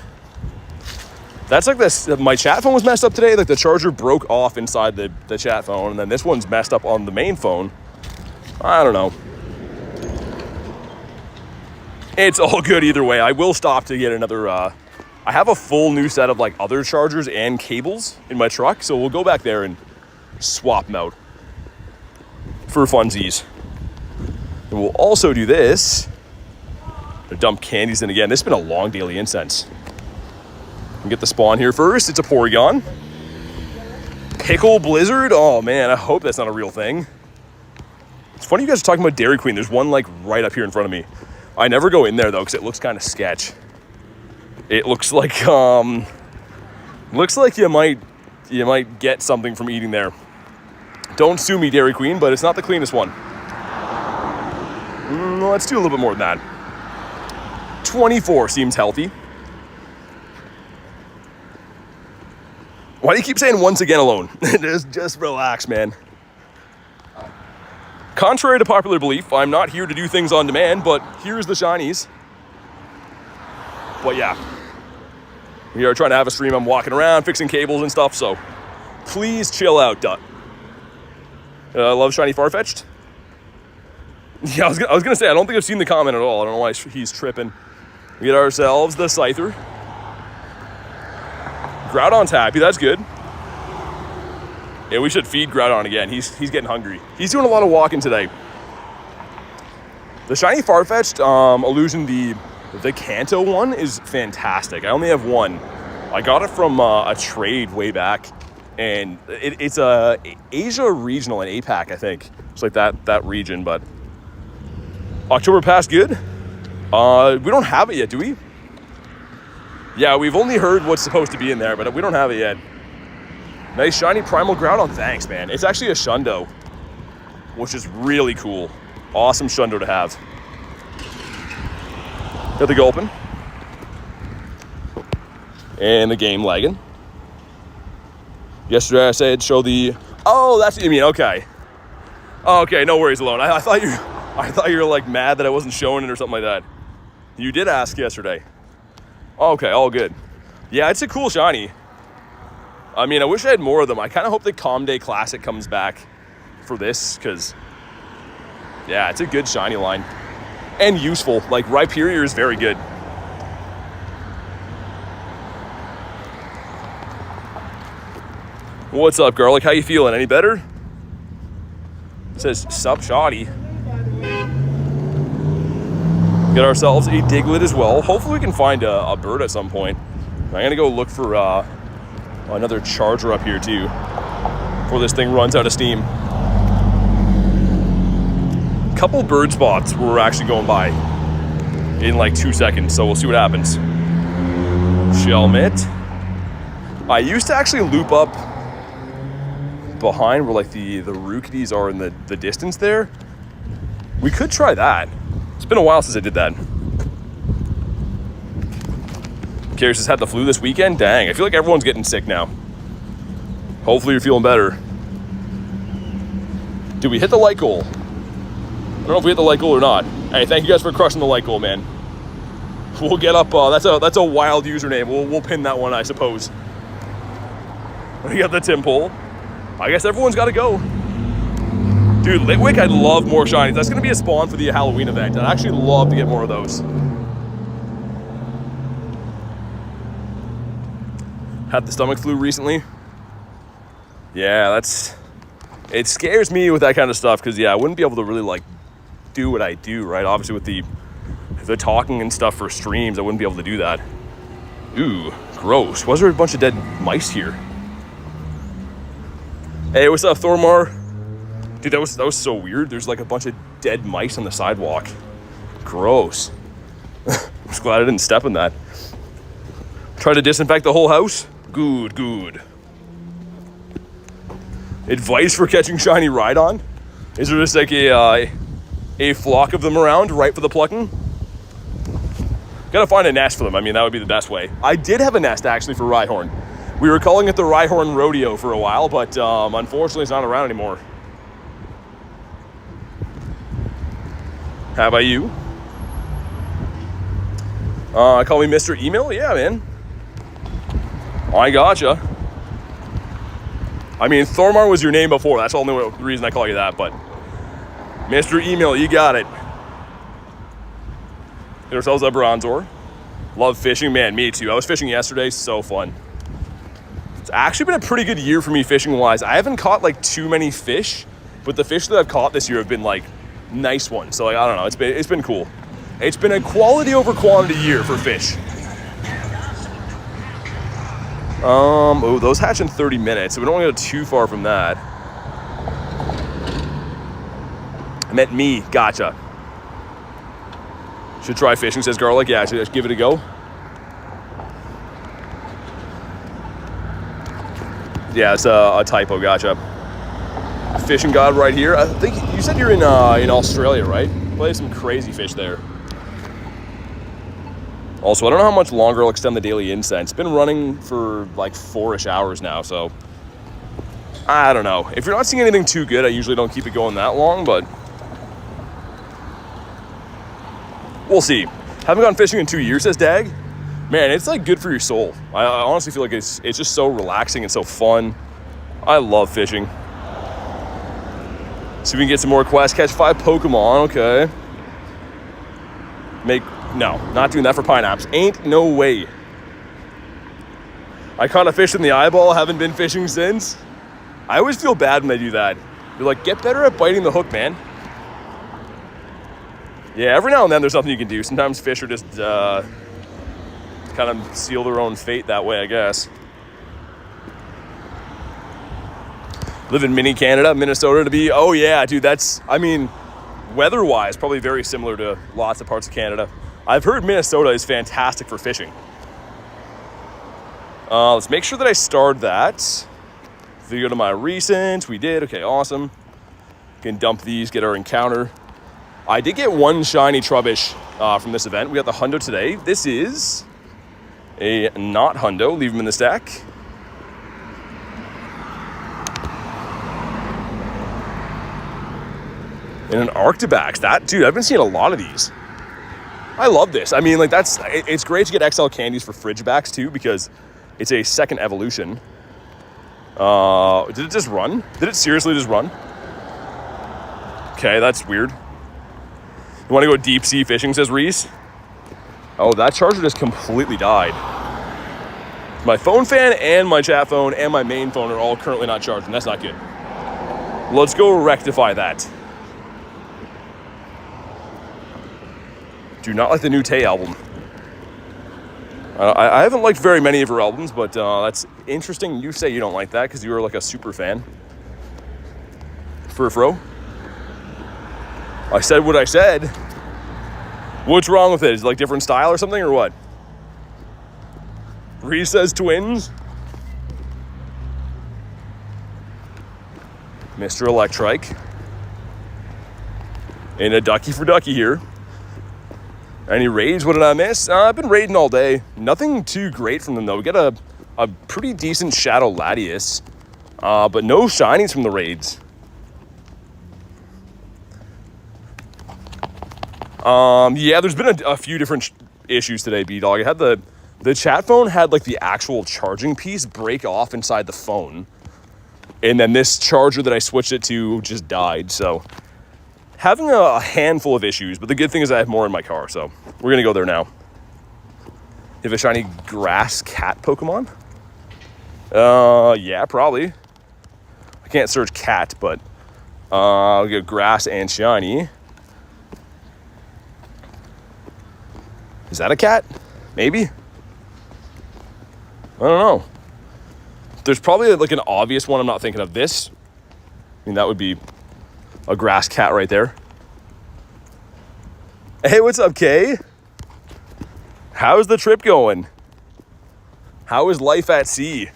[SPEAKER 1] That's like this. My chat phone was messed up today. Like the charger broke off inside the chat phone, and then this one's messed up on the main phone. I don't know. It's all good either way. I will stop to get another, I have a full new set of like other chargers and cables in my truck, so we'll go back there and swap them out for funsies. And we'll also do this, to dump candies in again. This has been a long daily incense. We'll get the spawn here first. It's a Porygon. Pickle Blizzard. Oh man, I hope that's not a real thing. It's funny you guys are talking about Dairy Queen. There's one like right up here in front of me. I never go in there though because it looks kind of sketch. It looks like you might get something from eating there. Don't sue me, Dairy Queen, but it's not the cleanest one. Let's do a little bit more than that. 24 seems healthy. Why do you keep saying once again alone? just relax, man. Contrary to popular belief, I'm not here to do things on demand, but here's the shinies. But yeah, we are trying to have a stream. I'm walking around, fixing cables and stuff, so please chill out, Dut. I love shiny Farfetch'd. Yeah, I was gonna say, I don't think I've seen the comment at all. I don't know why he's tripping. We get ourselves the Scyther. Groudon's happy, that's good. Yeah, we should feed Groudon again. He's getting hungry. He's doing a lot of walking today. The shiny Farfetch'd illusion, the Kanto one is fantastic. I only have one. I got it from a trade way back, and it's a Asia regional in APAC, I think. It's like that region, but October Pass good. We don't have it yet, do we? Yeah, we've only heard what's supposed to be in there, but we don't have it yet. Nice shiny Primal Groudon. Thanks, man. It's actually a Shundo, which is really cool. Awesome Shundo to have. Got the Gulpin. And the game lagging. Yesterday I said show the... Oh, that's what you mean. Okay. Okay, no worries, Alone. I thought you were like mad that I wasn't showing it or something like that. You did ask yesterday. Okay, all good. Yeah, it's a cool shiny. I mean, I wish I had more of them. I kind of hope the Calm Day Classic comes back for this, because, yeah, it's a good shiny line. And useful. Like, Rhyperior is very good. What's up, Garlic? How you feeling? Any better? It says, sup, shoddy. Get ourselves a Diglett as well. Hopefully we can find a bird at some point. I'm going to go look for another charger up here too before this thing runs out of steam. Couple bird spots we're actually going by in like 2 seconds, so we'll see what happens. Shelmet. I used to actually loop up behind where like the Rookies are in the distance there. We could try that. It's been a while since I did that. Curious has had the flu this weekend? Dang, I feel like everyone's getting sick now. Hopefully you're feeling better. Did we hit the like goal? I don't know if we hit the like goal or not. Hey, thank you guys for crushing the like goal, man. We'll get up, that's a wild username. We'll pin that one, I suppose. We got the Tim Pole. I guess everyone's got to go. Dude, Litwick, I'd love more shinies. That's going to be a spawn for the Halloween event. I'd actually love to get more of those. Had the stomach flu recently. Yeah, it scares me with that kind of stuff because, yeah, I wouldn't be able to really, like, do what I do, right? Obviously, with the talking and stuff for streams, I wouldn't be able to do that. Ooh, gross. Was there a bunch of dead mice here? Hey, what's up, Thormar? Dude, that was so weird. There's like a bunch of dead mice on the sidewalk. Gross. I'm just glad I didn't step in that. Try to disinfect the whole house? Good, good. Advice for catching shiny Rhydon? Is there just like a flock of them around right for the plucking? Gotta find a nest for them. I mean, that would be the best way. I did have a nest actually for Rhyhorn. We were calling it the Rhyhorn Rodeo for a while, but unfortunately it's not around anymore. How about you? Call me Mr. Email? Yeah, man. I gotcha. I mean, Thormar was your name before. That's the only reason I call you that, but Mr. Email, you got it. Get ourselves a Bronzor. Love fishing, man, me too. I was fishing yesterday, so fun. It's actually been a pretty good year for me fishing-wise. I haven't caught like too many fish, but the fish that I've caught this year have been like nice ones. So like, I don't know, it's been cool. It's been a quality over quantity year for fish. Oh, those hatch in 30 minutes, so we don't want to go too far from that. I meant me, gotcha. Should try fishing, says Garlic. Yeah, should give it a go. Yeah, it's a typo, gotcha. Fishing God right here. I think you said you're in Australia, right? Play some crazy fish there. Also, I don't know how much longer I'll extend the Daily Incense. It's been running for like 4-ish hours now, so I don't know. If you're not seeing anything too good, I usually don't keep it going that long, but we'll see. Haven't gone fishing in 2 years, says Dag. Man, it's like good for your soul. I honestly feel like it's just so relaxing and so fun. I love fishing. See if we can get some more quests. Catch 5 Pokemon, okay. No, not doing that for Pineapps. Ain't no way. I caught a fish in the eyeball, haven't been fishing since. I always feel bad when they do that. You're like, get better at biting the hook, man. Yeah, every now and then there's something you can do. Sometimes fish are just kind of seal their own fate that way, I guess. Live in mini Canada, Minnesota to be. Oh yeah, dude, that's, I mean, weather-wise, probably very similar to lots of parts of Canada. I've heard Minnesota is fantastic for fishing. Let's make sure that I starred that. If we go to my recent, we did. Okay, awesome. Can dump these, get our encounter. I did get one shiny Trubbish from this event. We got the Hundo today. This is a not Hundo. Leave them in the stack. And an Arctibax. That, dude, I've been seeing a lot of these. I love this. I mean, like, it's great to get XL candies for Fridgebacks too, because it's a second evolution. Did it just run? Did it seriously just run? Okay, that's weird. You want to go deep sea fishing, says Reese. Oh, that charger just completely died. My phone fan and my chat phone and my main phone are all currently not charging. That's not good. Let's go rectify that. Do not like the new Tay album. I haven't liked very many of her albums, but that's interesting. You say you don't like that because you were like a super fan. Furfro. I said what I said. What's wrong with it? Is it like different style or something or what? Reese says twins. Mr. Electrike. And a ducky for ducky here. Any raids? What did I miss? I've been raiding all day. Nothing too great from them, though. We got a pretty decent Shadow Latias, but no shinies from the raids. Yeah, there's been a few different issues today, B-Dog. I had the chat phone had, like, the actual charging piece break off inside the phone. And then this charger that I switched it to just died, so having a handful of issues, but the good thing is I have more in my car, so we're going to go there now. You have a shiny grass cat Pokemon? Yeah, probably. I can't search cat, but I'll get grass and shiny. Is that a cat? Maybe? I don't know. There's probably like an obvious one I'm not thinking of. This, I mean, that would be a grass cat right there. Hey, what's up, Kay? How's the trip going? How is life at sea?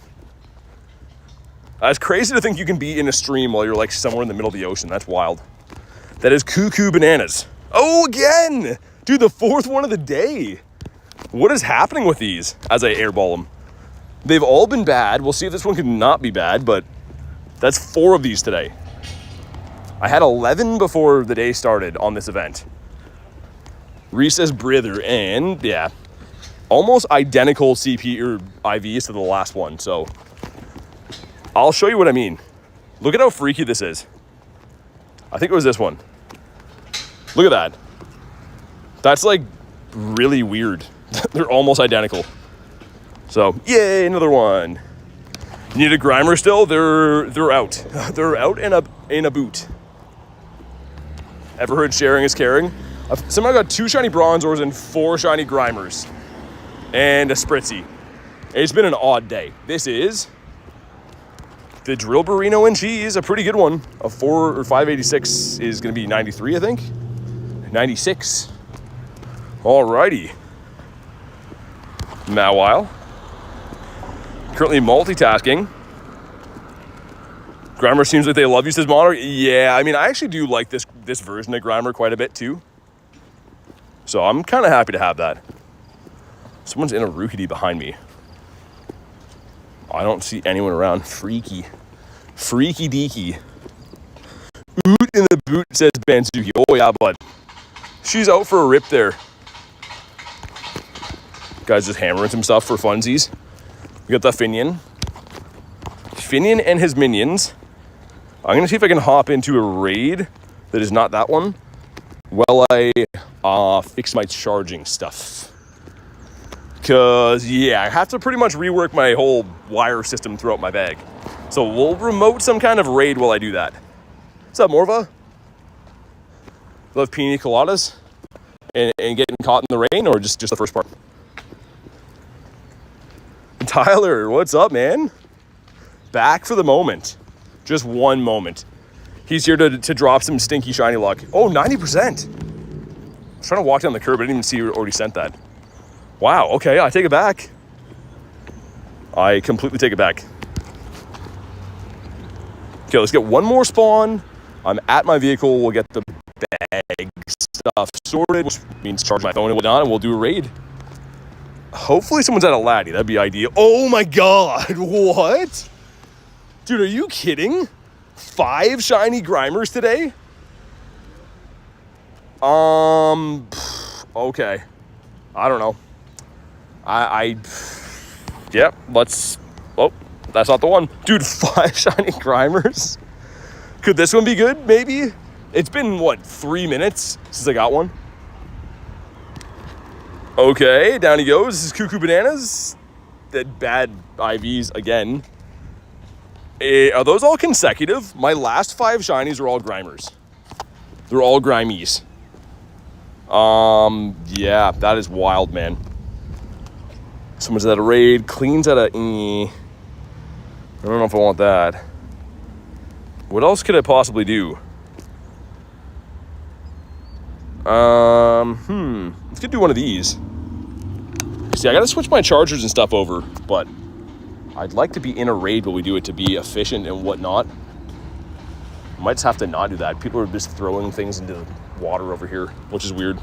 [SPEAKER 1] It's crazy to think you can be in a stream while you're like somewhere in the middle of the ocean. That's wild. That is cuckoo bananas. Oh, again! Dude, the fourth one of the day. What is happening with these as I airball them? They've all been bad. We'll see if this one can not be bad, but that's 4 of these today. I had 11 before the day started on this event. Reese says breather, and yeah, almost identical CP or IVs to the last one. So I'll show you what I mean. Look at how freaky this is. I think it was this one. Look at that. That's like really weird. They're almost identical. So, yay, another one. Need a Grimer still? They're out. They're out in a boot. Ever heard sharing is caring? I've somehow got 2 shiny Bronzors and 4 shiny Grimers. And a Spritzy. It's been an odd day. This is the Drill Burrito and Cheese, a pretty good one. A 4 or 586 is going to be 93, I think. 96. Alrighty. Mawile. Currently multitasking. Grimer seems like they love you, says Monitor. Yeah, I mean, I actually do like this version of Grimer quite a bit too. So I'm kind of happy to have that. Someone's in a Rookity behind me. I don't see anyone around. Freaky. Freaky deaky. Oot in the boot, says Banzuki. Oh yeah, bud. She's out for a rip there. Guy's just hammering some stuff for funsies. We got the Finion. Finion and his minions. I'm going to see if I can hop into a raid that is not that one while I fix my charging stuff. Because, yeah, I have to pretty much rework my whole wire system throughout my bag. So we'll remote some kind of raid while I do that. What's up, Morva? Love pina coladas and getting caught in the rain, or just the first part? Tyler, what's up, man? Back for the moment. Just one moment. He's here to drop some stinky shiny luck. Oh, 90%. I was trying to walk down the curb. I didn't even see you already sent that. Wow, okay, I take it back. I completely take it back. Okay, let's get one more spawn. I'm at my vehicle. We'll get the bag stuff sorted, which means charge my phone and whatnot, and we'll do a raid. Hopefully someone's at a Laddie. That'd be ideal. Oh my god, what? Dude, are you kidding? 5 shiny Grimers today? Okay. I don't know. Yep, let's, oh, that's not the one. Dude, 5 shiny Grimers? Could this one be good, maybe? It's been, what, 3 minutes since I got one? Okay, down he goes. This is Cuckoo Bananas. That bad IVs again. Are those all consecutive? My last 5 shinies are all Grimers. They're all Grimies. Yeah, that is wild, man. Someone's at a raid. Clean's at a... I don't know if I want that. What else could I possibly do? Let's do one of these. See, I gotta switch my chargers and stuff over, but I'd like to be in a raid while we do it to be efficient and whatnot. Might just have to not do that. People are just throwing things into the water over here, which is weird.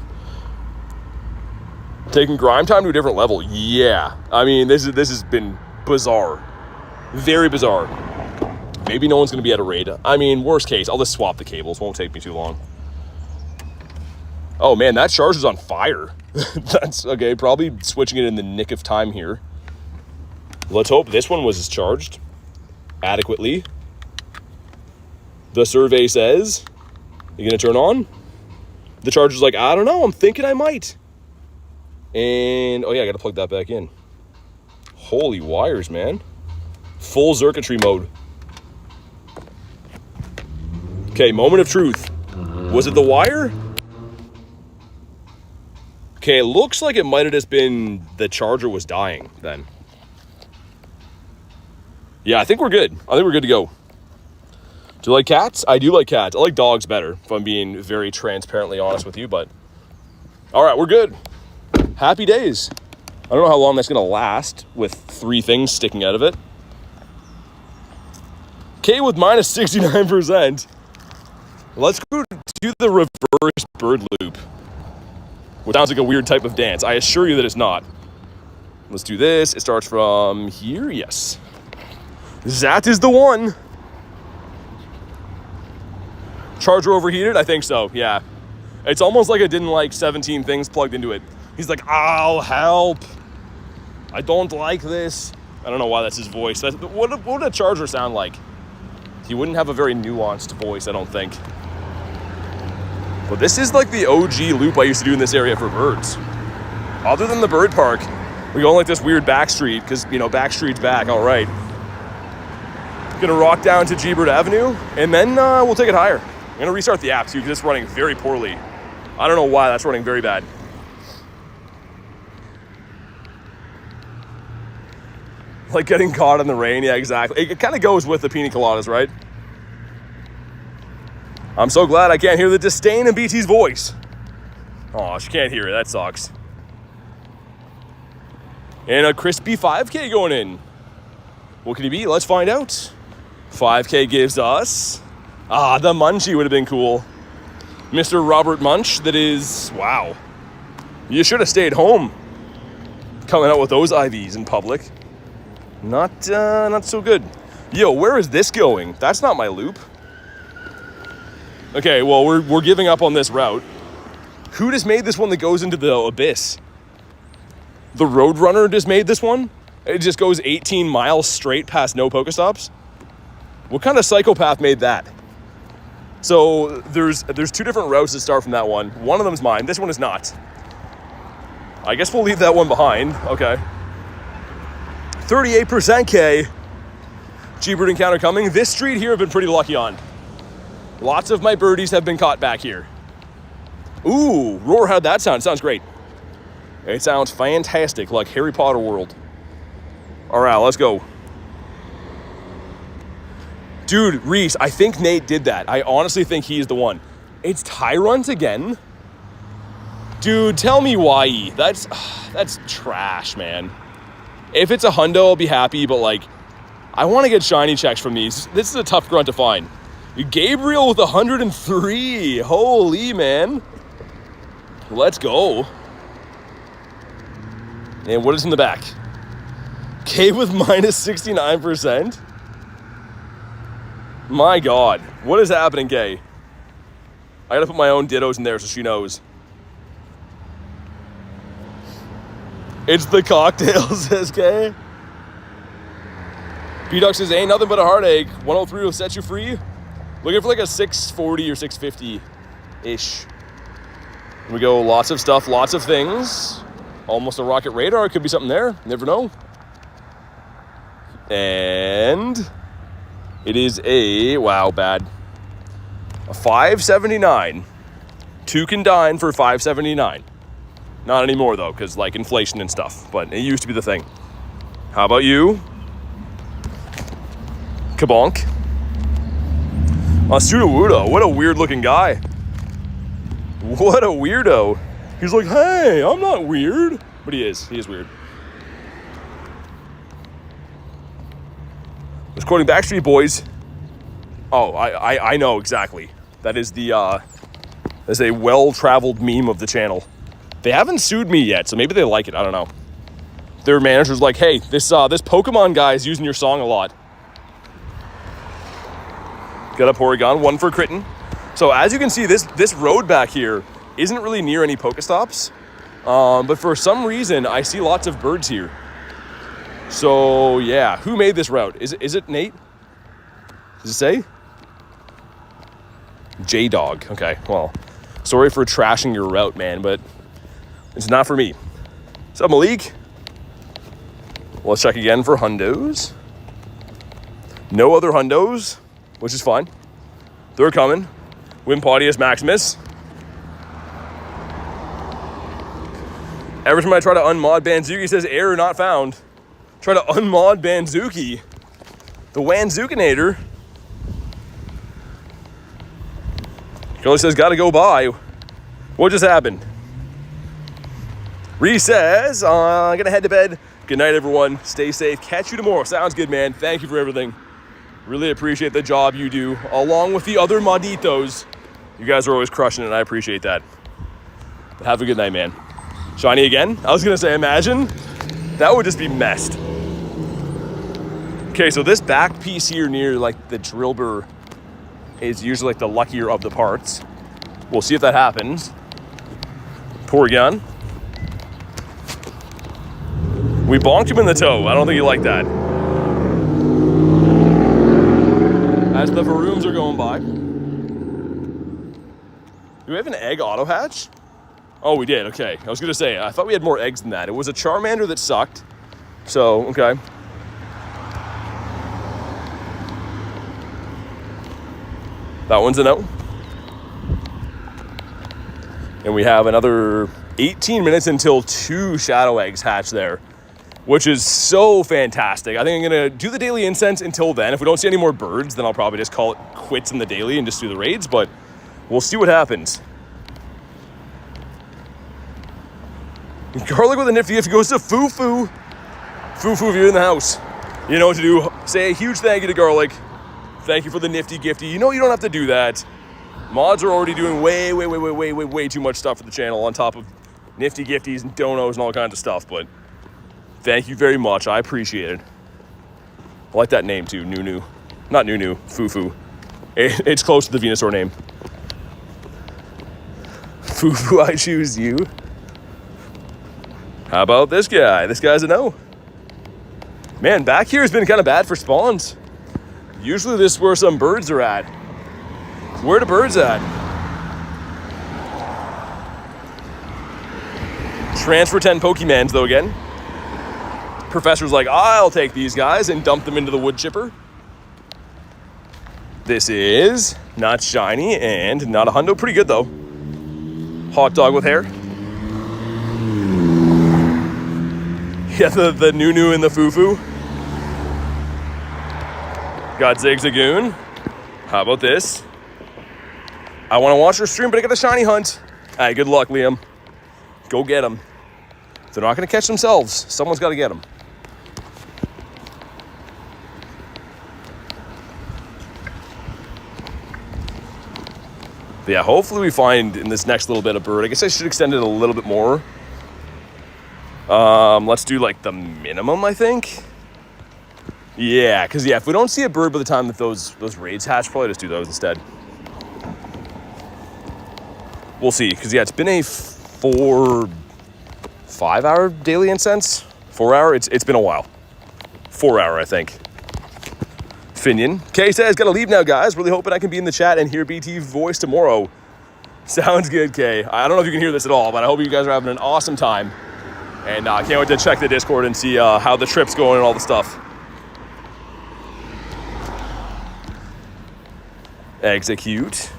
[SPEAKER 1] Taking Grime Time to a different level. Yeah. I mean, this has been bizarre. Very bizarre. Maybe no one's going to be at a raid. I mean, worst case, I'll just swap the cables. Won't take me too long. Oh, man, that charge is on fire. That's, okay, probably switching it in the nick of time here. Let's hope this one was charged adequately. The survey says, you going to turn on? The charger's like, I don't know. I'm thinking I might. And, oh yeah, I got to plug that back in. Holy wires, man. Full circuitry mode. Okay, moment of truth. Was it the wire? Okay, it looks like it might have just been the charger was dying then. Yeah, I think we're good. I think we're good to go. Do you like cats? I do like cats. I like dogs better, if I'm being very transparently honest with you, but... All right, we're good. Happy days. I don't know how long that's going to last with 3 things sticking out of it. Okay, with minus 69%. Let's go do the reverse bird loop. Which sounds like a weird type of dance. I assure you that it's not. Let's do this. It starts from here. Yes. That is the one. Charger overheated? I think so, yeah. It's almost like it didn't like 17 things plugged into it. He's like, I'll help. I don't like this. I don't know why that's his voice. What would a charger sound like? He wouldn't have a very nuanced voice, I don't think. But this is like the OG loop I used to do in this area for birds. Other than the bird park, we go on like this weird back street because, you know, back street's back. All right. Gonna rock down to G-Bird Avenue, and then we'll take it higher. I'm gonna restart the app too because it's running very poorly. I don't know why that's running very bad. Like getting caught in the rain, yeah, exactly. It kind of goes with the pina coladas, right? I'm so glad I can't hear the disdain in BT's voice. Oh, she can't hear it, that sucks. And a crispy 5K going in. What could he be? Let's find out. 5K gives us... the Munchie would have been cool. Mr. Robert Munch, that is... Wow. You should have stayed home. Coming out with those IVs in public. Not so good. Yo, where is this going? That's not my loop. Okay, well, we're giving up on this route. Who just made this one that goes into the abyss? The Roadrunner just made this one? It just goes 18 miles straight past no Pokestops? What kind of psychopath made that? So there's two different routes that start from that one. One of them's mine. This one is not. I guess we'll leave that one behind. Okay. 38% K. G-Bird encounter coming. This street here I've been pretty lucky on. Lots of my birdies have been caught back here. Ooh, Roar, how'd that sound? It sounds great. It sounds fantastic, like Harry Potter world. All right, let's go. Dude, Reese, I think Nate did that. I honestly think he's the one. It's Tyrunt again? Dude, tell me why. That's trash, man. If it's a hundo, I'll be happy, but like, I want to get shiny checks from these. This is a tough grunt to find. Gabriel with 103. Holy, man. Let's go. And what is in the back? K with minus 69%. My God. What is happening, K? I gotta put my own dittos in there so she knows. It's the cocktail, says K. B-Duck says, ain't nothing but a heartache. 103 will set you free. Looking for like a 640 or 650-ish. We go lots of stuff, lots of things. Almost a rocket radar. Could be something there. Never know. And it is a, wow, bad. A 579. Two can dine for 579. Not anymore though, because like inflation and stuff. But it used to be the thing. How about you? Kabonk. Sudowoodo, what a weird looking guy. What a weirdo. He's like, hey, I'm not weird. But he is weird. I was quoting Backstreet Boys. Oh, I know exactly. That is that's a well-traveled meme of the channel. They haven't sued me yet, so maybe they like it, I don't know. Their manager's like, hey, this Pokemon guy is using your song a lot. Got a Porygon, one for Critten. So as you can see, this road back here isn't really near any Pokestops. But for some reason, I see lots of birds here. So yeah, who made this route? Is it Nate? Does it say? J-Dog. Okay, well, sorry for trashing your route, man, but it's not for me. What's up, Malik? Let's check again for hundos. No other hundos, which is fine. They're coming. Wimpodius Maximus. Every time I try to unmod Banzuki, says error not found. Try to unmod Banzuki. The Wanzukinator. Kelly says, gotta go by. What just happened? Reese says, I'm gonna head to bed. Good night, everyone. Stay safe. Catch you tomorrow. Sounds good, man. Thank you for everything. Really appreciate the job you do, along with the other moditos. You guys are always crushing it, and I appreciate that. But have a good night, man. Shiny again? I was gonna say, imagine. That would just be messed. Okay, so this back piece here near like the drill burr is usually like the luckier of the parts. We'll see if that happens. Porygon. We bonked him in the toe. I don't think he liked that. As the Varooms are going by. Do we have an egg auto hatch? Oh, we did. Okay. I was going to say, I thought we had more eggs than that. It was a Charmander that sucked. So, okay. That one's a no. And we have another 18 minutes until 2 Shadow Eggs hatch there, which is so fantastic. I think I'm going to do the daily incense until then. If we don't see any more birds, then I'll probably just call it quits in the daily and just do the raids, but we'll see what happens. Garlic with a nifty gift goes to Foo-Foo. Foo-Foo, if you're in the house, you know what to do. Say a huge thank you to Garlic. Thank you for the nifty gifty. You know you don't have to do that. Mods are already doing way too much stuff for the channel on top of nifty gifties and donos and all kinds of stuff, but thank you very much. I appreciate it. I like that name too, Nunu. Not Nunu, Foo-Foo. It's close to the Venusaur name. Foo-Foo, I choose you. How about this guy? This guy's a no. Man, back here has been kind of bad for spawns. Usually this is where some birds are at. Where are the birds at? Transfer 10 Pokemons though again. Professor's like, I'll take these guys and dump them into the wood chipper. This is not shiny and not a hundo. Pretty good though. Hot dog with hair. Yeah, the Nunu and the Foo-Foo. Got Zigzagoon. How about this? I want to watch your stream, but I got a shiny hunt. All right, good luck, Liam. Go get them. They're not going to catch themselves. Someone's got to get them. But yeah, hopefully we find in this next little bit of bird. I guess I should extend it a little bit more. Let's do like the minimum, I think. Yeah, because yeah, if we don't see a bird by the time that those raids hatch, probably just do those instead. We'll see, because yeah, it's been a 5 hour daily incense. 4 hour, it's been a while. 4 hour, I think. Finion. Kay says, gotta leave now, guys. Really hoping I can be in the chat and hear BT voice tomorrow. Sounds good, Kay. I don't know if you can hear this at all, but I hope you guys are having an awesome time. And I can't wait to check the Discord and see how the trip's going and all the stuff. Execute.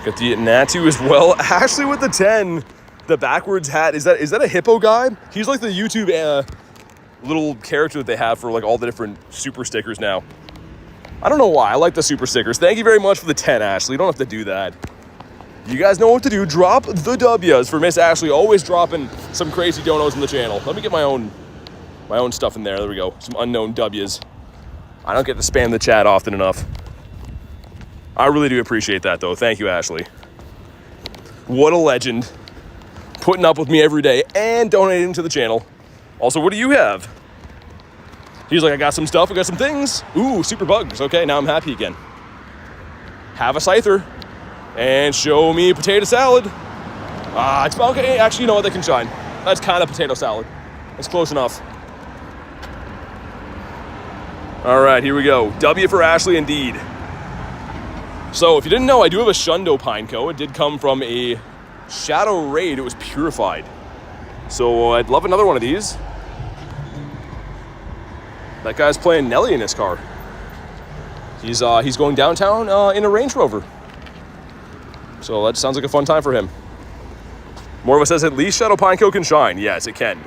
[SPEAKER 1] Got the Natu as well. Ashley with the 10. The backwards hat. Is that a hippo guy? He's like the YouTube little character that they have for like all the different super stickers now. I don't know why. I like the super stickers. Thank you very much for the 10, Ashley. You don't have to do that. You guys know what to do. Drop the W's for Miss Ashley. Always dropping some crazy donos in the channel. Let me get my own stuff in there. There we go. Some unknown W's. I don't get to spam the chat often enough. I really do appreciate that, though. Thank you, Ashley. What a legend. Putting up with me every day and donating to the channel. Also, what do you have? He's like, I got some stuff. I got some things. Ooh, super bugs. Okay, now I'm happy again. Have a Scyther. And show me potato salad. It's okay. Actually, you know what? They can shine. That's kind of potato salad. It's close enough. All right, here we go. W for Ashley, indeed. So, if you didn't know, I do have a Shundo Pineco. It did come from a Shadow Raid. It was purified. So, I'd love another one of these. That guy's playing Nelly in his car. He's going downtown in a Range Rover. So that sounds like a fun time for him. Morva says, at least Shadow Pineco can shine. Yes, it can.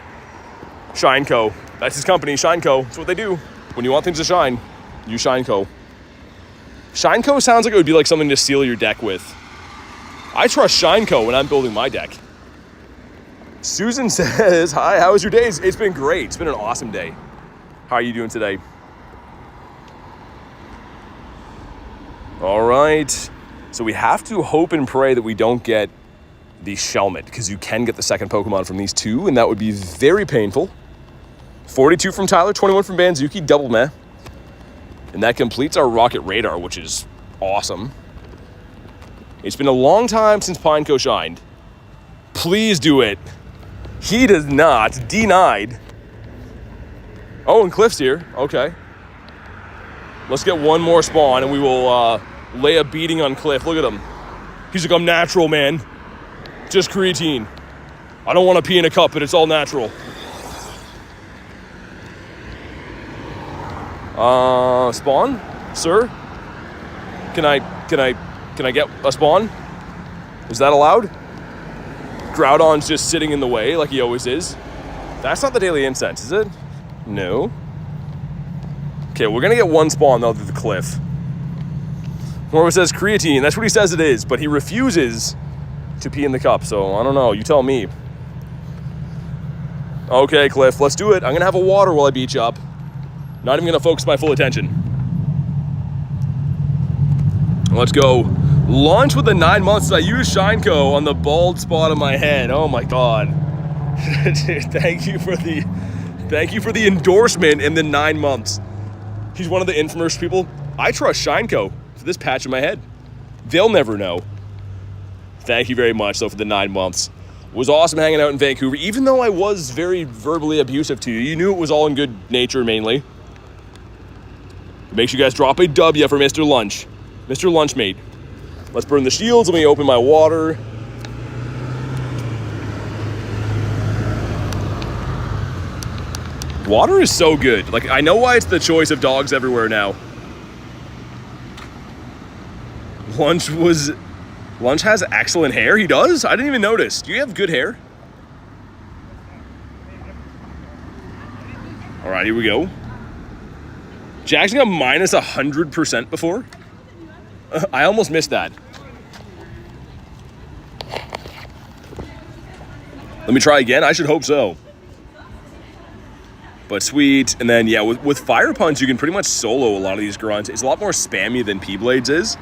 [SPEAKER 1] Shineco. That's his company, Shineco. That's what they do. When you want things to shine, you Shineco. Shineco sounds like it would be like something to seal your deck with. I trust Shineco when I'm building my deck. Susan says, hi, how was your day? It's been great. It's been an awesome day. How are you doing today? All right. So we have to hope and pray that we don't get the Shelmet, because you can get the second Pokemon from these two, and that would be very painful. 42 from Tyler, 21 from Banzuki, double meh. And that completes our Rocket Radar, which is awesome. It's been a long time since Pineco shined. Please do it. He does not. Denied. Oh, and Cliff's here. Okay. Let's get one more spawn, and we will lay a beating on Cliff. Look at him. He's like, I'm natural, man. Just creatine. I don't want to pee in a cup, but it's all natural. Spawn? Sir? Can I get a spawn? Is that allowed? Groudon's just sitting in the way like he always is. That's not the Daily Incense, is it? No. Okay, we're gonna get one spawn though through the cliff. Whoever says creatine, that's what he says it is, but he refuses to pee in the cup, so I don't know, you tell me. Okay, Cliff, let's do it. I'm gonna have a water while I beat you up. Not even gonna focus my full attention. Let's go. Launch with the 9 months. I use Shineco on the bald spot of my head. Oh my God. Thank you for the endorsement in the 9 months. He's one of the infomercial people. I trust Shineco for this patch of my head. They'll never know. Thank you very much, though, for the 9 months. It was awesome hanging out in Vancouver, even though I was very verbally abusive to you. You knew it was all in good nature, mainly. Make sure you guys drop a W for Mr. Lunch. Mr. Lunchmate. Let's burn the shields. Let me open my water. Water is so good. Like, I know why it's the choice of dogs everywhere now. Lunch has excellent hair. He does? I didn't even notice. Do you have good hair? All right, here we go. Jackson got minus 100% before. I almost missed that. Let me try again. I should hope so. But sweet. And then, yeah, with Fire Punch, you can pretty much solo a lot of these grunts. It's a lot more spammy than P-Blades is.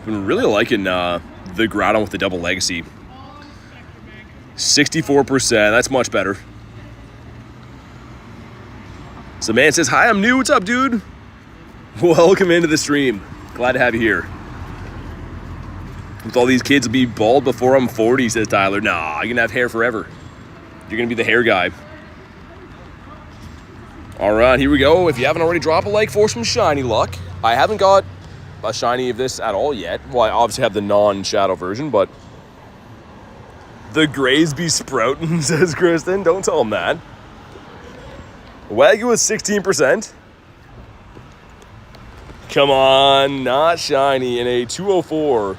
[SPEAKER 1] I've been really liking the Groudon with the double legacy. 64%. That's much better. So man says, hi, I'm new. What's up, dude? Welcome into the stream. Glad to have you here. With all these kids will be bald before I'm 40, says Tyler. Nah, you're gonna have hair forever. You're gonna be the hair guy. All right, here we go. If you haven't already, drop a like for some shiny luck. I haven't got a shiny of this at all yet. Well, I obviously have the non-shadow version, but the grays be sprouting, says Kristen. Don't tell him that. Wagyu is 16%. Come on, not shiny in a 204.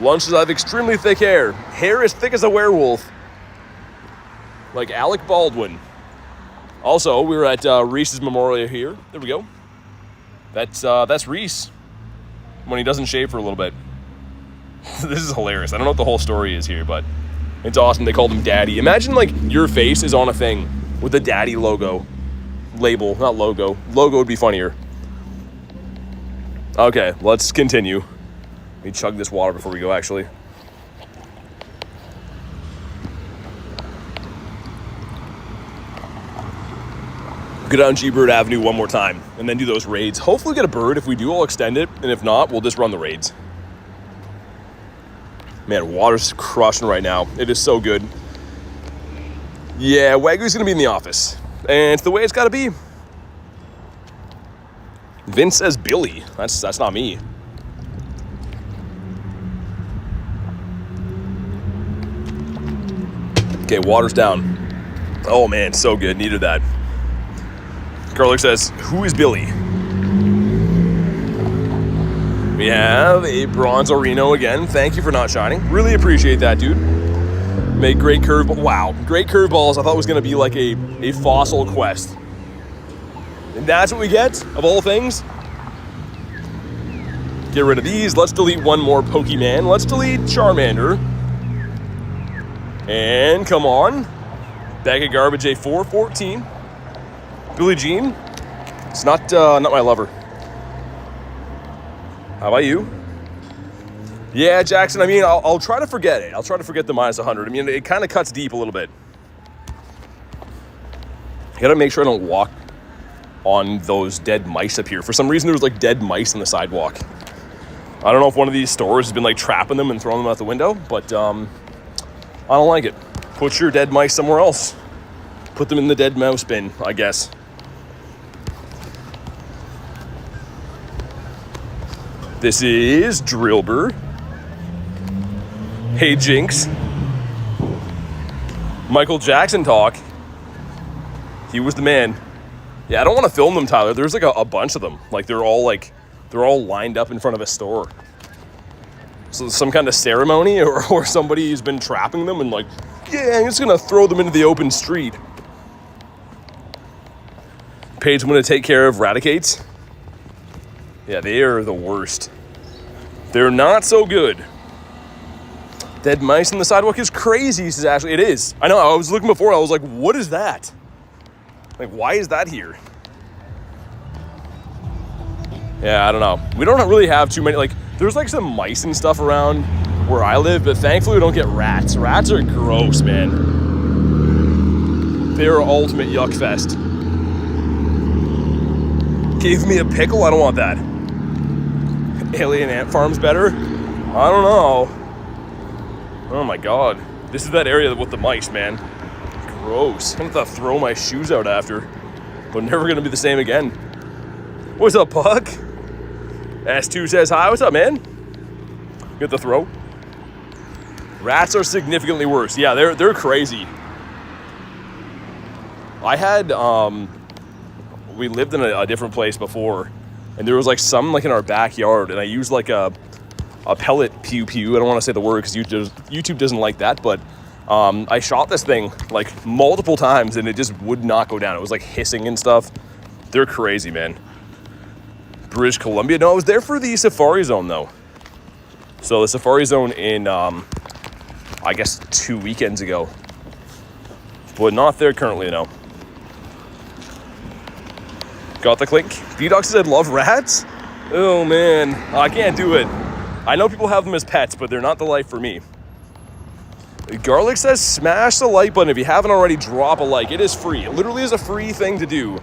[SPEAKER 1] Lunches have extremely thick hair. Hair as thick as a werewolf. Like Alec Baldwin. Also, we were at Reese's Memorial here. There we go. That's Reese. When he doesn't shave for a little bit. This is hilarious. I don't know what the whole story is here, but it's awesome. They called him Daddy. Imagine, like, your face is on a thing with the Daddy logo. Label, not logo. Logo would be funnier. Okay, let's continue. Let me chug this water before we go, actually. Go down G-Bird Avenue one more time, and then do those raids. Hopefully get a bird. If we do, I'll extend it, and if not, we'll just run the raids. Man, water's crushing right now. It is so good. Yeah, Wagyu's gonna be in the office, and it's the way it's gotta be. Vince says Billy. That's not me. Okay, water's down. Oh man, so good. Needed that. Garlic says, who is Billy? We have a Bronzorino again. Thank you for not shining. Really appreciate that, dude. Make great curveball. Wow, great curveballs. I thought it was going to be like a fossil quest. And that's what we get, of all things. Get rid of these. Let's delete one more Pokemon. Let's delete Charmander. And come on. Bag of garbage, a 414. Billie Jean. It's not my lover. How about you? Yeah, Jackson, I mean, I'll try to forget it. I'll try to forget the minus 100. I mean, it kind of cuts deep a little bit. I gotta make sure I don't walk on those dead mice up here. For some reason, there was like dead mice on the sidewalk. I don't know if one of these stores has been like trapping them and throwing them out the window, but I don't like it. Put your dead mice somewhere else. Put them in the dead mouse bin, I guess. This is Drillbur. Hey, Jinx. Michael Jackson talk. He was the man. Yeah, I don't want to film them, Tyler. There's like a bunch of them. Like they're all lined up in front of a store. So some kind of ceremony or somebody who's been trapping them and like, yeah, I'm just gonna throw them into the open street. Paige, I'm gonna take care of Raticates. Yeah, they are the worst. They're not so good. Dead mice on the sidewalk is crazy, says Ashley. It is. I know, I was looking before, I was like, what is that? Like, why is that here? Yeah, I don't know. We don't really have too many, like, there's like some mice and stuff around where I live, but thankfully we don't get rats. Rats are gross, man. They're ultimate yuck fest. Gave me a pickle? I don't want that. Alien ant farm's better? I don't know. Oh my god. This is that area with the mice, man. Gross. I'm gonna have to throw my shoes out after. But never gonna be the same again. What's up, Puck? S2 says hi. What's up, man? Get the throw. Rats are significantly worse. Yeah, they're crazy. I had we lived in a different place before, and there was like some like in our backyard, and I used like a pellet pew pew. I don't want to say the word because YouTube doesn't like that, but I shot this thing like multiple times, and it just would not go down. It was like hissing and stuff. They're crazy, man. British Columbia. No, I was there for the Safari Zone though. So the Safari Zone in I guess 2 weekends ago, but not there currently. No. Got the clink. D-Doc says I love rats. Oh man, I can't do it. I know people have them as pets, but they're not the life for me. Garlic says smash the like button if you haven't already. Drop a like. It is free. It literally is a free thing to do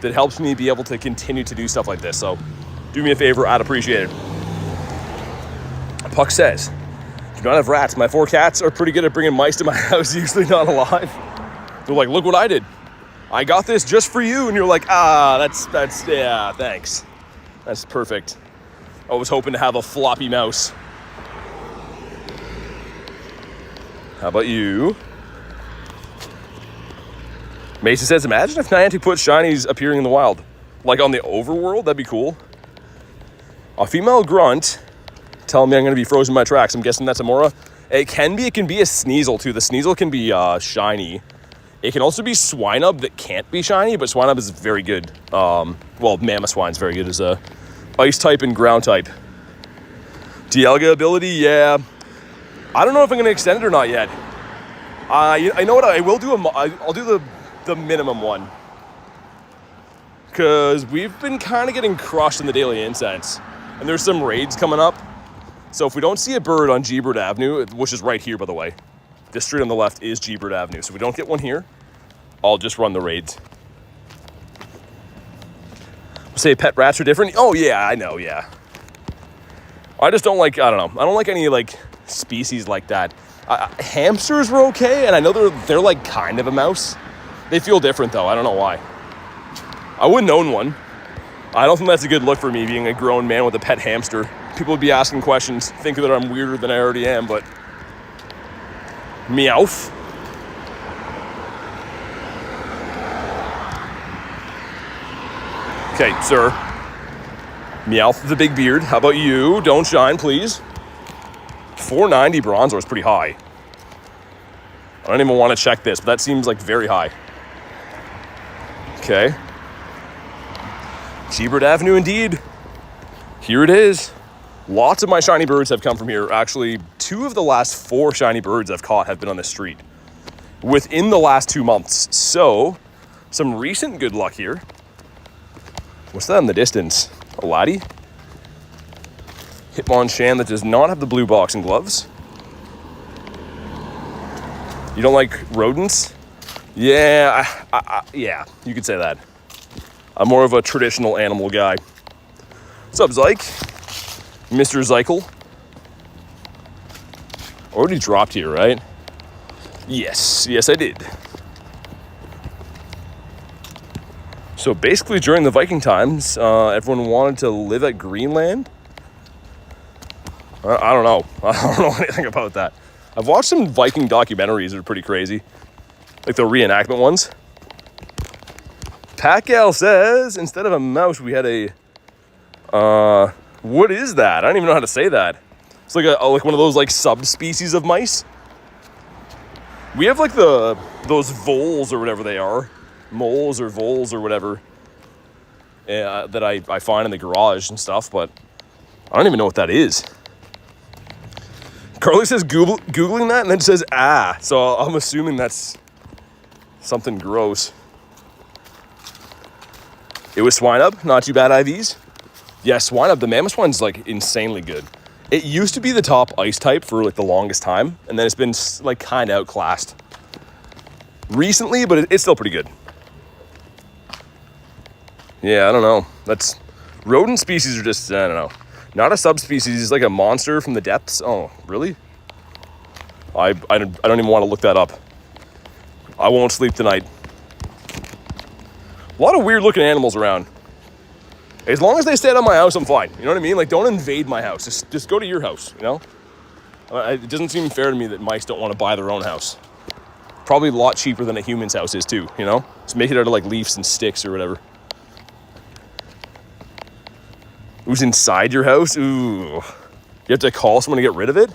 [SPEAKER 1] that helps me be able to continue to do stuff like this. So do me a favor, I'd appreciate it. Puck says, do not have rats. My 4 cats are pretty good at bringing mice to my house, usually not alive. They're like, look what I did. I got this just for you. And you're like, that's yeah, thanks. That's perfect. I was hoping to have a floppy mouse. How about you? Mason says, imagine if Niantic put shinies appearing in the wild. Like on the overworld, that'd be cool. A female grunt telling me I'm going to be frozen in my tracks. I'm guessing that's a Mora. It can be a Sneasel too. The Sneasel can be shiny. It can also be Swinub that can't be shiny, but Swinub is very good. Well, Mamoswine's very good as a ice type and ground type. Dialga ability, yeah. I don't know if I'm going to extend it or not yet. I know what I will do. I'll do the minimum one. Because we've been kind of getting crushed in the Daily Incense. And there's some raids coming up. So if we don't see a bird on G-Bird Avenue, which is right here, by the way. This street on the left is G-Bird Avenue. So if we don't get one here, I'll just run the raids. Say pet rats are different? Oh, yeah, I know, yeah. I just don't like, I don't know. I don't like any, like, species like that. Hamsters were okay, and I know they're like kind of a mouse. They feel different, though. I don't know why. I wouldn't own one. I don't think that's a good look for me, being a grown man with a pet hamster. People would be asking questions, thinking that I'm weirder than I already am, but... Meowth. Okay, sir. Meowth the big beard. How about you? Don't shine, please. 490 Bronzor is pretty high. I don't even want to check this, but that seems like very high. Okay. G-Bird Avenue indeed. Here it is. Lots of my shiny birds have come from here. Actually, 2 of the last 4 shiny birds I've caught have been on this street within the last 2 months. So, some recent good luck here. What's that in the distance? A Lati? Hitmonchan that does not have the blue boxing gloves. You don't like rodents? Yeah, yeah, you could say that. I'm more of a traditional animal guy. What's up, Zyke? Mr. Zykel. Already dropped here, right? Yes, I did. So basically during the Viking times, everyone wanted to live at Greenland. I don't know. I don't know anything about that. I've watched some Viking documentaries that are pretty crazy. Like the reenactment ones. Pat says, instead of a mouse, we had a... what is that? I don't even know how to say that. It's like like one of those like subspecies of mice. We have like those voles or whatever they are. Moles or voles or whatever. That I find in the garage and stuff, but I don't even know what that is. Carly says Googling that and then says, ah. So I'm assuming that's something gross. It was swine up, not too bad IVs. Yeah, swine up, the mammoth one's like insanely good. It used to be the top ice type for like the longest time, and then it's been like kind of outclassed recently, but it's still pretty good. Yeah, I don't know. That's rodent species are just, I don't know. Not a subspecies, it's like a monster from the depths. Oh, really? I don't even want to look that up. I won't sleep tonight. A lot of weird looking animals around. As long as they stay out of my house, I'm fine. You know what I mean? Like, don't invade my house. Just go to your house, you know? It doesn't seem fair to me that mice don't want to buy their own house. Probably a lot cheaper than a human's house is too, you know? Just make it out of like leaves and sticks or whatever. Who's inside your house? Ooh. You have to call someone to get rid of it?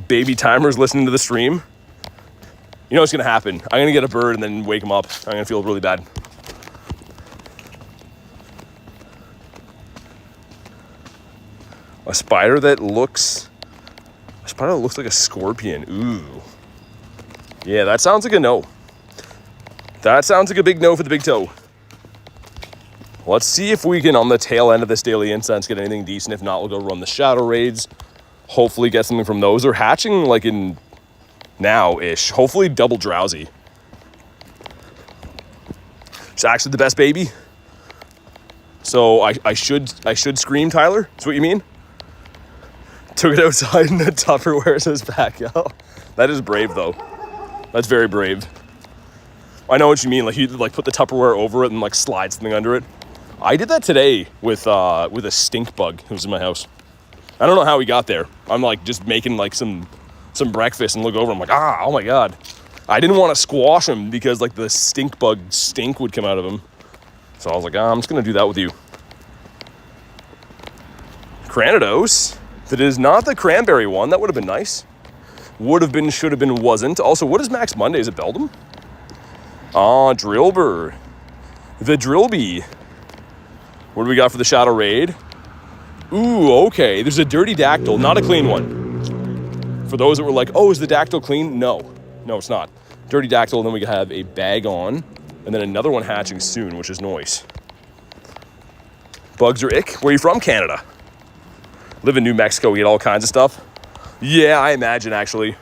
[SPEAKER 1] Baby timer's listening to the stream. You know what's gonna happen. I'm gonna get a bird and then wake him up. I'm gonna feel really bad. A spider that looks like a scorpion. Ooh. Yeah, that sounds like a no. That sounds like a big no for the big toe. Let's see if we can, on the tail end of this daily incense, get anything decent. If not, we'll go run the shadow raids. Hopefully get something from those. They're hatching like in now-ish. Hopefully double drowsy. It's actually the best baby. So I should scream, Tyler? That's what you mean? Took it outside in the Tupperware, says Pacquiao. That is brave, though. That's very brave. I know what you mean. Like, you like put the Tupperware over it and like slide something under it. I did that today with a stink bug who was in my house. I don't know how he got there. I'm like just making like some breakfast and look over. I'm like, oh my God. I didn't want to squash him because like the stink bug stink would come out of him. So I was like, I'm just going to do that with you. Cranidos. That is not the cranberry one. That would have been nice. Would have been, should have been, wasn't. Also, what is Max Monday? Is it Beldum? Ah, Drillbur. The Drillbee. What do we got for the Shadow Raid? Ooh, okay. There's a dirty dactyl, not a clean one. For those that were like, oh, is the dactyl clean? No. No, it's not. Dirty dactyl, and then we have a bag on, and then another one hatching soon, which is nice. Bugs are ick. Where are you from? Canada. Live in New Mexico, eat all kinds of stuff. Yeah, I imagine, actually.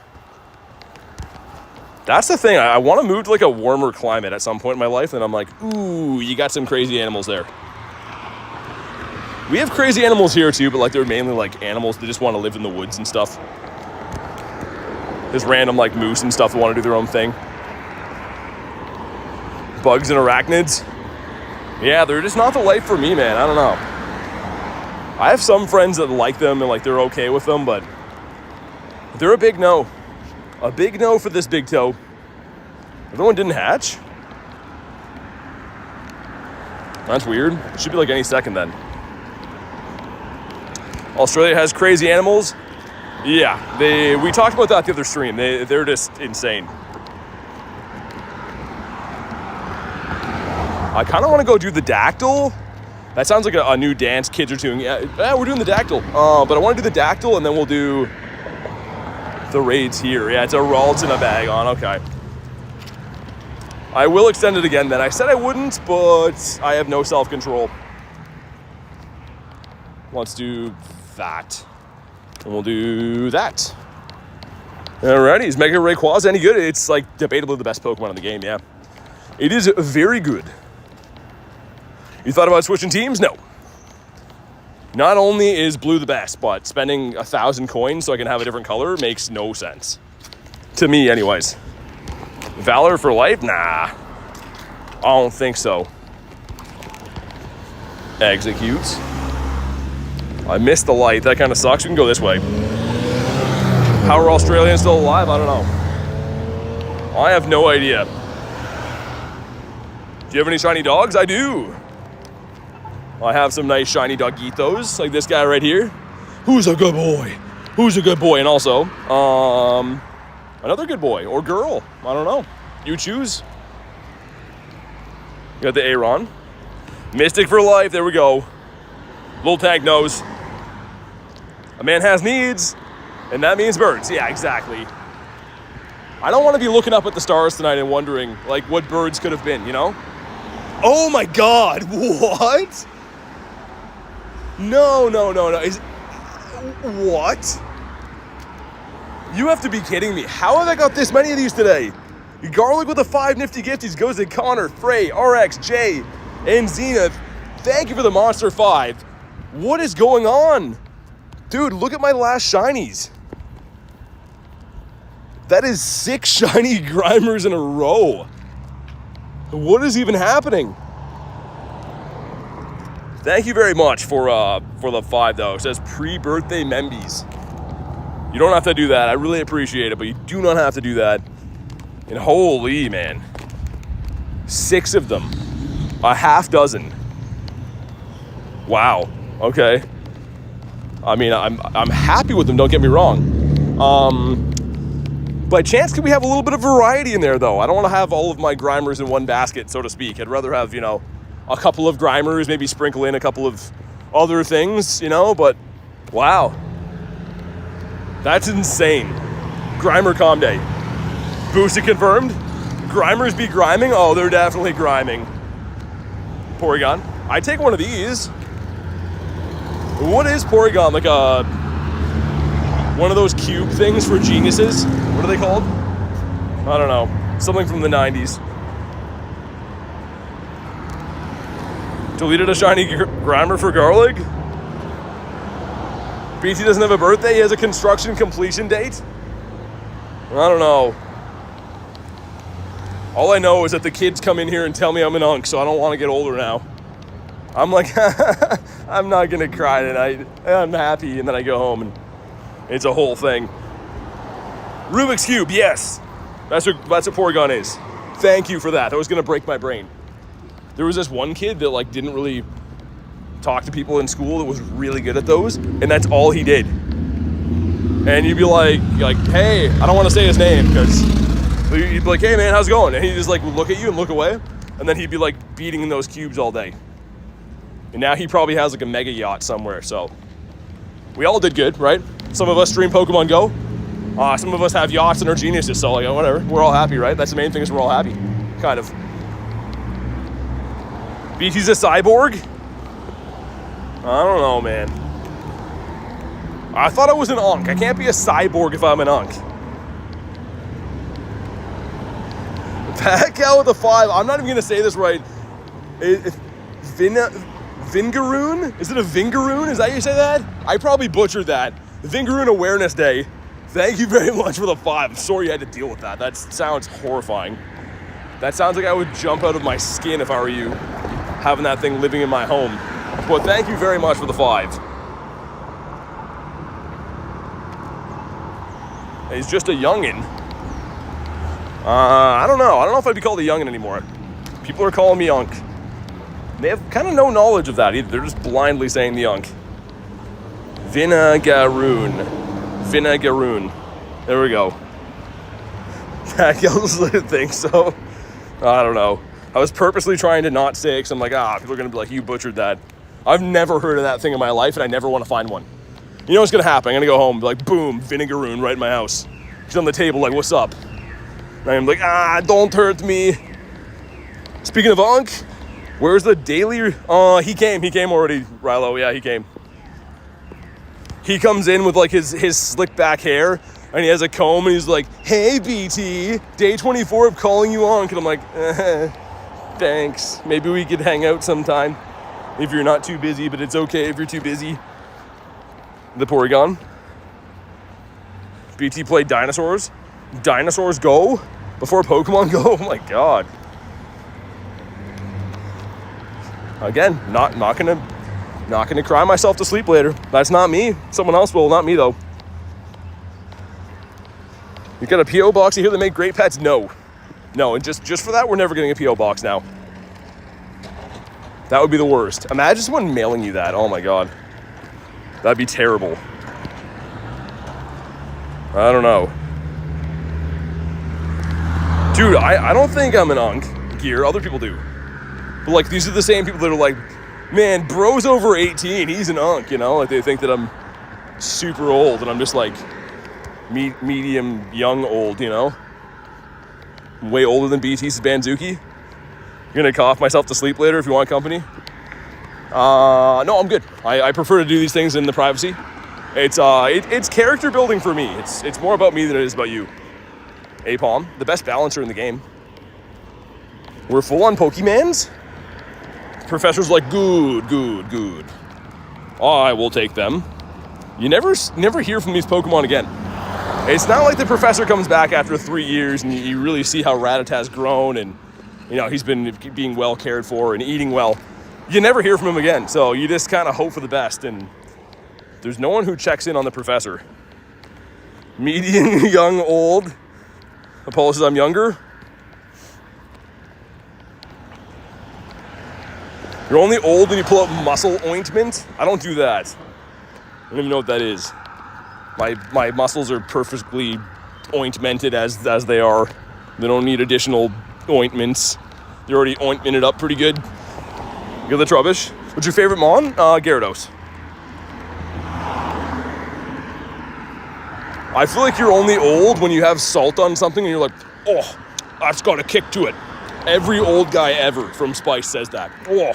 [SPEAKER 1] That's the thing. I want to move to like a warmer climate at some point in my life, and I'm like, ooh, you got some crazy animals there. We have crazy animals here too, but like they're mainly like animals that just want to live in the woods and stuff. There's random like moose and stuff that want to do their own thing. Bugs and arachnids. Yeah, they're just not the life for me, man. I don't know. I have some friends that like them and like they're okay with them, but they're a big no. A big no for this big toe. The other one didn't hatch? That's weird. It should be like any second then. Australia has crazy animals. Yeah, we talked about that the other stream. They're just insane. I kind of want to go do the dactyl. That sounds like a new dance kids are doing. Yeah, we're doing the dactyl. But I want to do the dactyl, and then we'll do the raids here. Yeah, it's a Ralts in a bag on. Okay. I will extend it again then. I said I wouldn't, but I have no self-control. Let's do that. And we'll do that. Alrighty, is Mega Rayquaza any good? It's like debatably the best Pokemon in the game, yeah. It is very good. You thought about switching teams? No. Not only is blue the best, but spending 1,000 coins so I can have a different color makes no sense. To me, anyways. Valor for life? Nah. I don't think so. Execute. I missed the light. That kind of sucks. We can go this way. How are Australians still alive? I don't know. I have no idea. Do you have any shiny dogs? I do. I have some nice shiny doggitos, like this guy right here. Who's a good boy? Who's a good boy? And also, another good boy or girl. I don't know. You choose. You got the Aeron. Mystic for life. There we go. Little tank knows. A man has needs, and that means birds. Yeah, exactly. I don't want to be looking up at the stars tonight and wondering, like, what birds could have been, you know? Oh my God, what? No. What? You have to be kidding me. How have I got this many of these today? Garlic with the 5 nifty gifties goes to Connor, Frey, RX, Jay, and Zenith. Thank you for the Monster 5. What is going on? Dude, look at my last shinies. That is 6 shiny Grimers in a row. What is even happening? Thank you very much for the 5 though. It says pre-birthday membies. You don't have to do that. I really appreciate it, but you do not have to do that. And holy man, 6 of them, a half dozen. Wow. Okay. I mean, I'm happy with them. Don't get me wrong. By chance, could we have a little bit of variety in there though? I don't want to have all of my Grimers in one basket, so to speak. I'd rather have, you know, a couple of Grimers, maybe sprinkle in a couple of other things, you know, but wow. That's insane. Grimer calm day. Boosted confirmed. Grimers be griming? Oh, they're definitely griming. Porygon. I take one of these. What is Porygon? Like one of those cube things for geniuses? What are they called? I don't know. Something from the 90s. Deleted a shiny Grimer for Garlic? BT doesn't have a birthday, he has a construction completion date? I don't know. All I know is that the kids come in here and tell me I'm an unk, so I don't want to get older now. I'm like, I'm not gonna cry tonight. I'm happy, and then I go home and it's a whole thing. Rubik's Cube, yes. That's what Porygon is. Thank you for that. That was gonna break my brain. There was this one kid that like didn't really talk to people in school that was really good at those, and that's all he did. And you'd be like, hey, I don't want to say his name because you'd be like, hey man, how's it going? And he'd just like look at you and look away, and then he'd be like beating in those cubes all day. And now he probably has like a mega yacht somewhere. So we all did good, right? Some of us stream Pokemon Go. Some of us have yachts and are geniuses. So like whatever, we're all happy, right? That's the main thing, is we're all happy, kind of. BT's a cyborg? I don't know, man. I thought I was an unk. I can't be a cyborg if I'm an unk. Back out with a 5. I'm not even gonna say this right. Vingaroon? Is it a Vingaroon? Is that how you say that? I probably butchered that. Vingaroon Awareness Day. Thank you very much for the 5. I'm sorry you had to deal with that. That sounds horrifying. That sounds like I would jump out of my skin if I were you, having that thing living in my home. But thank you very much for the 5. He's just a youngin'. I don't know. I don't know if I'd be called a youngin' anymore. People are calling me unk. They have kind of no knowledge of that either. They're just blindly saying the unk. Vinagaroon. There we go. That goes the thing, so I don't know. I was purposely trying to not say it because I'm like, people are going to be like, you butchered that. I've never heard of that thing in my life, and I never want to find one. You know what's going to happen? I'm going to go home and be like, boom, Vinagaroon right in my house. He's on the table like, what's up? And I'm like, don't hurt me. Speaking of unk, where's the daily? He came already, Rilo. Yeah, he came. He comes in with like his slick back hair, and he has a comb, and he's like, hey, BT, day 24 of calling you unk. And I'm like, thanks. Maybe we could hang out sometime if you're not too busy, but it's okay if you're too busy. The Porygon. BT played Dinosaurs. Dinosaurs Go before Pokemon Go. Oh my god. Again, not gonna Not gonna cry myself to sleep later. That's not me. Someone else will, not me though. You got a P.O. box here that make great pets? No. No, and just for that, we're never getting a P.O. box now. That would be the worst. Imagine someone mailing you that. Oh my God. That'd be terrible. I don't know. Dude, I don't think I'm an unk gear. Other people do. But like, these are the same people that are like, man, bro's over 18. He's an unk, you know? Like, they think that I'm super old and I'm just like medium young old, you know? I'm way older than BT's Banzuki. You're gonna cough myself to sleep later if you want company. No, I'm good. I prefer to do these things in the privacy. It's character building for me. It's more about me than it is about you. Apom, the best balancer in the game. We're full on Pokemans. Professor's like, good. I will take them. You never hear from these Pokemon again. It's not like the professor comes back after 3 years and you really see how Rattata's grown and, you know, he's been being well cared for and eating well. You never hear from him again, so you just kind of hope for the best, and there's no one who checks in on the professor. Median, young, old. Apollo says I'm younger. You're only old when you pull out muscle ointment? I don't do that. I don't even know what that is. My muscles are perfectly ointmented as they are. They don't need additional ointments. They're already ointmented up pretty good. You got the Trubbish. What's your favorite Mon? Gyarados. I feel like you're only old when you have salt on something and you're like, oh, that's got a kick to it. Every old guy ever from Spice says that. Oh,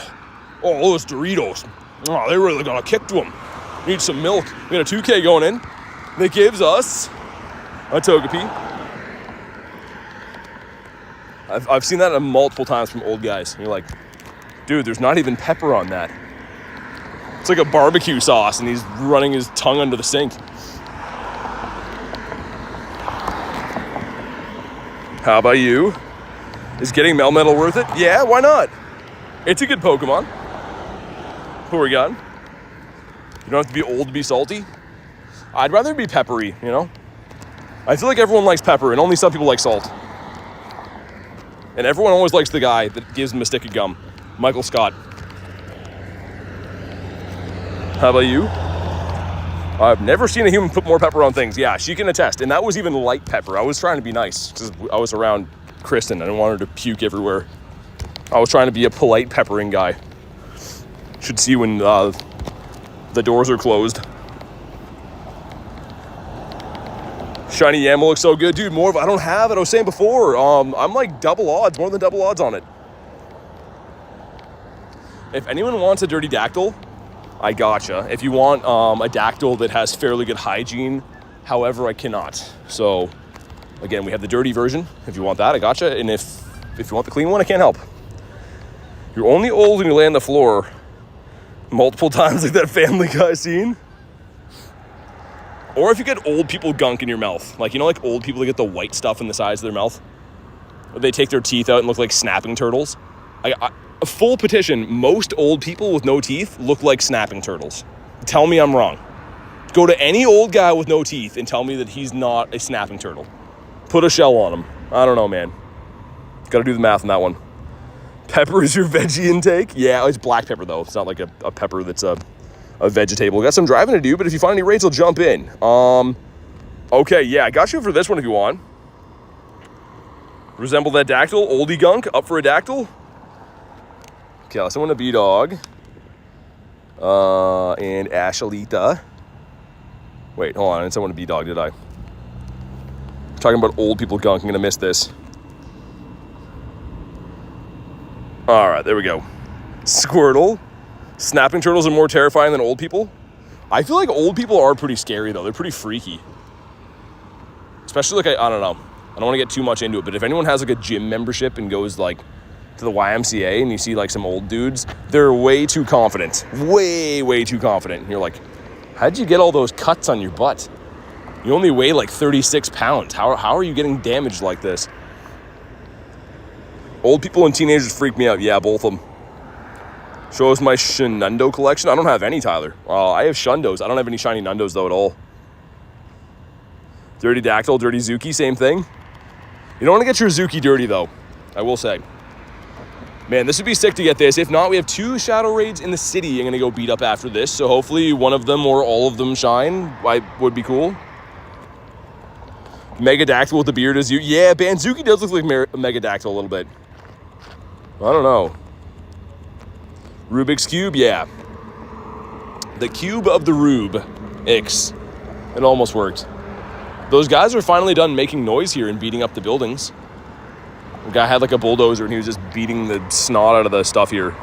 [SPEAKER 1] those Doritos. Oh, they really got a kick to them. Need some milk. We got a 2K going in. That gives us a Togepi. I've seen that multiple times from old guys. And you're like, dude, there's not even pepper on that. It's like a barbecue sauce and he's running his tongue under the sink. How about you? Is getting Melmetal worth it? Yeah, why not? It's a good Pokemon. Porygon. You don't have to be old to be salty. I'd rather be peppery, you know? I feel like everyone likes pepper and only some people like salt. And everyone always likes the guy that gives them a stick of gum. Michael Scott. How about you? I've never seen a human put more pepper on things. Yeah, she can attest. And that was even light pepper. I was trying to be nice because I was around Kristen. I didn't want her to puke everywhere. I was trying to be a polite peppering guy. Should see when the doors are closed. Shiny Yamel looks so good. Dude, I don't have it. I was saying before. I'm like double odds, more than double odds on it. If anyone wants a dirty Dactyl, I gotcha. If you want a Dactyl that has fairly good hygiene, however, I cannot. So, again, we have the dirty version. If you want that, I gotcha. And if you want the clean one, I can't help. You're only old when you lay on the floor multiple times like that Family Guy scene. Or if you get old people gunk in your mouth. Like, you know, like old people that get the white stuff in the sides of their mouth? Or they take their teeth out and look like snapping turtles. A full petition, most old people with no teeth look like snapping turtles. Tell me I'm wrong. Go to any old guy with no teeth and tell me that he's not a snapping turtle. Put a shell on him. I don't know, man. Gotta do the math on that one. Pepper is your veggie intake? Yeah, it's black pepper, though. It's not like a pepper that's a vegetable. Got some driving to do, but if you find any raids, I'll jump in. Okay, yeah, I got you for this one if you want. Resemble that Dactyl? Oldie gunk? Up for a Dactyl? Okay, let's someone a B-Dog. And Ashalita. Wait, hold on. I didn't say one a B-Dog, did I? Talking about old people gunk. I'm going to miss this. All right, there we go. Squirtle. Snapping turtles are more terrifying than old people. I feel like old people are pretty scary, though. They're pretty freaky. Especially, like, I don't know. I don't want to get too much into it, but if anyone has, like, a gym membership and goes, like, to the YMCA and you see, like, some old dudes, they're way too confident. Way too confident. And you're like, how'd you get all those cuts on your butt? You only weigh, like, 36 pounds. How are you getting damaged like this? Old people and teenagers freak me out. Yeah, both of them. Shows my Shunundo collection. I don't have any, Tyler. I have Shundos. I don't have any shiny Nundos, though, at all. Dirty Dactyl, Dirty Zuki, same thing. You don't want to get your Zuki dirty, though, I will say. Man, this would be sick to get this. If not, we have 2 Shadow Raids in the city I'm going to go beat up after this. So hopefully one of them or all of them shine. Would be cool. Megadactyl with the beard is you. Yeah, Banzuki does look like Megadactyl a little bit. I don't know. Rubik's Cube, yeah. The cube of the Rube. X. It almost worked. Those guys are finally done making noise here and beating up the buildings. The guy had like a bulldozer and he was just beating the snot out of the stuff here.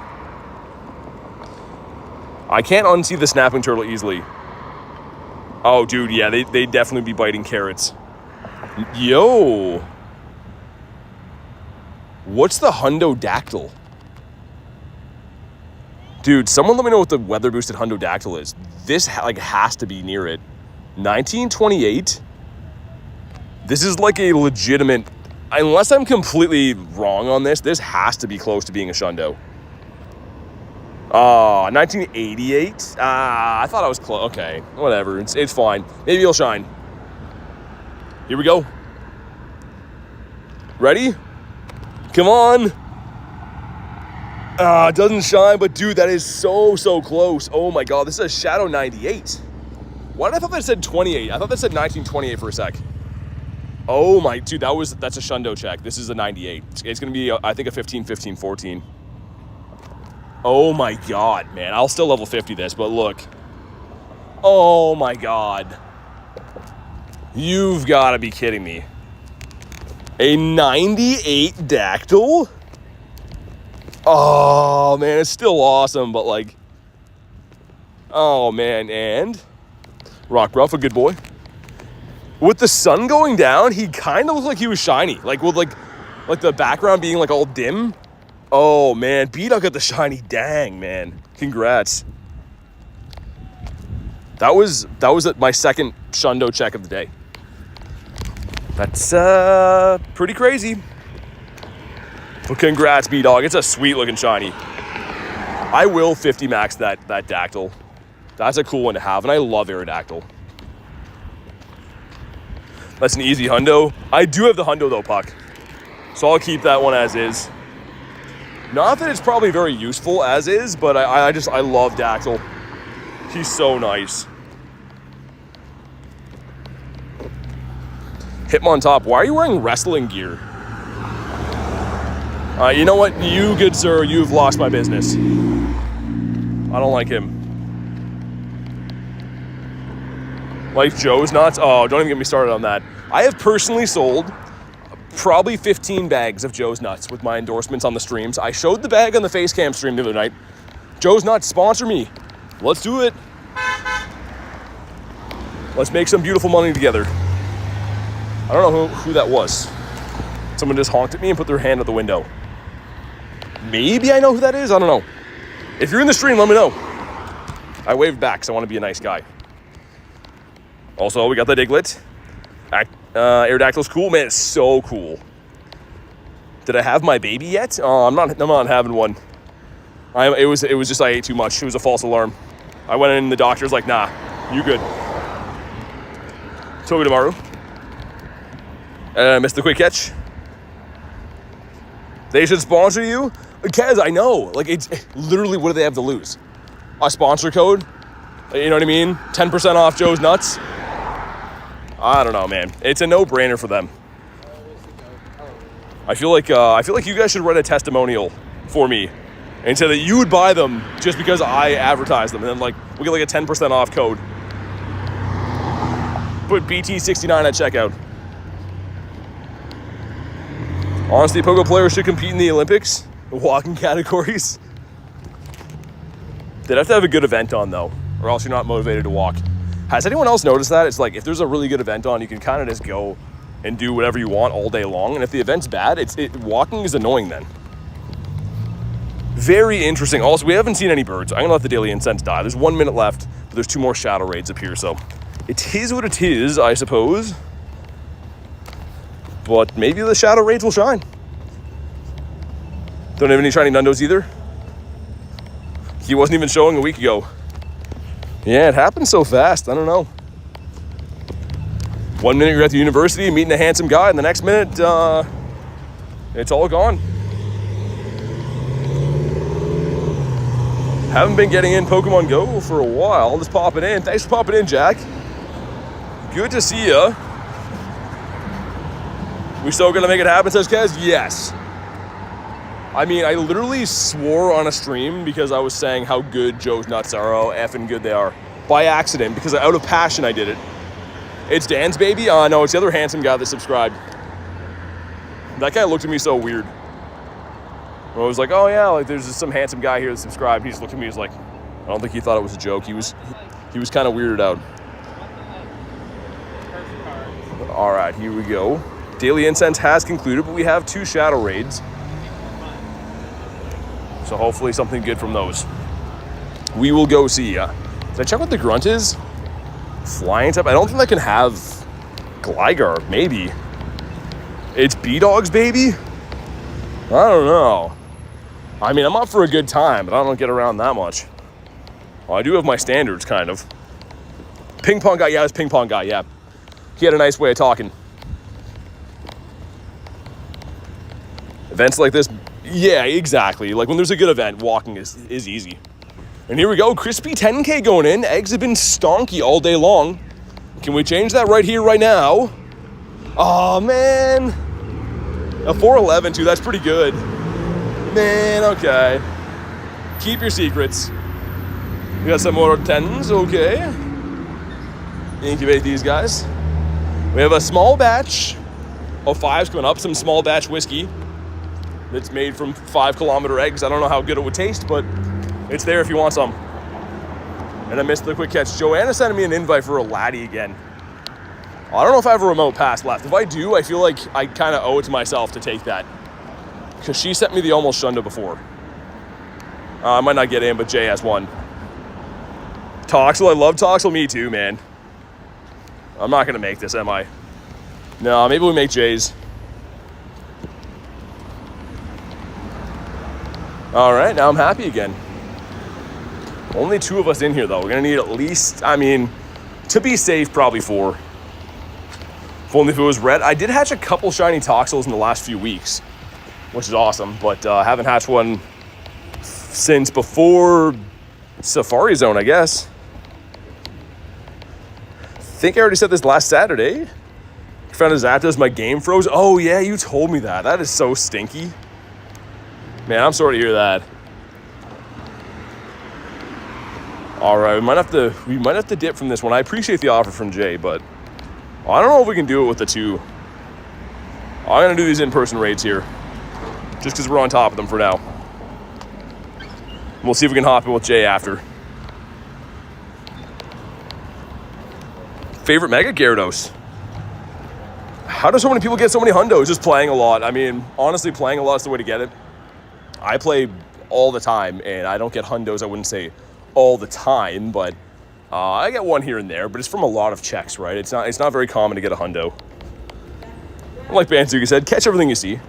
[SPEAKER 1] I can't unsee the snapping turtle easily. Oh, dude, yeah, they definitely be biting carrots. Yo. What's the Hundo Dactyl? Dude, someone let me know what the weather boosted Hundo Dactyl is. This like has to be near it. 1928. This is like a legitimate, unless I'm completely wrong on this has to be close to being a Shundo. 1988. I thought I was close. Okay, whatever. It's fine. Maybe he'll shine. Here we go. Ready? Come on. It doesn't shine, but dude, that is so close. Oh my God, this is a Shadow 98. Why did I thought that said 28? I thought that said 1928 for a sec. Oh my, dude, that's a Shundo check. This is a 98. It's gonna be, I think, a 15, 15, 14. Oh my God, man. I'll still level 50 this, but look. Oh my God. You've got to be kidding me. A 98 Dactyl? Oh, man, it's still awesome, but like... Oh, man, and... Rock Ruff, a good boy. With the sun going down, he kind of looked like he was shiny. Like, with like the background being like all dim. Oh, man, B-Dog got the shiny. Dang, man. Congrats. That was my second Shundo check of the day. That's pretty crazy. Well, congrats, B-Dog. It's a sweet looking shiny. I will 50 max that Dactyl. That's a cool one to have, and I love Aerodactyl. That's an easy Hundo. I do have the Hundo though, Puck. So I'll keep that one as is. Not that it's probably very useful as is, but I love Dactyl. He's so nice. Hitmontop, why are you wearing wrestling gear? You know what? You, good sir, you've lost my business. I don't like him. Like Joe's nuts? Oh, don't even get me started on that. I have personally sold probably 15 bags of Joe's Nuts with my endorsements on the streams. I showed the bag on the Facecam stream the other night. Joe's Nuts, sponsor me. Let's do it. Let's make some beautiful money together. I don't know who that was. Someone just honked at me and put their hand out the window. Maybe I know who that is. I don't know. If you're in the stream, let me know. I waved back because I want to be a nice guy. Also, we got the Diglett. Aerodactyl's cool. Man, it's so cool. Did I have my baby yet? I'm not having one. It was just I ate too much. It was a false alarm. I went in, the doctor's like, nah, you good. Togedemaru. Missed the quick catch. They should sponsor you? Kaz, I know. Like, it's literally, what do they have to lose? A sponsor code? You know what I mean? 10% off Joe's Nuts? I don't know, man. It's a no-brainer for them. I feel like you guys should write a testimonial for me and say that you would buy them just because I advertise them, and then like we'll get like a 10% off code. Put BT69 at checkout. Honestly, Pogo players should compete in the Olympics, the walking categories. They'd have to have a good event on though, or else you're not motivated to walk. Has anyone else noticed that? It's like, if there's a really good event on, you can kind of just go and do whatever you want all day long. And if the event's bad, walking is annoying then. Very interesting. Also, we haven't seen any birds. I'm going to let the Daily Incense die. There's 1 minute left, but there's 2 more Shadow Raids up here. So it is what it is, I suppose. But maybe the Shadow Raids will shine. Don't have any shiny Nundos either. he wasn't even showing a week ago. Yeah, it happened so fast. I don't know. 1 minute you're at the university meeting a handsome guy, and the next minute, it's all gone. Haven't been getting in Pokemon Go for a while. Just popping in. Thanks for popping in, Jack. Good to see ya. We still gonna make it happen, says Kez? Yes. I mean, I literally swore on a stream because I was saying how good Joe's nuts are, how effing good they are. By accident, because out of passion I did it. It's Dan's baby? No, it's the other handsome guy that subscribed. That guy looked at me so weird. I was like, oh yeah, like there's just some handsome guy here that subscribed. He just looked at me, he's like, I don't think he thought it was a joke. He was kind of weirded out. All right, here we go. Daily Incense has concluded, but we have 2 Shadow Raids. So hopefully something good from those. We will go see ya. Did I check what the grunt is? Flying type? I don't think I can have Gligar, maybe. It's B-Dog's baby? I don't know. I mean, I'm up for a good time, but I don't get around that much. Well, I do have my standards, kind of. Ping pong guy, yeah, it's ping pong guy, yeah. He had a nice way of talking. Events like this, yeah, exactly. Like when there's a good event, walking is easy. And here we go, crispy 10K going in. Eggs have been stonky all day long. Can we change that right here, right now? Oh, man. A 411 too, that's pretty good. Man, okay. Keep your secrets. We got some more 10s, okay. Incubate these guys. We have a small batch of 5s coming up, some small batch whiskey that's made from 5-kilometer eggs. I don't know how good it would taste, but it's there if you want some. And I missed the quick catch. Joanna sent me an invite for a Lati again. I don't know if I have a remote pass left. If I do, I feel like I kind of owe it to myself to take that. Because she sent me the almost Shunda before. I might not get in, but Jay has one. Toxel, I love Toxel. Me too, man. I'm not going to make this, am I? No, maybe we make Jay's. All right, now I'm happy again. Only 2 of us in here, though. We're going to need at least, I mean, to be safe, probably 4. If only if it was red. I did hatch a couple shiny Toxels in the last few weeks, which is awesome, but haven't hatched one since before Safari Zone, I guess. I think I already said this last Saturday. Found a Zapdos, my game froze. Oh, yeah, you told me that. That is so stinky. Man, I'm sorry to hear that. All right, we might have to dip from this one. I appreciate the offer from Jay, but I don't know if we can do it with the 2. I'm gonna do these in-person raids here, just because we're on top of them for now. We'll see if we can hop in with Jay after. Favorite Mega Gyarados? How do so many people get so many hundos? Just playing a lot. I mean, honestly, playing a lot is the way to get it. I play all the time, and I don't get hundos, I wouldn't say all the time, but I get one here and there, but it's from a lot of checks, right? It's not very common to get a hundo. Like Banzuki said, catch everything you see,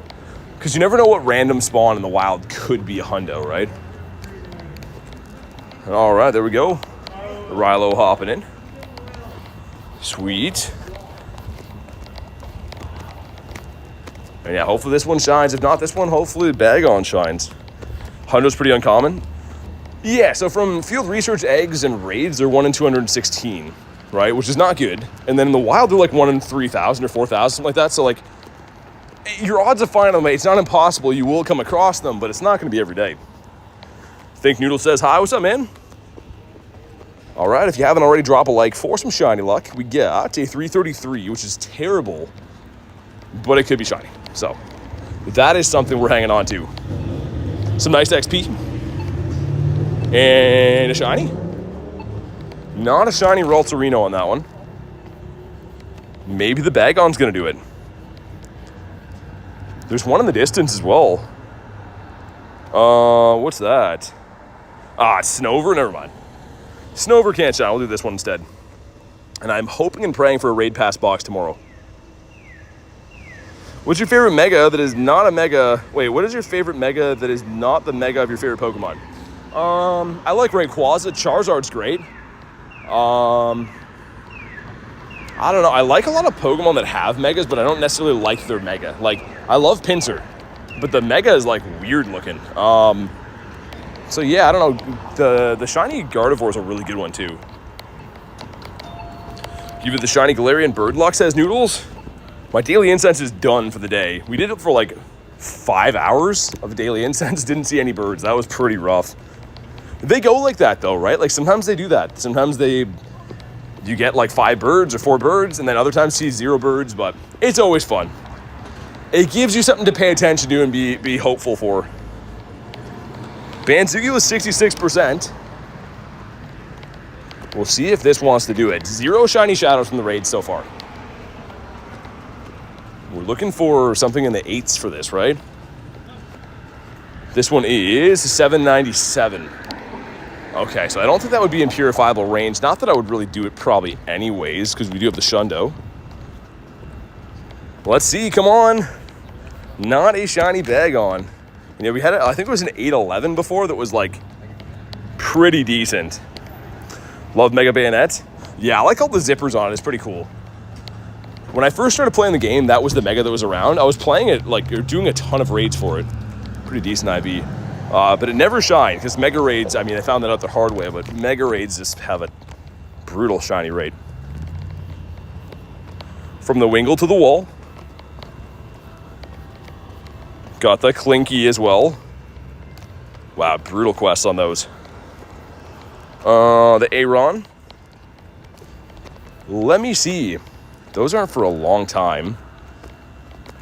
[SPEAKER 1] because you never know what random spawn in the wild could be a hundo, right? All right, there we go. Rilo hopping in. Sweet. And yeah, hopefully this one shines. If not this one, hopefully Bagon shines. Hundo's pretty uncommon. Yeah, so from field research, eggs, and raids, they're 1 in 216, right? Which is not good. And then in the wild, they're like 1 in 3,000 or 4,000, something like that. So like, your odds of finding them, it's not impossible. You will come across them, but it's not going to be every day. Think Noodle says hi. What's up, man? All right, if you haven't already, drop a like for some shiny luck. We got a 333, which is terrible, but it could be shiny. So that is something we're hanging on to. Some nice XP. And a shiny. Not a shiny Raltorino on that one. Maybe the Bagon's going to do it. There's one in the distance as well. What's that? It's Snover. Never mind. Snover can't shine. We'll do this one instead. And I'm hoping and praying for a raid pass box tomorrow. What's your favorite mega that is not a mega? Wait, what is your favorite mega that is not the mega of your favorite Pokemon? I like Rayquaza. Charizard's great. I don't know. I like a lot of Pokemon that have Megas, but I don't necessarily like their Mega. Like, I love Pinsir, but the Mega is, like, weird looking. So, yeah, I don't know. The shiny Gardevoir is a really good one, too. Give it the shiny Galarian Bird Hunt, says Noodles. My Daily Incense is done for the day. We did it for, like, 5 hours of Daily Incense. Didn't see any birds. That was pretty rough. They go like that, though, right? Like, sometimes they do that. Sometimes you get like 5 birds or 4 birds, and then other times see 0 birds, but it's always fun. It gives you something to pay attention to and be hopeful for. Banzugi was 66%. We'll see if this wants to do it. 0 shiny shadows from the raid so far. We're looking for something in the 8s for this, right? This one is 797. Okay, so I don't think that would be in purifiable range. Not that I would really do it probably anyways, because we do have the Shundo. Let's see, come on. Not a shiny bag on. You know, we had, I think it was an 811 before that was like pretty decent. Love Mega Bayonet. Yeah, I like all the zippers on it. It's pretty cool. When I first started playing the game, that was the Mega that was around. I was playing it, like, doing a ton of raids for it. Pretty decent IV. But it never shined, because Mega Raids, I mean, I found that out the hard way, but Mega Raids just have a brutal shiny rate. From the Wingull to the wall. Got the Clinky as well. Wow, brutal quests on those. The Aeron. Let me see. Those aren't for a long time.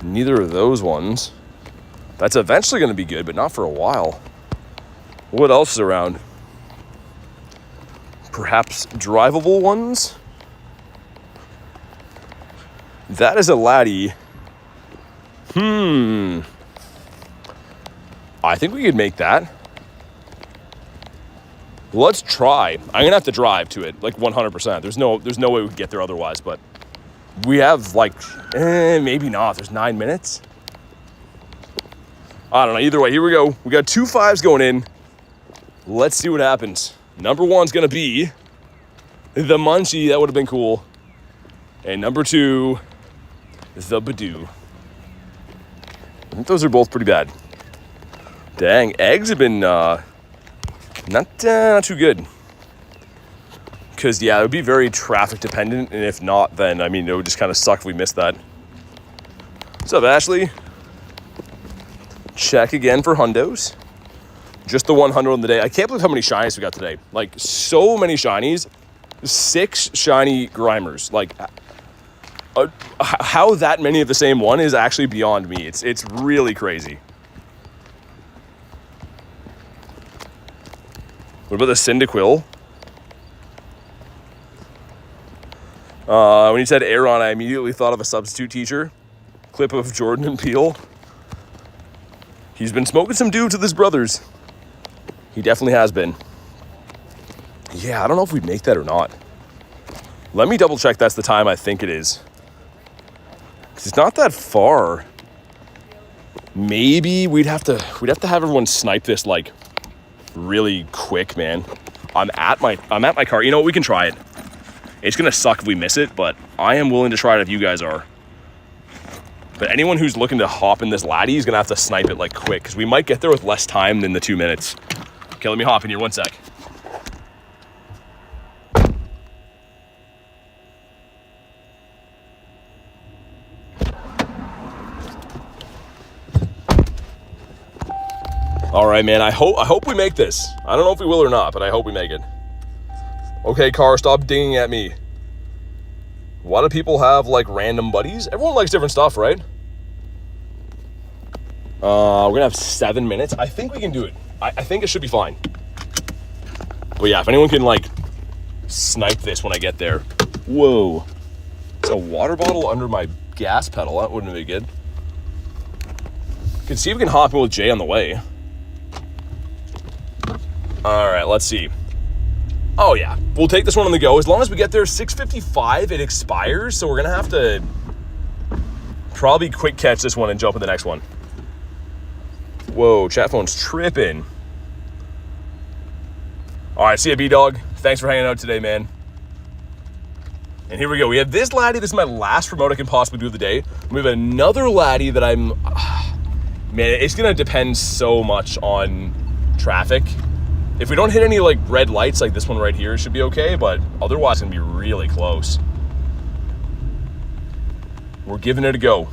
[SPEAKER 1] Neither of those ones. That's eventually going to be good, but not for a while. What else is around? Perhaps drivable ones? That is a Lati. I think we could make that. Let's try. I'm going to have to drive to it, like 100%. There's no way we could get there otherwise, but we have, like, maybe not. There's 9 minutes. I don't know. Either way, here we go. We got 2 5s going in. Let's see what happens. Number 1's going to be the Munchie. That would have been cool. And number 2 is the Badoo. I think those are both pretty bad. Dang, eggs have been not too good. Because, yeah, it would be very traffic dependent. And if not, then, I mean, it would just kind of suck if we missed that. What's up, Ashley? Check again for hundos. Just the 100 on the day. I can't believe how many shinies we got today. Like, so many shinies. 6 shiny Grimers. Like, how that many of the same one is actually beyond me. It's really crazy. What about the Cyndaquil? When you said Aeron, I immediately thought of a substitute teacher. Clip of Jordan and Peele. He's been smoking some dudes with his brothers. He definitely has been. Yeah, I don't know if we'd make that or not. Let me double check that's the time I think it is. 'Cause it's not that far. Maybe we'd have to have everyone snipe this like really quick, man. I'm at my car. You know what? We can try it. It's gonna suck if we miss it, but I am willing to try it if you guys are. But anyone who's looking to hop in this Lati is gonna have to snipe it like quick, because we might get there with less time than the 2 minutes. Okay, let me hop in here 1 sec. All right, man, I hope we make this. I don't know if we will or not, but I hope we make it. Okay, car, stop dinging at me. Why do people have, like, random buddies? Everyone likes different stuff, right? We're gonna have 7 minutes. I think we can do it. I think it should be fine. But yeah, if anyone can, like, snipe this when I get there. Whoa. It's a water bottle under my gas pedal. That wouldn't be good. Can see if we can hop in with Jay on the way. All right, let's see. Oh, yeah. We'll take this one on the go. As long as we get there, 6:55, it expires. So we're going to have to probably quick catch this one and jump in the next one. Whoa, chat phone's tripping. All right, see ya, B-Dog. Thanks for hanging out today, man. And here we go. We have this Lati. This is my last promote I can possibly do of the day. We have another Lati that I'm... man, it's going to depend so much on traffic. If we don't hit any, like, red lights, like this one right here, it should be okay. But otherwise, it's going to be really close. We're giving it a go.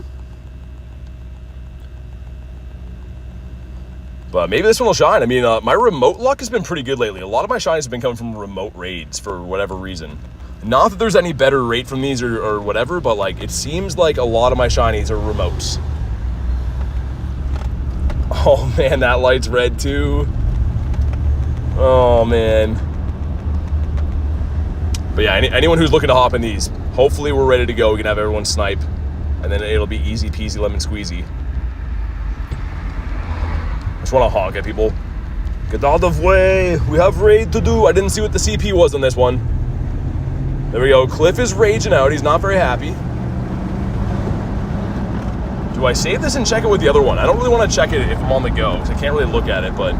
[SPEAKER 1] But maybe this one will shine. I mean, my remote luck has been pretty good lately. A lot of my shinies have been coming from remote raids for whatever reason. Not that there's any better rate from these or whatever, but like it seems like a lot of my shinies are remotes. Oh man, that light's red too. Oh man. But yeah, anyone who's looking to hop in these, hopefully we're ready to go. We can have everyone snipe, and then it'll be easy peasy lemon squeezy. Just want to honk at people. Get out of the way. We have raid to do. I didn't see what the CP was on this one. There we go. Cliff is raging out. He's not very happy. Do I save this and check it with the other one? I don't really want to check it if I'm on the go, because I can't really look at it, but...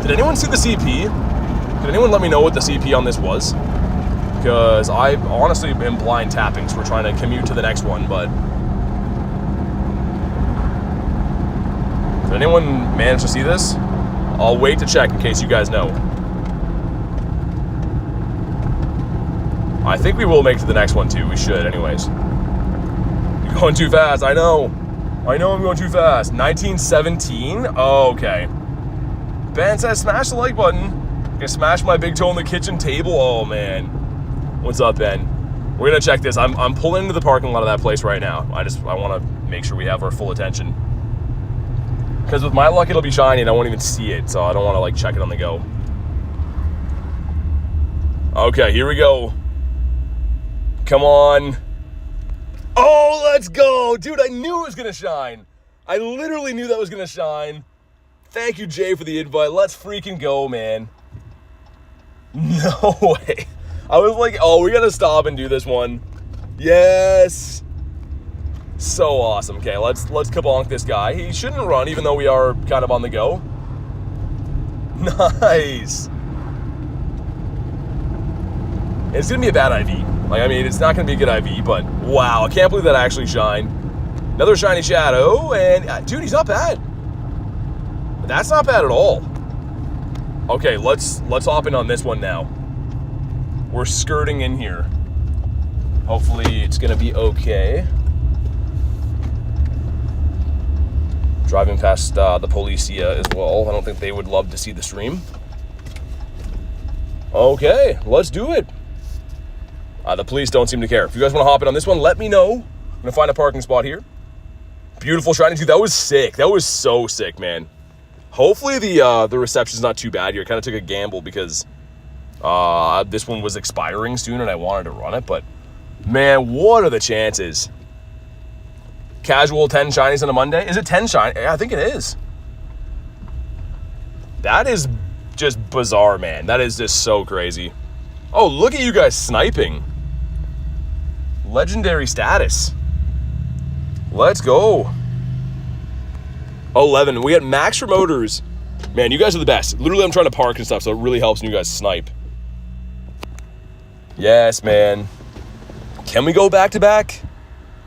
[SPEAKER 1] Did anyone see the CP? Did anyone let me know what the CP on this was? Because I honestly am blind tapping, so we're trying to commute to the next one, but... Did anyone manage to see this? I'll wait to check in case you guys know. I think we will make it to the next one too. We should anyways. You're going too fast. I know I'm going too fast. 1917? Oh, okay. Ben says smash the like button. I can smash my big toe on the kitchen table. Oh man. What's up, Ben? We're gonna check this. I'm pulling into the parking lot of that place right now. I want to make sure we have our full attention. Because with my luck, it'll be shiny and I won't even see it, so I don't want to like check it on the go. Okay, here we go. Come on. Oh, let's go. Dude, I knew it was going to shine. I literally knew that was going to shine. Thank you, Jay, for the invite. Let's freaking go, man. No way. I was like, oh, we got to stop and do this one. Yes. So awesome. Okay, let's kabonk this guy. He shouldn't run, even though we are kind of on the go. Nice. It's going to be a bad IV. Like, I mean, it's not going to be a good IV, but wow, I can't believe that actually shined. Another shiny Shadow, and dude, he's not bad. That's not bad at all. Okay, let's hop in on this one now. We're skirting in here. Hopefully it's going to be okay. Driving past the Policia as well. I don't think they would love to see the stream. Okay, let's do it. The police don't seem to care. If you guys want to hop in on this one, let me know. I'm going to find a parking spot here. Beautiful shiny, dude. That was sick. That was so sick, man. Hopefully the reception's not too bad here. I kind of took a gamble because this one was expiring soon and I wanted to run it. But, man, what are the chances? Casual 10 shinies on a Monday? Is it 10 shinies? Yeah, I think it is. That is just bizarre, man. That is just so crazy. Oh, look at you guys sniping. Legendary status. Let's go. 11. We got max promoters. Man, you guys are the best. Literally, I'm trying to park and stuff, so it really helps when you guys snipe. Yes, man. Can we go back to back?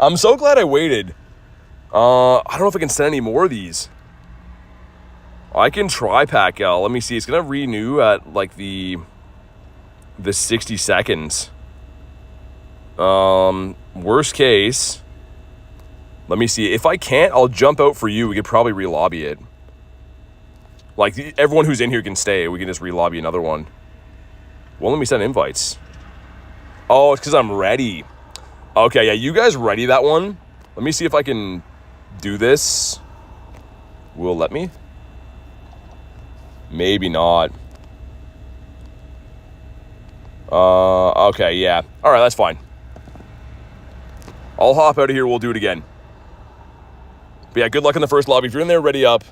[SPEAKER 1] I'm so glad I waited. I don't know if I can send any more of these. I can try Pack L. Let me see. It's going to renew at, like, the 60 seconds. Worst case, let me see. If I can't, I'll jump out for you. We could probably re-lobby it. Like, everyone who's in here can stay. We can just re-lobby another one. Well, let me send invites. Oh, it's because I'm ready. Okay, yeah, you guys ready that one? Let me see if I can do this. Will let me? Maybe not. Okay, yeah. All right, that's fine. I'll hop out of here. We'll do it again. But yeah, good luck in the first lobby. If you're in there, ready up.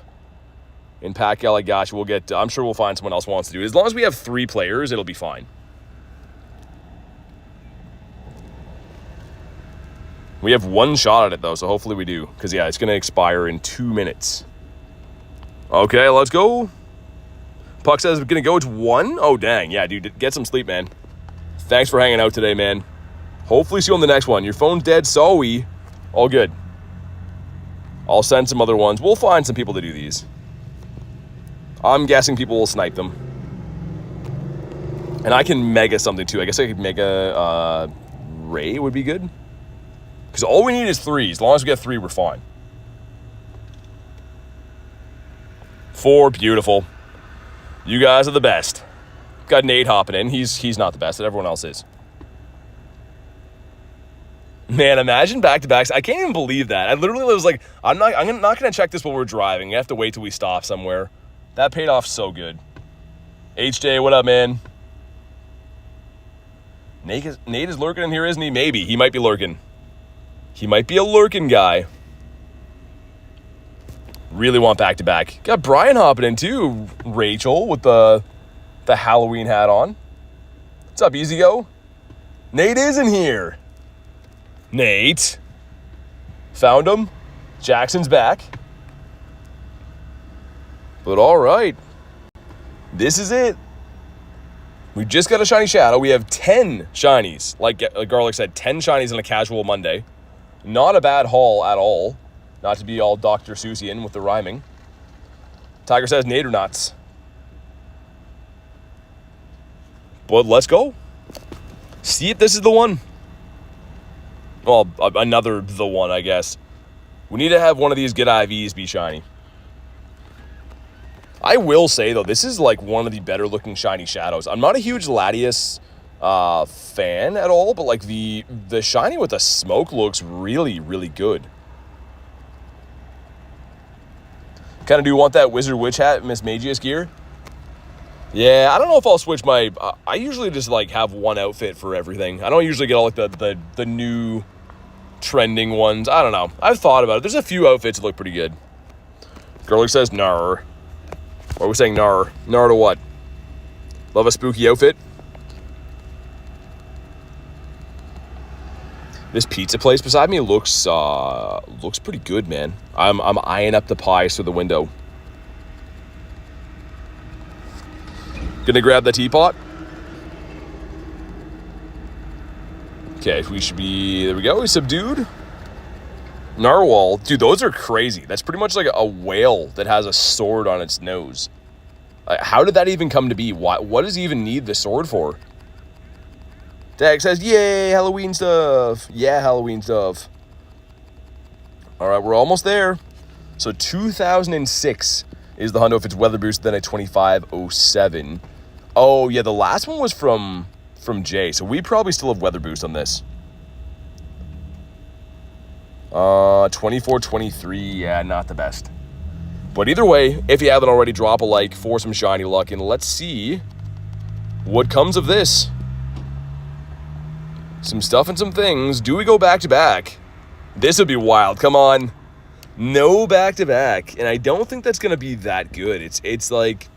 [SPEAKER 1] In Pack L, I got you. We'll get, I'm sure we'll find someone else who wants to do it. As long as we have 3 players, it'll be fine. We have 1 shot at it, though, so hopefully we do. Because, yeah, it's going to expire in 2 minutes. Okay, let's go. Puck says, gonna go to 1? Oh, dang. Yeah, dude, get some sleep, man. Thanks for hanging out today, man. Hopefully see you on the next one. Your phone's dead, sorry. All good. I'll send some other ones. We'll find some people to do these. I'm guessing people will snipe them. And I can mega something too. I guess I could mega Ray would be good. Because all we need is 3. As long as we get 3, we're fine. 4, beautiful. You guys are the best. Got Nate hopping in. He's not the best, but everyone else is. Man, imagine back-to-backs. I can't even believe that. I literally was like, I'm not going to check this while we're driving. You have to wait till we stop somewhere. That paid off so good. HJ, what up, man? Nate is lurking in here, isn't he? Maybe. He might be lurking. He might be a lurking guy. Really want back-to-back. Got Brian hopping in, too. Rachel with the Halloween hat on. What's up, Easy Go? Nate is in here. Nate. Found him. Jackson's back. But all right. This is it. We just got a shiny Shadow. We have 10 shinies. Like Garlic said, 10 shinies on a casual Monday. Not a bad haul at all. Not to be all Dr. Seussian with the rhyming. Tiger says Nader nuts. But let's go. See if this is the one. Well, another the one, I guess. We need to have one of these good IVs be shiny. I will say, though, this is like one of the better looking shiny Shadows. I'm not a huge Latias fan at all, but like the shiny with the smoke looks really, really good. Kind of do want that Wizard Witch hat, Miss Magius gear. Yeah, I don't know if I'll switch my... I usually just like have one outfit for everything. I don't usually get all like the new trending ones. I don't know. I've thought about it. There's a few outfits that look pretty good. Girlie says nar. Why are we saying nar? Nar to what? Love a spooky outfit? This pizza place beside me looks pretty good, man. I'm eyeing up the pies through the window. Gonna grab the teapot. Okay, we should be... There we go. He's subdued. Narwhal. Dude, those are crazy. That's pretty much like a whale that has a sword on its nose. How did that even come to be? What does he even need the sword for? Dag says, yay, Halloween stuff. Yeah, Halloween stuff. All right, we're almost there. So 2006 is the hundo if it's weather boost, then a 2507. Oh, yeah, the last one was from Jay, so we probably still have weather boost on this. 2423, yeah, not the best. But either way, if you haven't already, drop a like for some shiny luck, and let's see what comes of this. Some stuff and some things. Do we go back-to-back? This would be wild. Come on. No back-to-back. And I don't think that's going to be that good. It's like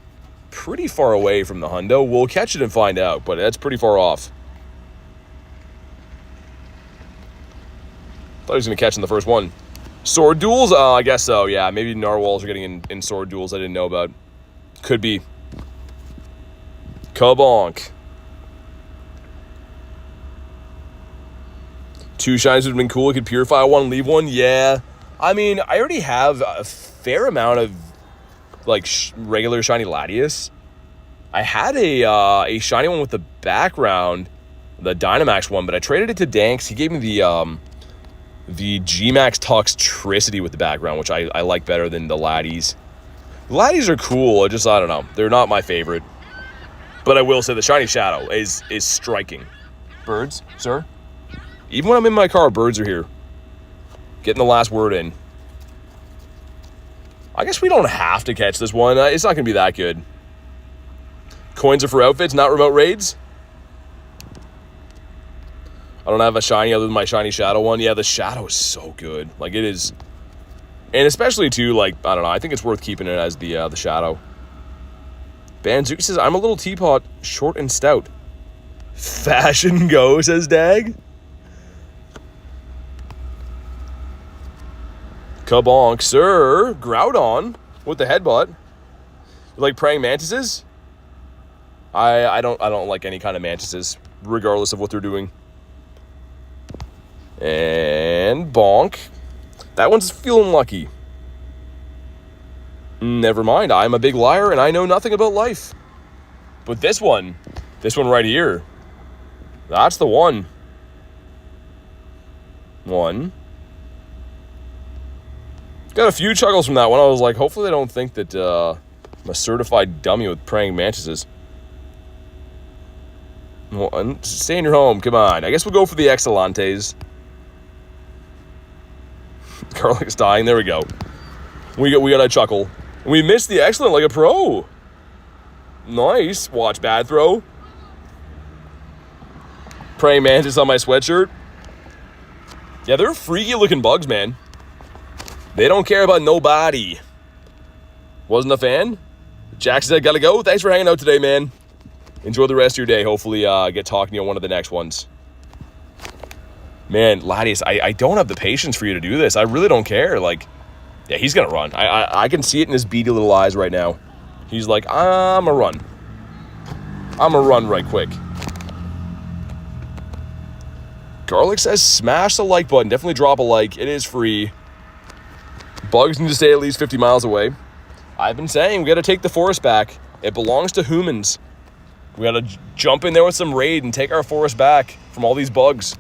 [SPEAKER 1] pretty far away from the hundo. We'll catch it and find out, but that's pretty far off. Thought he was going to catch in the first one. Sword duels? I guess so, yeah. Maybe narwhals are getting in sword duels I didn't know about. Could be. Kabonk. 2 shinies would have been cool. I could purify one, leave one. Yeah. I mean, I already have a fair amount of, like, regular shiny Latias. I had a shiny one with the background, the Dynamax one, but I traded it to Danks. He gave me the G-Max Toxtricity with the background, which I like better than the Latias. The Latias are cool. I don't know. They're not my favorite. But I will say the shiny Shadow is striking. Birds, sir? Even when I'm in my car, birds are here. Getting the last word in. I guess we don't have to catch this one. It's not going to be that good. Coins are for outfits, not remote raids. I don't have a shiny other than my shiny Shadow one. Yeah, the Shadow is so good. Like, it is. And especially, too, like, I don't know. I think it's worth keeping it as the Shadow. Banzuki says, I'm a little teapot, short and stout. Fashion go, says Dag. Kabonk, sir. Groudon with the headbutt. You like praying mantises? I don't like any kind of mantises, regardless of what they're doing. And bonk. That one's feeling lucky. Never mind, I'm a big liar and I know nothing about life. But this one right here, that's the one. One. Got a few chuckles from that one. I was like, hopefully they don't think that I'm a certified dummy with praying mantises. One. Stay in your home, come on. I guess we'll go for the Excelentes. Garlic's dying, there we go. We got a chuckle. We missed the excellent like a pro. Nice. Watch bad throw. Praying mantis on my sweatshirt. Yeah, they're freaky looking bugs, man. They don't care about nobody. Wasn't a fan? Jack said, gotta go. Thanks for hanging out today, man. Enjoy the rest of your day. Hopefully get talking to you on one of the next ones. Man, Latias, I don't have the patience for you to do this. I really don't care. Like, yeah, he's gonna run. I can see it in his beady little eyes right now. He's like, I'm a run. I'm a run right quick. Garlic says smash the like button. Definitely drop a like. It is free. Bugs need to stay at least 50 miles away. I've been saying we got to take the forest back. It belongs to humans. We got to jump in there with some raid and take our forest back from all these bugs.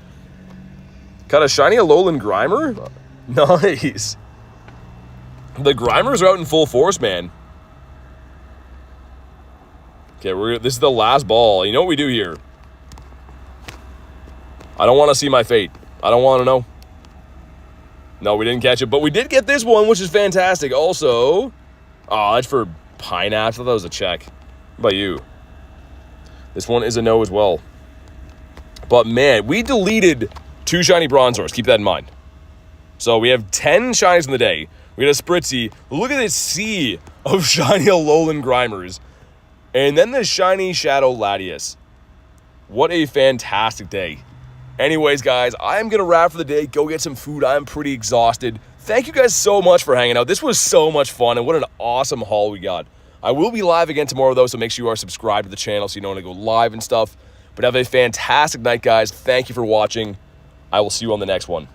[SPEAKER 1] Got a shiny Alolan Grimer? Nice. The Grimers are out in full force, man. Okay, this is the last ball. You know what we do here? I don't want to see my fate. I don't want to know. No, we didn't catch it, but we did get this one, which is fantastic. Also, oh, that's for Pineapple. I thought that was a check. What about you? This one is a no as well. But man, we deleted 2 shiny Bronzors. Keep that in mind. So we have 10 shinies in the day. We got a Spritzy. Look at this sea of shiny Alolan Grimers. And then the shiny Shadow Latias. What a fantastic day. Anyways, guys, I'm going to wrap for the day. Go get some food. I'm pretty exhausted. Thank you guys so much for hanging out. This was so much fun, and what an awesome haul we got. I will be live again tomorrow, though, so make sure you are subscribed to the channel so you know when I go live and stuff. But have a fantastic night, guys. Thank you for watching. I will see you on the next one.